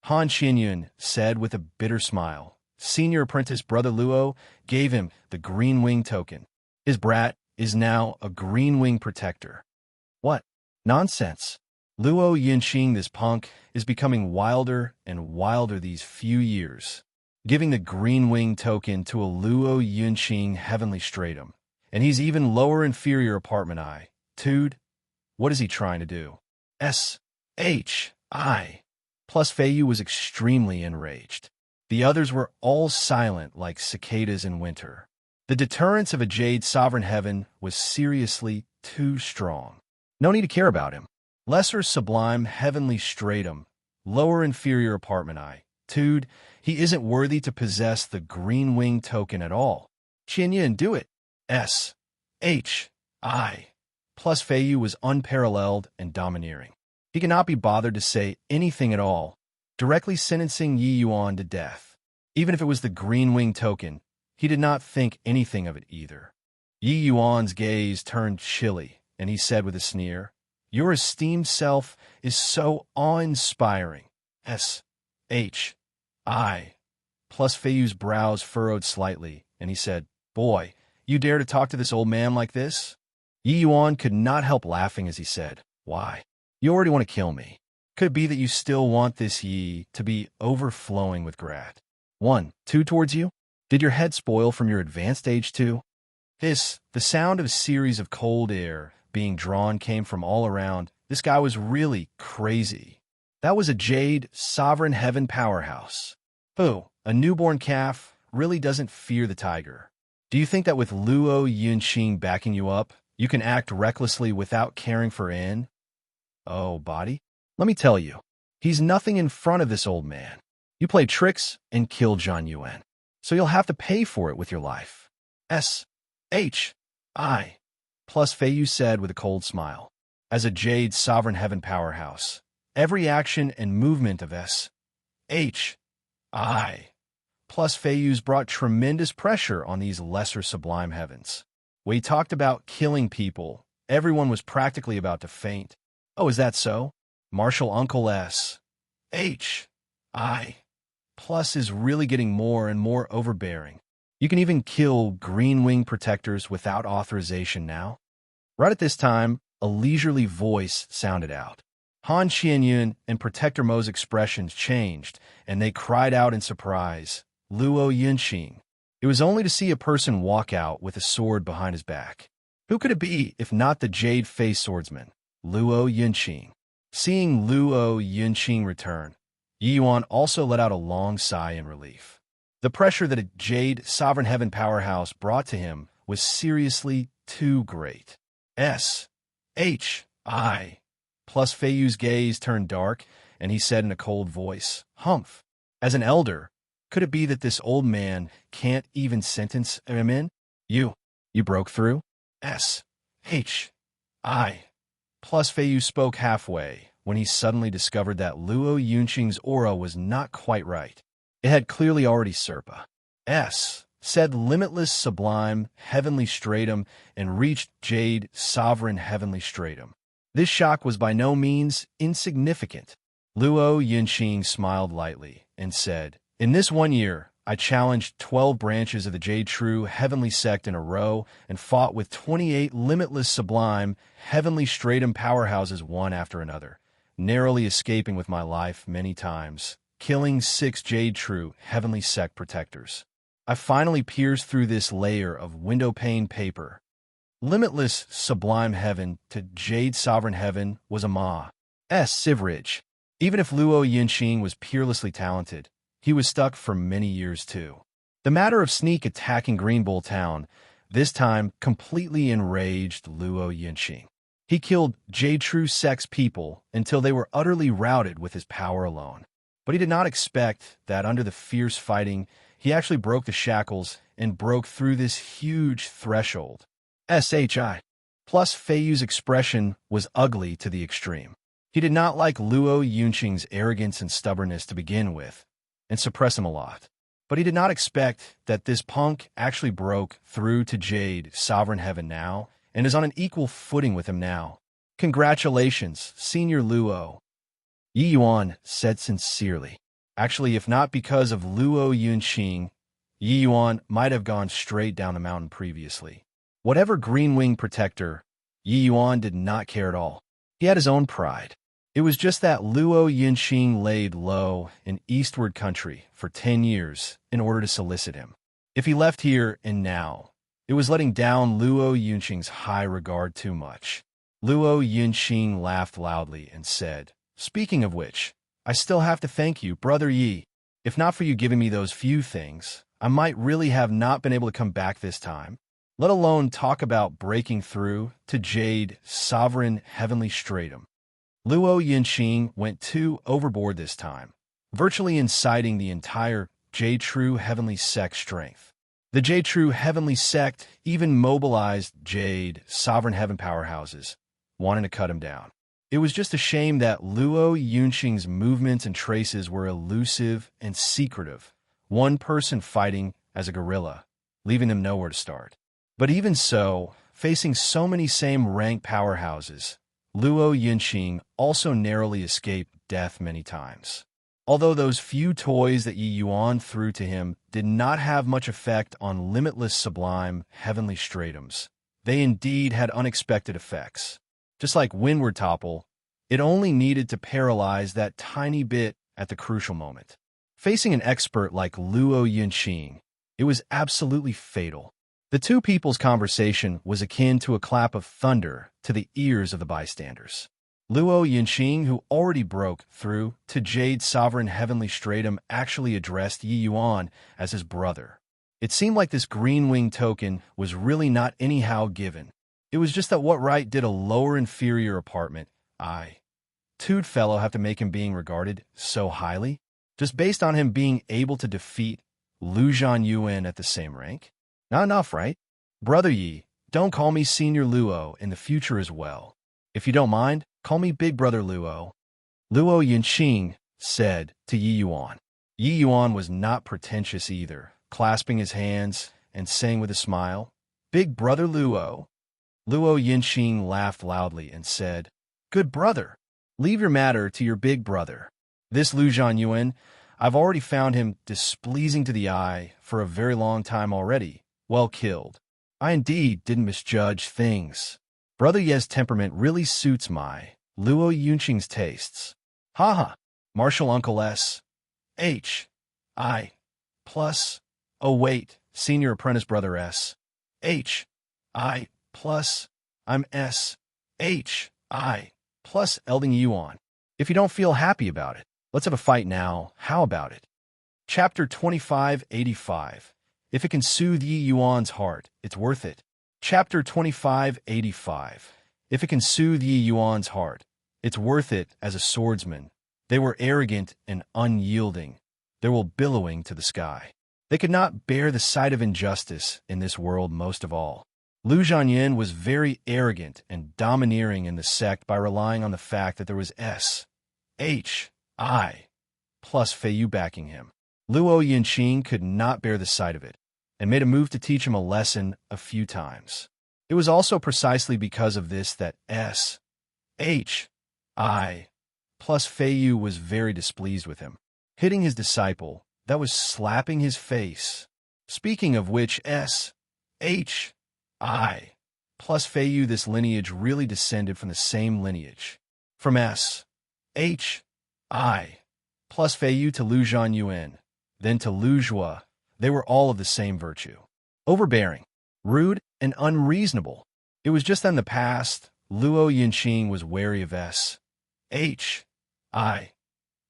Han Xinyun said with a bitter smile. Senior apprentice brother Luo gave him the green wing token. His brat is now a green wing protector. What? Nonsense. Luo Yunqing, this punk, is becoming wilder and wilder these few years. Giving the green wing token to a Luo Yunqing heavenly stratum. And he's even lower inferior apartment I. Tude? What is he trying to do? S-H-I. Plus Feiyu was extremely enraged. The others were all silent like cicadas in winter. The deterrence of a Jade Sovereign Heaven was seriously too strong. No need to care about him. Lesser Sublime Heavenly Stratum, lower inferior apartment I. Tude, he isn't worthy to possess the green wing token at all. Qianyin, do it. S-H-I. Plus Feiyu was unparalleled and domineering. He cannot be bothered to say anything at all, directly sentencing Yi Yuan to death. Even if it was the green wing token, he did not think anything of it either. Yi Yuan's gaze turned chilly, and he said with a sneer, "Your esteemed self is so awe-inspiring." S-H-I. Plus Feiyu's brows furrowed slightly, and he said, "Boy, you dare to talk to this old man like this?" Yi Yuan could not help laughing as he said, "Why? You already want to kill me. Could it be that you still want this Yi to be overflowing with grat? 1, 2 towards you? Did your head spoil from your advanced age too?" The sound of a series of cold air being drawn came from all around. This guy was really crazy. That was a Jade Sovereign Heaven powerhouse. Who, a newborn calf, really doesn't fear the tiger. Do you think that with Luo Yunqing backing you up, you can act recklessly without caring for N? Oh, body? Let me tell you, he's nothing in front of this old man. You played tricks and killed Zhang Yuan, so you'll have to pay for it with your life. S-H-I. Plus Feiyu said with a cold smile. As a Jade Sovereign Heaven powerhouse, every action and movement of S-H-I. Plus Feiyu's brought tremendous pressure on these lesser sublime heavens. When he talked about killing people, everyone was practically about to faint. Oh, is that so? Martial Uncle S-H-I. Plus is really getting more and more overbearing. You can even kill green wing protectors without authorization now. Right at this time, a leisurely voice sounded out. Han Xianyun and Protector Mo's expressions changed, and they cried out in surprise, "Luo Yunqing." It was only to see a person walk out with a sword behind his back. Who could it be if not the jade-faced swordsman, Luo Yunqing? Seeing Luo Yunqing return, Yi Yuan also let out a long sigh in relief. The pressure that a Jade Sovereign Heaven powerhouse brought to him was seriously too great. S-H-I. Plus Feiyu's gaze turned dark, and he said in a cold voice, "Humph. As an elder, could it be that this old man can't even sentence him in? You broke through?" S-H-I. Plus Feiyu spoke halfway when he suddenly discovered that Luo Yunqing's aura was not quite right. It had clearly already Serpa. Said limitless sublime heavenly stratum and reached Jade Sovereign Heavenly Stratum. This shock was by no means insignificant. Luo Yunqing smiled lightly and said, "In this 1 year, I challenged 12 branches of the Jade True Heavenly Sect in a row and fought with 28 limitless sublime heavenly stratum powerhouses one after another, narrowly escaping with my life many times, killing 6 Jade True Heavenly Sect protectors. I finally pierced through this layer of windowpane paper. Limitless sublime heaven to Jade Sovereign Heaven was a Ma's Sivrage. Even if Luo Yunqing was peerlessly talented, he was stuck for many years too. The matter of sneak attacking Green Bull Town this time completely enraged Luo Yunqing. He killed Jade True Sect's people until they were utterly routed with his power alone. But he did not expect that under the fierce fighting, he actually broke the shackles and broke through this huge threshold. SHI. Plus Feiyu's expression was ugly to the extreme. He did not like Luo Yunqing's arrogance and stubbornness to begin with, and suppress him a lot. But he did not expect that this punk actually broke through to Jade, Sovereign Heaven now, and is on an equal footing with him now. Congratulations, Senior Luo, Yi Yuan said sincerely. Actually, if not because of Luo Yunqing, Yi Yuan might have gone straight down the mountain previously. Whatever Green Wing Protector, Yi Yuan did not care at all. He had his own pride. It was just that Luo Yunqing laid low in Eastward Country for 10 years in order to solicit him. If he left here and now, it was letting down Luo Yunqing's high regard too much. Luo Yunqing laughed loudly and said, "Speaking of which, I still have to thank you, Brother Yi. If not for you giving me those few things, I might really have not been able to come back this time, let alone talk about breaking through to Jade, Sovereign Heavenly Stratum." Luo Yunqing went too overboard this time, virtually inciting the entire Jade True Heavenly Sect strength. The Jade True Heavenly Sect even mobilized Jade, Sovereign Heaven powerhouses, wanting to cut him down. It was just a shame that Luo Yunqing's movements and traces were elusive and secretive, one person fighting as a guerrilla, leaving them nowhere to start. But even so, facing so many same rank powerhouses, Luo Yunqing also narrowly escaped death many times. Although those few toys that Yi Yuan threw to him did not have much effect on limitless sublime heavenly stratums, they indeed had unexpected effects. Just like Windward Topple, it only needed to paralyze that tiny bit at the crucial moment. Facing an expert like Luo Yunqing, it was absolutely fatal. The two people's conversation was akin to a clap of thunder to the ears of the bystanders. Luo Yunqing, who already broke through to Jade Sovereign Heavenly Stratum, actually addressed Yi Yuan as his brother. It seemed like this green wing token was really not anyhow given. It was just that what right did a lower inferior apartment, Tude fellow, have to make him being regarded so highly? Just based on him being able to defeat Lu Zhanyuan at the same rank? Not enough, right? Brother Yi, don't call me Senior Luo in the future as well. If you don't mind, call me Big Brother Luo. Luo Yunqing said to Yi Yuan. Yi Yuan was not pretentious either, clasping his hands and saying with a smile, "Big Brother Luo." Luo Yunqing laughed loudly and said, "Good brother, leave your matter to your big brother. This Lu Zhanyuan, I've already found him displeasing to the eye for a very long time already. Well killed. I indeed didn't misjudge things. Brother Ye's temperament really suits my Luo Yunqing's tastes. Haha, Martial Uncle S. H. I. Plus. Oh wait, Senior Apprentice Brother S. H. I. Plus. I'm S. H. I. Plus Elding Yuan. If you don't feel happy about it, let's have a fight now. How about it?" Chapter 2585. If it can soothe Yi Yuan's heart, it's worth it. Chapter 2585. If it can soothe Yi Yuan's heart, it's worth it as a swordsman. They were arrogant and unyielding. They were billowing to the sky. They could not bear the sight of injustice in this world most of all. Lu Zhanyan was very arrogant and domineering in the sect by relying on the fact that there was S. H. I. plus Feiyu backing him. Luo Yunqing could not bear the sight of it, and made a move to teach him a lesson a few times. It was also precisely because of this that S. H. I. plus Feiyu was very displeased with him, hitting his disciple, that was slapping his face. Speaking of which, S. H. I. plus Feiyu, this lineage really descended from the same lineage. From S. H. I. plus Feiyu to Lu Zhanyuan, then to Lu Zhua, they were all of the same virtue. Overbearing, rude, and unreasonable. It was just that in the past, Luo Yunqing was wary of S. H. I.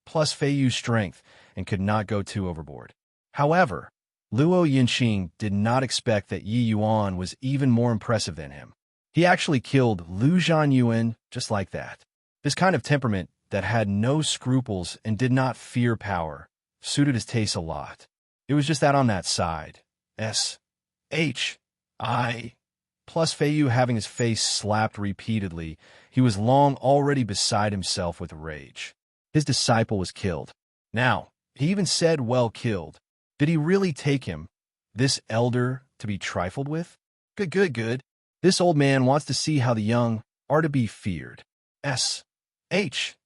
plus Feiyu's strength and could not go too overboard. However, Luo Yunqing did not expect that Yi Yuan was even more impressive than him. He actually killed Lu Zhanyuan just like that. This kind of temperament that had no scruples and did not fear power suited his taste a lot. It was just that on that side. S-H-I. Plus Feiyu having his face slapped repeatedly, he was long already beside himself with rage. His disciple was killed. Now, he even said well killed. Did he really take him, this elder, to be trifled with? Good. This old man wants to see how the young are to be feared. S-H-I.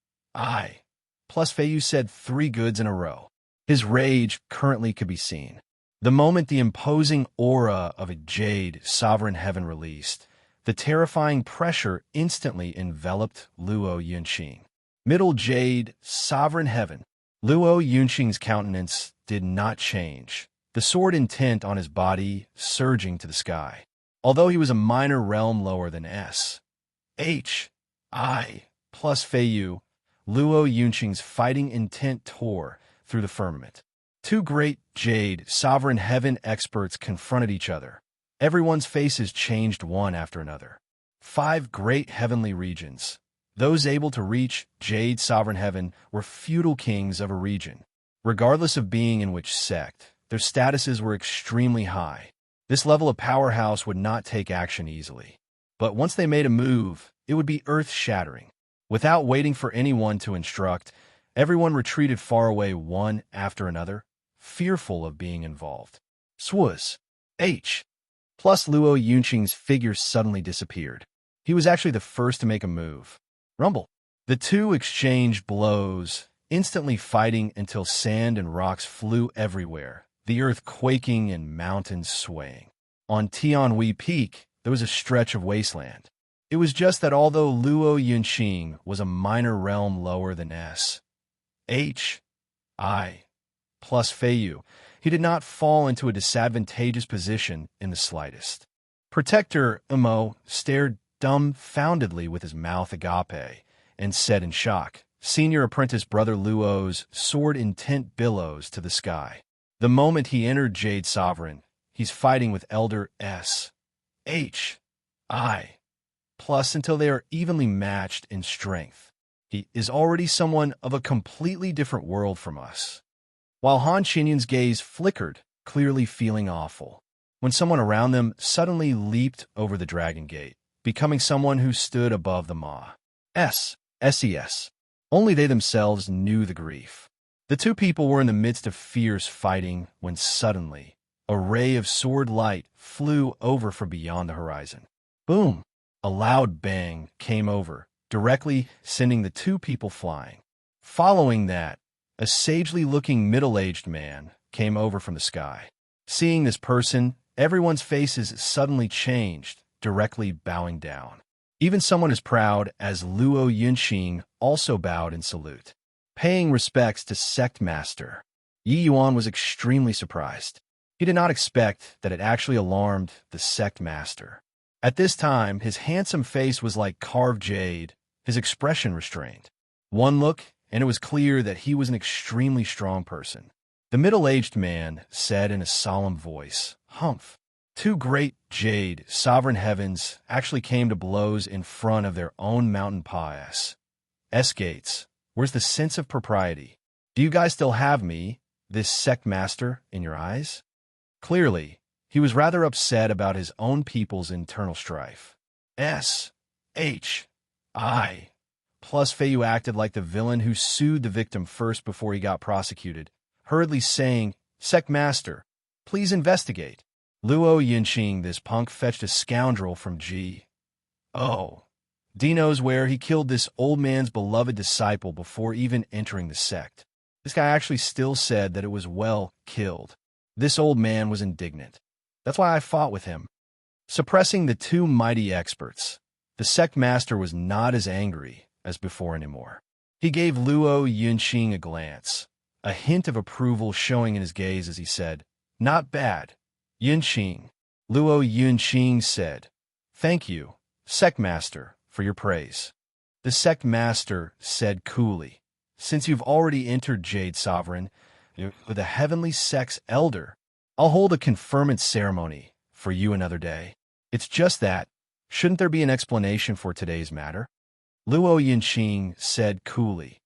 Plus Feiyu said 3 goods in a row. His rage currently could be seen. The moment the imposing aura of a jade sovereign heaven released, the terrifying pressure instantly enveloped Luo Yunqing. Middle jade, sovereign heaven. Luo Yunqing's countenance did not change, the sword intent on his body surging to the sky. Although he was a minor realm lower than S-H-I plus Feiyu, Luo Yunqing's fighting intent tore through the firmament. 2 great jade, sovereign heaven experts confronted each other. Everyone's faces changed one after another. 5 great heavenly regions. Those able to reach jade sovereign heaven were feudal kings of a region. Regardless of being in which sect, their statuses were extremely high. This level of powerhouse would not take action easily. But once they made a move, it would be earth-shattering. Without waiting for anyone to instruct, everyone retreated far away one after another, fearful of being involved. Swuz. H. Plus Luo Yunqing's figure suddenly disappeared. He was actually the first to make a move. Rumble. The two exchanged blows, instantly fighting until sand and rocks flew everywhere, the earth quaking and mountains swaying. On Tianhui Peak, there was a stretch of wasteland. It was just that although Luo Yunqing was a minor realm lower than S-H-I plus Feiyu, he did not fall into a disadvantageous position in the slightest. Protector Imo stared dumbfoundedly with his mouth agape and said in shock, Senior Apprentice Brother Luo's sword intent billows to the sky. The moment he entered Jade Sovereign, he's fighting with Elder S-H-I plus until they are evenly matched in strength. He is already someone of a completely different world from us. While Han Qinyan's gaze flickered, clearly feeling awful, when someone around them suddenly leaped over the Dragon Gate, becoming someone who stood above the Ma. SES. Only they themselves knew the grief. The two people were in the midst of fierce fighting when suddenly a ray of sword light flew over from beyond the horizon. Boom! A loud bang came over, directly sending the two people flying. Following that, a sagely-looking middle-aged man came over from the sky. Seeing this person, everyone's faces suddenly changed, directly bowing down. Even someone as proud as Luo Yunqing also bowed in salute. Paying respects to Sect Master, Yi Yuan was extremely surprised. He did not expect that it actually alarmed the Sect Master. At this time, his handsome face was like carved jade, his expression restrained. One look, and it was clear that he was an extremely strong person. The middle-aged man said in a solemn voice, Humph. 2 great jade sovereign heavens actually came to blows in front of their own mountain pass. S-Gates, where's the sense of propriety? Do you guys still have me, this sect master, in your eyes? Clearly, he was rather upset about his own people's internal strife. S-H-I plus Feiyu acted like the villain who sued the victim first before he got prosecuted, hurriedly saying, Sect Master, please investigate. Luo Yunqing, this punk, fetched a scoundrel from G. Oh. D knows where he killed this old man's beloved disciple before even entering the sect. This guy actually still said that it was well killed. This old man was indignant. That's why I fought with him. Suppressing the 2 mighty experts, the sect master was not as angry as before anymore. He gave Luo Yunqing a glance, a hint of approval showing in his gaze as he said, Not bad. Yunqing. Luo Yunqing said, Thank you, Sect Master, for your praise. The Sect Master said coolly, Since you've already entered Jade Sovereign, with a heavenly sect's elder, I'll hold a conferment ceremony for you another day. It's just that, Shouldn't there be an explanation for today's matter? Luo Yinqing said coolly.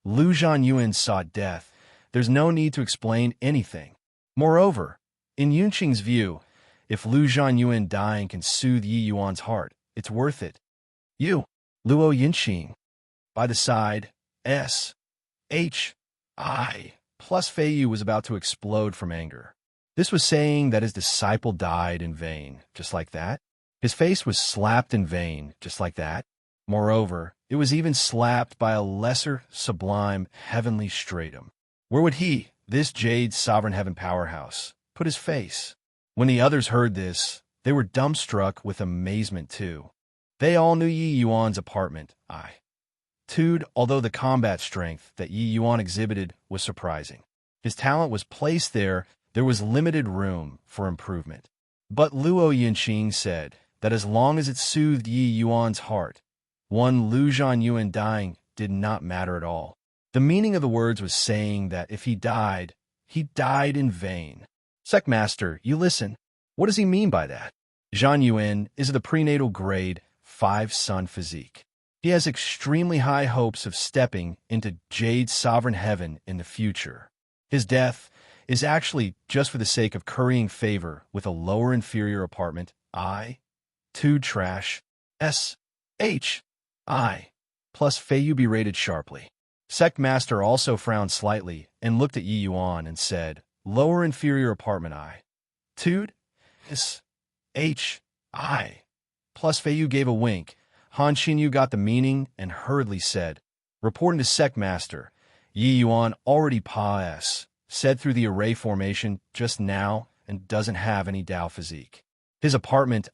Lu Zhanyuan sought death. There's no need to explain anything. Moreover, in Yunqing's view, if Lu Zhanyuan dying can soothe Yi Yuan's heart, it's worth it. You, Luo Yinqing. By the side, S. H. I. plus Feiyu was about to explode from anger. This was saying that his disciple died in vain, just like that. His face was slapped in vain, just like that. Moreover, it was even slapped by a lesser, sublime, heavenly stratum. Where would he, this Jade Sovereign Heaven powerhouse, put his face? When the others heard this, they were dumbstruck with amazement too. They all knew Yi Yuan's apartment, although the combat strength that Yi Yuan exhibited was surprising. His talent was placed there was limited room for improvement. But Luo Yinqing said that as long as it soothed Yi Yuan's heart, one Lu Zhanyuan dying did not matter at all. The meaning of the words was saying that if he died in vain. Sectmaster, you listen. What does he mean by that? Zhanyuan is of the prenatal grade 5 sun physique. He has extremely high hopes of stepping into Jade Sovereign Heaven in the future. His death is actually just for the sake of currying favor with a lower inferior apartment, trash, S. H. I. plus Feiyu berated sharply. Sectmaster also frowned slightly and looked at Yi Yuan and said, lower inferior apartment S. H. I. plus Feiyu gave a wink. Han Xinyu got the meaning and hurriedly said, reporting to Sectmaster, Yi Yuan already said through the array formation just now and doesn't have any Dao physique. His apartment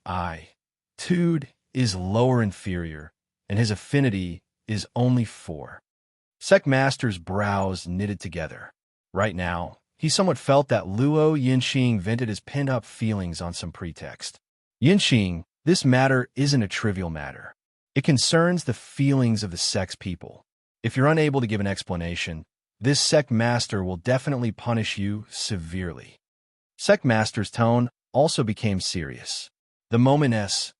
is lower inferior, and his affinity is only 4. Sectmaster's brows knitted together. Right now, he somewhat felt that Luo Yinqing vented his pent-up feelings on some pretext. Yinqing, this matter isn't a trivial matter. It concerns the feelings of the sect's people. If you're unable to give an explanation, this Sectmaster will definitely punish you severely. Sectmaster's tone also became serious. The moment S.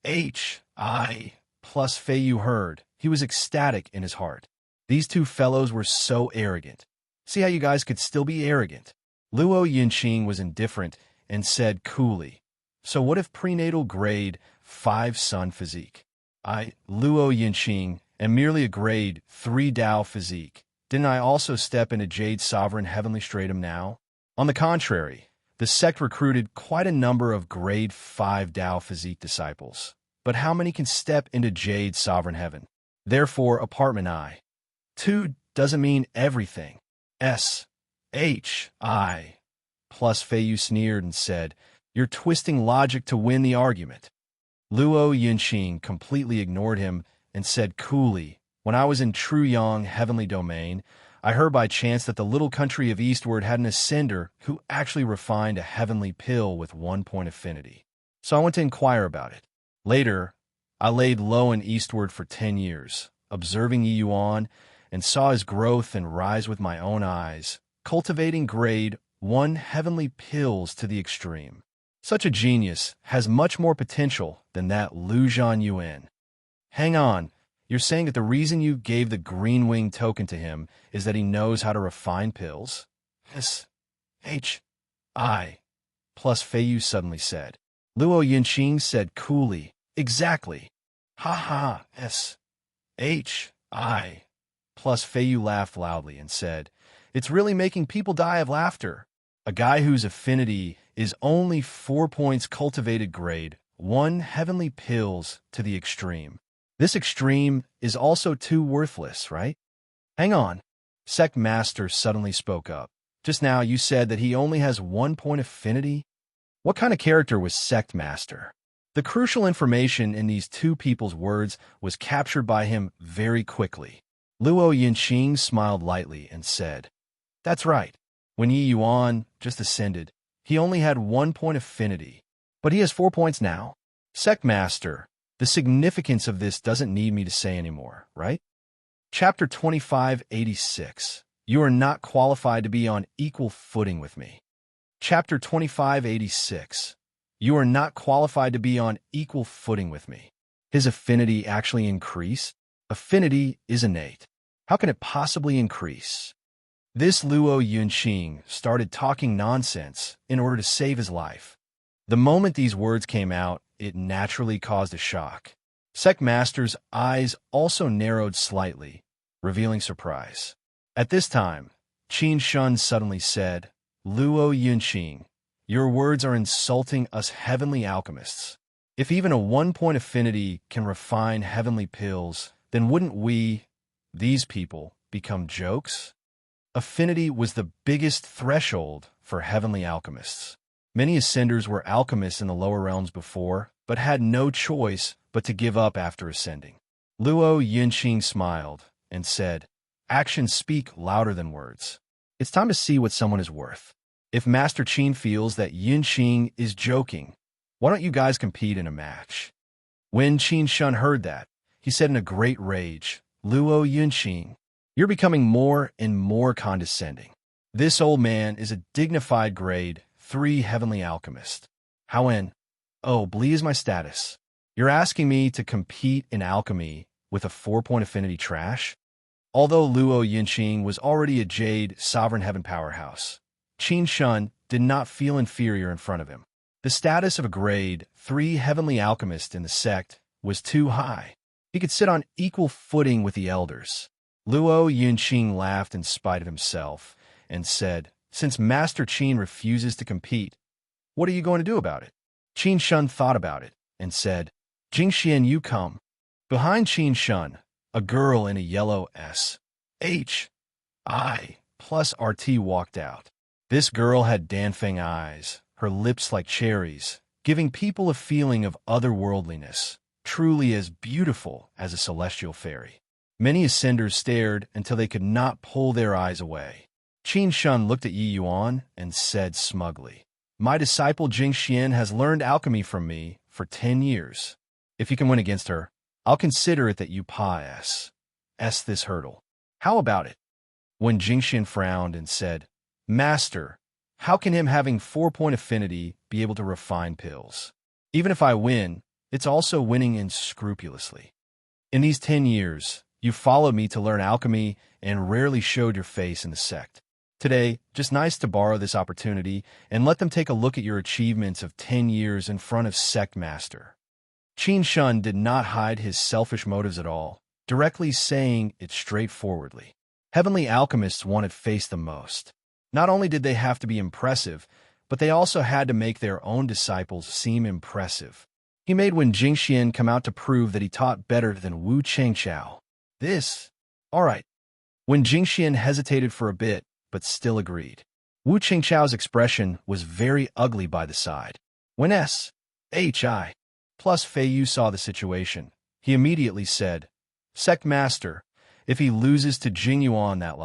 H. I. plus Feiyu heard, he was ecstatic in his heart. These two fellows were so arrogant. See how you guys could still be arrogant? Luo Yinqing was indifferent and said coolly, so what if prenatal grade 5 sun physique? Luo Yinqing, am merely a grade 3 Dao physique. Didn't I also step into Jade Sovereign Heavenly Stratum now? On the contrary, the sect recruited quite a number of grade 5 Dao physique disciples. But how many can step into Jade Sovereign Heaven? Therefore, apartment doesn't mean everything. S. H. I. plus Feiyu sneered and said, you're twisting logic to win the argument. Luo Yinqing completely ignored him and said coolly, when I was in Truyang Heavenly Domain, I heard by chance that the little country of Eastward had an ascender who actually refined a heavenly pill with 1 point affinity. So I went to inquire about it. Later, I laid low in Eastward for 10 years, observing Yi Yuan, and saw his growth and rise with my own eyes, cultivating grade 1 heavenly pills to the extreme. Such a genius has much more potential than that Lu Zhanyuan. Hang on, you're saying that the reason you gave the green wing token to him is that he knows how to refine pills? S. H. I. plus Feiyu suddenly said. Luo Yinqing said coolly, exactly. Ha ha, S. H. I. plus Feiyu laughed loudly and said, it's really making people die of laughter. A guy whose affinity is only 4 points cultivated grade 1 heavenly pills to the extreme. This extreme is also too worthless, right? Hang on. Sectmaster suddenly spoke up. Just now you said that he only has 1 point affinity? What kind of character was Sectmaster? The crucial information in these two people's words was captured by him very quickly. Luo Yinqing smiled lightly and said, that's right. When Yi Yuan just ascended, he only had 1 point affinity. But he has 4 points now. Sectmaster, the significance of this doesn't need me to say anymore, right? Chapter 2586. You are not qualified to be on equal footing with me. Chapter 2586. You are not qualified to be on equal footing with me. His affinity actually increased? Affinity is innate. How can it possibly increase? This Luo Yunqing started talking nonsense in order to save his life. The moment these words came out, it naturally caused a shock. Sect Master's eyes also narrowed slightly, revealing surprise. At this time, Qin Shun suddenly said, Luo Yunqing, your words are insulting us heavenly alchemists. If even a 1-point affinity can refine heavenly pills, then wouldn't we, these people, become jokes? Affinity was the biggest threshold for heavenly alchemists. Many ascenders were alchemists in the lower realms before, but had no choice but to give up after ascending. Luo Yunqing smiled and said, actions speak louder than words. It's time to see what someone is worth. If Master Qin feels that Yunqing is joking, why don't you guys compete in a match? When Qin Shun heard that, he said in a great rage, Luo Yunqing, you're becoming more and more condescending. This old man is a dignified grade 3 heavenly alchemist. Bli is my status. You're asking me to compete in alchemy with a 4-point affinity trash? Although Luo Yunqing was already a Jade Sovereign Heaven powerhouse, Qin Shun did not feel inferior in front of him. The status of a grade 3 heavenly alchemist in the sect was too high. He could sit on equal footing with the elders. Luo Yunqing laughed in spite of himself and said, since Master Qin refuses to compete, what are you going to do about it? Qin Shun thought about it and said, Jingxian, you come. Behind Qin Shun, a girl in a yellow SHI plus RT walked out. This girl had Danfeng eyes, her lips like cherries, giving people a feeling of otherworldliness, truly as beautiful as a celestial fairy. Many ascenders stared until they could not pull their eyes away. Qin Shun looked at Yi Yuan and said smugly, my disciple Jingxian has learned alchemy from me for 10 years. If you can win against her, I'll consider it that you pass this hurdle. How about it? When Jingxian frowned and said, Master, how can him having 4-point affinity be able to refine pills? Even if I win, it's also winning unscrupulously. In these 10 years, you followed me to learn alchemy and rarely showed your face in the sect. Today, just nice to borrow this opportunity and let them take a look at your achievements of 10 years in front of Sect Master. Qin Shun did not hide his selfish motives at all, directly saying it straightforwardly. Heavenly alchemists wanted face the most. Not only did they have to be impressive, but they also had to make their own disciples seem impressive. He made Wen Jingxian come out to prove that he taught better than Wu Chengqiao. All right. When Jingxian hesitated for a bit, but still agreed. Wu Qingqiao's expression was very ugly by the side. When SHI plus Feiyu saw the situation, he immediately said, Sect Master, if he loses to Jing Yuan that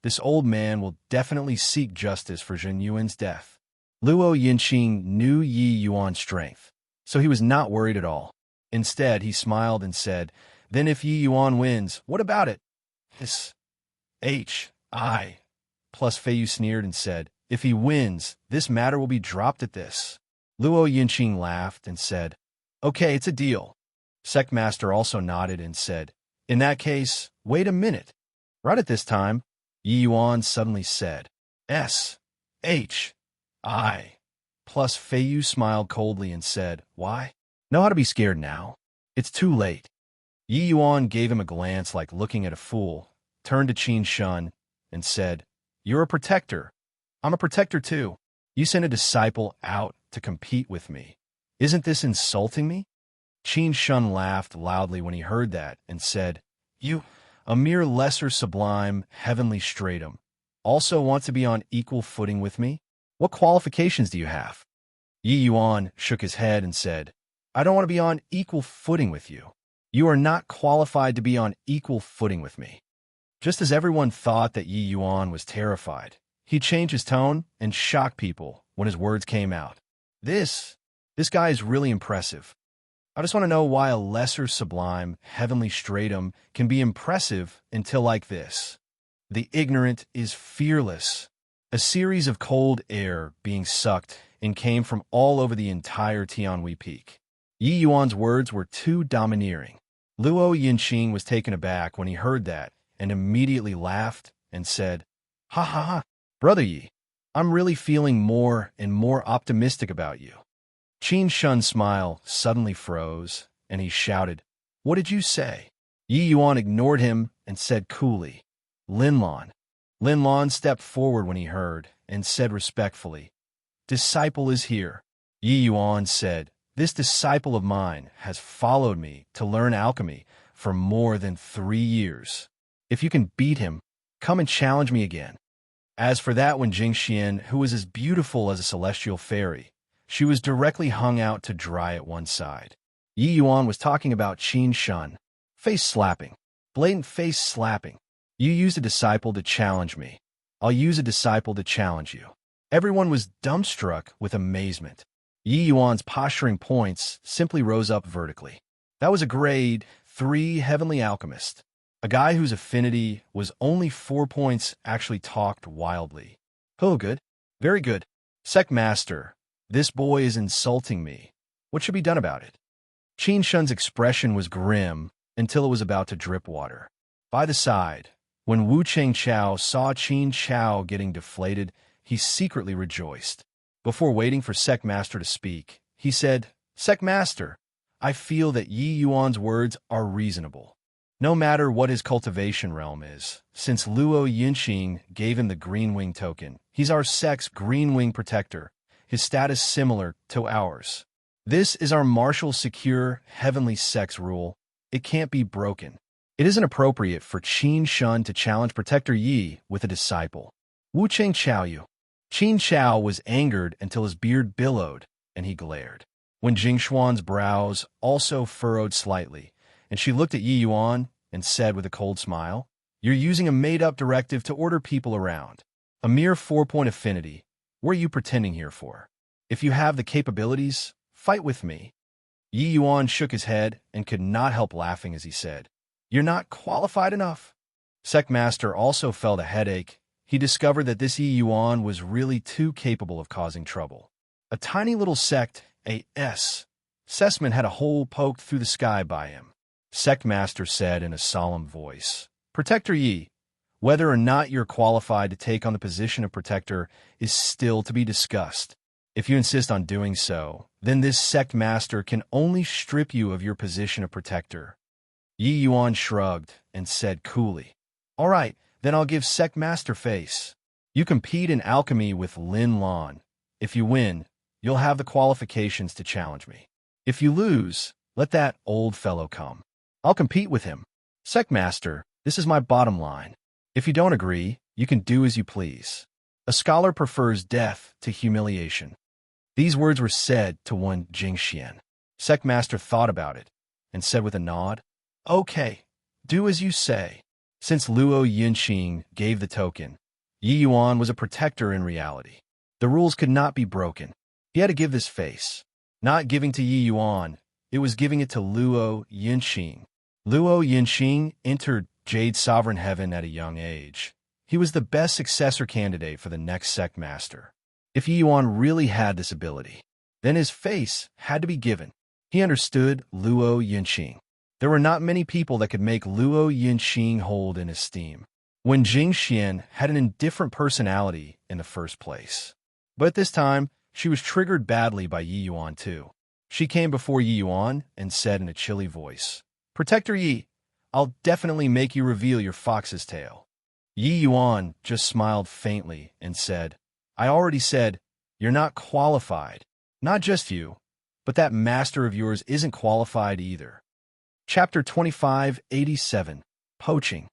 this old man will definitely seek justice for Jing Yuan's death. Luo Yunqing knew Yi Yuan's strength, so he was not worried at all. Instead, he smiled and said, then if Yi Yuan wins, what about it? HI plus Feiyu sneered and said, if he wins, this matter will be dropped at this. Luo Yunqing laughed and said, okay, it's a deal. Sect Master also nodded and said, in that case, wait a minute. Right at this time, Yi Yuan suddenly said, SHI plus Feiyu smiled coldly and said, why? Know how to be scared now? It's too late. Yi Yuan gave him a glance like looking at a fool, turned to Qin Shun, and said, you're a protector. I'm a protector too. You sent a disciple out to compete with me. Isn't this insulting me? Qin Shun laughed loudly when he heard that and said, you, a mere lesser sublime heavenly stratum, also want to be on equal footing with me? What qualifications do you have? Yi Yuan shook his head and said, I don't want to be on equal footing with you. You are not qualified to be on equal footing with me. Just as everyone thought that Yi Yuan was terrified, he changed his tone and shocked people when his words came out. This guy is really impressive. I just want to know why a lesser sublime heavenly stratum can be impressive until like this. The ignorant is fearless. A series of cold air being sucked and came from all over the entire Tianhui Peak. Yi Yuan's words were too domineering. Luo Yinqing was taken aback when he heard that and immediately laughed and said, "Ha ha ha, Brother Yi, I'm really feeling more and more optimistic about you." Qin Shun's smile suddenly froze, and he shouted, "What did you say?" Yi Yuan ignored him and said coolly, "Lin Lan." Lin Lan stepped forward when he heard and said respectfully, "Disciple is here." Yi Yuan said, "This disciple of mine has followed me to learn alchemy for more than 3 years. If you can beat him, come and challenge me again." As for that one Jingxian, who was as beautiful as a celestial fairy, she was directly hung out to dry at one side. Yi Yuan was talking about Qin Shun. Face slapping. Blatant face slapping. You use a disciple to challenge me. I'll use a disciple to challenge you. Everyone was dumbstruck with amazement. Yi Yuan's posturing points simply rose up vertically. That was a grade 3 heavenly alchemist. A guy whose affinity was only 4 points actually talked wildly. "Oh, good. Very good. Sect Master, this boy is insulting me. What should be done about it?" Qin Shun's expression was grim until it was about to drip water. By the side, when Wu Cheng Chao saw Qin Chao getting deflated, he secretly rejoiced. Before waiting for Sect Master to speak, he said, "Sect Master, I feel that Yi Yuan's words are reasonable. No matter what his cultivation realm is, since Luo Yinqing gave him the Green Wing token, he's our sect's Green Wing protector, his status similar to ours. This is our martial secure heavenly sect's rule. It can't be broken. It isn't appropriate for Qin Shun to challenge Protector Yi with a disciple." Wu Cheng Chao Yu. Qin Chao was angered until his beard billowed, and he glared. When Jingshuan's brows also furrowed slightly, and she looked at Yi Yuan and said with a cold smile, "You're using a made-up directive to order people around. A mere 4-point affinity. What are you pretending here for? If you have the capabilities, fight with me." Yi Yuan shook his head and could not help laughing as he said, "You're not qualified enough." Sect Master also felt a headache. He discovered that this Yi Yuan was really too capable of causing trouble. A tiny little sect, Sessman had a hole poked through the sky by him. Sect Master said in a solemn voice, "Protector Yi, whether or not you're qualified to take on the position of Protector is still to be discussed. If you insist on doing so, then this Sect Master can only strip you of your position of Protector." Yi Yuan shrugged and said coolly, "All right, then I'll give Sect Master face. You compete in alchemy with Lin Lan. If you win, you'll have the qualifications to challenge me. If you lose, let that old fellow come. I'll compete with him. Sect Master, this is my bottom line. If you don't agree, you can do as you please. A scholar prefers death to humiliation." These words were said to one Jingxian. Sect Master thought about it and said with a nod, "Okay, do as you say." Since Luo Yinqing gave the token, Yi Yuan was a protector in reality. The rules could not be broken. He had to give this face. Not giving to Yi Yuan, it was giving it to Luo Yinqing. Luo Yinqing entered Jade Sovereign Heaven at a young age. He was the best successor candidate for the next Sect Master. If Yi Yuan really had this ability, then his face had to be given. He understood Luo Yinqing. There were not many people that could make Luo Yinqing hold in esteem, when Jingxian had an indifferent personality in the first place. But at this time, she was triggered badly by Yi Yuan too. She came before Yi Yuan and said in a chilly voice, "Protector Yi, I'll definitely make you reveal your fox's tail." Yi Yuan just smiled faintly and said, "I already said, you're not qualified. Not just you, but that master of yours isn't qualified either." Chapter 2587, Poaching.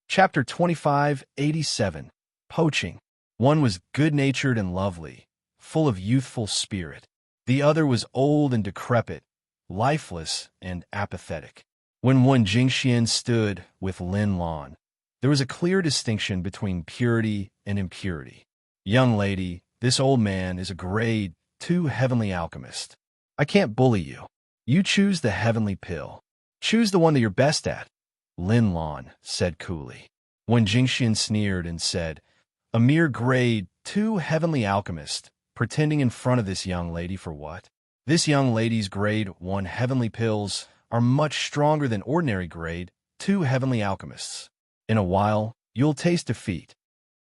Chapter 2587, Poaching. One was good-natured and lovely, full of youthful spirit. The other was old and decrepit, lifeless and apathetic. When one Jingxian stood with Lin Lan, there was a clear distinction between purity and impurity. "Young lady, this old man is a grade 2 heavenly alchemist. I can't bully you. You choose the heavenly pill. Choose the one that you're best at," Lin Lan said coolly. When Jingxian sneered and said, "A mere grade 2 heavenly alchemist, pretending in front of this young lady for what? This young lady's grade 1 heavenly pills are much stronger than ordinary grade 2 heavenly alchemists. In a while, you'll taste defeat.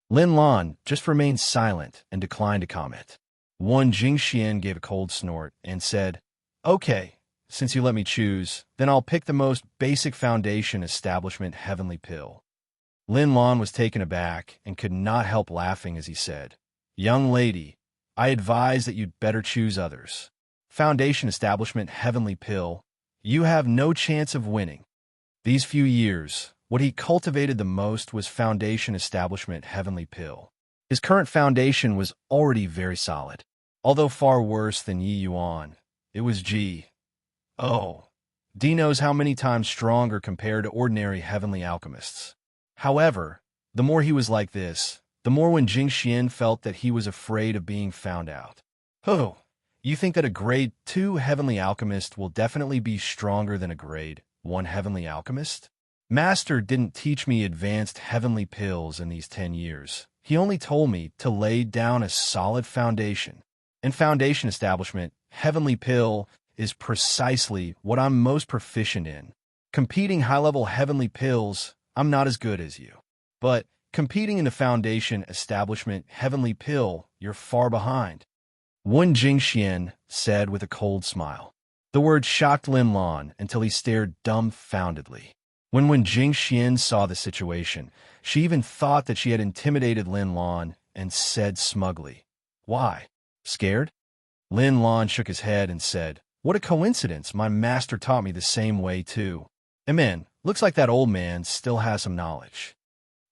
Lin Lan just remained silent and declined to comment. Wan Jingxian gave a cold snort and said, "Okay, since you let me choose, then I'll pick the most basic foundation establishment heavenly pill." Lin Lan was taken aback and could not help laughing as he said, "Young lady, I advise that you'd better choose others. Foundation establishment heavenly pill, you have no chance of winning." These few years, what he cultivated the most was foundation establishment heavenly pill. His current foundation was already very solid. Although far worse than Yi Yuan, it was G. Oh, D knows how many times stronger compared to ordinary heavenly alchemists. However, the more he was like this, the more when Jingxian felt that he was afraid of being found out. "Oh, you think that a grade 2 heavenly alchemist will definitely be stronger than a grade 1 heavenly alchemist? Master didn't teach me advanced heavenly pills in these 10 years. He only told me to lay down a solid foundation. And foundation establishment, heavenly pill, is precisely what I'm most proficient in. Competing high-level heavenly pills, I'm not as good as you. But competing in the foundation establishment heavenly pill, you're far behind." Wen Jingxian said with a cold smile. The word shocked Lin Lan until he stared dumbfoundedly. When Wen Jingxian saw the situation, she even thought that she had intimidated Lin Lan and said smugly, "Why? Scared?" Lin Lan shook his head and said, "What a coincidence, my master taught me the same way too. Amen, looks like that old man still has some knowledge."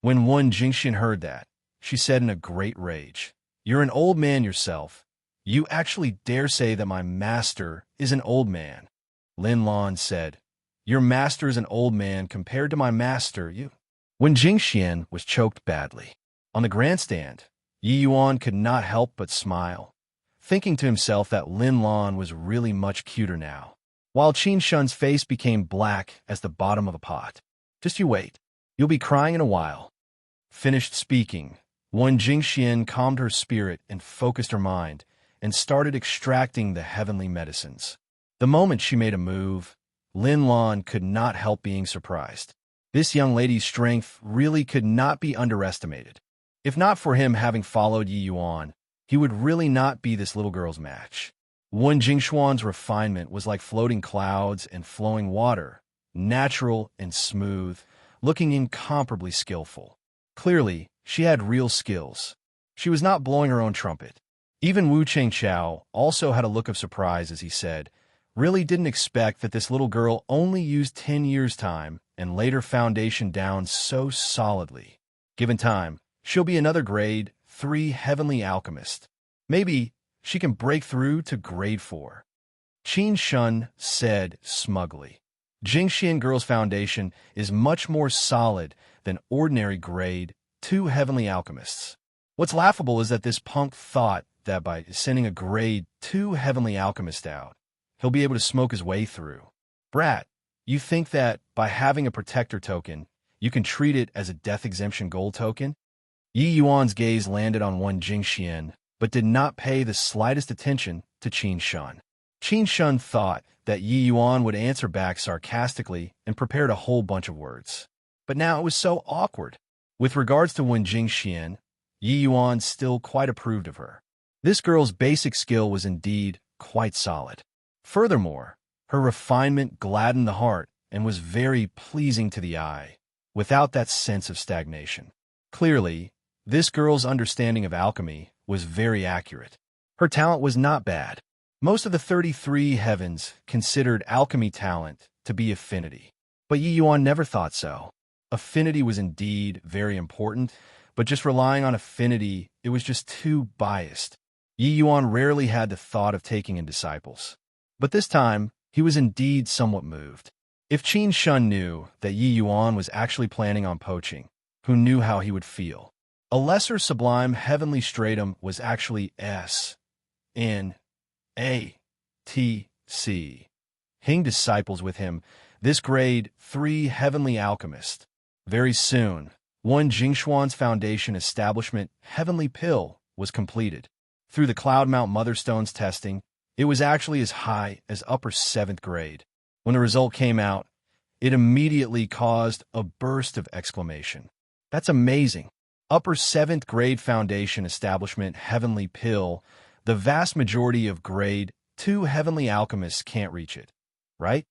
When Wen Jingxian heard that, she said in a great rage, "You're an old man yourself. You actually dare say that my master is an old man." Lin Lan said, "Your master is an old man compared to my master, you." When Jingxian was choked badly. On the grandstand, Yi Yuan could not help but smile, thinking to himself that Lin Lan was really much cuter now, while Qin Shun's face became black as the bottom of a pot. "Just you wait. You'll be crying in a while." Finished speaking, Wen Jingxian calmed her spirit and focused her mind, and started extracting the heavenly medicines. The moment she made a move, Lin Lan could not help being surprised. This young lady's strength really could not be underestimated. If not for him having followed Yi Yuan, he would really not be this little girl's match. Wen Jingshuan's refinement was like floating clouds and flowing water, natural and smooth, looking incomparably skillful. Clearly, she had real skills. She was not blowing her own trumpet. Even Wu Chengqiao also had a look of surprise as he said, "Really didn't expect that this little girl only used 10 years' time and laid her foundation down so solidly. Given time, she'll be another grade 3 heavenly alchemist. Maybe she can break through to grade 4. Qin Shun said smugly. Jingxian Girl's foundation is much more solid than ordinary grade 2 heavenly alchemists. What's laughable is that this punk thought that by sending a grade 2 heavenly alchemist out, he'll be able to smoke his way through. Brat, you think that by having a protector token, you can treat it as a death exemption gold token?" Yi Yuan's gaze landed on one Jingxian, but did not pay the slightest attention to Qin Shun. Qin Shun thought that Yi Yuan would answer back sarcastically and prepared a whole bunch of words. But now it was so awkward. With regards to Wen Jingxian, Yi Yuan still quite approved of her. This girl's basic skill was indeed quite solid. Furthermore, her refinement gladdened the heart and was very pleasing to the eye, without that sense of stagnation. Clearly, this girl's understanding of alchemy was very accurate. Her talent was not bad. Most of the 33 heavens considered alchemy talent to be affinity. But Yi Yuan never thought so. Affinity was indeed very important, but just relying on affinity, it was just too biased. Yi Yuan rarely had the thought of taking in disciples. But this time, he was indeed somewhat moved. If Qin Shun knew that Yi Yuan was actually planning on poaching, who knew how he would feel? A lesser sublime heavenly stratum was actually S. N. A. T. C. Hing disciples with him, this grade 3 heavenly alchemist. Very soon, Wen Jingshuan's foundation establishment heavenly pill was completed. Through the Cloud Mount Motherstone's testing, it was actually as high as upper 7th grade. When the result came out, it immediately caused a burst of exclamation. That's amazing. Upper 7th grade foundation establishment heavenly pill. The vast majority of grade 2 heavenly alchemists can't reach it, right?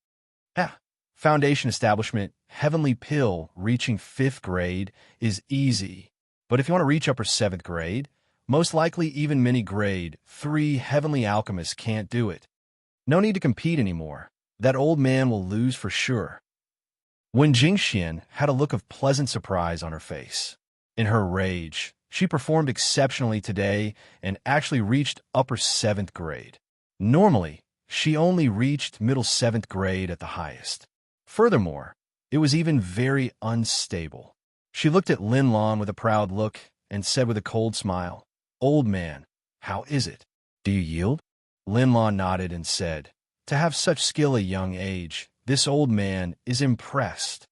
Yeah. Foundation establishment heavenly pill reaching 5th grade is easy. But if you want to reach upper 7th grade, most likely even mini grade 3 heavenly alchemists can't do it. No need to compete anymore. That old man will lose for sure. When Jingxian had a look of pleasant surprise on her face. In her rage, she performed exceptionally today and actually reached upper 7th grade. Normally, she only reached middle 7th grade at the highest. Furthermore, it was even very unstable. She looked at Lin Lan with a proud look and said with a cold smile, "Old man, how is it? Do you yield?" Lin Lan nodded and said, "To have such skill at a young age, this old man is impressed."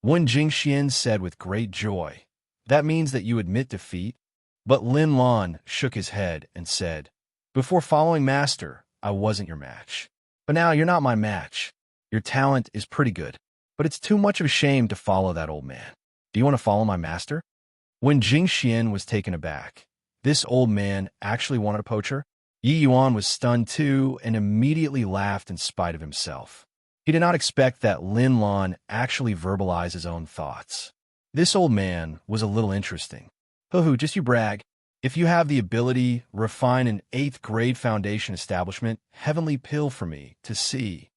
Wen Jingxian said with great joy, "That means that you admit defeat?" But Lin Lan shook his head and said, "Before following Master, I wasn't your match. But now you're not my match. Your talent is pretty good, but it's too much of a shame to follow that old man. Do you want to follow my master?" When Jingxian was taken aback, this old man actually wanted to poach her. Yi Yuan was stunned too and immediately laughed in spite of himself. He did not expect that Lin Lan actually verbalized his own thoughts. This old man was a little interesting. "Hoo-hoo, just you brag. If you have the ability, refine an 8th grade foundation establishment, heavenly pill for me to see."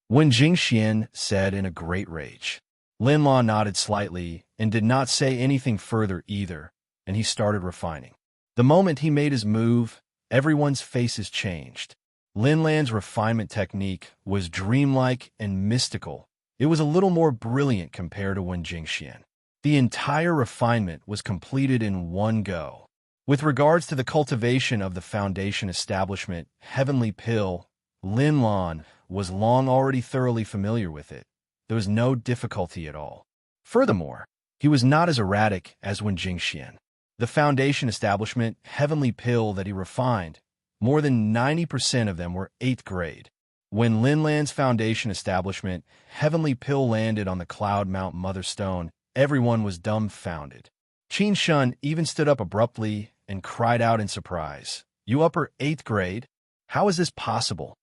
When Jingxian said in a great rage. Lin Lan nodded slightly and did not say anything further either, and he started refining. The moment he made his move, everyone's faces changed. Lin Lan's refinement technique was dreamlike and mystical. It was a little more brilliant compared to Wen Jingxian. The entire refinement was completed in one go. With regards to the cultivation of the foundation establishment, heavenly pill, Lin Lan was long already thoroughly familiar with it. There was no difficulty at all. Furthermore, he was not as erratic as Wen Jingxian. The foundation establishment, heavenly pill that he refined, more than 90% of them were 8th grade. When Lin Lan's foundation establishment, heavenly pill landed on the Cloud Mount Motherstone, everyone was dumbfounded. Qin Shun even stood up abruptly and cried out in surprise, "You upper 8th grade? How is this possible?"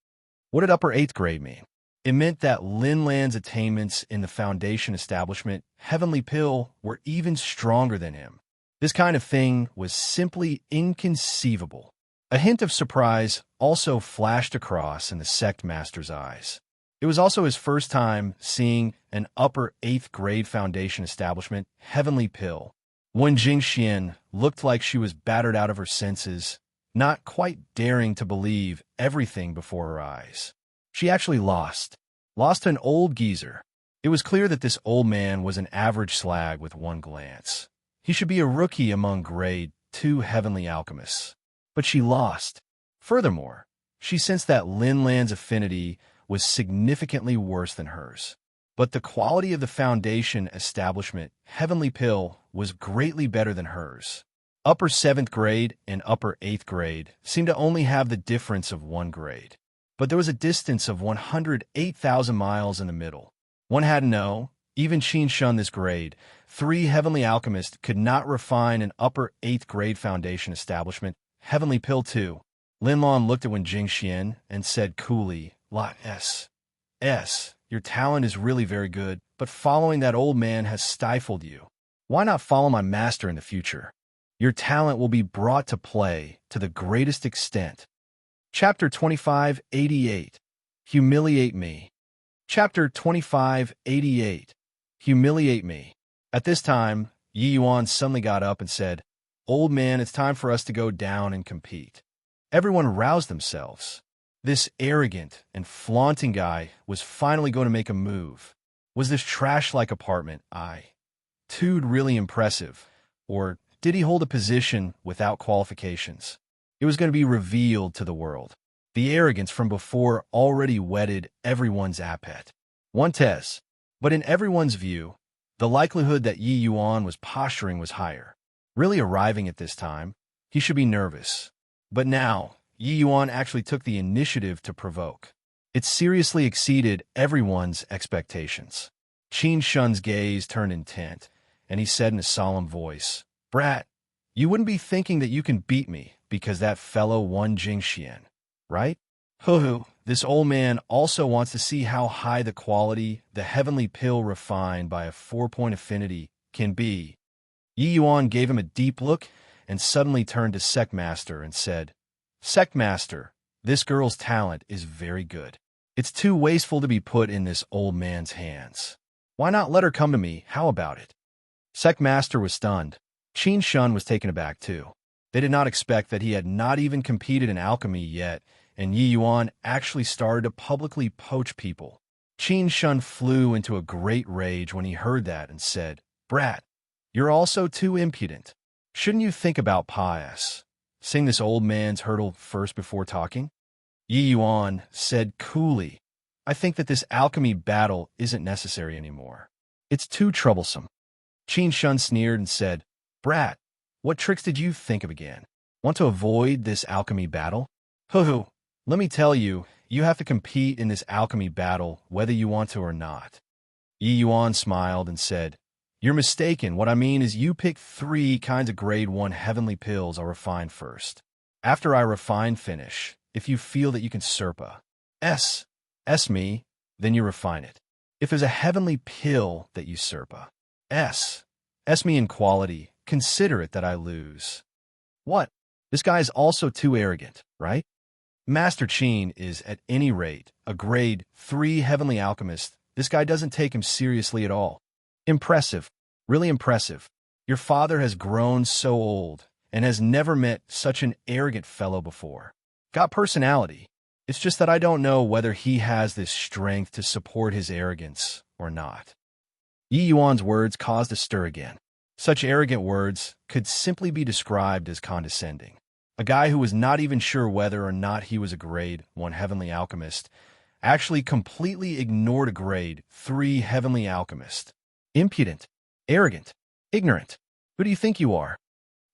What did upper 8th grade mean? It meant that Lin Lan's attainments in the foundation establishment, heavenly pill, were even stronger than him. This kind of thing was simply inconceivable. A hint of surprise also flashed across in the sect master's eyes. It was also his first time seeing an upper 8th grade foundation establishment, heavenly pill. Wen Jingxian looked like she was battered out of her senses, not quite daring to believe everything before her eyes. She actually lost to an old geezer. It was clear that this old man was an average slag with one glance. He should be a rookie among grade 2 heavenly alchemists. But she lost. Furthermore, she sensed that Lin Lan's affinity was significantly worse than hers. But the quality of the foundation establishment, heavenly pill, was greatly better than hers. Upper 7th grade and upper 8th grade seemed to only have the difference of 1 grade. But there was a distance of 108,000 miles in the middle. One had to know, even Qin Shun this grade, 3 heavenly alchemists could not refine an upper 8th grade foundation establishment, heavenly pill too. Lin Lan looked at Wen Jingxian and said coolly, S, your talent is really very good, but following that old man has stifled you. Why not follow my master in the future? Your talent will be brought to play to the greatest extent. Chapter 2588. Humiliate Me. Chapter 2588. Humiliate Me. At this time, Yi Yuan suddenly got up and said, "Old man, it's time for us to go down and compete." Everyone roused themselves. This arrogant and flaunting guy was finally going to make a move. Was this trash-like apartment, too really impressive, or did he hold a position without qualifications? It was going to be revealed to the world. The arrogance from before already whetted everyone's appetite. One test, but in everyone's view, the likelihood that Yi Yuan was posturing was higher. Really arriving at this time, he should be nervous. But now, Yi Yuan actually took the initiative to provoke. It seriously exceeded everyone's expectations. Qin Shun's gaze turned intent, and he said in a solemn voice, "Brat, you wouldn't be thinking that you can beat me because that fellow won Jingxian, right? Hoo-hoo, this old man also wants to see how high the quality, the heavenly pill refined by a 4-point affinity, can be." Yi Yuan gave him a deep look and suddenly turned to Sectmaster and said, "Sectmaster, this girl's talent is very good. It's too wasteful to be put in this old man's hands. Why not let her come to me? How about it?" Sectmaster was stunned. Qin Shun was taken aback too. They did not expect that he had not even competed in alchemy yet, and Yi Yuan actually started to publicly poach people. Qin Shun flew into a great rage when he heard that and said, "Brat, you're also too impudent. Shouldn't you think about pious? Sing this old man's hurdle first before talking?" Yi Yuan said coolly, "I think that this alchemy battle isn't necessary anymore. It's too troublesome." Qin Shun sneered and said, "Brat, what tricks did you think of again? Want to avoid this alchemy battle? Hoo-hoo, let me tell you, you have to compete in this alchemy battle whether you want to or not." Yi Yuan smiled and said, "You're mistaken. What I mean is you pick 3 kinds of grade 1 heavenly pills I'll refine first. After I refine finish, if you feel that you can Serpa S me, then you refine it. If there's a heavenly pill that you Serpa S me in quality, consider it that I lose." What? This guy is also too arrogant, right? Master Qin is, at any rate, a grade 3 heavenly alchemist. This guy doesn't take him seriously at all. Impressive. Really impressive. Your father has grown so old and has never met such an arrogant fellow before. Got personality. It's just that I don't know whether he has this strength to support his arrogance or not. Yi Yuan's words caused a stir again. Such arrogant words could simply be described as condescending. A guy who was not even sure whether or not he was a grade 1 heavenly alchemist actually completely ignored a grade 3 heavenly alchemist. Impudent, arrogant, ignorant. Who do you think you are?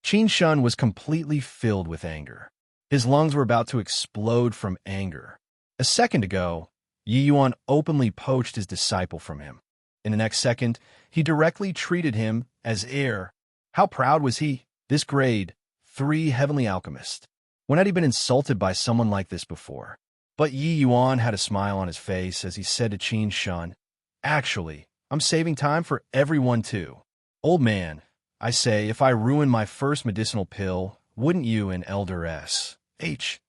Qin Shun was completely filled with anger. His lungs were about to explode from anger. A second ago, Yi Yuan openly poached his disciple from him. In the next second, he directly treated him as heir. How proud was he, this grade 3 heavenly alchemist? When had he been insulted by someone like this before? But Yi Yuan had a smile on his face as he said to Qin Shun, "Actually, I'm saving time for everyone too. Old man, I say, if I ruin my first medicinal pill, wouldn't you and Elder S.H.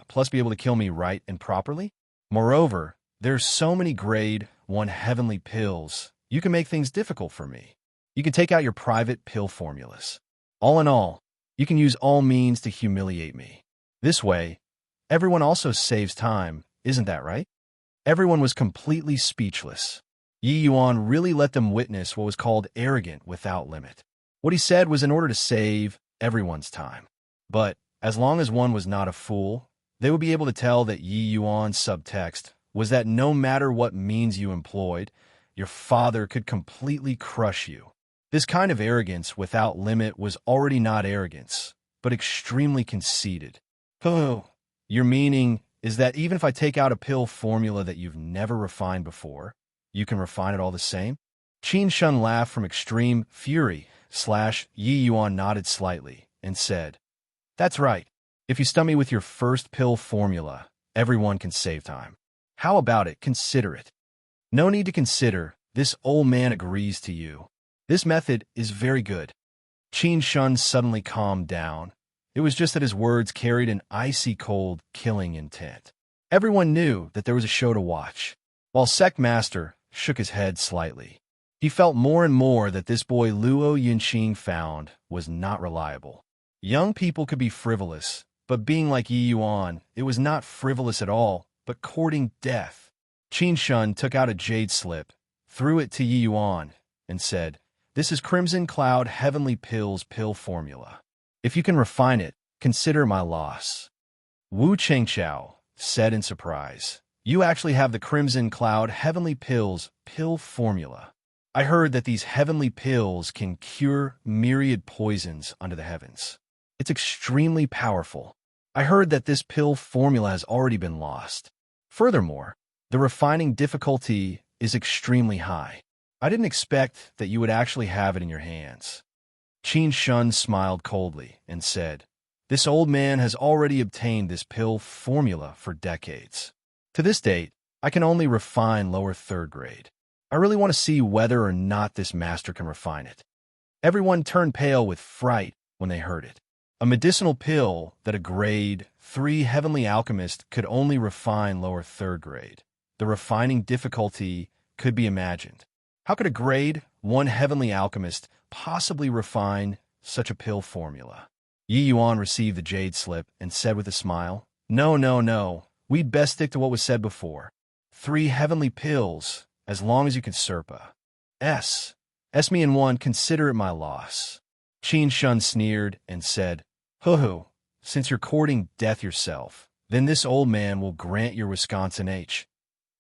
plus be able to kill me right and properly? Moreover, there's so many grade 1 heavenly pills, you can make things difficult for me. You can take out your private pill formulas. All in all, you can use all means to humiliate me. This way, everyone also saves time, isn't that right?" Everyone was completely speechless. Yi Yuan really let them witness what was called arrogant without limit. What he said was in order to save everyone's time. But as long as one was not a fool, they would be able to tell that Yi Yuan's subtext was that no matter what means you employed, your father could completely crush you. This kind of arrogance without limit was already not arrogance, but extremely conceited. Oh, your meaning is that even if I take out a pill formula that you've never refined before, you can refine it all the same? Qin Shun laughed from extreme fury / Yi Yuan nodded slightly and said, "That's right. If you stun me with your first pill formula, everyone can save time. How about it? Consider it." "No need to consider. This old man agrees to you. This method is very good." Qin Shun suddenly calmed down. It was just that his words carried an icy cold, killing intent. Everyone knew that there was a show to watch, while Sectmaster shook his head slightly. He felt more and more that this boy Luo Yinqing found was not reliable. Young people could be frivolous, but being like Yi Yuan, it was not frivolous at all, but courting death. Qin Shun took out a jade slip, threw it to Yi Yuan, and said, "This is Crimson Cloud Heavenly Pills pill formula. If you can refine it, consider my loss." Wu Chengqiao said in surprise, "You actually have the Crimson Cloud Heavenly Pills pill formula. I heard that these heavenly pills can cure myriad poisons under the heavens." It's extremely powerful. I heard that this pill formula has already been lost. Furthermore, the refining difficulty is extremely high. I didn't expect that you would actually have it in your hands. Qin Shun smiled coldly and said, "This old man has already obtained this pill formula for decades. To this date, I can only refine lower third grade. I really want to see whether or not this master can refine it." Everyone turned pale with fright when they heard it. A medicinal pill that a grade 3 heavenly alchemist could only refine lower third grade. The refining difficulty could be imagined. How could a grade 1 heavenly alchemist possibly refine such a pill formula? Yi Yuan received the jade slip and said with a smile, "No, no, no. We'd best stick to what was said before. 3 heavenly pills, as long as you can Serpa. Me and one, consider it my loss." Qin Shun sneered and said, "Hoo-hoo, since you're courting death yourself, then this old man will grant your Wisconsin H.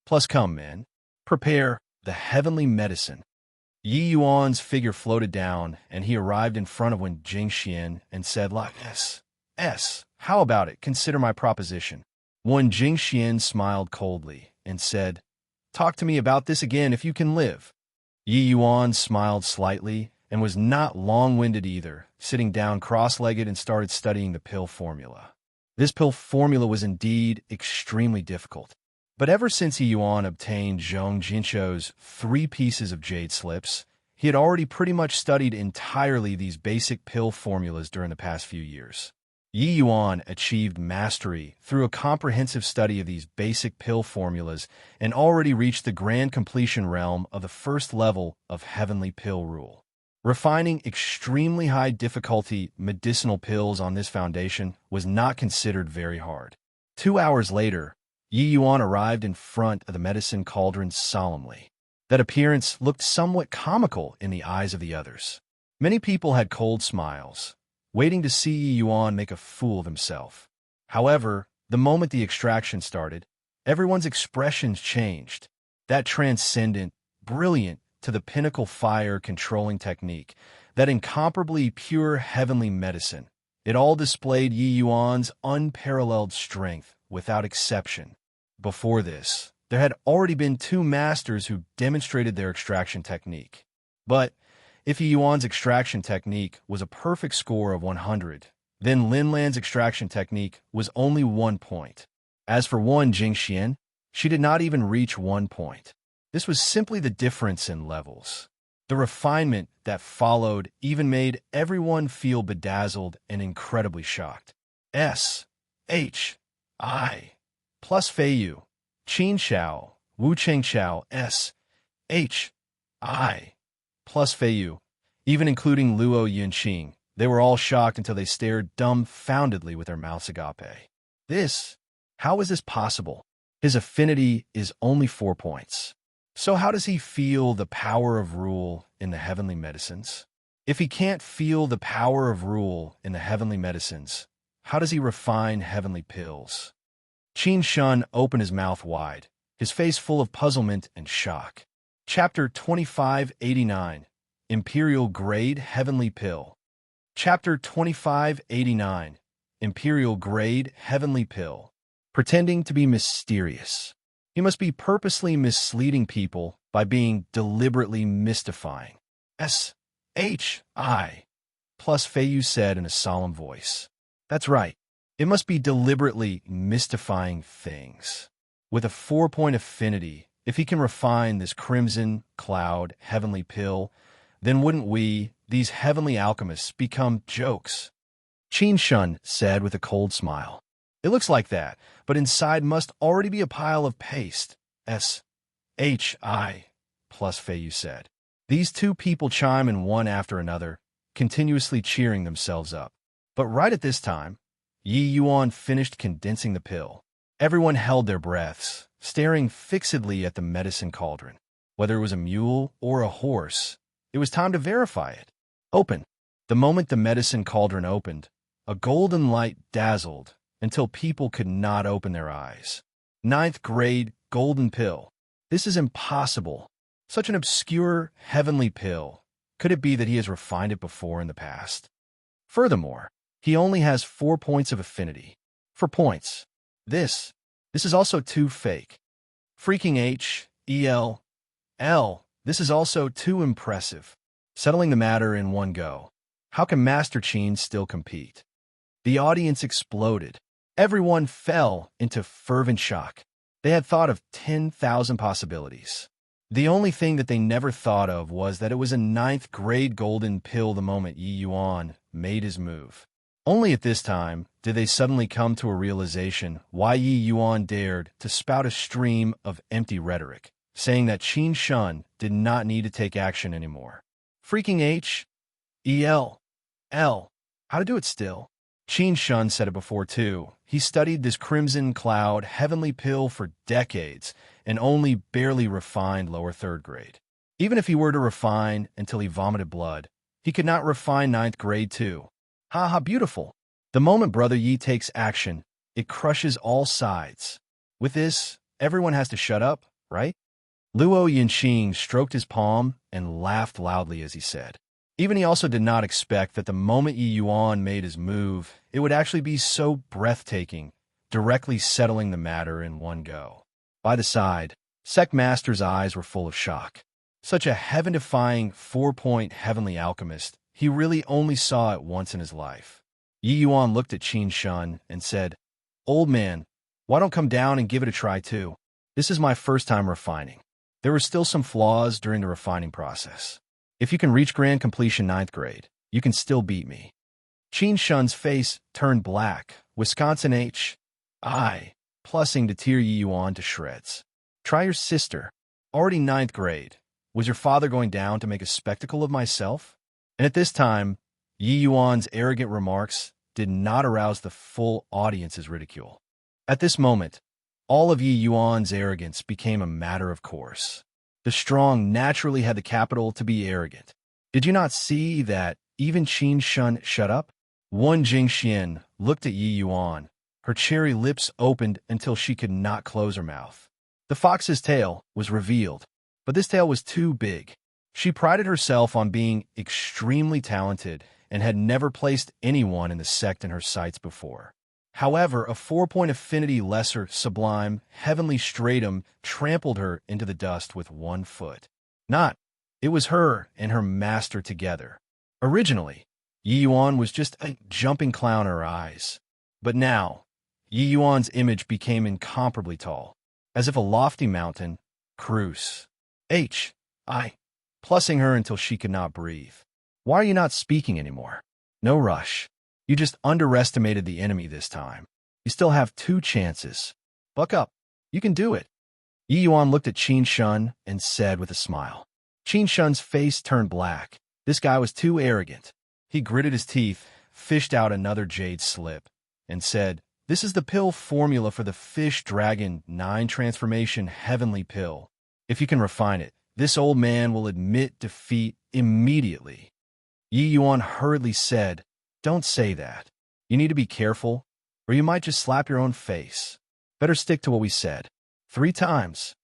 Plus come, men. Prepare the heavenly medicine." Yi Yuan's figure floated down, and he arrived in front of Wen Jingxian and said, like, How about it? Consider my proposition." Wen Jingxian smiled coldly and said, "Talk to me about this again if you can live." Yi Yuan smiled slightly and was not long-winded either, sitting down cross-legged and started studying the pill formula. This pill formula was indeed extremely difficult. But ever since Yi Yuan obtained Zhong Jinshou's 3 pieces of jade slips, he had already pretty much studied entirely these basic pill formulas during the past few years. Yi Yuan achieved mastery through a comprehensive study of these basic pill formulas and already reached the grand completion realm of the first level of heavenly pill rule. Refining extremely high difficulty medicinal pills on this foundation was not considered very hard. 2 hours later, Yi Yuan arrived in front of the medicine cauldron solemnly. That appearance looked somewhat comical in the eyes of the others. Many people had cold smiles, waiting to see Yi Yuan make a fool of himself. However, the moment the extraction started, everyone's expressions changed. That transcendent, brilliant, to the pinnacle fire controlling technique, that incomparably pure heavenly medicine, it all displayed Yi Yuan's unparalleled strength without exception. Before this, there had already been 2 masters who demonstrated their extraction technique. But if Yi Yuan's extraction technique was a perfect score of 100, then Lin Lan's extraction technique was only 1 point. As for Wen Jingxian, she did not even reach 1 point. This was simply the difference in levels. The refinement that followed even made everyone feel bedazzled and incredibly shocked. S-H-I plus Feiyu, Qin Xiao, Wu Chengxiao, S-H-I plus Feiyu, even including Luo Yunqing. They were all shocked until they stared dumbfoundedly with their mouths agape. How is this possible? His affinity is only 4 points. So how does he feel the power of rule in the heavenly medicines? If he can't feel the power of rule in the heavenly medicines, how does he refine heavenly pills? Qin Shun opened his mouth wide, his face full of puzzlement and shock. Chapter 2589, Imperial Grade Heavenly Pill. Chapter 2589, Imperial Grade Heavenly Pill. Pretending to be mysterious. He must be purposely misleading people by being deliberately mystifying. S-H-I plus Feiyu said in a solemn voice. That's right. It must be deliberately mystifying things. With a 4-point affinity, if he can refine this crimson cloud heavenly pill, then wouldn't we, these heavenly alchemists, become jokes? Qin Shun said with a cold smile. It looks like that, but inside must already be a pile of paste. S-H-I plus Feiyu said. These 2 people chime in one after another, continuously cheering themselves up. But right at this time, Yi Yuan finished condensing the pill. Everyone held their breaths, staring fixedly at the medicine cauldron. Whether it was a mule or a horse, it was time to verify it. Open. The moment the medicine cauldron opened, a golden light dazzled until people could not open their eyes. 9th grade golden pill. This is impossible. Such an obscure heavenly pill. Could it be that he has refined it before in the past? Furthermore, He only has 4 points of affinity. For points. This is also too fake. Freaking H-E-L-L. This is also too impressive. Settling the matter in one go. How can Master Qin still compete? The audience exploded. Everyone fell into fervent shock. They had thought of 10,000 possibilities. The only thing that they never thought of was that it was a 9th grade golden pill the moment Yi Yuan made his move. Only at this time did they suddenly come to a realization why Yi Yuan dared to spout a stream of empty rhetoric, saying that Qin Shun did not need to take action anymore. Freaking H-E-L-L. How to do it still? Qin Shun said it before too. He studied this crimson cloud heavenly pill for decades and only barely refined lower 3rd grade. Even if he were to refine until he vomited blood, he could not refine 9th grade too. Ha ha, beautiful. The moment Brother Yi takes action, it crushes all sides. With this, everyone has to shut up, right? Luo Yinxing stroked his palm and laughed loudly as he said. Even he also did not expect that the moment Yi Yuan made his move, it would actually be so breathtaking, directly settling the matter in one go. By the side, Sect Master's eyes were full of shock. Such a heaven-defying 4-point heavenly alchemist, he really only saw it once in his life. Yi Yuan looked at Qin Shun and said, "Old man, why don't come down and give it a try too? This is my first time refining. There were still some flaws during the refining process. If you can reach grand completion 9th grade, you can still beat me." Qin Shun's face turned black, Wisconsin H.I. plussing to tear Yi Yuan to shreds. Try your sister. Already 9th grade. Was your father going down to make a spectacle of myself? And at this time, Yi Yuan's arrogant remarks did not arouse the full audience's ridicule. At this moment, all of Yi Yuan's arrogance became a matter of course. The strong naturally had the capital to be arrogant. Did you not see that even Qin Shun shut up? Wan Jingxian looked at Yi Yuan. Her cherry lips opened until she could not close her mouth. The fox's tail was revealed, but this tail was too big. She prided herself on being extremely talented and had never placed anyone in the sect in her sights before. However, a 4-point affinity lesser sublime heavenly stratum trampled her into the dust with 1 foot. It was her and her master together. Originally, Yi Yuan was just a jumping clown in her eyes. But now, Yi Yuan's image became incomparably tall, as if a lofty mountain, Cruz. H.I. plussing her until she could not breathe. Why are you not speaking anymore? No rush. You just underestimated the enemy this time. You still have 2 chances. Buck up. You can do it. Yi Yuan looked at Qin Shun and said with a smile. Qin Shun's face turned black. This guy was too arrogant. He gritted his teeth, fished out another jade slip, and said, "This is the pill formula for the Fish Dragon 9 Transformation Heavenly Pill. If you can refine it, this old man will admit defeat immediately." Yi Yuan hurriedly said, "Don't say that. You need to be careful, or you might just slap your own face. Better stick to what we said." 3 times.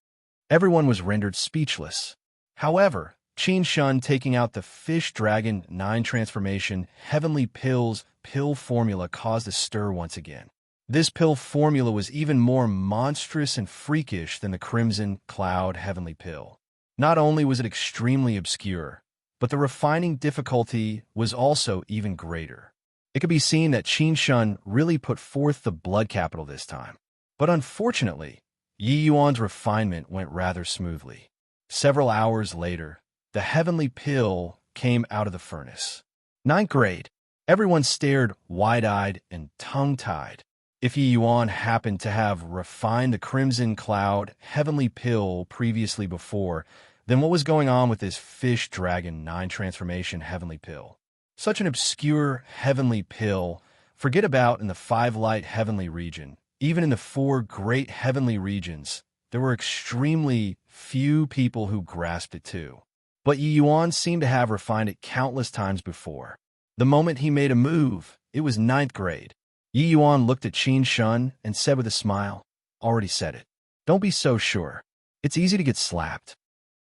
Everyone was rendered speechless. However, Qin Shun taking out the Fish Dragon 9 Transformation Heavenly Pill's pill formula caused a stir once again. This pill formula was even more monstrous and freakish than the Crimson Cloud Heavenly Pill. Not only was it extremely obscure, but the refining difficulty was also even greater. It could be seen that Qin Shun really put forth the blood capital this time. But unfortunately, Yi Yuan's refinement went rather smoothly. Several hours later, the heavenly pill came out of the furnace. 9th grade. Everyone stared wide-eyed and tongue-tied. If Yi Yuan happened to have refined the Crimson Cloud Heavenly Pill previously before, then what was going on with this Fish Dragon 9 Transformation Heavenly Pill? Such an obscure heavenly pill, forget about in the 5 light heavenly region. Even in the 4 great heavenly regions, there were extremely few people who grasped it too. But Yi Yuan seemed to have refined it countless times before. The moment he made a move, it was 9th grade. Yi Yuan looked at Qin Shun and said with a smile, "Already said it. Don't be so sure. It's easy to get slapped."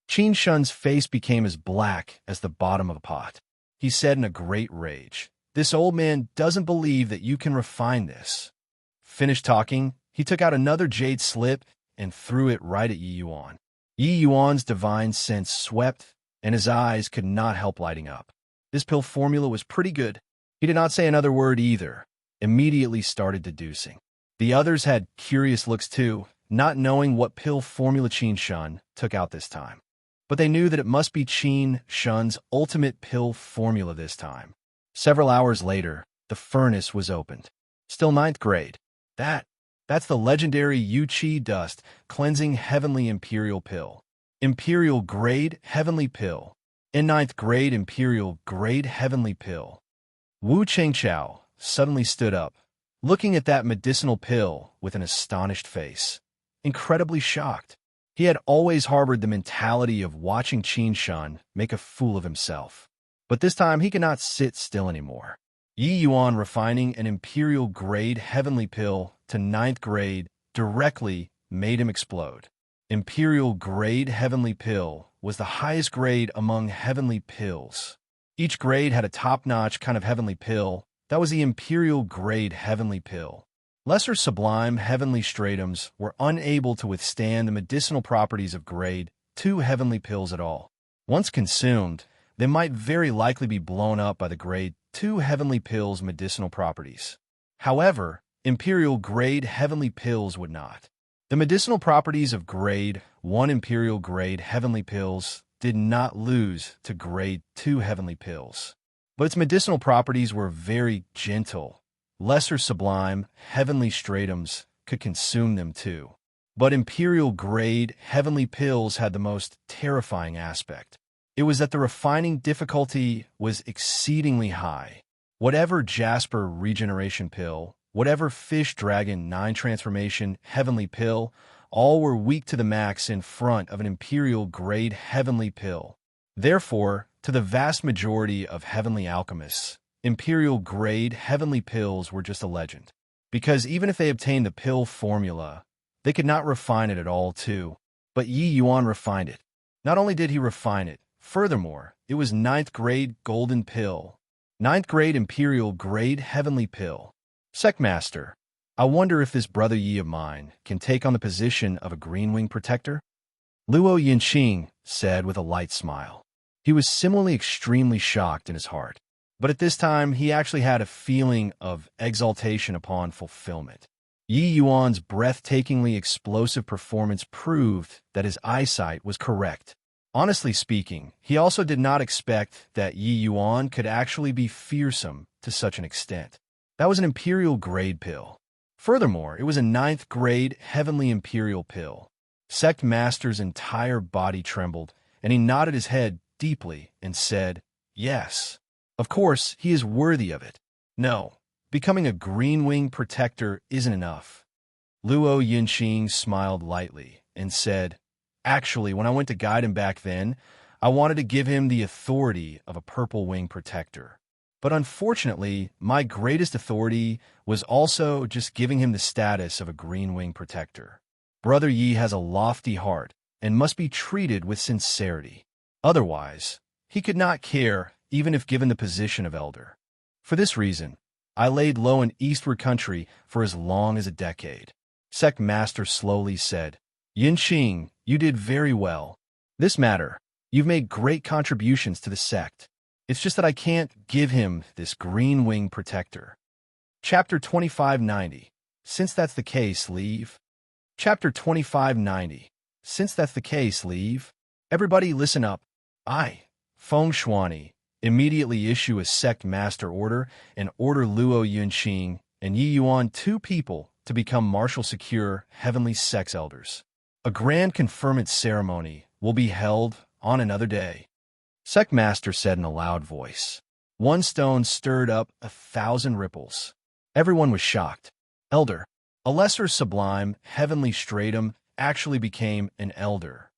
Qin Shun's face became as black as the bottom of a pot. He said in a great rage, This old man doesn't believe that you can refine this. Finished talking, he took out another jade slip and threw it right at Yi Yuan. Yi Yuan's divine sense swept, and his eyes could not help lighting up. This pill formula was pretty good. He did not say another word either, immediately started deducing. The others had curious looks too, not knowing what pill formula Qin Shun took out this time. But they knew that it must be Qin Shun's ultimate pill formula this time. Several hours later, the furnace was opened. Still 9th grade. That's the legendary Yu Qi Dust Cleansing Heavenly Imperial Pill. Imperial Grade Heavenly Pill. In 9th grade Imperial Grade Heavenly Pill. Wu Chengqiao suddenly stood up, looking at that medicinal pill with an astonished face. Incredibly shocked. He had always harbored the mentality of watching Qin Shun make a fool of himself. But this time he could not sit still anymore. Yi Yuan refining an Imperial Grade Heavenly Pill to 9th grade directly made him explode. Imperial Grade Heavenly Pill was the highest grade among heavenly pills. Each grade had a top-notch kind of heavenly pill. That was the Imperial Grade Heavenly Pill. Lesser sublime heavenly stratums were unable to withstand the medicinal properties of Grade 2 heavenly pills at all. Once consumed, they might very likely be blown up by the Grade 2 heavenly pills' medicinal properties. However, Imperial Grade heavenly pills would not. The medicinal properties of Grade 1 Imperial Grade heavenly pills did not lose to Grade 2 heavenly pills, but its medicinal properties were very gentle. Lesser sublime heavenly stratums could consume them too. But Imperial Grade heavenly pills had the most terrifying aspect. It was that the refining difficulty was exceedingly high. Whatever Jasper regeneration pill, whatever Fish Dragon 9 transformation heavenly pill, all were weak to the max in front of an Imperial Grade heavenly pill. Therefore, to the vast majority of heavenly alchemists, Imperial Grade heavenly pills were just a legend. Because even if they obtained the pill formula, they could not refine it at all too. But Yi Yuan refined it. Not only did he refine it, furthermore, it was 9th grade golden pill. 9th grade Imperial Grade heavenly pill. Sectmaster, I wonder if this brother Yi of mine can take on the position of a green wing protector? Luo Yinqing said with a light smile. He was similarly extremely shocked in his heart. But at this time, he actually had a feeling of exaltation upon fulfillment. Yi Yuan's breathtakingly explosive performance proved that his eyesight was correct. Honestly speaking, he also did not expect that Yi Yuan could actually be fearsome to such an extent. That was an Imperial Grade pill. Furthermore, it was a 9th grade Heavenly Imperial pill. Sect Master's entire body trembled, and he nodded his head deeply and said, "Yes. Of course, he is worthy of it. No, becoming a green wing protector isn't enough." Luo Yinqing smiled lightly and said, "Actually, when I went to guide him back then, I wanted to give him the authority of a purple wing protector. But unfortunately, my greatest authority was also just giving him the status of a green wing protector. Brother Yi has a lofty heart and must be treated with sincerity. Otherwise, he could not care even if given the position of elder. For this reason, I laid low in Eastward Country for as long as a decade." Sect Master slowly said, "Yinqing, you did very well. This matter, you've made great contributions to the sect. It's just that I can't give him this green wing protector." Chapter 2590. Since that's the case, leave. Chapter 2590. Since that's the case, leave. Everybody listen up. I, Feng Shuani, immediately issue a sect master order and order Luo Yunqing and Yi Yuan 2 people to become martial secure heavenly sex elders. A grand conferment ceremony will be held on another day. Sect Master said in a loud voice. One stone stirred up 1,000 ripples. Everyone was shocked. Elder, a lesser sublime heavenly stratum, actually became an elder.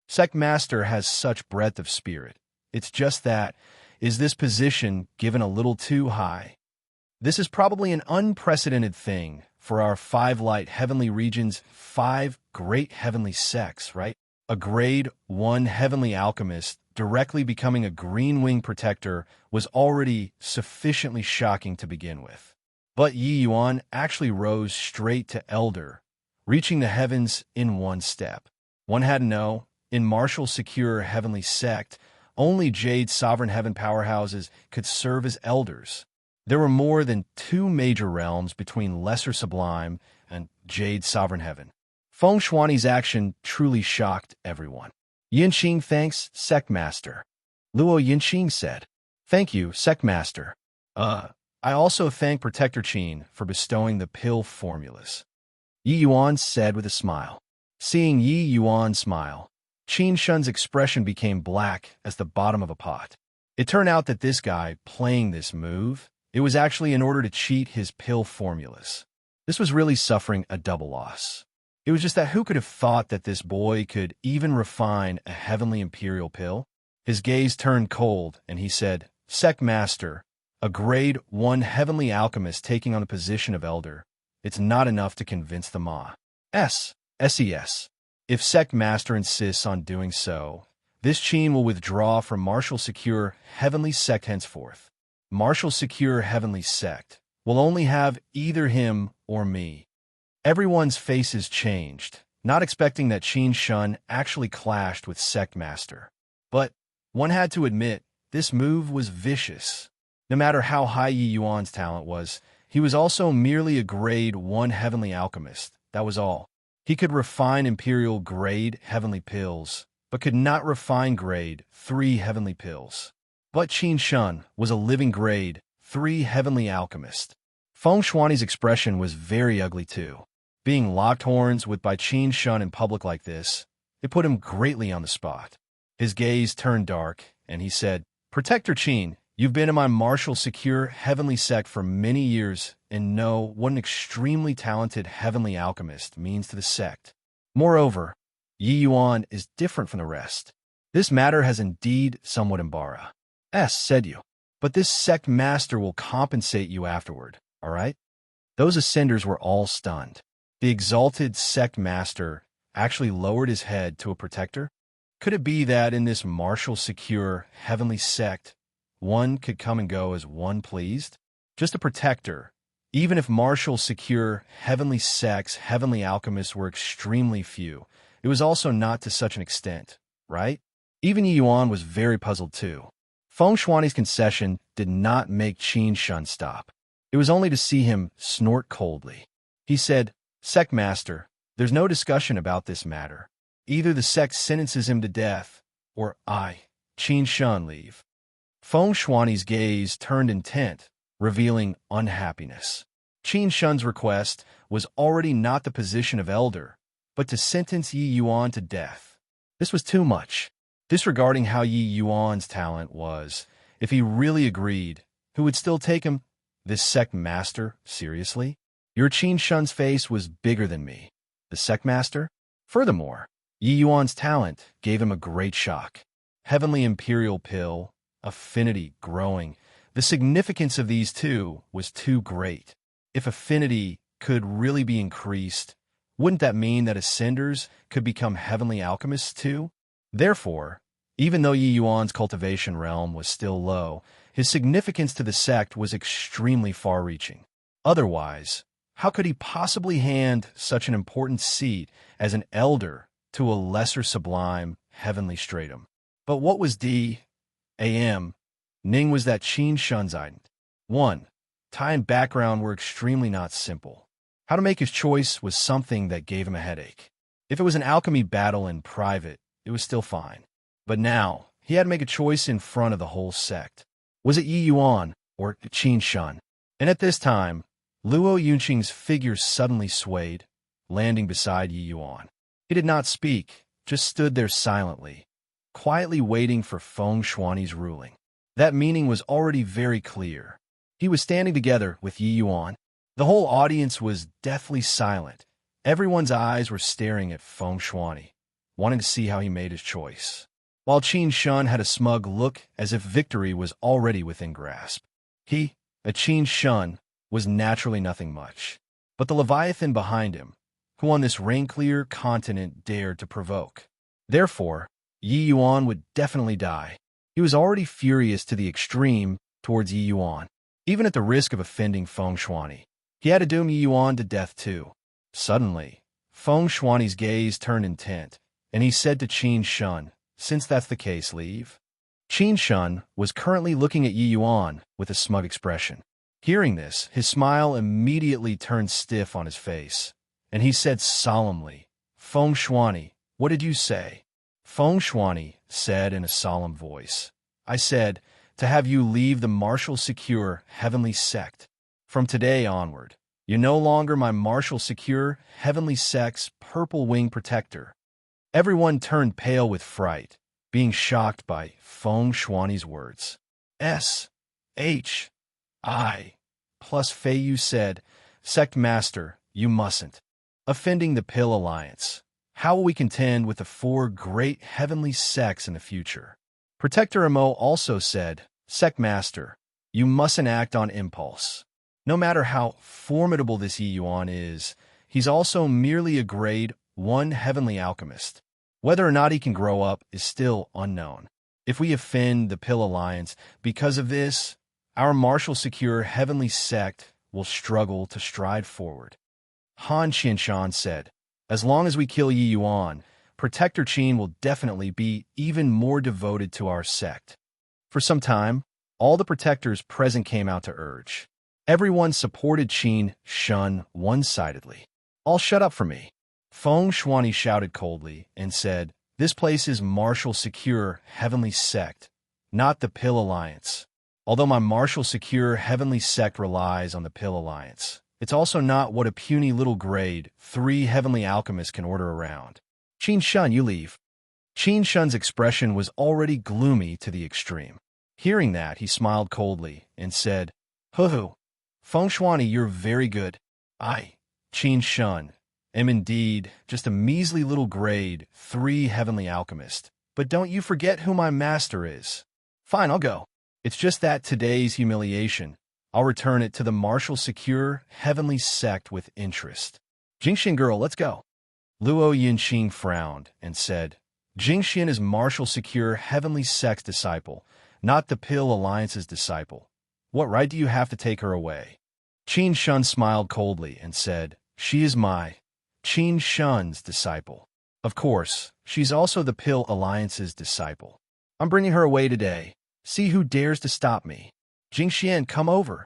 Sect Master has such breadth of spirit. It's just that, is this position given a little too high? This is probably an unprecedented thing for our 5 light heavenly regions, 5 great heavenly sects, right? a grade 1 heavenly alchemist directly becoming a green wing protector was already sufficiently shocking to begin with. But Yi Yuan actually rose straight to elder, reaching the heavens in one step. One had to know, in martial secure heavenly sect, only Jade Sovereign Heaven powerhouses could serve as elders. There were more than 2 major realms between Lesser Sublime and Jade Sovereign Heaven. Feng Shuani's action truly shocked everyone. Yinqing thanks, Sect Master. Luo Yinqing said. Thank you, Sect Master. I also thank Protector Qin for bestowing the pill formulas. Yi Yuan said with a smile. Seeing Yi Yuan smile, Qin Shun's expression became black as the bottom of a pot. It turned out that this guy playing this move, it was actually in order to cheat his pill formulas. This was really suffering a double loss. It was just that who could have thought that this boy could even refine a heavenly imperial pill? His gaze turned cold, and he said, Sect Master, a grade 1 heavenly alchemist taking on the position of elder. It's not enough to convince the Ma. SES. If Sect Master insists on doing so, this Qin will withdraw from Martial Secure Heavenly Sect henceforth. Martial Secure Heavenly Sect will only have either him or me. Everyone's faces changed, not expecting that Qin Shun actually clashed with Sect Master. But one had to admit, this move was vicious. No matter how high Yi Yuan's talent was, he was also merely a grade 1 heavenly alchemist, that was all. He could refine imperial grade heavenly pills, but could not refine grade 3 heavenly pills. But Qin Shun was a living grade 3 heavenly alchemist. Feng Shuani's expression was very ugly too. Being locked horns with by Qin Shun in public like this, it put him greatly on the spot. His gaze turned dark, and he said, Protector Qin, you've been in my martial secure heavenly sect for many years and know what an extremely talented heavenly alchemist means to the sect. Moreover, Yi Yuan is different from the rest. This matter has indeed somewhat embarrassed, said you. But this sect master will compensate you afterward, all right? Those ascenders were all stunned. The exalted sect master actually lowered his head to a protector? Could it be that in this martial secure heavenly sect, one could come and go as one pleased? Just a protector. Even if martial secure heavenly sects, heavenly alchemists were extremely few, it was also not to such an extent, right? Even Yi Yuan was very puzzled too. Feng Shuani's concession did not make Qin Shun stop. It was only to see him snort coldly. He said, Sect Master, there's no discussion about this matter. Either the sect sentences him to death, or I, Qin Shun, leave. Feng Shuani's gaze turned intent, revealing unhappiness. Qin Shun's request was already not the position of elder, but to sentence Yi Yuan to death. This was too much. Disregarding how Yi Yuan's talent was, if he really agreed, who would still take him, this sect master, seriously? Your Qin Shun's face was bigger than me. The sect master? Furthermore, Yi Yuan's talent gave him a great shock. Heavenly Imperial Pill, affinity growing. The significance of these two was too great. If affinity could really be increased, wouldn't that mean that Ascenders could become heavenly alchemists too? Therefore, even though Yi Yuan's cultivation realm was still low, his significance to the sect was extremely far-reaching. Otherwise, how could he possibly hand such an important seat as an elder to a lesser sublime heavenly stratum? But what was D.A.M. Ning was that Qin Shun's item. 1. Tie and background were extremely not simple. How to make his choice was something that gave him a headache. If it was an alchemy battle in private, it was still fine. But now, he had to make a choice in front of the whole sect. Was it Yi Yuan or Qin Shun? And at this time, Luo Yunqing's figure suddenly swayed, landing beside Yi Yuan. He did not speak, just stood there silently, quietly waiting for Feng Shuani's ruling. That meaning was already very clear. He was standing together with Yi Yuan. The whole audience was deathly silent. Everyone's eyes were staring at Feng Shuani, wanting to see how he made his choice. While Qin Shun had a smug look as if victory was already within grasp. He, a Qin Shun, was naturally nothing much. But the Leviathan behind him, who on this rain-clear continent dared to provoke. Therefore, Yi Yuan would definitely die. He was already furious to the extreme towards Yi Yuan. Even at the risk of offending Feng Shuani, he had to doom Yi Yuan to death too. Suddenly, Feng Shuani's gaze turned intent, and he said to Qin Shun, "Since that's the case, leave." Qin Shun was currently looking at Yi Yuan with a smug expression. Hearing this, his smile immediately turned stiff on his face, and he said solemnly, "Feng Shuani, what did you say?" Feng Shuani said in a solemn voice, "I said, to have you leave the martial secure heavenly sect. From today onward, you're no longer my martial secure heavenly sect's purple wing protector." Everyone turned pale with fright, being shocked by Feng Shuani's words. S-H-I plus Fei Yu said, "Sect Master, you mustn't. Offending the Pill Alliance. How will we contend with the 4 great heavenly sects in the future?" Protector Mo also said, "Sect Master, you mustn't act on impulse. No matter how formidable this Yi Yuan is, he's also merely a grade 1 heavenly alchemist. Whether or not he can grow up is still unknown. If we offend the Pill Alliance because of this, our martial secure heavenly sect will struggle to stride forward." Han Qianshan said, "As long as we kill Yi Yuan, Protector Qin will definitely be even more devoted to our sect." For some time, all the protectors present came out to urge. Everyone supported Qin Shun one-sidedly. "All shut up for me." Feng Shuani shouted coldly and said, "This place is martial secure heavenly sect, not the Pill Alliance. Although my martial secure heavenly sect relies on the Pill Alliance, it's also not what a puny little grade 3 heavenly alchemist can order around. Qin Shun, you leave." Qin Shun's expression was already gloomy to the extreme. Hearing that, he smiled coldly and said, "Hoo-hoo, Feng Shuani, you're very good. I, Qin Shun, am indeed just a measly little grade 3 heavenly alchemist. But don't you forget who my master is." "Fine, I'll go. It's just that today's humiliation, I'll return it to the martial secure heavenly sect with interest. Jingxian girl, let's go." Luo Yinxing frowned and said, "Jingxian is martial secure heavenly sect's disciple, not the Pill Alliance's disciple. What right do you have to take her away?" Qin Shun smiled coldly and said, "She is my, Qin Shun's disciple. Of course, she's also the Pill Alliance's disciple. I'm bringing her away today. See who dares to stop me. Jingxian, come over."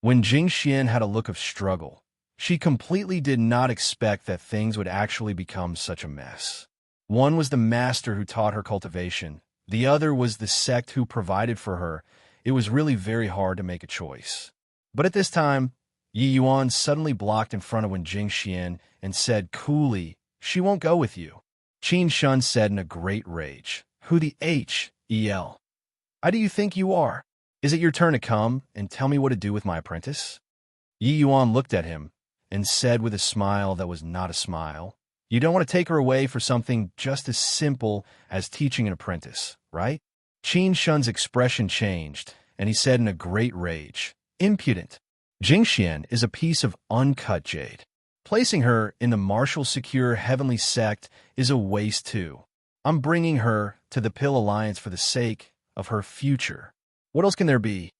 When Jingxian had a look of struggle, she completely did not expect that things would actually become such a mess. One was the master who taught her cultivation. The other was the sect who provided for her. It was really very hard to make a choice. But at this time, Yi Yuan suddenly blocked in front of Wen Jingxian and said coolly, "She won't go with you." Qin Shun said in a great rage, "Who the hell? Who do you think you are? Is it your turn to come and tell me what to do with my apprentice?" Yi Yuan looked at him and said with a smile that was not a smile, "You don't want to take her away for something just as simple as teaching an apprentice, right?" Qin Shun's expression changed, and he said in a great rage, "Impudent! Jingxian is a piece of uncut jade. Placing her in the martial secure heavenly sect is a waste too. I'm bringing her to the Pill Alliance for the sake of her future. What else can there be?"